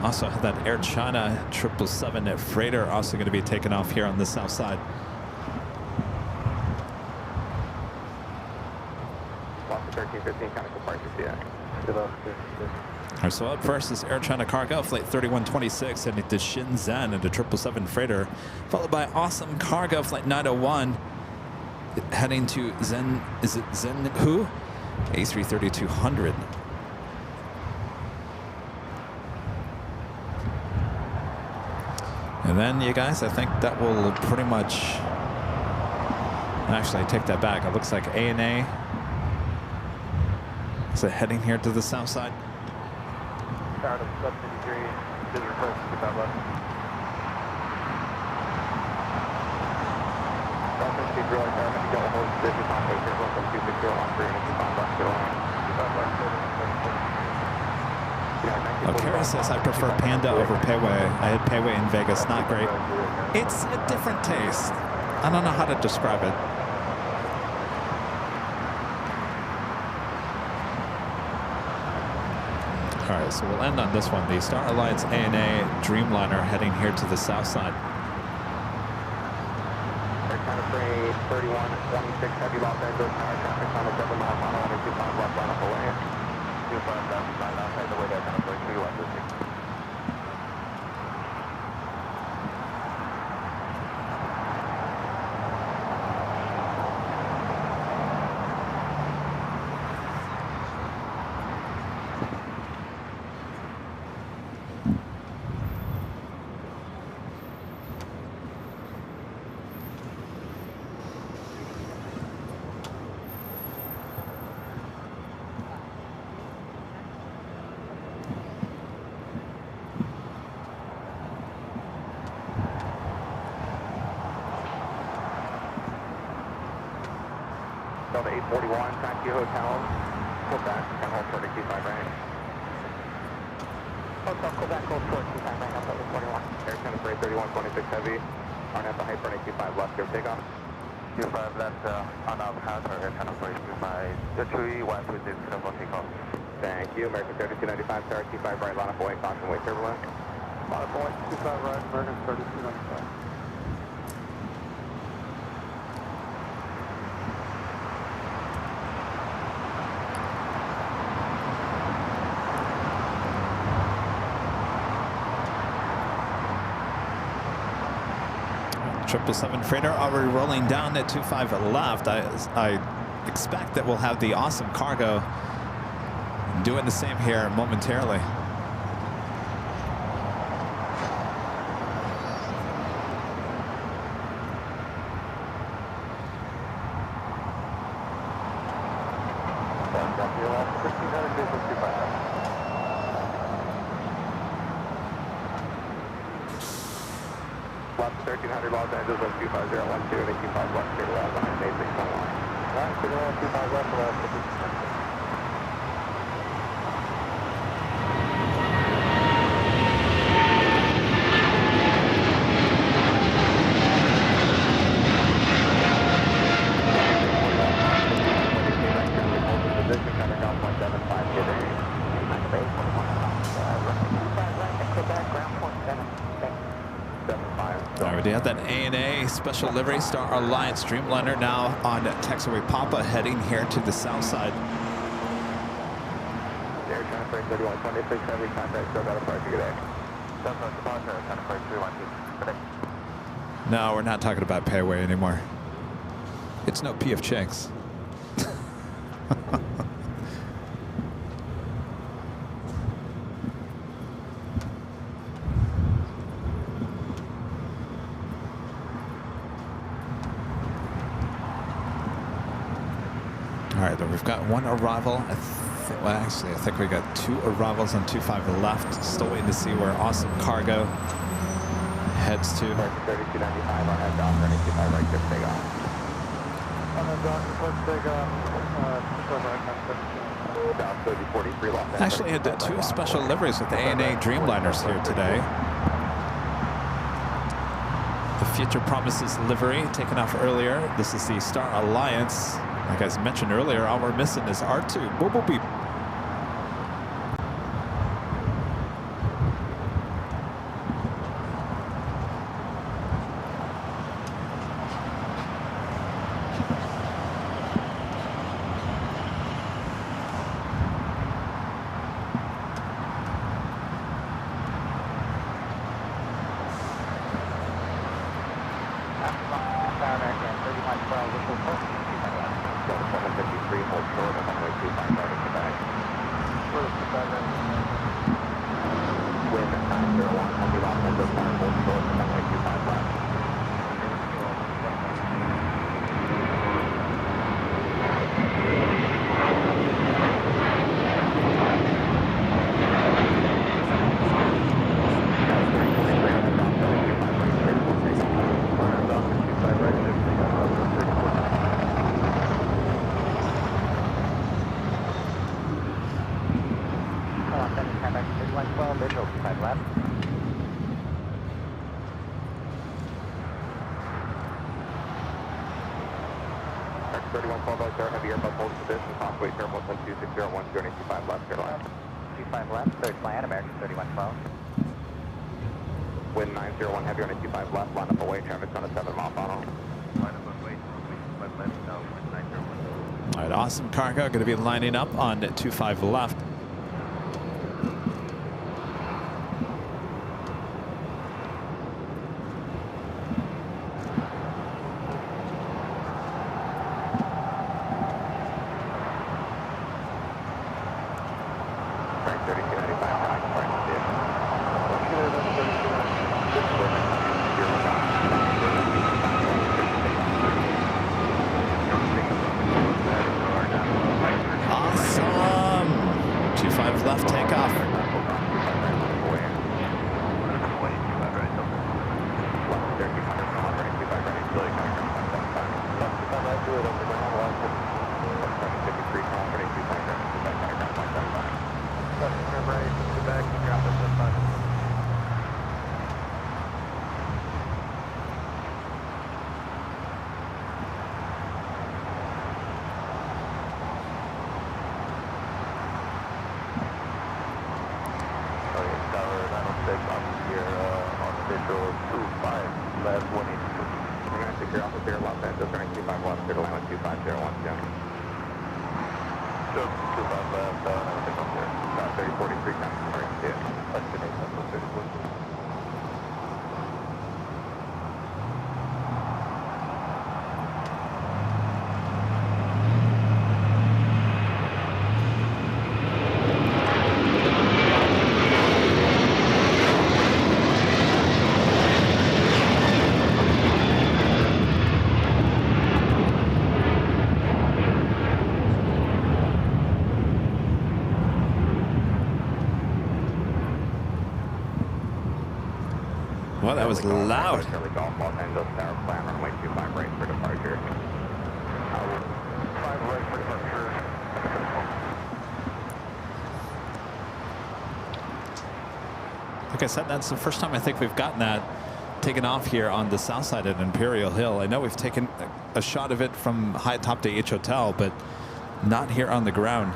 Also have that Air China 777 freighter also going to be taking off here on the south side. Lost 1315, kind of departure, yeah. All right, so up first is Air China Cargo, flight 3126, heading to Shenzhen and the 777 freighter, followed by Awesome Cargo, flight 901, heading to Zhenhu, A330-200. And then, you guys, I think that will pretty much... Actually, I take that back. It looks like ANA is heading here to the south side. Start of sub 53, is request to that left. Dolphin speed real car, have to get a hold of this on the circle from 260 on 3 and 25 left to Kara says I prefer Panda over Payway. I had Payway in Vegas, not great. It's a different taste. I don't know how to describe it. All right, so we'll end on this one. The Star Alliance ANA Dreamliner heading here to the south side. Air China Freight 3126, heavy Los Angeles tower traffic on the 7 mile final, 125 left line up away. 25 left outside the way there, kind of going 3 left. Delta 841, taxi hotel, Quebec, and hold 425 right. Hotel Quebec, hold 425 right, up over 41. Air China Freight 3126 heavy, on at the height for 25 left, give takeoff. 25 left, on our path for Air China Freight 25, 3126, double takeoff. Thank you, American 3295, Star 25 right, line up away, caution, wait turbulence. Line up away, 25 right, American 3295. Triple 7 freighter already rolling down at 25 left. I expect that we'll have the Awesome Cargo doing the same here momentarily. Left 1300 Los Angeles, 25012, and 25 left, clear left, on May 611. Right, clear left, 25 left, left. We have that ANA special livery Star Alliance Dreamliner now on taxiway Papa heading here to the south side. Air China Freight 3126, heavy contact, still got a price to get in. Southwest departure, Air China Freight 312. No, we're not talking about Payway anymore. It's no PF Checks. All right, then we've got one arrival. Well, actually, I think we got 2 arrivals on 25 left. Still waiting to see where Awesome Cargo heads to. 3295 on head down, 25 right, good take off. On the dock, let's take off. South 3043 left. Actually had 2 special liveries with the ANA Dreamliners here today. The Future Promises livery taken off earlier. This is the Star Alliance. Like I mentioned earlier, all we're missing is R2. Boop, boop, beep. 3112, visual, 25 left. Next 3112, right there, heavy airbus holding position, Conway, Airport 12601, 25 left, airline. 25 left, third plan, American 3112. Wind 901, heavy on a 25 left, line up away, traffic's on a 7-mile funnel. Line up away, 25 left, no, wind 901. All right, awesome cargo, going to be lining up on 25 left. Well, that was loud. Charlie Golf, Los Angeles Tower, plan runway 25 right for departure. 5 right for departure. Like I said, that's the first time I think we've gotten that taken off here on the south side at Imperial Hill. I know we've taken a shot of it from high top to H Hotel, but not here on the ground.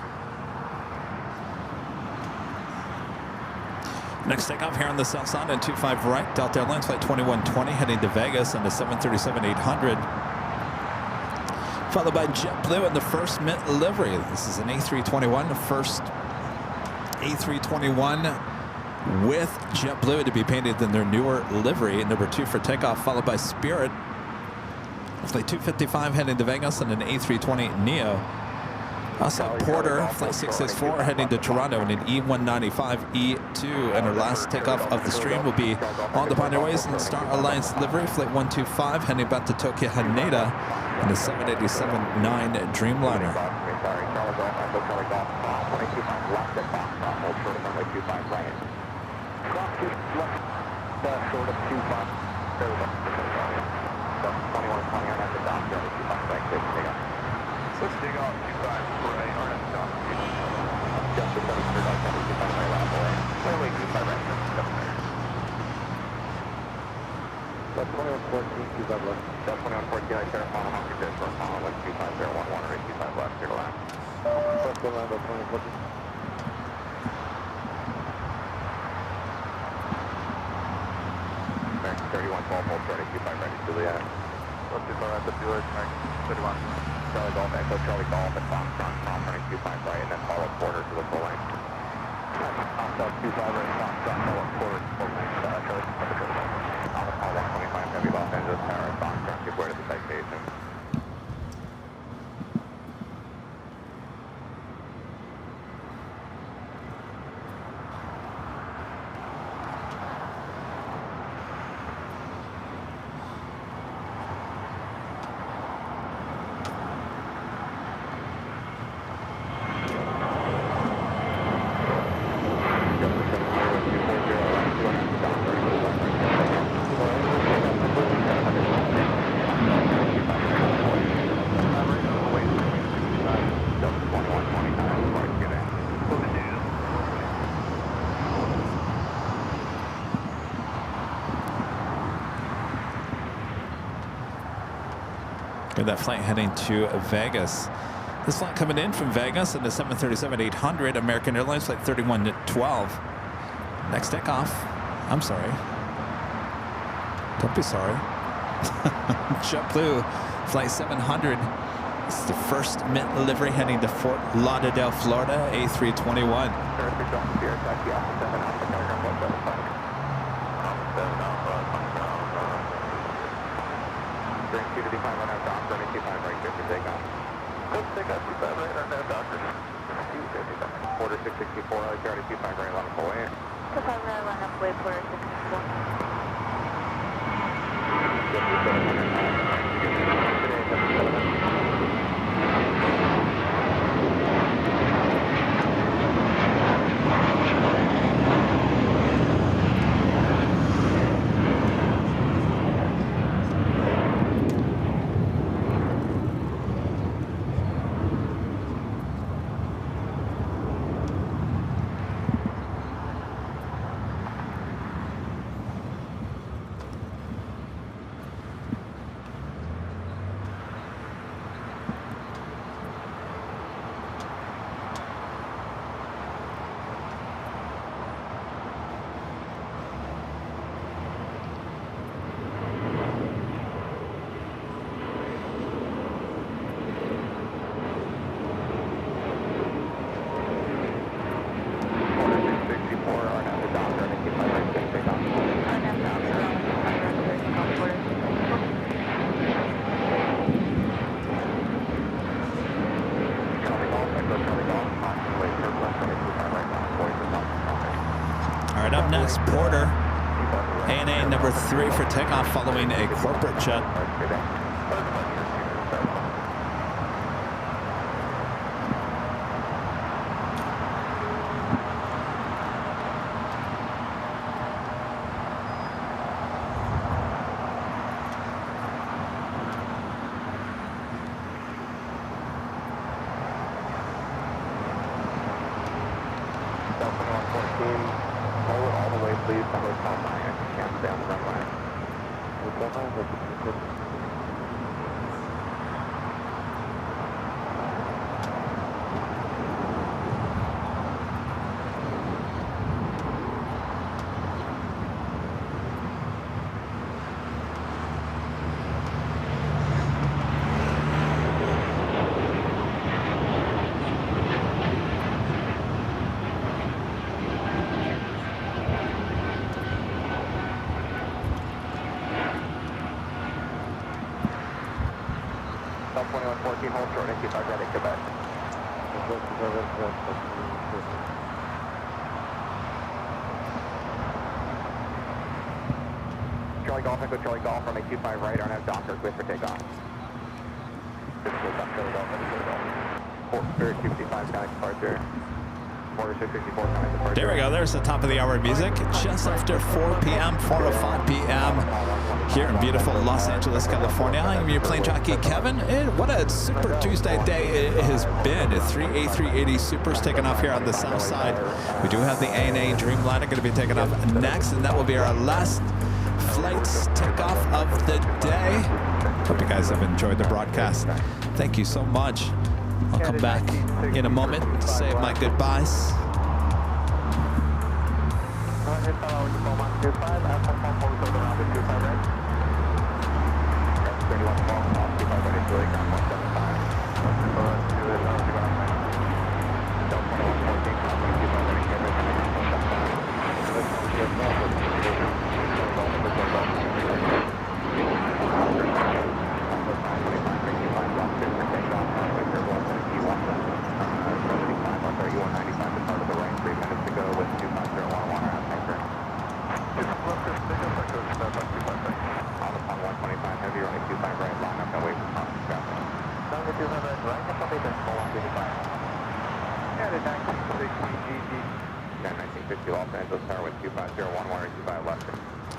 Next takeoff here on the south side at 25 right, Delta Airlines flight 2120 heading to Vegas on the 737-800. Followed by JetBlue in the first mint livery. This is an A321, the first A321 with JetBlue to be painted in their newer livery. Number 2 for takeoff, followed by Spirit. Flight 255 heading to Vegas on an A320neo. Also, Porter, Flight 664, heading to Toronto in an E195E2. And our last takeoff of the stream will be on the Pioneer Ways in Star Alliance livery, Flight 125, heading back to Tokyo Haneda in a 787-9 Dreamliner. Let's dig off 25 right, or that's off. Just the 700, 25 right lap away. Clearly 25 right, that's 2114, 25 left. That's 2114, I share a final honker bid for a final like 25011 or 85 left, clear to lap. That's the land of 2014. Next 3112, hold 25 ready, Juliet. Let's do far at the Buick, next 31. Charlie Golf, Echo Charlie Golf, and Foxtrot, Tom running 25 right, and then follow Porter to the full lane. Foxtrot 25 right, Foxtrot, follow Porter to the full lane. Charlie, Thomas Hall 125, heavy Los Angeles Tower, Foxtrot, give way to the citation. We have that flight heading to Vegas. This flight coming in from Vegas in the 737-800, American Airlines flight 3112. Next takeoff. I'm sorry. Don't be sorry. JetBlue flight 700. This is the first mint livery heading to Fort Lauderdale, Florida, A321. Quarter 664, Charlie 25 right, line up away. 25 right, line up away, quarter 664. Up next, Porter, ANA number 3 for takeoff following a corporate jet. Charlie Golf, Echo Charlie Golf, runway 25 right, RNAV Docker, clear for takeoff. Spirit 255, connect departure. Quarter 664, connect departure. There we go. There's the top of the hour music. Just after 4 p.m., 4:05 p.m. here in beautiful Los Angeles, California. I'm your plane jockey, Kevin. And what a super Tuesday day it has been. 3 A380 Supers taking off here on the south side. We do have the ANA Dreamliner going to be taking off next, and that will be our last flights takeoff of the day. Hope you guys have enjoyed the broadcast. Thank you so much. I'll come back in a moment to say my goodbyes.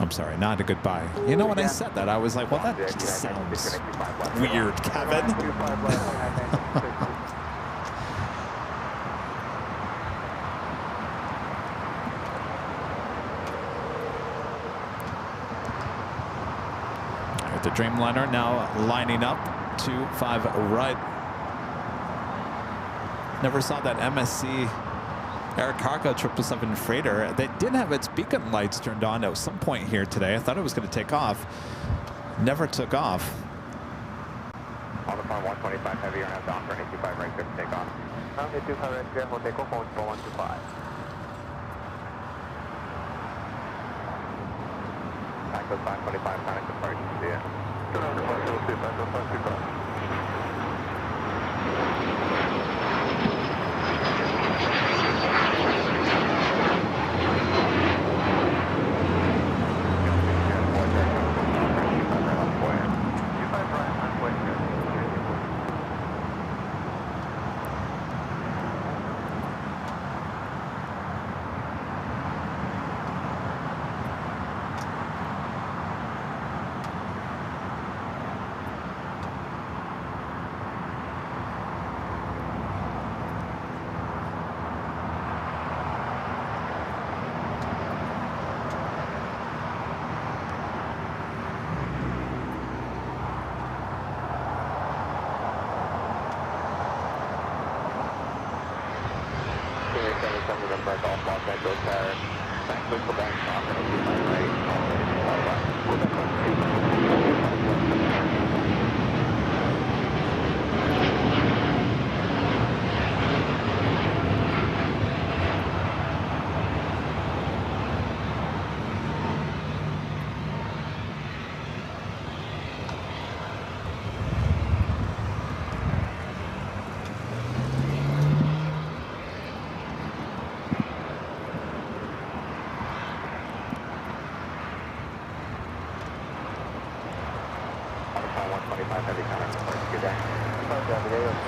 I'm sorry, not a goodbye. You know, when I said that, I was like, well, that just sounds weird, Kevin. With the Dreamliner now lining up 25 right. Never saw that MSC Air Cargo 777 freighter. They did have its beacon lights turned on at some point here today. I thought it was going to take off. Never took off. On the farm 125 heavy, you're going to have down for an 825 right, clear to take off. 825 right, clear, we'll take off, hold 125. Back to 525, trying to depart, see ya. Good on, 525.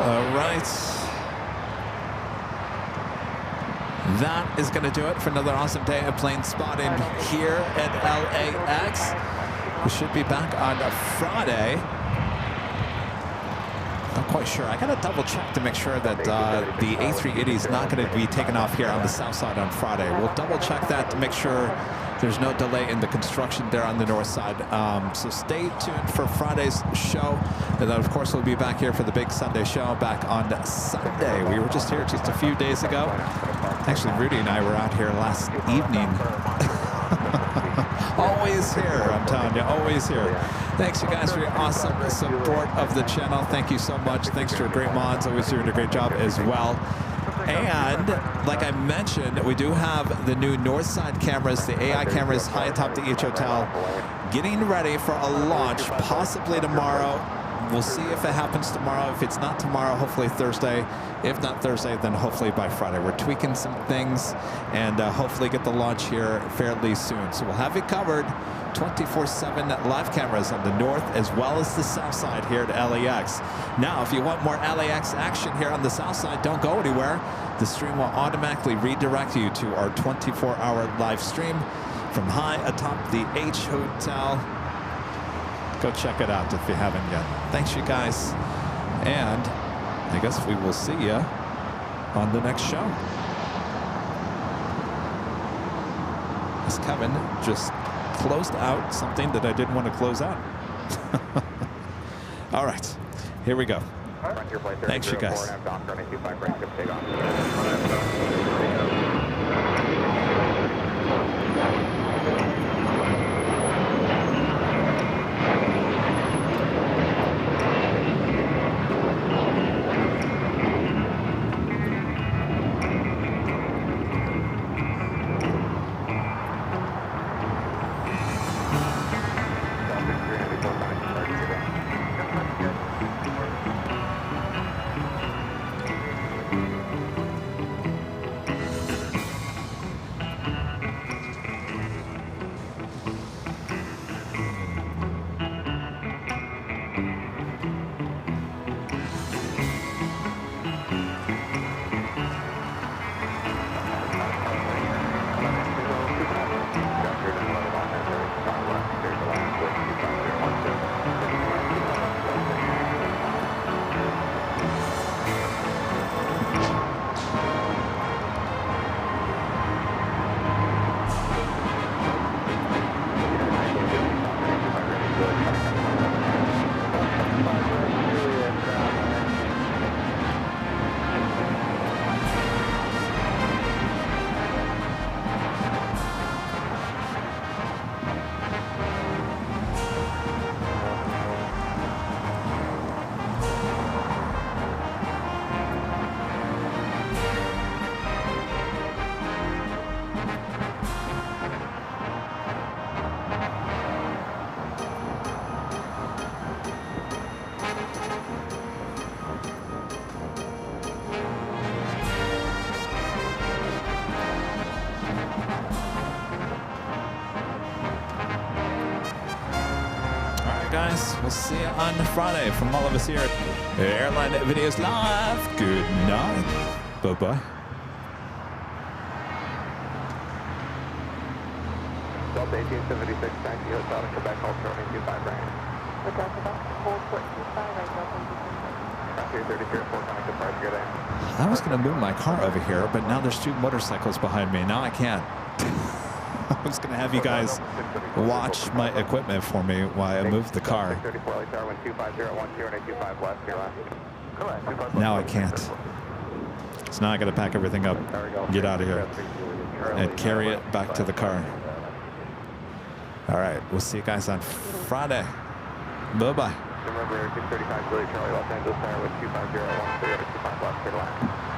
All right. That is going to do it for another awesome day of plane spotting here at LAX. We should be back on Friday. Not quite sure. I got to double check to make sure that the A380 is not going to be taken off here on the south side on Friday. We'll double check that to make sure there's no delay in the construction there on the north side. So stay tuned for Friday's show. And then, of course, we'll be back here for the big Sunday show back on Sunday. We were just here just a few days ago. Actually, Rudy and I were out here last evening. Always here, I'm telling you, always here. Thanks, you guys, for your awesome support of the channel. Thank you so much. Thanks to our great mods, always doing a great job as well. And like I mentioned, we do have the new north side cameras, the AI cameras high atop the H Hotel, getting ready for a launch possibly tomorrow. We'll see if it happens tomorrow. If it's not tomorrow, hopefully Thursday. If not Thursday, then hopefully by Friday. We're tweaking some things and hopefully get the launch here fairly soon. So we'll have it covered. 24/7 live cameras on the north as well as the south side here at LAX. Now, if you want more LAX action here on the south side, don't go anywhere. The stream will automatically redirect you to our 24-hour live stream from high atop the H Hotel. Go check it out if you haven't yet. Thanks, you guys. And I guess we will see you on the next show. As Kevin just closed out something that I didn't want to close out. All right, here we go. Thanks, you guys. guys. We'll see you on Friday from all of us here at Airline Videos Live. Good night. Bye-bye. Delta 1876, taxi hotel to Quebec, hold short 25 right. Hotel Quebec, hold short 25 right, Delta 1876. 33, 4, connect departure, good day. I was going to move my car over here, but now there's 2 motorcycles behind me. Now I can't. I was going to have you guys watch my equipment for me while I move the car. Now I can't. So now I got to pack everything up, get out of here, and carry it back to the car. All right, we'll see you guys on Friday. Bye-bye. Remember, 635 Charlie, Los Angeles Tower with 250 130 25 left, clear to land.